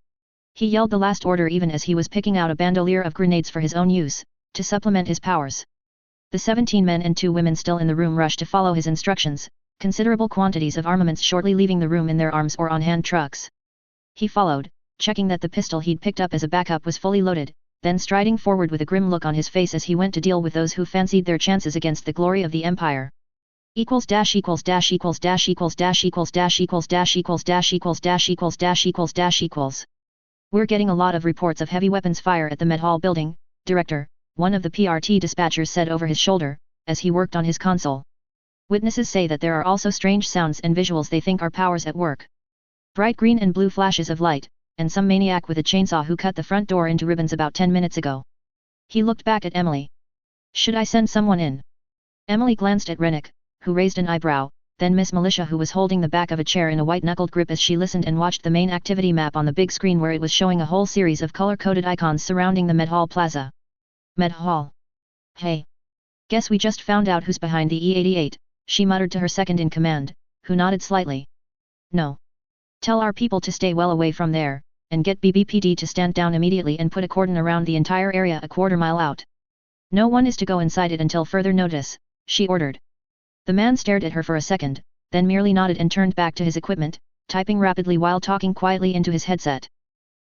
He yelled the last order even as he was picking out a bandolier of grenades for his own use, to supplement his powers. The 17 men and 2 women still in the room rushed to follow his instructions, considerable quantities of armaments shortly leaving the room in their arms or on-hand trucks. He followed, checking that the pistol he'd picked up as a backup was fully loaded, then striding forward with a grim look on his face as he went to deal with those who fancied their chances against the glory of the Empire. Equals dash equals dash equals dash equals dash equals dash equals dash equals dash equals dash equals dash equals dash equals. We're getting a lot of reports of heavy weapons fire at the Med Hall building, Director, one of the PRT dispatchers said over his shoulder, as he worked on his console. Witnesses say that there are also strange sounds and visuals they think are powers at work. Bright green and blue flashes of light, and some maniac with a chainsaw who cut the front door into ribbons about 10 minutes ago. He looked back at Emily. Should I send someone in? Emily glanced at Rennick, who raised an eyebrow, then Miss Militia, who was holding the back of a chair in a white-knuckled grip as she listened and watched the main activity map on the big screen where it was showing a whole series of color-coded icons surrounding the Med Hall Plaza. Med Hall. Hey. Guess we just found out who's behind the E88, she muttered to her second-in-command, who nodded slightly. No. Tell our people to stay well away from there, and get BBPD to stand down immediately and put a cordon around the entire area a quarter-mile out. No one is to go inside it until further notice, she ordered. The man stared at her for a second, then merely nodded and turned back to his equipment, typing rapidly while talking quietly into his headset.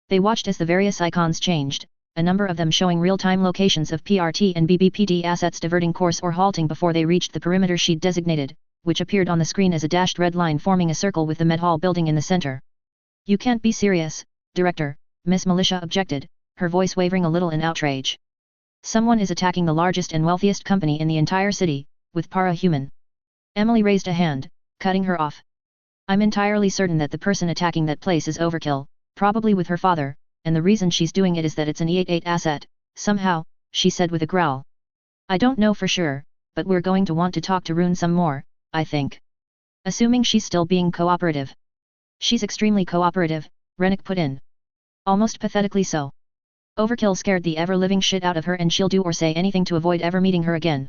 They watched as the various icons changed, a number of them showing real-time locations of PRT and BBPD assets diverting course or halting before they reached the perimeter she'd designated, which appeared on the screen as a dashed red line forming a circle with the Med Hall building in the center. You can't be serious, Director, Miss Militia objected, her voice wavering a little in outrage. Someone is attacking the largest and wealthiest company in the entire city, with para-human. Emily raised a hand, cutting her off. I'm entirely certain that the person attacking that place is overkill, probably with her father, and the reason she's doing it is that it's an E88 asset, somehow, she said with a growl. I don't know for sure, but we're going to want to talk to Rune some more, I think. Assuming she's still being cooperative. She's extremely cooperative, Rennick put in. Almost pathetically so. Overkill scared the ever-living shit out of her and she'll do or say anything to avoid ever meeting her again.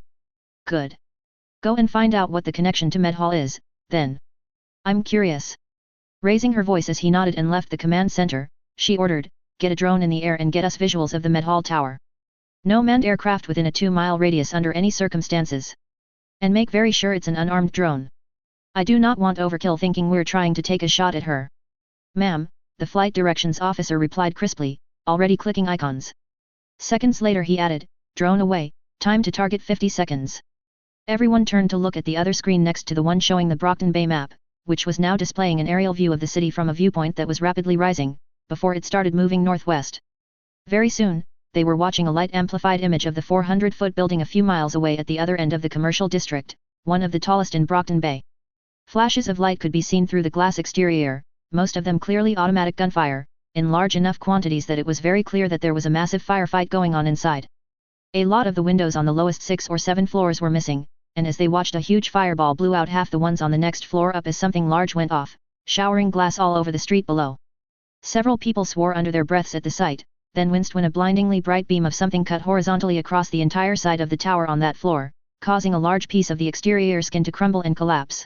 Good. Go and find out what the connection to Med Hall is, then. I'm curious. Raising her voice as he nodded and left the command center, she ordered, get a drone in the air and get us visuals of the Med Hall tower. No manned aircraft within a 2-mile radius under any circumstances. And make very sure it's an unarmed drone. I do not want overkill thinking we're trying to take a shot at her. Ma'am, the flight directions officer replied crisply, already clicking icons. Seconds later he added, drone away, time to target 50 seconds. Everyone turned to look at the other screen next to the one showing the Brockton Bay map, which was now displaying an aerial view of the city from a viewpoint that was rapidly rising, before it started moving northwest. Very soon, they were watching a light-amplified image of the 400-foot building a few miles away at the other end of the commercial district, one of the tallest in Brockton Bay. Flashes of light could be seen through the glass exterior, most of them clearly automatic gunfire, in large enough quantities that it was very clear that there was a massive firefight going on inside. A lot of the windows on the lowest 6 or 7 floors were missing, and as they watched a huge fireball blew out half the ones on the next floor up as something large went off, showering glass all over the street below. Several people swore under their breaths at the sight, then winced when a blindingly bright beam of something cut horizontally across the entire side of the tower on that floor, causing a large piece of the exterior skin to crumble and collapse.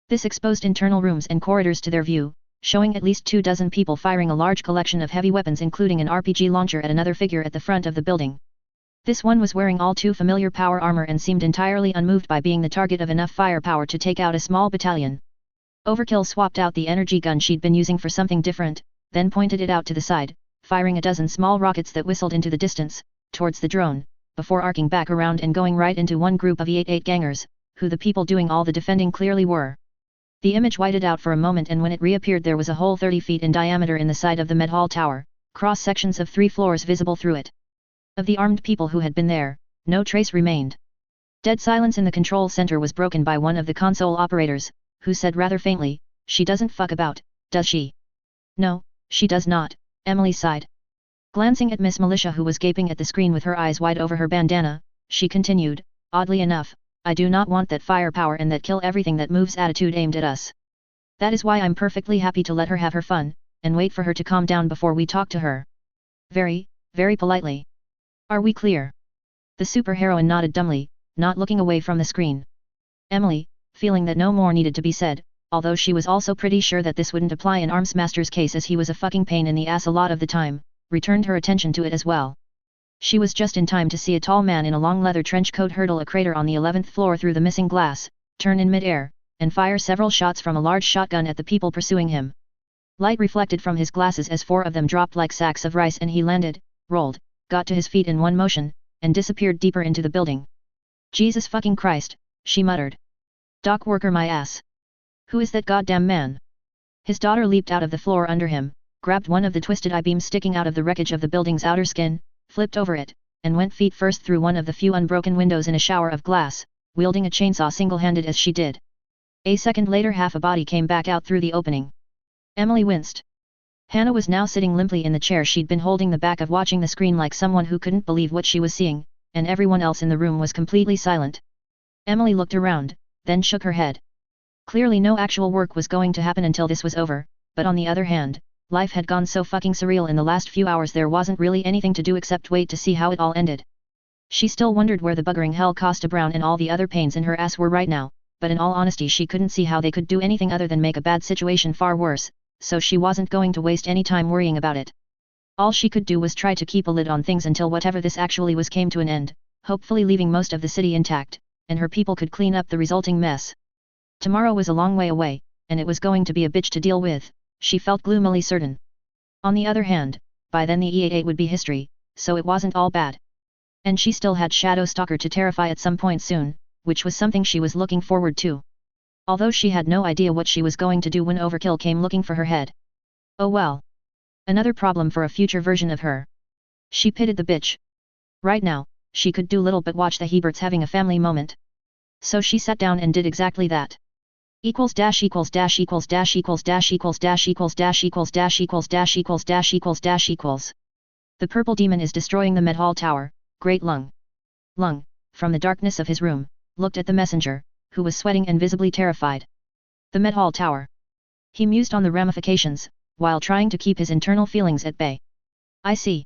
This exposed internal rooms and corridors to their view, showing at least 24 people firing a large collection of heavy weapons including an RPG launcher at another figure at the front of the building. This one was wearing all too familiar power armor and seemed entirely unmoved by being the target of enough firepower to take out a small battalion. Overkill swapped out the energy gun she'd been using for something different, then pointed it out to the side, firing a dozen small rockets that whistled into the distance, towards the drone, before arcing back around and going right into one group of E-88 gangers, who the people doing all the defending clearly were. The image whited out for a moment and when it reappeared there was a hole 30 feet in diameter in the side of the Med Hall tower, cross-sections of 3 floors visible through it. Of the armed people who had been there, no trace remained. Dead silence in the control center was broken by one of the console operators, who said rather faintly, "She doesn't fuck about, does she?" "No, she does not," Emily sighed. Glancing at Miss Militia who was gaping at the screen with her eyes wide over her bandana, she continued, "Oddly enough, I do not want that firepower and that kill everything that moves attitude aimed at us. That is why I'm perfectly happy to let her have her fun, and wait for her to calm down before we talk to her. Very, very politely. Are we clear?" The superheroine nodded dumbly, not looking away from the screen. Emily, feeling that no more needed to be said, although she was also pretty sure that this wouldn't apply in Armsmaster's case as he was a fucking pain in the ass a lot of the time, returned her attention to it as well. She was just in time to see a tall man in a long leather trench coat hurdle a crater on the 11th floor through the missing glass, turn in mid-air, and fire several shots from a large shotgun at the people pursuing him. Light reflected from his glasses as 4 of them dropped like sacks of rice and he landed, rolled, got to his feet in one motion, and disappeared deeper into the building. "Jesus fucking Christ," she muttered. "Dock worker my ass. Who is that goddamn man?" His daughter leaped out of the floor under him, grabbed one of the twisted I-beams sticking out of the wreckage of the building's outer skin, flipped over it, and went feet first through one of the few unbroken windows in a shower of glass, wielding a chainsaw single-handed as she did. A second later half a body came back out through the opening. Emily winced. Hannah was now sitting limply in the chair she'd been holding the back of watching the screen like someone who couldn't believe what she was seeing, and everyone else in the room was completely silent. Emily looked around, then shook her head. Clearly no actual work was going to happen until this was over, but on the other hand, life had gone so fucking surreal in the last few hours there wasn't really anything to do except wait to see how it all ended. She still wondered where the buggering hell Costa Brown and all the other pains in her ass were right now, but in all honesty she couldn't see how they could do anything other than make a bad situation far worse, so she wasn't going to waste any time worrying about it. All she could do was try to keep a lid on things until whatever this actually was came to an end, hopefully leaving most of the city intact, and her people could clean up the resulting mess. Tomorrow was a long way away, and it was going to be a bitch to deal with, she felt gloomily certain. On the other hand, by then the E-88 would be history, so it wasn't all bad. And she still had Shadow Stalker to terrify at some point soon, which was something she was looking forward to. Although she had no idea what she was going to do when Overkill came looking for her head. Oh well. Another problem for a future version of her. She pitied the bitch. Right now, she could do little but watch the Heberts having a family moment. So she sat down and did exactly that. Equals dash equals dash equals dash equals dash equals dash equals dash equals dash equals dash equals dash equals dash equals. The purple demon is destroying the Med Hall tower, Great Lung. Lung, from the darkness of his room, looked at the messenger, who was sweating and visibly terrified. The Med Hall tower. He mused on the ramifications, while trying to keep his internal feelings at bay. "I see.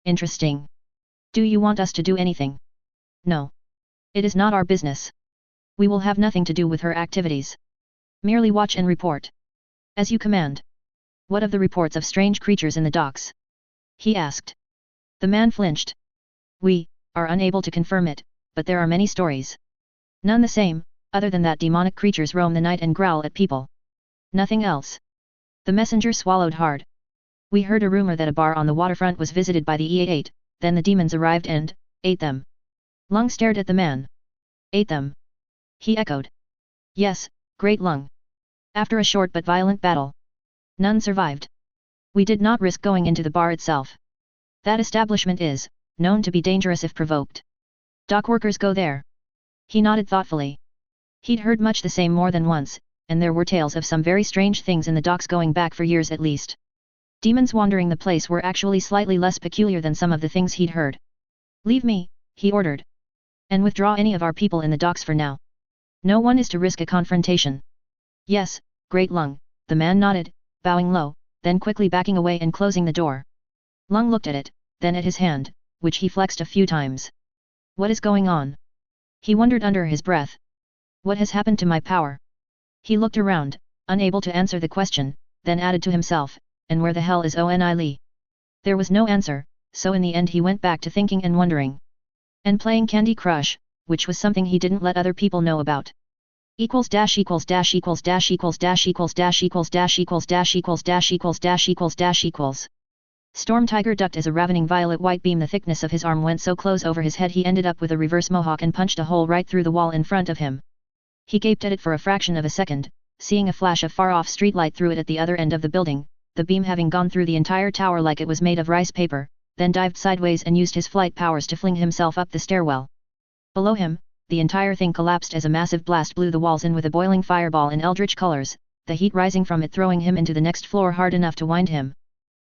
Interesting. Do you want us to do anything?" "No. It is not our business. We will have nothing to do with her activities. Merely watch and report. As you command. What of the reports of strange creatures in the docks? He asked. The man flinched. We are unable to confirm it, but there are many stories. None the same, other than that demonic creatures roam the night and growl at people. Nothing else. The messenger swallowed hard. We heard a rumor that a bar on the waterfront was visited by the E8, then the demons arrived and ate them. Lung stared at the man. Ate them. He echoed. Yes, Great Lung. After a short but violent battle. None survived. We did not risk going into the bar itself. That establishment is known to be dangerous if provoked. Dock workers go there. He nodded thoughtfully. He'd heard much the same more than once, and there were tales of some very strange things in the docks going back for years at least. Demons wandering the place were actually slightly less peculiar than some of the things he'd heard. Leave me, he ordered. And withdraw any of our people in the docks for now. No one is to risk a confrontation. Yes, Great Lung, the man nodded, bowing low, then quickly backing away and closing the door. Lung looked at it, then at his hand, which he flexed a few times. What is going on? He wondered under his breath. What has happened to my power? He looked around, unable to answer the question, then added to himself, and where the hell is Oni Lee? There was no answer, so in the end he went back to thinking and wondering. And playing Candy Crush, which was something he didn't let other people know about. Equals dash equals dash equals dash equals dash equals dash equals dash equals dash equals dash equals dash equals dash equals. Storm Tiger ducked as a ravening violet-white beam the thickness of his arm went so close over his head he ended up with a reverse mohawk and punched a hole right through the wall in front of him. He gaped at it for a fraction of a second, seeing a flash of far-off streetlight through it at the other end of the building, the beam having gone through the entire tower like it was made of rice paper, then dived sideways and used his flight powers to fling himself up the stairwell. Below him, the entire thing collapsed as a massive blast blew the walls in with a boiling fireball in eldritch colors, the heat rising from it throwing him into the next floor hard enough to wind him.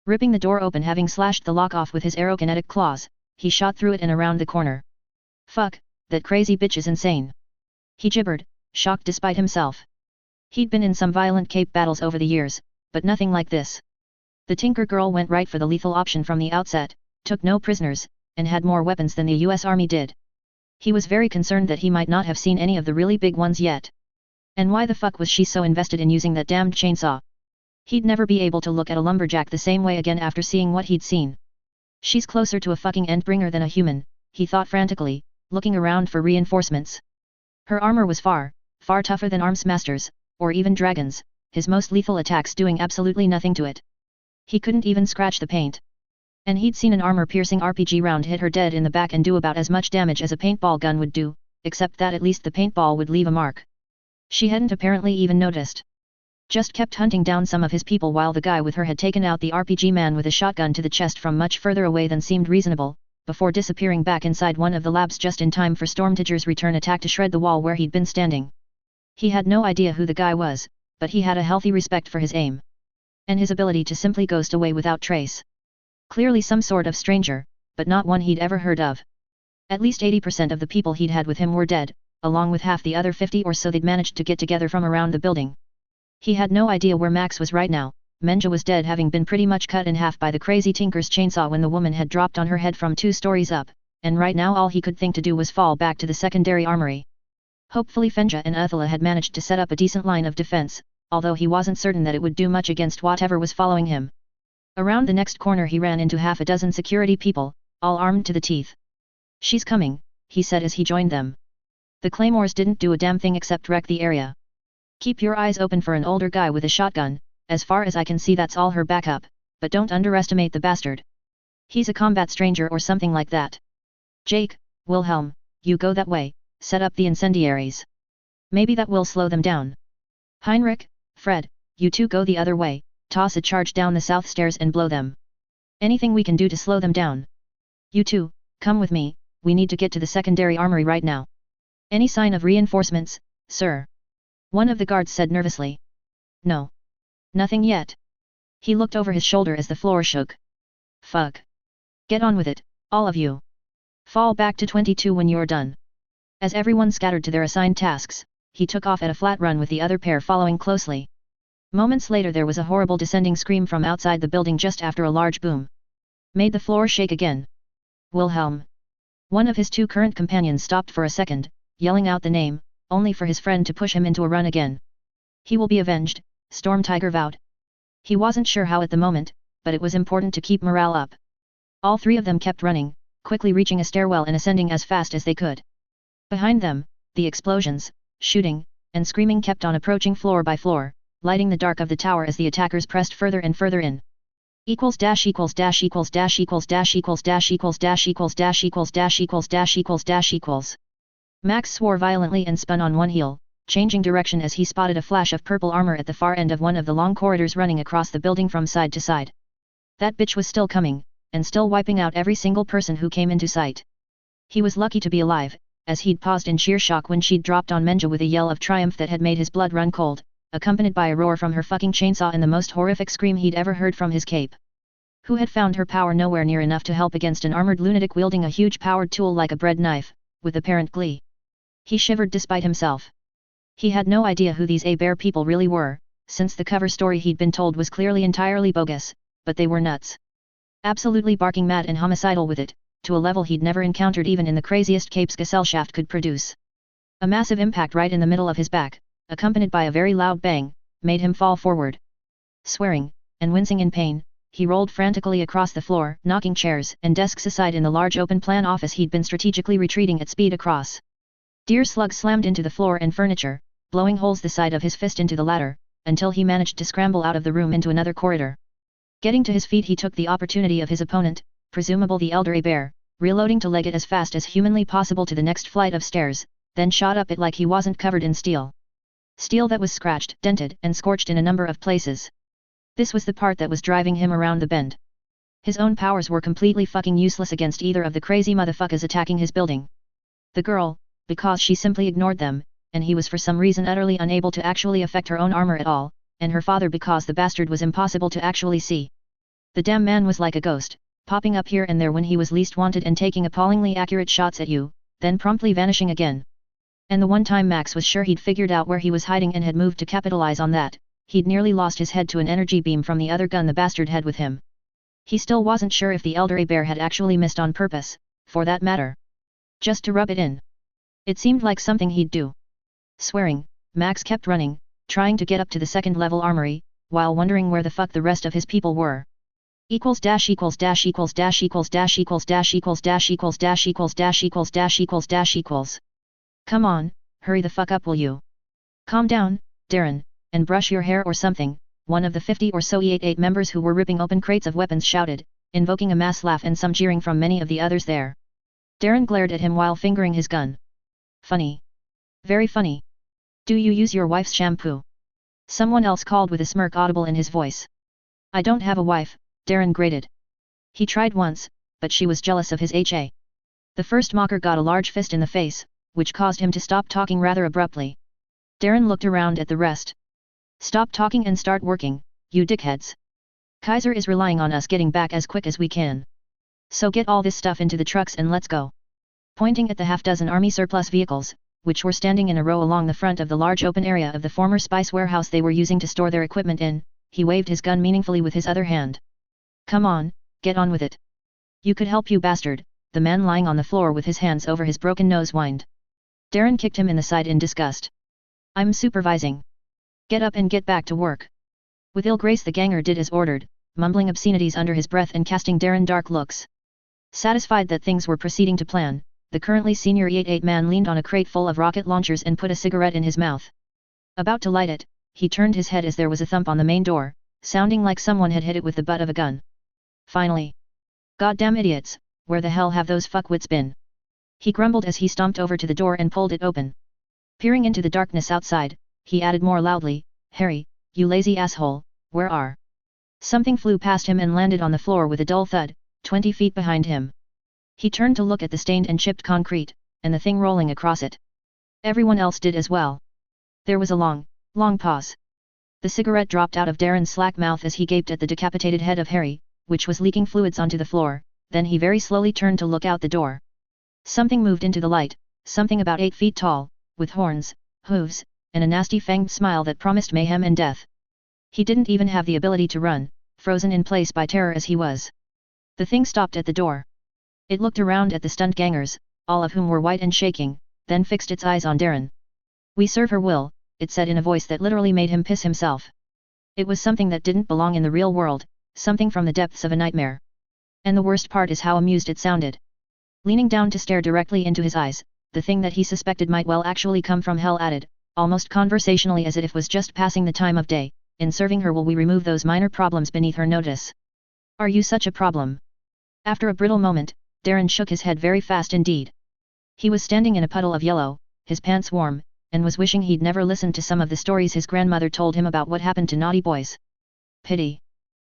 Ripping the door open, having slashed the lock off with his aerokinetic claws, he shot through it and around the corner. Fuck, that crazy bitch is insane. He gibbered, shocked despite himself. He'd been in some violent cape battles over the years, but nothing like this. The Tinker Girl went right for the lethal option from the outset, took no prisoners, and had more weapons than the US Army did. He was very concerned that he might not have seen any of the really big ones yet. And why the fuck was she so invested in using that damned chainsaw? He'd never be able to look at a lumberjack the same way again after seeing what he'd seen. She's closer to a fucking endbringer than a human, he thought frantically, looking around for reinforcements. Her armor was far, far tougher than Armsmasters, or even dragons, his most lethal attacks doing absolutely nothing to it. He couldn't even scratch the paint. And he'd seen an armor-piercing RPG round hit her dead in the back and do about as much damage as a paintball gun would do, except that at least the paintball would leave a mark. She hadn't apparently even noticed. Just kept hunting down some of his people while the guy with her had taken out the RPG man with a shotgun to the chest from much further away than seemed reasonable, before disappearing back inside one of the labs just in time for Stormtiger's return attack to shred the wall where he'd been standing. He had no idea who the guy was, but he had a healthy respect for his aim. And his ability to simply ghost away without trace. Clearly some sort of stranger, but not one he'd ever heard of. At least 80% of the people he'd had with him were dead, along with half the other 50 or so they'd managed to get together from around the building. He had no idea where Max was right now. Menja was dead, having been pretty much cut in half by the crazy Tinker's chainsaw when the woman had dropped on her head from 2 stories up, and right now all he could think to do was fall back to the secondary armory. Hopefully Fenja and Uthila had managed to set up a decent line of defense, although he wasn't certain that it would do much against whatever was following him. Around the next corner he ran into half a dozen security people, all armed to the teeth. "She's coming," he said as he joined them. The claymores didn't do a damn thing except wreck the area. "Keep your eyes open for an older guy with a shotgun, as far as I can see that's all her backup, but don't underestimate the bastard. He's a combat stranger or something like that. Jake, Wilhelm, you go that way, set up the incendiaries. Maybe that will slow them down. Heinrich, Fred, you two go the other way, toss a charge down the south stairs and blow them. Anything we can do to slow them down. You two, come with me, we need to get to the secondary armory right now." "Any sign of reinforcements, sir?" one of the guards said nervously. "No. Nothing yet." He looked over his shoulder as the floor shook. "Fuck. Get on with it, all of you. Fall back to 22 when you're done." As everyone scattered to their assigned tasks, he took off at a flat run with the other pair following closely. Moments later there was a horrible descending scream from outside the building just after a large boom. Made the floor shake again. "Wilhelm. One of his two current companions stopped for a second, yelling out the name, only for his friend to push him into a run again. He will be avenged, Storm Tiger vowed. He wasn't sure how at the moment, but it was important to keep morale up. All three of them kept running, quickly reaching a stairwell and ascending as fast as they could. Behind them, the explosions, shooting, and screaming kept on approaching floor by floor, lighting the dark of the tower as the attackers pressed further and further in. Equals dash equals dash equals dash equals dash equals dash equals dash equals dash equals dash equals dash equals dash equals. Max swore violently and spun on one heel, changing direction as he spotted a flash of purple armor at the far end of one of the long corridors running across the building from side to side. That bitch was still coming, and still wiping out every single person who came into sight. He was lucky to be alive, as he'd paused in sheer shock when she'd dropped on Menja with a yell of triumph that had made his blood run cold, accompanied by a roar from her fucking chainsaw and the most horrific scream he'd ever heard from his cape. Who had found her power nowhere near enough to help against an armored lunatic wielding a huge powered tool like a bread knife, with apparent glee. He shivered despite himself. He had no idea who these A-Bear people really were, since the cover story he'd been told was clearly entirely bogus, but they were nuts. Absolutely barking mad and homicidal with it, to a level he'd never encountered even in the craziest capes Gesellschaft could produce. A massive impact right in the middle of his back, accompanied by a very loud bang, made him fall forward. Swearing, and wincing in pain, he rolled frantically across the floor, knocking chairs and desks aside in the large open-plan office he'd been strategically retreating at speed across. Deer slugs slammed into the floor and furniture, blowing holes the side of his fist into the latter, until he managed to scramble out of the room into another corridor. Getting to his feet he took the opportunity of his opponent, presumably the elder A-Bear, reloading to leg it as fast as humanly possible to the next flight of stairs, then shot up it like he wasn't covered in steel. Steel that was scratched, dented, and scorched in a number of places. This was the part that was driving him around the bend. His own powers were completely fucking useless against either of the crazy motherfuckers attacking his building. The girl, because she simply ignored them, and he was for some reason utterly unable to actually affect her own armor at all, and her father because the bastard was impossible to actually see. The damn man was like a ghost, popping up here and there when he was least wanted and taking appallingly accurate shots at you, then promptly vanishing again. And the one time Max was sure he'd figured out where he was hiding and had moved to capitalize on that, he'd nearly lost his head to an energy beam from the other gun the bastard had with him. He still wasn't sure if the elder A-Bear had actually missed on purpose, for that matter. Just to rub it in. It seemed like something he'd do. Swearing, Max kept running, trying to get up to the second-level armory, while wondering where the fuck the rest of his people were. Equals dash equals dash equals dash equals dash equals dash equals dash equals dash equals dash equals dash equals dash equals. Come on, hurry the fuck up will you? Calm down, Darren, and brush your hair or something, one of the 50 or so E88 members who were ripping open crates of weapons shouted, invoking a mass laugh and some jeering from many of the others there. Darren glared at him while fingering his gun. Funny. Very funny. Do you use your wife's shampoo? Someone else called with a smirk audible in his voice. I don't have a wife, Darren grated. He tried once, but she was jealous of his HA. The first mocker got a large fist in the face, which caused him to stop talking rather abruptly. Darren looked around at the rest. Stop talking and start working, you dickheads. Kaiser is relying on us getting back as quick as we can. So get all this stuff into the trucks and let's go. Pointing at the half-dozen army surplus vehicles, which were standing in a row along the front of the large open area of the former spice warehouse they were using to store their equipment in, he waved his gun meaningfully with his other hand. Come on, get on with it. You could help you bastard, the man lying on the floor with his hands over his broken nose whined. Darren kicked him in the side in disgust. I'm supervising. Get up and get back to work. With ill grace the ganger did as ordered, mumbling obscenities under his breath and casting Darren dark looks. Satisfied that things were proceeding to plan, the currently senior E88 man leaned on a crate full of rocket launchers and put a cigarette in his mouth. About to light it, he turned his head as there was a thump on the main door, sounding like someone had hit it with the butt of a gun. Finally. Goddamn idiots, where the hell have those fuckwits been? He grumbled as he stomped over to the door and pulled it open. Peering into the darkness outside, he added more loudly, Harry, you lazy asshole, where are? Something flew past him and landed on the floor with a dull thud, 20 feet behind him. He turned to look at the stained and chipped concrete, and the thing rolling across it. Everyone else did as well. There was a long pause. The cigarette dropped out of Darren's slack mouth as he gaped at the decapitated head of Harry, which was leaking fluids onto the floor, then he very slowly turned to look out the door. Something moved into the light, something about 8 feet tall, with horns, hooves, and a nasty fanged smile that promised mayhem and death. He didn't even have the ability to run, frozen in place by terror as he was. The thing stopped at the door. It looked around at the stunned gangers, all of whom were white and shaking, then fixed its eyes on Darren. "We serve her will," it said in a voice that literally made him piss himself. It was something that didn't belong in the real world, something from the depths of a nightmare. And the worst part is how amused it sounded. Leaning down to stare directly into his eyes, the thing that he suspected might well actually come from hell added, almost conversationally as if it was just passing the time of day, "In serving her will we remove those minor problems beneath her notice. Are you such a problem?" After a brittle moment, Darren shook his head very fast indeed. He was standing in a puddle of yellow, his pants warm, and was wishing he'd never listened to some of the stories his grandmother told him about what happened to naughty boys. "Pity.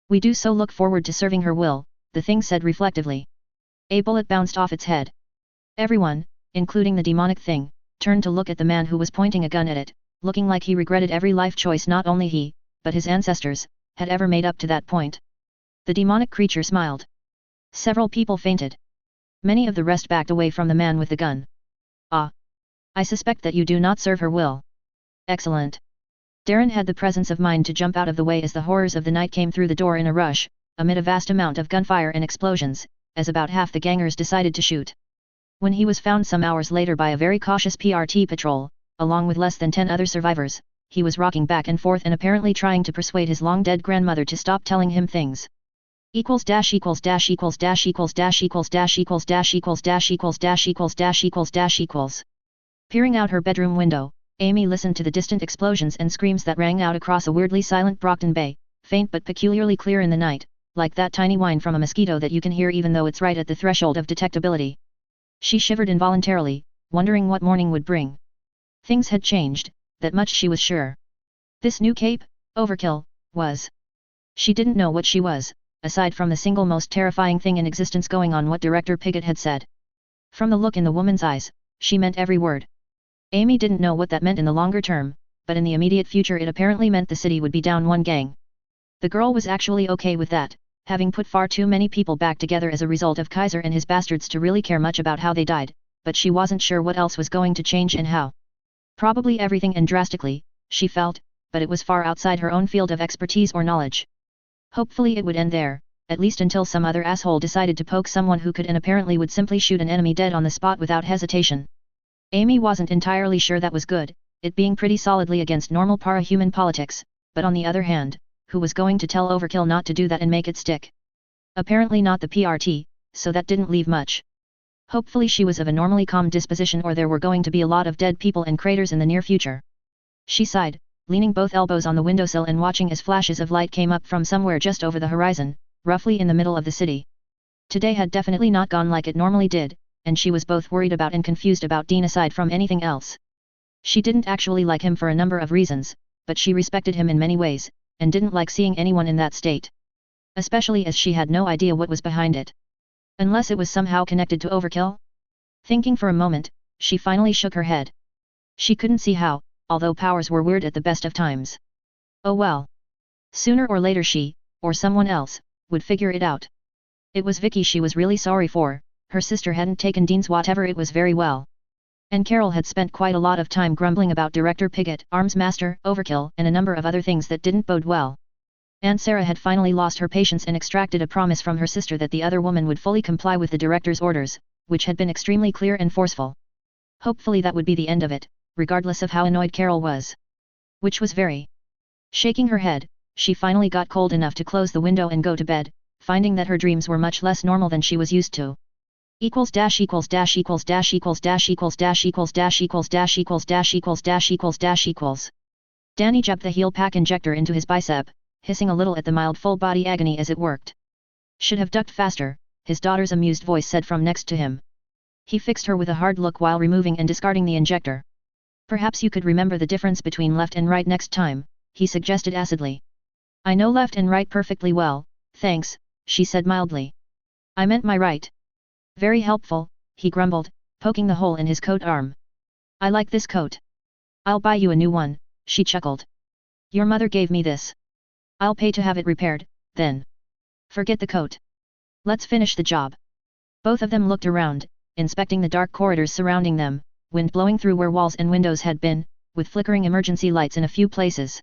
We do so look forward to serving her will," the thing said reflectively. A bullet bounced off its head. Everyone, including the demonic thing, turned to look at the man who was pointing a gun at it, looking like he regretted every life choice not only he, but his ancestors, had ever made up to that point. The demonic creature smiled. Several people fainted. Many of the rest backed away from the man with the gun. "Ah. I suspect that you do not serve her will." "Excellent." Darren had the presence of mind to jump out of the way as the horrors of the night came through the door in a rush, amid a vast amount of gunfire and explosions, as about half the gangers decided to shoot. When he was found some hours later by a very cautious PRT patrol, along with less than 10 other survivors, he was rocking back and forth and apparently trying to persuade his long-dead grandmother to stop telling him things. Equals dash equals dash equals dash equals dash equals dash equals dash equals dash equals dash equals dash equals dash equals. Peering out her bedroom window, Amy listened to the distant explosions and screams that rang out across a weirdly silent Brockton Bay, faint but peculiarly clear in the night, like that tiny whine from a mosquito that you can hear even though it's right at the threshold of detectability. She shivered involuntarily, wondering what morning would bring. Things had changed, that much she was sure. This new cape, Overkill, was. She didn't know what she was, aside from the single most terrifying thing in existence going on what Director Piggott had said. From the look in the woman's eyes, she meant every word. Amy didn't know what that meant in the longer term, but in the immediate future it apparently meant the city would be down one gang. The girl was actually okay with that, having put far too many people back together as a result of Kaiser and his bastards to really care much about how they died, but she wasn't sure what else was going to change and how. Probably everything and drastically, she felt, but it was far outside her own field of expertise or knowledge. Hopefully it would end there, at least until some other asshole decided to poke someone who could and apparently would simply shoot an enemy dead on the spot without hesitation. Amy wasn't entirely sure that was good, it being pretty solidly against normal para-human politics, but on the other hand, who was going to tell Overkill not to do that and make it stick? Apparently not the PRT, so that didn't leave much. Hopefully she was of a normally calm disposition or there were going to be a lot of dead people and craters in the near future. She sighed, leaning both elbows on the windowsill and watching as flashes of light came up from somewhere just over the horizon, roughly in the middle of the city. Today had definitely not gone like it normally did, and she was both worried about and confused about Dean aside from anything else. She didn't actually like him for a number of reasons, but she respected him in many ways, and didn't like seeing anyone in that state. Especially as she had no idea what was behind it. Unless it was somehow connected to Overkill? Thinking for a moment, she finally shook her head. She couldn't see how, although powers were weird at the best of times. Oh well. Sooner or later she, or someone else, would figure it out. It was Vicky she was really sorry for. Her sister hadn't taken Dean's whatever it was very well. And Carol had spent quite a lot of time grumbling about Director Piggott, Arms Master, Overkill, and a number of other things that didn't bode well. Aunt Sarah had finally lost her patience and extracted a promise from her sister that the other woman would fully comply with the director's orders, which had been extremely clear and forceful. Hopefully that would be the end of it, regardless of how annoyed Carol was. Which was very. Shaking her head, she finally got cold enough to close the window and go to bed, finding that her dreams were much less normal than she was used to. Equals dash equals dash equals dash equals dash equals dash equals dash equals dash equals dash equals dash equals dash equals. Danny jabbed the heel pack injector into his bicep, hissing a little at the mild full body agony as it worked. Should have ducked faster, his daughter's amused voice said from next to him. He fixed her with a hard look while removing and discarding the injector. Perhaps you could remember the difference between left and right next time, he suggested acidly. I know left and right perfectly well, thanks, she said mildly. I meant my right. Very helpful, he grumbled, poking the hole in his coat arm. I like this coat. I'll buy you a new one, she chuckled. Your mother gave me this. I'll pay to have it repaired, then. Forget the coat. Let's finish the job. Both of them looked around, inspecting the dark corridors surrounding them, wind blowing through where walls and windows had been, with flickering emergency lights in a few places.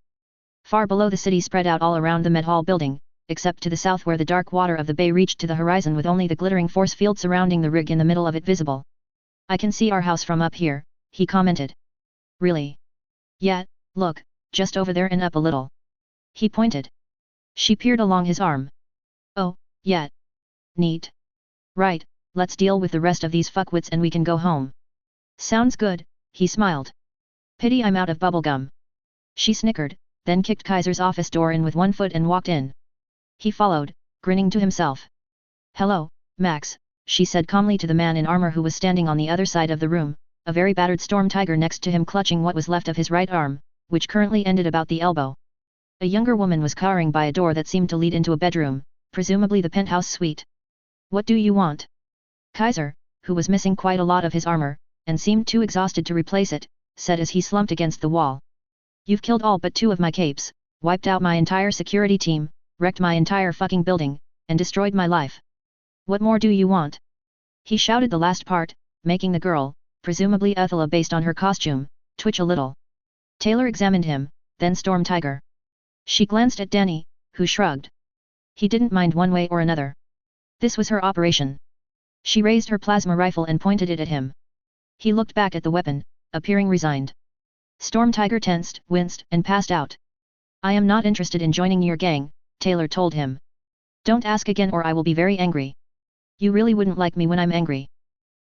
Far below the city spread out all around the Met Hall building, except to the south where the dark water of the bay reached to the horizon with only the glittering force field surrounding the rig in the middle of it visible. I can see our house from up here, he commented. Really? Yeah, look, just over there and up a little. He pointed. She peered along his arm. Oh, yeah. Neat. Right, let's deal with the rest of these fuckwits and we can go home. Sounds good, he smiled. Pity I'm out of bubblegum. She snickered, then kicked Kaiser's office door in with one foot and walked in. He followed, grinning to himself. Hello, Max, she said calmly to the man in armor who was standing on the other side of the room, a very battered storm tiger next to him clutching what was left of his right arm, which currently ended about the elbow. A younger woman was cowering by a door that seemed to lead into a bedroom, presumably the penthouse suite. What do you want? Kaiser, who was missing quite a lot of his armor, and seemed too exhausted to replace it, said as he slumped against the wall. You've killed all but 2 of my capes, wiped out my entire security team, wrecked my entire fucking building, and destroyed my life. What more do you want? He shouted the last part, making the girl, presumably Uthila based on her costume, twitch a little. Taylor examined him, then Storm Tiger. She glanced at Danny, who shrugged. He didn't mind one way or another. This was her operation. She raised her plasma rifle and pointed it at him. He looked back at the weapon, appearing resigned. Storm Tiger tensed, winced, and passed out. I am not interested in joining your gang, Taylor told him. Don't ask again or I will be very angry. You really wouldn't like me when I'm angry.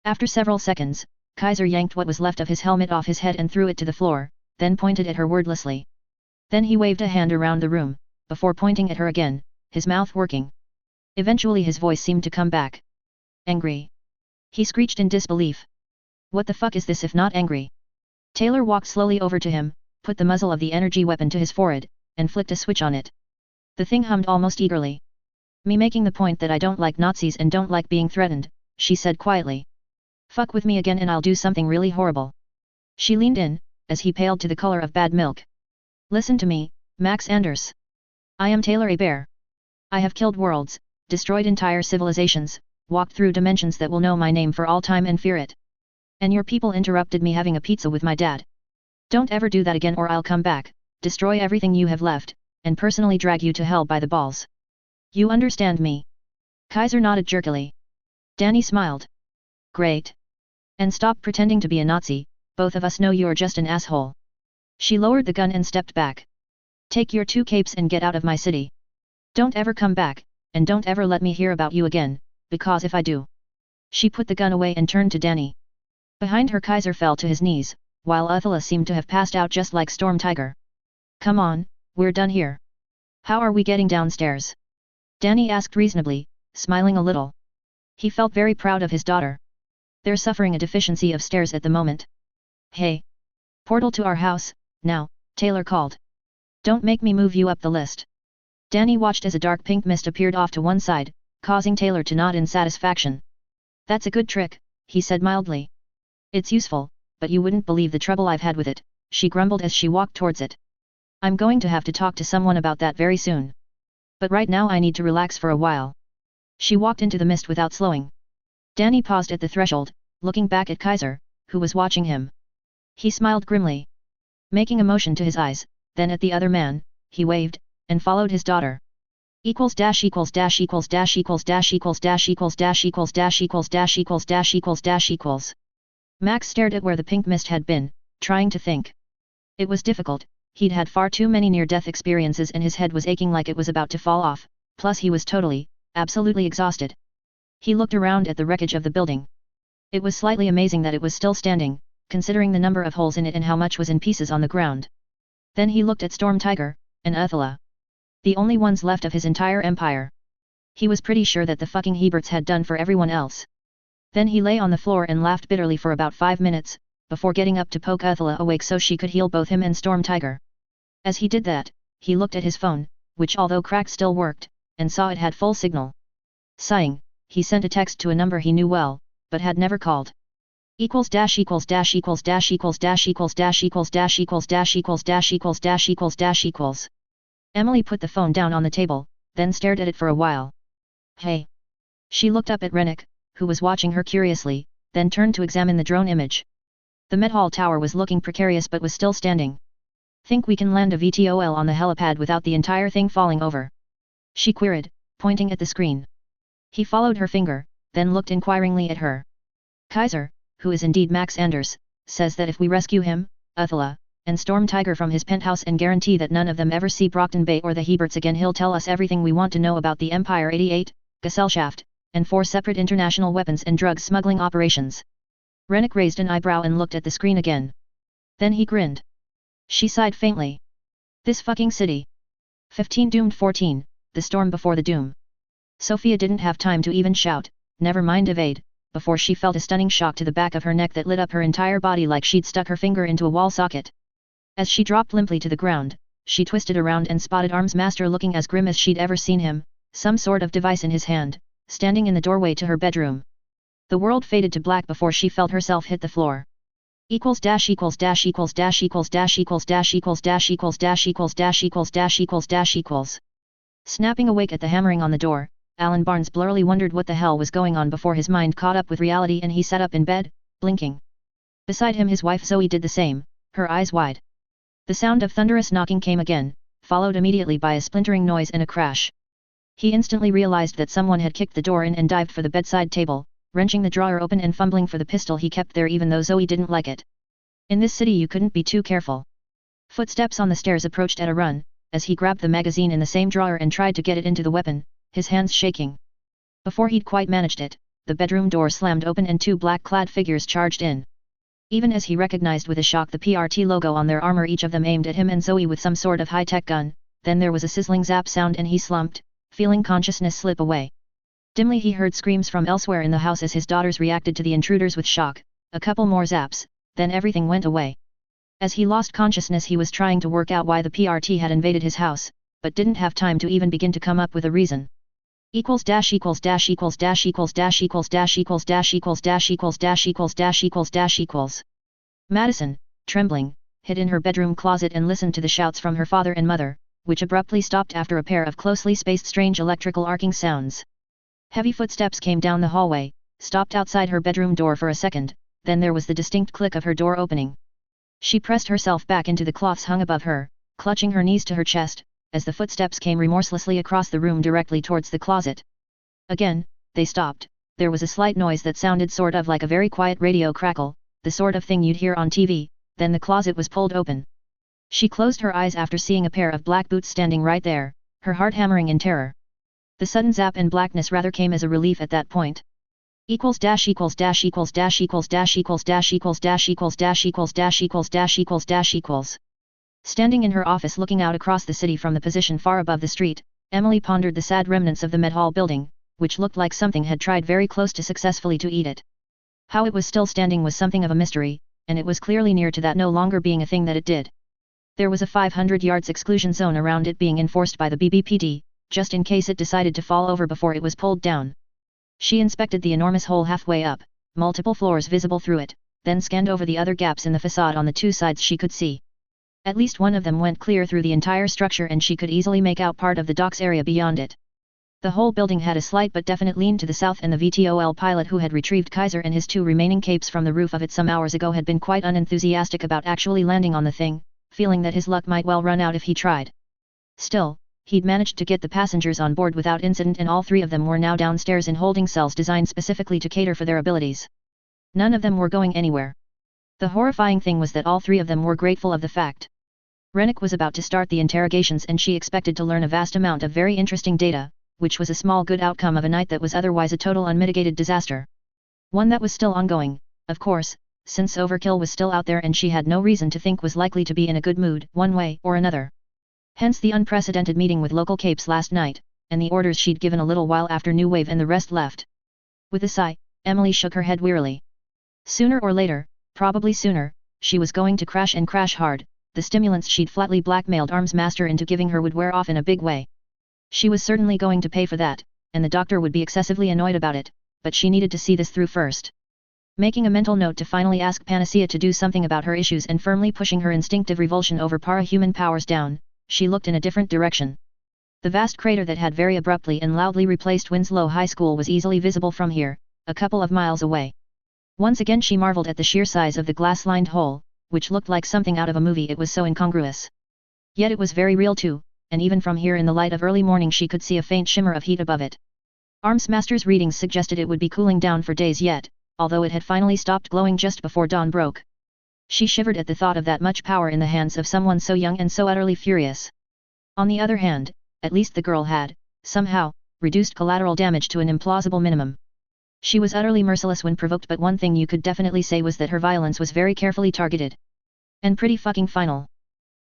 After several seconds, Kaiser yanked what was left of his helmet off his head and threw it to the floor, then pointed at her wordlessly. Then he waved a hand around the room, before pointing at her again, his mouth working. Eventually his voice seemed to come back. Angry. He screeched in disbelief. What the fuck is this if not angry? Taylor walked slowly over to him, put the muzzle of the energy weapon to his forehead, and flicked a switch on it. The thing hummed almost eagerly. Me making the point that I don't like Nazis and don't like being threatened, she said quietly. Fuck with me again and I'll do something really horrible. She leaned in, as he paled to the color of bad milk. Listen to me, Max Anders. I am Taylor a Bear. I have killed worlds, destroyed entire civilizations, walked through dimensions that will know my name for all time and fear it. And your people interrupted me having a pizza with my dad. Don't ever do that again or I'll come back, destroy everything you have left, and personally drag you to hell by the balls. You understand me? Kaiser nodded jerkily. Danny smiled. Great. And stop pretending to be a Nazi, both of us know you're just an asshole. She lowered the gun and stepped back. Take your 2 capes and get out of my city. Don't ever come back, and don't ever let me hear about you again, because if I do. She put the gun away and turned to Danny. Behind her Kaiser fell to his knees, while Uthila seemed to have passed out just like Storm Tiger. Come on, we're done here. How are we getting downstairs? Danny asked reasonably, smiling a little. He felt very proud of his daughter. They're suffering a deficiency of stairs at the moment. Hey! Portal to our house, now, Taylor called. Don't make me move you up the list. Danny watched as a dark pink mist appeared off to one side, causing Taylor to nod in satisfaction. That's a good trick, he said mildly. It's useful, but you wouldn't believe the trouble I've had with it, she grumbled as she walked towards it. I'm going to have to talk to someone about that very soon. But right now I need to relax for a while. She walked into the mist without slowing. Danny paused at the threshold, looking back at Kaiser, who was watching him. He smiled grimly. Making a motion to his eyes, then at the other man, he waved, and followed his daughter. Equals dash equals dash equals dash equals dash equals dash equals dash equals dash equals dash equals dash equals dash equals. Max stared at where the pink mist had been, trying to think. It was difficult, he'd had far too many near-death experiences and his head was aching like it was about to fall off, plus he was totally, absolutely exhausted. He looked around at the wreckage of the building. It was slightly amazing that it was still standing, considering the number of holes in it and how much was in pieces on the ground. Then he looked at Storm Tiger, and Uthila. The only ones left of his entire empire. He was pretty sure that the fucking Heberts had done for everyone else. Then he lay on the floor and laughed bitterly for about 5 minutes, before getting up to poke Uthila awake so she could heal both him and Storm Tiger. As he did that, he looked at his phone, which although cracked still worked, and saw it had full signal. Sighing, he sent a text to a number he knew well, but had never called. Equals dash equals dash equals dash equals dash equals dash equals dash equals dash equals dash equals dash equals dash equals. Emily put the phone down on the table, then stared at it for a while. Hey! She looked up at Rennick, who was watching her curiously, then turned to examine the drone image. The Met Hall tower was looking precarious but was still standing. Think we can land a VTOL on the helipad without the entire thing falling over? She queried, pointing at the screen. He followed her finger, then looked inquiringly at her. Kaiser, who is indeed Max Anders, says that if we rescue him, Uthula, and Storm Tiger from his penthouse and guarantee that none of them ever see Brockton Bay or the Heberts again, he'll tell us everything we want to know about the Empire 88, Gesellschaft, and 4 separate international weapons and drugs smuggling operations. Rennick raised an eyebrow and looked at the screen again. Then he grinned. She sighed faintly. This fucking city. 15 doomed 14, the storm before the doom. Sophia didn't have time to even shout, never mind evade, before she felt a stunning shock to the back of her neck that lit up her entire body like she'd stuck her finger into a wall socket. As she dropped limply to the ground, she twisted around and spotted Armsmaster looking as grim as she'd ever seen him, some sort of device in his hand, standing in the doorway to her bedroom. The world faded to black before she felt herself hit the floor. Equals dash equals dash equals dash equals dash equals dash equals dash equals dash equals dash equals dash equals dash equals. Snapping awake at the hammering on the door, Alan Barnes blurrily wondered what the hell was going on before his mind caught up with reality and he sat up in bed, blinking. Beside him his wife Zoe did the same, her eyes wide. The sound of thunderous knocking came again, followed immediately by a splintering noise and a crash. He instantly realized that someone had kicked the door in and dived for the bedside table, wrenching the drawer open and fumbling for the pistol he kept there even though Zoe didn't like it. In this city you couldn't be too careful. Footsteps on the stairs approached at a run, as he grabbed the magazine in the same drawer and tried to get it into the weapon, his hands shaking. Before he'd quite managed it, the bedroom door slammed open and 2 black-clad figures charged in. Even as he recognized with a shock the PRT logo on their armor, each of them aimed at him and Zoe with some sort of high-tech gun, then there was a sizzling zap sound and he slumped, feeling consciousness slip away. Dimly he heard screams from elsewhere in the house as his daughters reacted to the intruders with shock, a couple more zaps, then everything went away. As he lost consciousness he was trying to work out why the PRT had invaded his house, but didn't have time to even begin to come up with a reason. Equals dash equals dash equals dash equals dash equals dash equals dash equals dash equals dash equals dash equals dash equals. Madison, trembling, hid in her bedroom closet and listened to the shouts from her father and mother, which abruptly stopped after a pair of closely spaced strange electrical arcing sounds. Heavy footsteps came down the hallway, stopped outside her bedroom door for a second, then there was the distinct click of her door opening. She pressed herself back into the cloths hung above her, clutching her knees to her chest, as the footsteps came remorselessly across the room directly towards the closet. Again, they stopped. There was a slight noise that sounded sort of like a very quiet radio crackle, the sort of thing you'd hear on TV, then the closet was pulled open. She closed her eyes after seeing a pair of black boots standing right there, her heart hammering in terror. The sudden zap and blackness rather came as a relief at that point. Equals dash equals dash equals dash equals dash equals dash equals dash equals dash equals dash equals dash equals dash equals. Standing in her office looking out across the city from the position far above the street, Emily pondered the sad remnants of the Met Hall building, which looked like something had tried very close to successfully to eat it. How it was still standing was something of a mystery, and it was clearly near to that no longer being a thing that it did. There was a 500 yards exclusion zone around it being enforced by the BBPD, just in case it decided to fall over before it was pulled down. She inspected the enormous hole halfway up, multiple floors visible through it, then scanned over the other gaps in the facade on the 2 sides she could see. At least one of them went clear through the entire structure and she could easily make out part of the docks area beyond it. The whole building had a slight but definite lean to the south, and the VTOL pilot who had retrieved Kaiser and his 2 remaining capes from the roof of it some hours ago had been quite unenthusiastic about actually landing on the thing, feeling that his luck might well run out if he tried. Still, he'd managed to get the passengers on board without incident, and all 3 of them were now downstairs in holding cells designed specifically to cater for their abilities. None of them were going anywhere. The horrifying thing was that all 3 of them were grateful of the fact. Rennick was about to start the interrogations and she expected to learn a vast amount of very interesting data, which was a small good outcome of a night that was otherwise a total unmitigated disaster. One that was still ongoing, of course, since Overkill was still out there and she had no reason to think was likely to be in a good mood, one way or another. Hence the unprecedented meeting with local capes last night, and the orders she'd given a little while after New Wave and the rest left. With a sigh, Emily shook her head wearily. Sooner or later, probably sooner, she was going to crash and crash hard. The stimulants she'd flatly blackmailed Armsmaster into giving her would wear off in a big way. She was certainly going to pay for that, and the doctor would be excessively annoyed about it, but she needed to see this through first. Making a mental note to finally ask Panacea to do something about her issues and firmly pushing her instinctive revulsion over para-human powers down, she looked in a different direction. The vast crater that had very abruptly and loudly replaced Winslow High School was easily visible from here, a couple of miles away. Once again she marveled at the sheer size of the glass-lined hole, which looked like something out of a movie. It was so incongruous. Yet it was very real too, and even from here in the light of early morning she could see a faint shimmer of heat above it. Armsmaster's readings suggested it would be cooling down for days yet, although it had finally stopped glowing just before dawn broke. She shivered at the thought of that much power in the hands of someone so young and so utterly furious. On the other hand, at least the girl had, somehow, reduced collateral damage to an implausible minimum. She was utterly merciless when provoked, but one thing you could definitely say was that her violence was very carefully targeted. And pretty fucking final.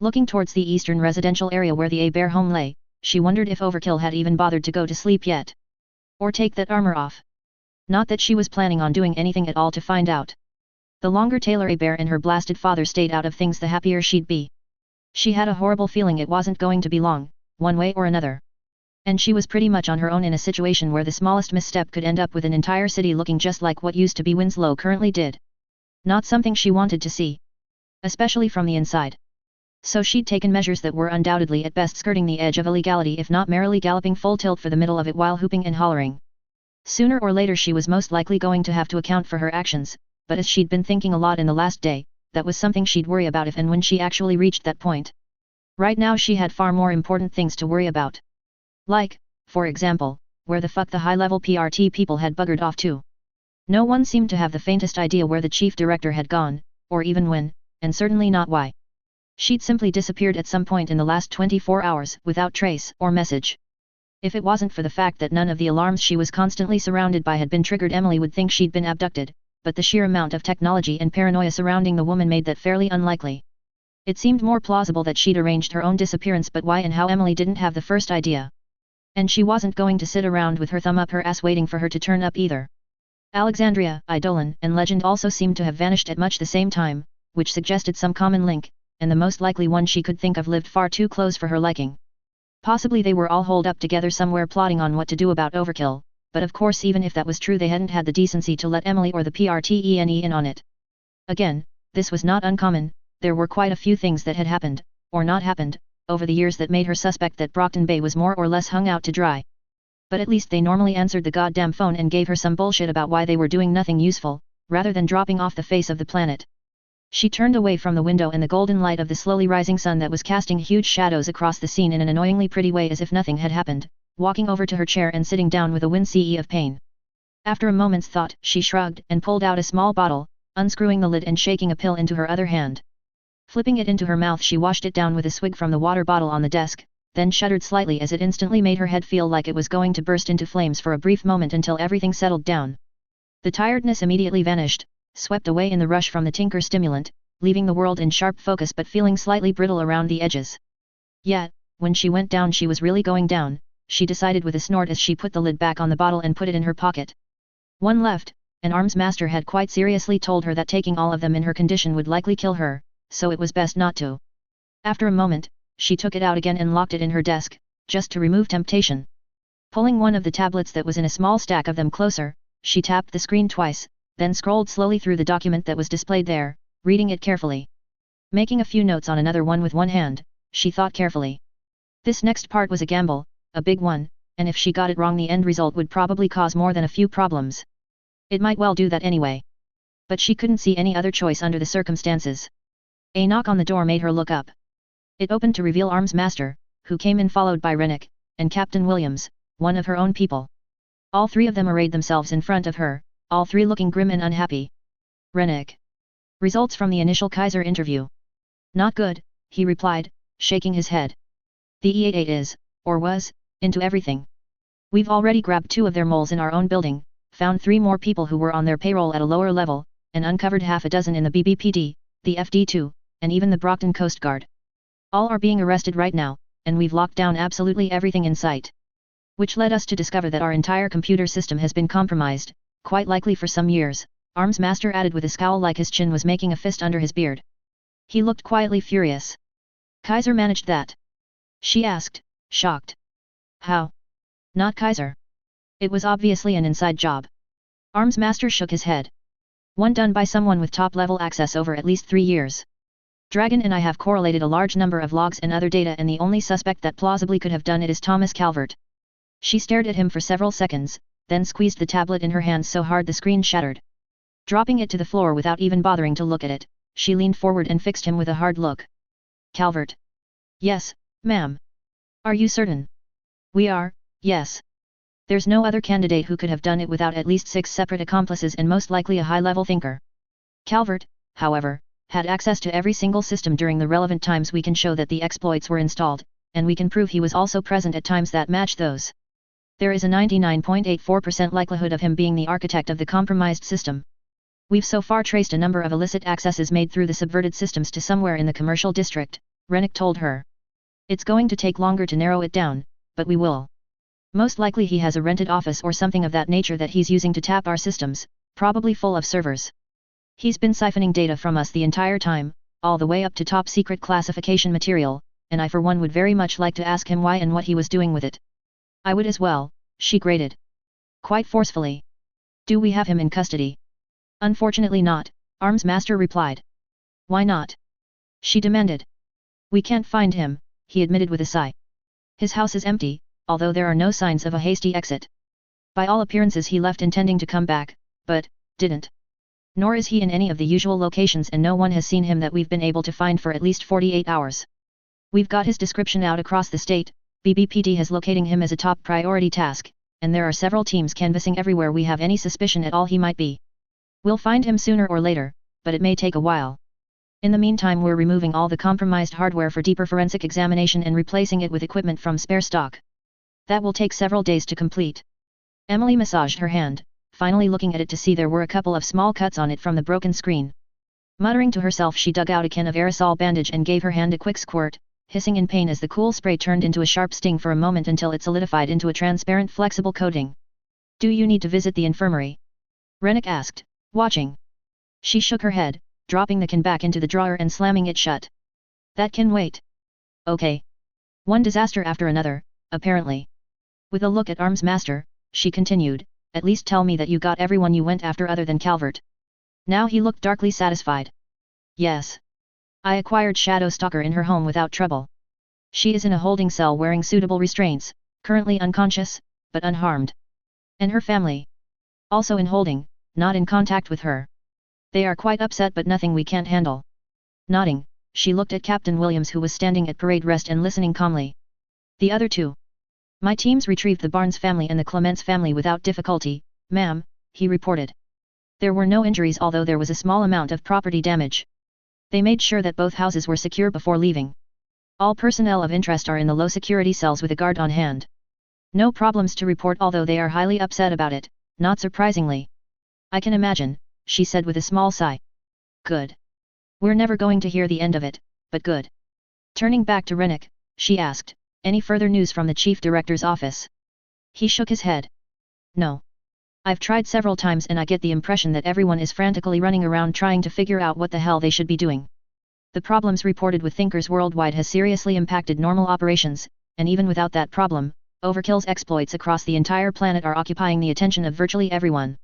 Looking towards the eastern residential area where the A-Bear home lay, she wondered if Overkill had even bothered to go to sleep yet. Or take that armor off. Not that she was planning on doing anything at all to find out. The longer Taylor A-Bear and her blasted father stayed out of things, the happier she'd be. She had a horrible feeling it wasn't going to be long, one way or another. And she was pretty much on her own in a situation where the smallest misstep could end up with an entire city looking just like what used to be Winslow currently did. Not something she wanted to see. Especially from the inside. So she'd taken measures that were undoubtedly at best skirting the edge of illegality, if not merrily galloping full tilt for the middle of it while hooping and hollering. Sooner or later she was most likely going to have to account for her actions, but as she'd been thinking a lot in the last day, that was something she'd worry about if and when she actually reached that point. Right now she had far more important things to worry about. Like, for example, where the fuck the high-level PRT people had buggered off to. No one seemed to have the faintest idea where the chief director had gone, or even when, and certainly not why. She'd simply disappeared at some point in the last 24 hours, without trace or message. If it wasn't for the fact that none of the alarms she was constantly surrounded by had been triggered, Emily would think she'd been abducted, but the sheer amount of technology and paranoia surrounding the woman made that fairly unlikely. It seemed more plausible that she'd arranged her own disappearance, but why and how Emily didn't have the first idea. And she wasn't going to sit around with her thumb up her ass waiting for her to turn up either. Alexandria, Eidolon, and Legend also seemed to have vanished at much the same time, which suggested some common link, and the most likely one she could think of lived far too close for her liking. Possibly they were all holed up together somewhere plotting on what to do about Overkill, but of course even if that was true they hadn't had the decency to let Emily or the PRTENE in on it. Again, this was not uncommon. There were quite a few things that had happened, or not happened, over the years that made her suspect that Brockton Bay was more or less hung out to dry. But at least they normally answered the goddamn phone and gave her some bullshit about why they were doing nothing useful, rather than dropping off the face of the planet. She turned away from the window and the golden light of the slowly rising sun that was casting huge shadows across the scene in an annoyingly pretty way as if nothing had happened, walking over to her chair and sitting down with a wince of pain. After a moment's thought, she shrugged and pulled out a small bottle, unscrewing the lid and shaking a pill into her other hand. Flipping it into her mouth, she washed it down with a swig from the water bottle on the desk, then shuddered slightly as it instantly made her head feel like it was going to burst into flames for a brief moment until everything settled down. The tiredness immediately vanished, swept away in the rush from the Tinker stimulant, leaving the world in sharp focus but feeling slightly brittle around the edges. Yet, when she went down she was really going down, she decided with a snort as she put the lid back on the bottle and put it in her pocket. One left, and Armsmaster had quite seriously told her that taking all of them in her condition would likely kill her, so it was best not to. After a moment, she took it out again and locked it in her desk, just to remove temptation. Pulling one of the tablets that was in a small stack of them closer, she tapped the screen twice, then scrolled slowly through the document that was displayed there, reading it carefully. Making a few notes on another one with one hand, she thought carefully. This next part was a gamble, a big one, and if she got it wrong the end result would probably cause more than a few problems. It might well do that anyway. But she couldn't see any other choice under the circumstances. A knock on the door made her look up. It opened to reveal Armsmaster, who came in followed by Rennick, and Captain Williams, one of her own people. All three of them arrayed themselves in front of her, all three looking grim and unhappy. Rennick. Results from the initial Kaiser interview. Not good, he replied, shaking his head. The E88 is, or was, into everything. We've already grabbed 2 of their moles in our own building, found 3 more people who were on their payroll at a lower level, and uncovered half a dozen in the BBPD, the FD2, and even the Brockton Coast Guard. All are being arrested right now, and we've locked down absolutely everything in sight. Which led us to discover that our entire computer system has been compromised, quite likely for some years, Armsmaster added with a scowl like his chin was making a fist under his beard. He looked quietly furious. Kaiser managed that? She asked, shocked. How? Not Kaiser. It was obviously an inside job. Armsmaster shook his head. One done by someone with top-level access over at least 3 years. Dragon and I have correlated a large number of logs and other data, and the only suspect that plausibly could have done it is Thomas Calvert. She stared at him for several seconds, then squeezed the tablet in her hands so hard the screen shattered. Dropping it to the floor without even bothering to look at it, she leaned forward and fixed him with a hard look. Calvert. Yes, ma'am. Are you certain? We are, yes. There's no other candidate who could have done it without at least 6 separate accomplices and most likely a high-level thinker. Calvert, however, had access to every single system during the relevant times. We can show that the exploits were installed, and we can prove he was also present at times that match those. There is a 99.84% likelihood of him being the architect of the compromised system. We've so far traced a number of illicit accesses made through the subverted systems to somewhere in the commercial district, Rennick told her. It's going to take longer to narrow it down, but we will. Most likely he has a rented office or something of that nature that he's using to tap our systems, probably full of servers. He's been siphoning data from us the entire time, all the way up to top secret classification material, and I for one would very much like to ask him why and what he was doing with it. I would as well, she grated. Quite forcefully. Do we have him in custody? Unfortunately not, Arms Master replied. Why not? She demanded. We can't find him, he admitted with a sigh. His house is empty, although there are no signs of a hasty exit. By all appearances he left intending to come back, but didn't. Nor is he in any of the usual locations and no one has seen him that we've been able to find for at least 48 hours. We've got his description out across the state, BBPD has locating him as a top priority task, and there are several teams canvassing everywhere we have any suspicion at all he might be. We'll find him sooner or later, but it may take a while. In the meantime we're removing all the compromised hardware for deeper forensic examination and replacing it with equipment from spare stock. That will take several days to complete. Emily massaged her hand, finally looking at it to see there were a couple of small cuts on it from the broken screen. Muttering to herself she dug out a can of aerosol bandage and gave her hand a quick squirt, hissing in pain as the cool spray turned into a sharp sting for a moment until it solidified into a transparent flexible coating. Do you need to visit the infirmary? Rennick asked, watching. She shook her head, dropping the can back into the drawer and slamming it shut. That can wait. Okay. One disaster after another, apparently. With a look at Arms Master, she continued, at least tell me that you got everyone you went after other than Calvert. Now he looked darkly satisfied. Yes. I acquired Shadow Stalker in her home without trouble. She is in a holding cell wearing suitable restraints, currently unconscious, but unharmed. And her family? Also in holding, not in contact with her. They are quite upset but nothing we can't handle. Nodding, she looked at Captain Williams who was standing at parade rest and listening calmly. The other two. My teams retrieved the Barnes family and the Clements family without difficulty, ma'am, he reported. There were no injuries although there was a small amount of property damage. They made sure that both houses were secure before leaving. All personnel of interest are in the low security cells with a guard on hand. No problems to report although they are highly upset about it, not surprisingly. I can imagine, she said with a small sigh. Good. We're never going to hear the end of it, but good. Turning back to Rennick, she asked, any further news from the chief director's office? He shook his head. No. I've tried several times and I get the impression that everyone is frantically running around trying to figure out what the hell they should be doing. The problems reported with thinkers worldwide has seriously impacted normal operations, and even without that problem, Overkill's exploits across the entire planet are occupying the attention of virtually everyone.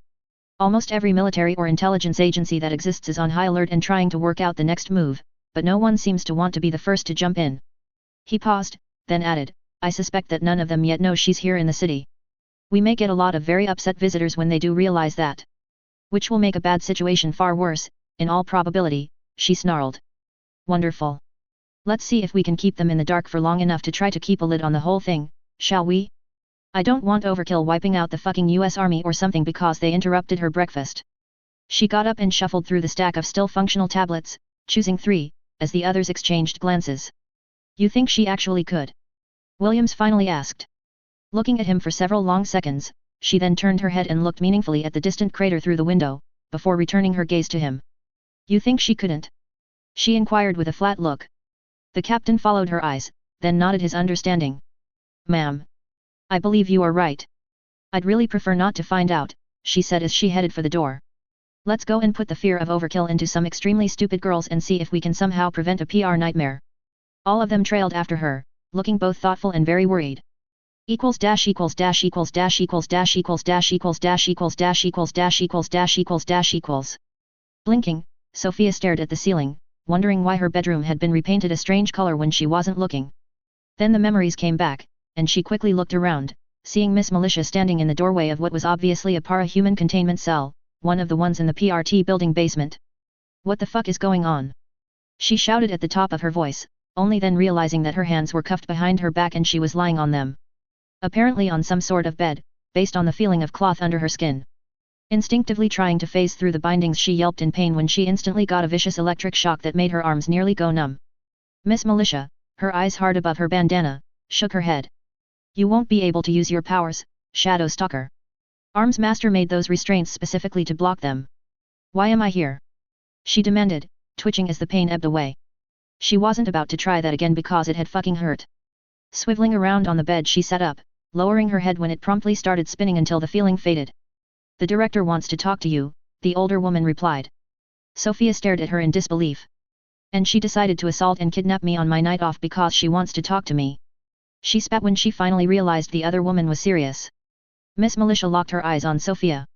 Almost every military or intelligence agency that exists is on high alert and trying to work out the next move, but no one seems to want to be the first to jump in. He paused, then added, I suspect that none of them yet know she's here in the city. We may get a lot of very upset visitors when they do realize that. Which will make a bad situation far worse, in all probability, she snarled. Wonderful. Let's see if we can keep them in the dark for long enough to try to keep a lid on the whole thing, shall we? I don't want Overkill wiping out the fucking US Army or something because they interrupted her breakfast. She got up and shuffled through the stack of still functional tablets, choosing 3, as the others exchanged glances. You think she actually could? Williams finally asked. Looking at him for several long seconds, she then turned her head and looked meaningfully at the distant crater through the window, before returning her gaze to him. You think she couldn't? She inquired with a flat look. The captain followed her eyes, then nodded his understanding. Ma'am. I believe you are right. I'd really prefer not to find out, she said as she headed for the door. Let's go and put the fear of Overkill into some extremely stupid girls and see if we can somehow prevent a PR nightmare. All of them trailed after her, looking both thoughtful and very worried. Equals dash equals dash equals dash equals dash equals dash equals dash equals dash equals dash equals dash equals dash equals. Blinking, Sophia stared at the ceiling, wondering why her bedroom had been repainted a strange color when she wasn't looking. Then the memories came back, and she quickly looked around, seeing Miss Militia standing in the doorway of what was obviously a para-human containment cell, one of the ones in the PRT building basement. What the fuck is going on? She shouted at the top of her voice, only then realizing that her hands were cuffed behind her back and she was lying on them. Apparently on some sort of bed, based on the feeling of cloth under her skin. Instinctively trying to phase through the bindings, she yelped in pain when she instantly got a vicious electric shock that made her arms nearly go numb. Miss Militia, her eyes hard above her bandana, shook her head. You won't be able to use your powers, Shadow Stalker. Arms Master made those restraints specifically to block them. Why am I here? She demanded, twitching as the pain ebbed away. She wasn't about to try that again because it had fucking hurt. Swiveling around on the bed, she sat up, lowering her head when it promptly started spinning until the feeling faded. The director wants to talk to you, the older woman replied. Sophia stared at her in disbelief. And she decided to assault and kidnap me on my night off because she wants to talk to me. She spat when she finally realized the other woman was serious. Miss Militia locked her eyes on Sophia.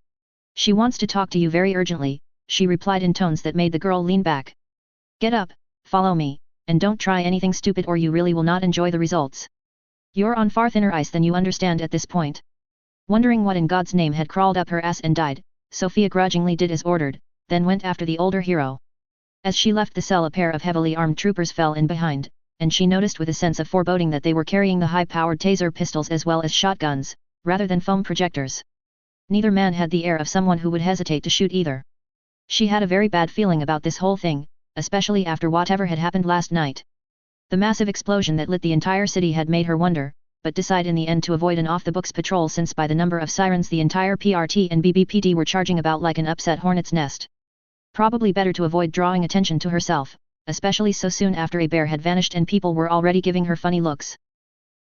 She wants to talk to you very urgently, she replied in tones that made the girl lean back. Get up, follow me, and don't try anything stupid or you really will not enjoy the results. You're on far thinner ice than you understand at this point. Wondering what in God's name had crawled up her ass and died, Sophia grudgingly did as ordered, then went after the older hero. As she left the cell, a pair of heavily armed troopers fell in behind, and she noticed with a sense of foreboding that they were carrying the high-powered taser pistols as well as shotguns, rather than foam projectors. Neither man had the air of someone who would hesitate to shoot either. She had a very bad feeling about this whole thing, especially after whatever had happened last night. The massive explosion that lit the entire city had made her wonder, but decide in the end to avoid an off-the-books patrol since by the number of sirens the entire PRT and BBPD were charging about like an upset hornet's nest. Probably better to avoid drawing attention to herself, especially so soon after a bear had vanished and people were already giving her funny looks.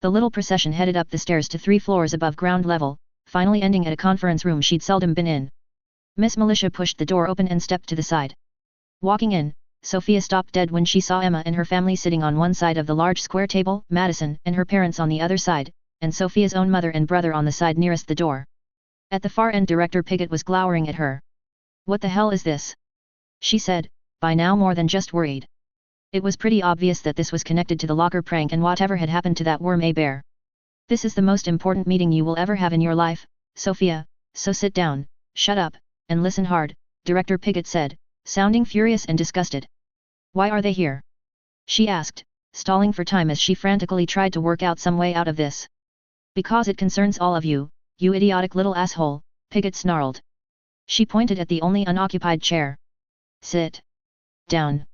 The little procession headed up the stairs to 3 floors above ground level, finally ending at a conference room she'd seldom been in. Miss Militia pushed the door open and stepped to the side. Walking in, Sophia stopped dead when she saw Emma and her family sitting on one side of the large square table, Madison and her parents on the other side, and Sophia's own mother and brother on the side nearest the door. At the far end, Director Piggott was glowering at her. What the hell is this? She said, by now more than just worried. It was pretty obvious that this was connected to the locker prank and whatever had happened to that worm bear. This is the most important meeting you will ever have in your life, Sophia, so sit down, shut up, and listen hard, Director Piggott said, sounding furious and disgusted. Why are they here? She asked, stalling for time as she frantically tried to work out some way out of this. Because it concerns all of you, you idiotic little asshole, Piggott snarled. She pointed at the only unoccupied chair. Sit down.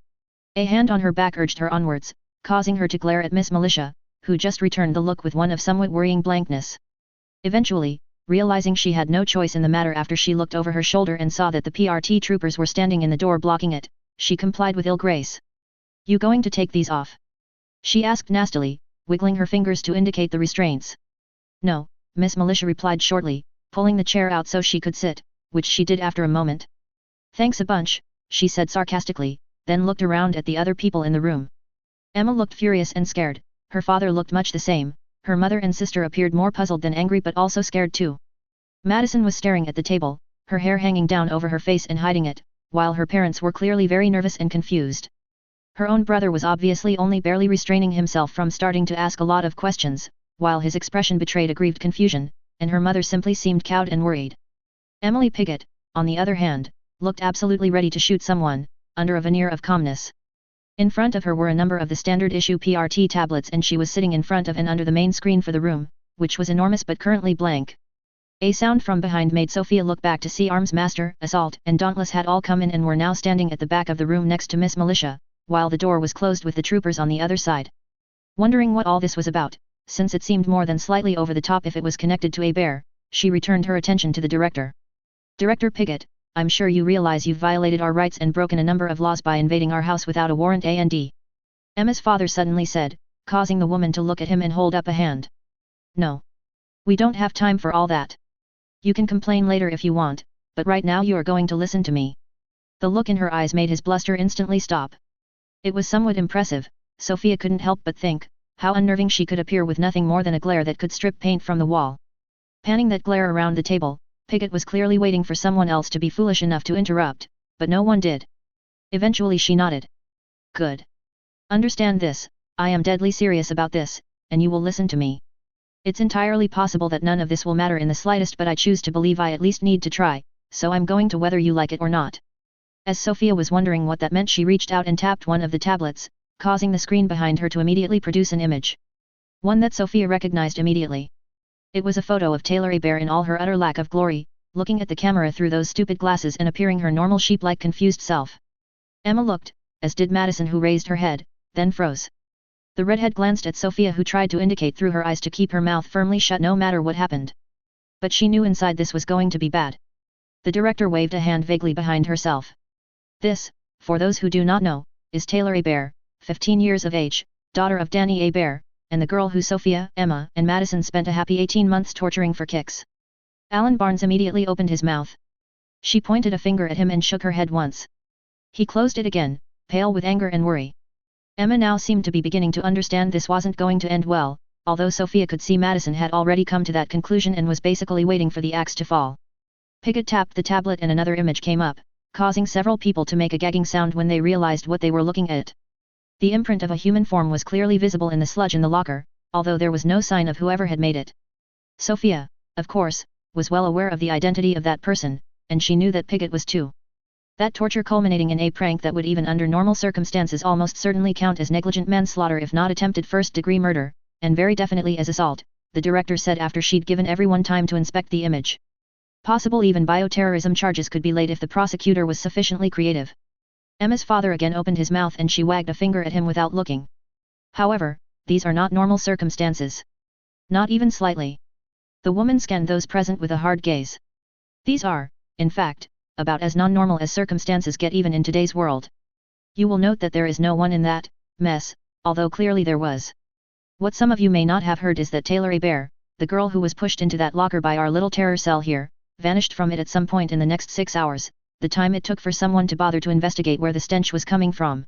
A hand on her back urged her onwards, causing her to glare at Miss Militia, who just returned the look with one of somewhat worrying blankness. Eventually, realizing she had no choice in the matter after she looked over her shoulder and saw that the PRT troopers were standing in the door blocking it, she complied with ill grace. You going to take these off? She asked nastily, wiggling her fingers to indicate the restraints. No, Miss Militia replied shortly, pulling the chair out so she could sit, which she did after a moment. Thanks a bunch, she said sarcastically, then looked around at the other people in the room. Emma looked furious and scared, her father looked much the same, her mother and sister appeared more puzzled than angry but also scared too. Madison was staring at the table, her hair hanging down over her face and hiding it, while her parents were clearly very nervous and confused. Her own brother was obviously only barely restraining himself from starting to ask a lot of questions, while his expression betrayed aggrieved confusion, and her mother simply seemed cowed and worried. Emily Piggott, on the other hand, looked absolutely ready to shoot someone, under a veneer of calmness. In front of her were a number of the standard-issue PRT tablets and she was sitting in front of and under the main screen for the room, which was enormous but currently blank. A sound from behind made Sophia look back to see Arms Master, Assault and Dauntless had all come in and were now standing at the back of the room next to Miss Militia, while the door was closed with the troopers on the other side. Wondering what all this was about, since it seemed more than slightly over the top if it was connected to a bear, she returned her attention to the director. Director Piggott, I'm sure you realize you've violated our rights and broken a number of laws by invading our house without a warrant and Emma's father suddenly said, causing the woman to look at him and hold up a hand. No. We don't have time for all that. You can complain later if you want, but right now you are going to listen to me. The look in her eyes made his bluster instantly stop. It was somewhat impressive, Sophia couldn't help but think, how unnerving she could appear with nothing more than a glare that could strip paint from the wall. Panning that glare around the table, Piggott was clearly waiting for someone else to be foolish enough to interrupt, but no one did. Eventually she nodded. Good. Understand this, I am deadly serious about this, and you will listen to me. It's entirely possible that none of this will matter in the slightest but I choose to believe I at least need to try, so I'm going to whether you like it or not. As Sophia was wondering what that meant she reached out and tapped one of the tablets, causing the screen behind her to immediately produce an image. One that Sophia recognized immediately. It was a photo of Taylor Bear in all her utter lack of glory, looking at the camera through those stupid glasses and appearing her normal sheep-like confused self. Emma looked, as did Madison, who raised her head, then froze. The redhead glanced at Sophia, who tried to indicate through her eyes to keep her mouth firmly shut no matter what happened. But she knew inside this was going to be bad. The director waved a hand vaguely behind herself. This, for those who do not know, is Taylor A. Bear, 15 years of age, daughter of Danny A. Bear, and the girl who Sophia, Emma, and Madison spent a happy 18 months torturing for kicks. Alan Barnes immediately opened his mouth. She pointed a finger at him and shook her head once. He closed it again, pale with anger and worry. Emma now seemed to be beginning to understand this wasn't going to end well, although Sophia could see Madison had already come to that conclusion and was basically waiting for the axe to fall. Piggott tapped the tablet and another image came up, causing several people to make a gagging sound when they realized what they were looking at. The imprint of a human form was clearly visible in the sludge in the locker, although there was no sign of whoever had made it. Sophia, of course, was well aware of the identity of that person, and she knew that Piggott was too. That torture culminating in a prank that would even under normal circumstances almost certainly count as negligent manslaughter if not attempted first-degree murder, and very definitely as assault, the director said after she'd given everyone time to inspect the image. Possible even bioterrorism charges could be laid if the prosecutor was sufficiently creative. Emma's father again opened his mouth and she wagged a finger at him without looking. However, these are not normal circumstances. Not even slightly. The woman scanned those present with a hard gaze. These are, in fact, about as non-normal as circumstances get even in today's world. You will note that there is no one in that mess, although clearly there was. What some of you may not have heard is that Taylor A. Bear, the girl who was pushed into that locker by our little terror cell here, vanished from it at some point in the next 6 hours, the time it took for someone to bother to investigate where the stench was coming from.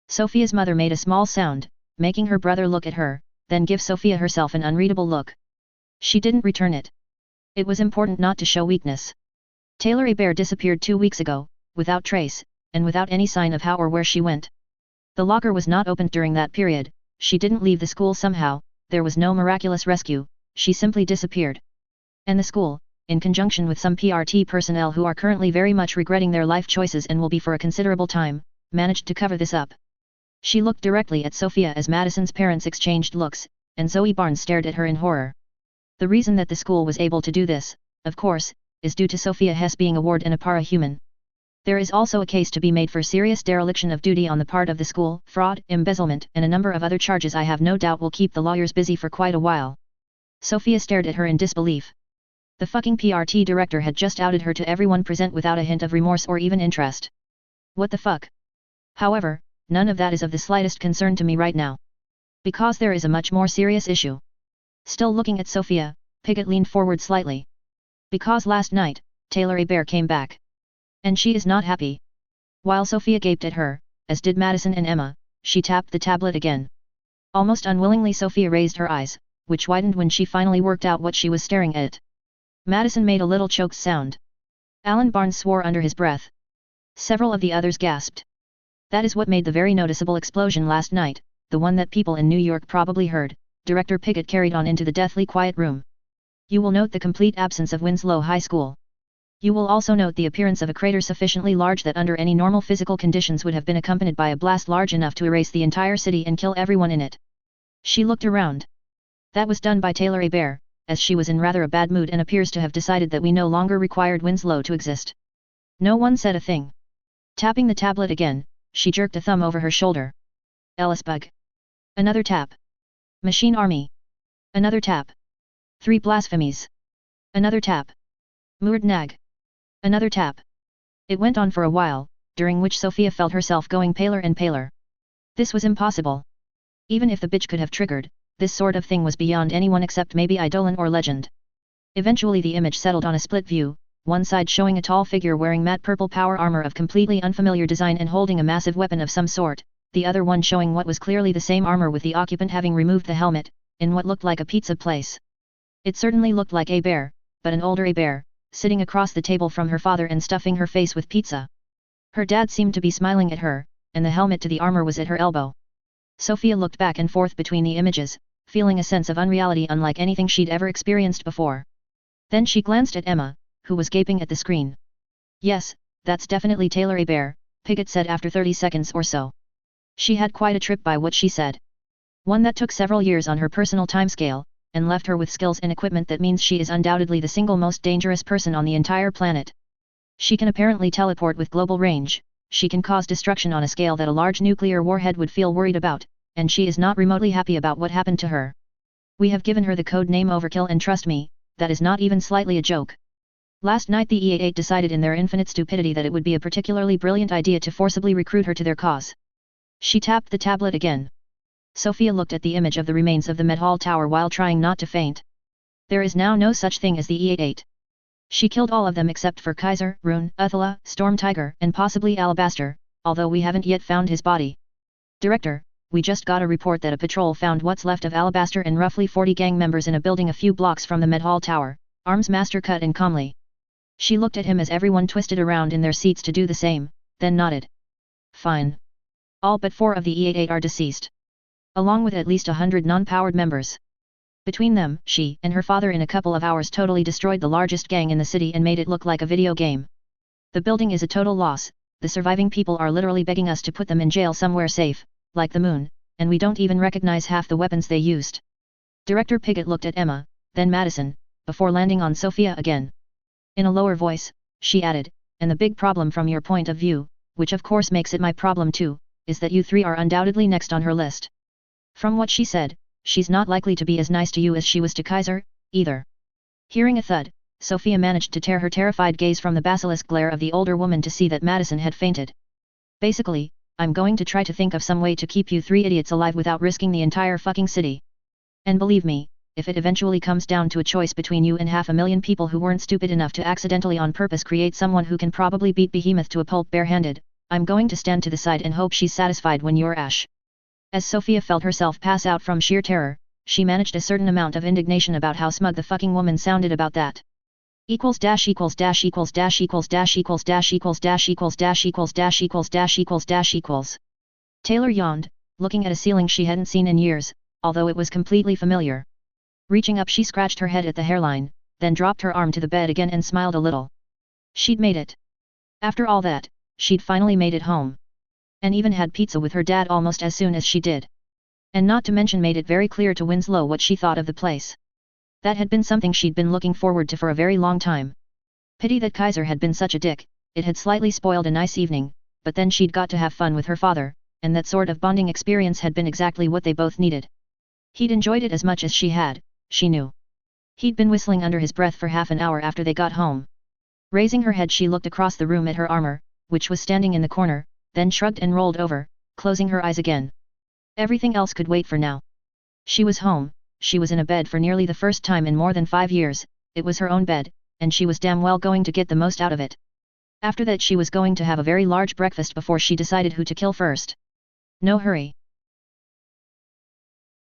Sophia's mother made a small sound, making her brother look at her, then give Sophia herself an unreadable look. She didn't return it. It was important not to show weakness. Taylor A. Bear disappeared 2 weeks ago, without trace, and without any sign of how or where she went. The locker was not opened during that period, she didn't leave the school somehow, there was no miraculous rescue, she simply disappeared. And the school, in conjunction with some PRT personnel who are currently very much regretting their life choices and will be for a considerable time, managed to cover this up. She looked directly at Sophia as Madison's parents exchanged looks, and Zoe Barnes stared at her in horror. The reason that the school was able to do this, of course, is due to Sophia Hess being a ward and a para-human. There is also a case to be made for serious dereliction of duty on the part of the school, fraud, embezzlement, and a number of other charges I have no doubt will keep the lawyers busy for quite a while. Sophia stared at her in disbelief. The fucking PRT director had just outed her to everyone present without a hint of remorse or even interest. What the fuck? However, none of that is of the slightest concern to me right now. Because there is a much more serious issue. Still looking at Sophia, Piggott leaned forward slightly. Because last night, Taylor A. Bear came back. And she is not happy. While Sophia gaped at her, as did Madison and Emma, she tapped the tablet again. Almost unwillingly Sophia raised her eyes, which widened when she finally worked out what she was staring at. Madison made a little choked sound. Alan Barnes swore under his breath. Several of the others gasped. That is what made the very noticeable explosion last night, the one that people in New York probably heard, Director Piggott carried on into the deathly quiet room. You will note the complete absence of Winslow High School. You will also note the appearance of a crater sufficiently large that under any normal physical conditions would have been accompanied by a blast large enough to erase the entire city and kill everyone in it. She looked around. That was done by Taylor A. Bear, as she was in rather a bad mood and appears to have decided that we no longer required Winslow to exist. No one said a thing. Tapping the tablet again, she jerked a thumb over her shoulder. Ellisbug. Another tap. Machine Army. Another tap. 3 blasphemies. Another tap. Muerd Nag. Another tap. It went on for a while, during which Sophia felt herself going paler and paler. This was impossible. Even if the bitch could have triggered, this sort of thing was beyond anyone except maybe Eidolon or Legend. Eventually the image settled on a split view, one side showing a tall figure wearing matte purple power armor of completely unfamiliar design and holding a massive weapon of some sort, the other one showing what was clearly the same armor with the occupant having removed the helmet, in what looked like a pizza place. It certainly looked like a bear, but an older A. Bear, sitting across the table from her father and stuffing her face with pizza. Her dad seemed to be smiling at her, and the helmet to the armor was at her elbow. Sophia looked back and forth between the images, feeling a sense of unreality unlike anything she'd ever experienced before. Then she glanced at Emma, who was gaping at the screen. Yes, that's definitely Taylor A. Bear, Piggott said after 30 seconds or so. She had quite a trip by what she said. One that took several years on her personal timescale, and left her with skills and equipment that means she is undoubtedly the single most dangerous person on the entire planet. She can apparently teleport with global range, she can cause destruction on a scale that a large nuclear warhead would feel worried about, and she is not remotely happy about what happened to her. We have given her the code name Overkill, and trust me, that is not even slightly a joke. Last night the E88 decided in their infinite stupidity that it would be a particularly brilliant idea to forcibly recruit her to their cause. She tapped the tablet again. Sophia looked at the image of the remains of the med hall tower while trying not to faint. There is now no such thing as the E88. She killed all of them except for Kaiser, Rune, Uthala, Storm Tiger, and possibly Alabaster, although we haven't yet found his body. Director, we just got a report that a patrol found what's left of Alabaster and roughly 40 gang members in a building a few blocks from the med hall tower, Arms Master cut in calmly. She looked at him as everyone twisted around in their seats to do the same, then nodded. Fine. All but 4 of the E88 are deceased, along with at least 100 non-powered members. Between them, she and her father in a couple of hours totally destroyed the largest gang in the city and made it look like a video game. The building is a total loss, the surviving people are literally begging us to put them in jail somewhere safe, like the moon, and we don't even recognize half the weapons they used. Director Piggott looked at Emma, then Madison, before landing on Sophia again. In a lower voice, she added, and the big problem from your point of view, which of course makes it my problem too, is that you 3 are undoubtedly next on her list. From what she said, she's not likely to be as nice to you as she was to Kaiser, either. Hearing a thud, Sophia managed to tear her terrified gaze from the basilisk glare of the older woman to see that Madison had fainted. Basically, I'm going to try to think of some way to keep you 3 idiots alive without risking the entire fucking city. And believe me, if it eventually comes down to a choice between you and 500,000 people who weren't stupid enough to accidentally on purpose create someone who can probably beat Behemoth to a pulp barehanded, I'm going to stand to the side and hope she's satisfied when you're ash. As Sophia felt herself pass out from sheer terror, she managed a certain amount of indignation about how smug the fucking woman sounded about that. Equals dash equals dash equals dash equals dash equals dash equals dash equals dash equals dash equals dash equals dash equals. Taylor yawned, looking at a ceiling she hadn't seen in years, although it was completely familiar. Reaching up she scratched her head at the hairline, then dropped her arm to the bed again and smiled a little. She'd made it. After all that, she'd finally made it home. And even had pizza with her dad almost as soon as she did. And not to mention made it very clear to Winslow what she thought of the place. That had been something she'd been looking forward to for a very long time. Pity that Kaiser had been such a dick, it had slightly spoiled a nice evening, but then she'd got to have fun with her father, and that sort of bonding experience had been exactly what they both needed. He'd enjoyed it as much as she had, she knew. He'd been whistling under his breath for half an hour after they got home. Raising her head she looked across the room at her armor, which was standing in the corner, then shrugged and rolled over, closing her eyes again. Everything else could wait for now. She was home, she was in a bed for nearly the first time in more than 5 years, it was her own bed, and she was damn well going to get the most out of it. After that she was going to have a very large breakfast before she decided who to kill first. No hurry.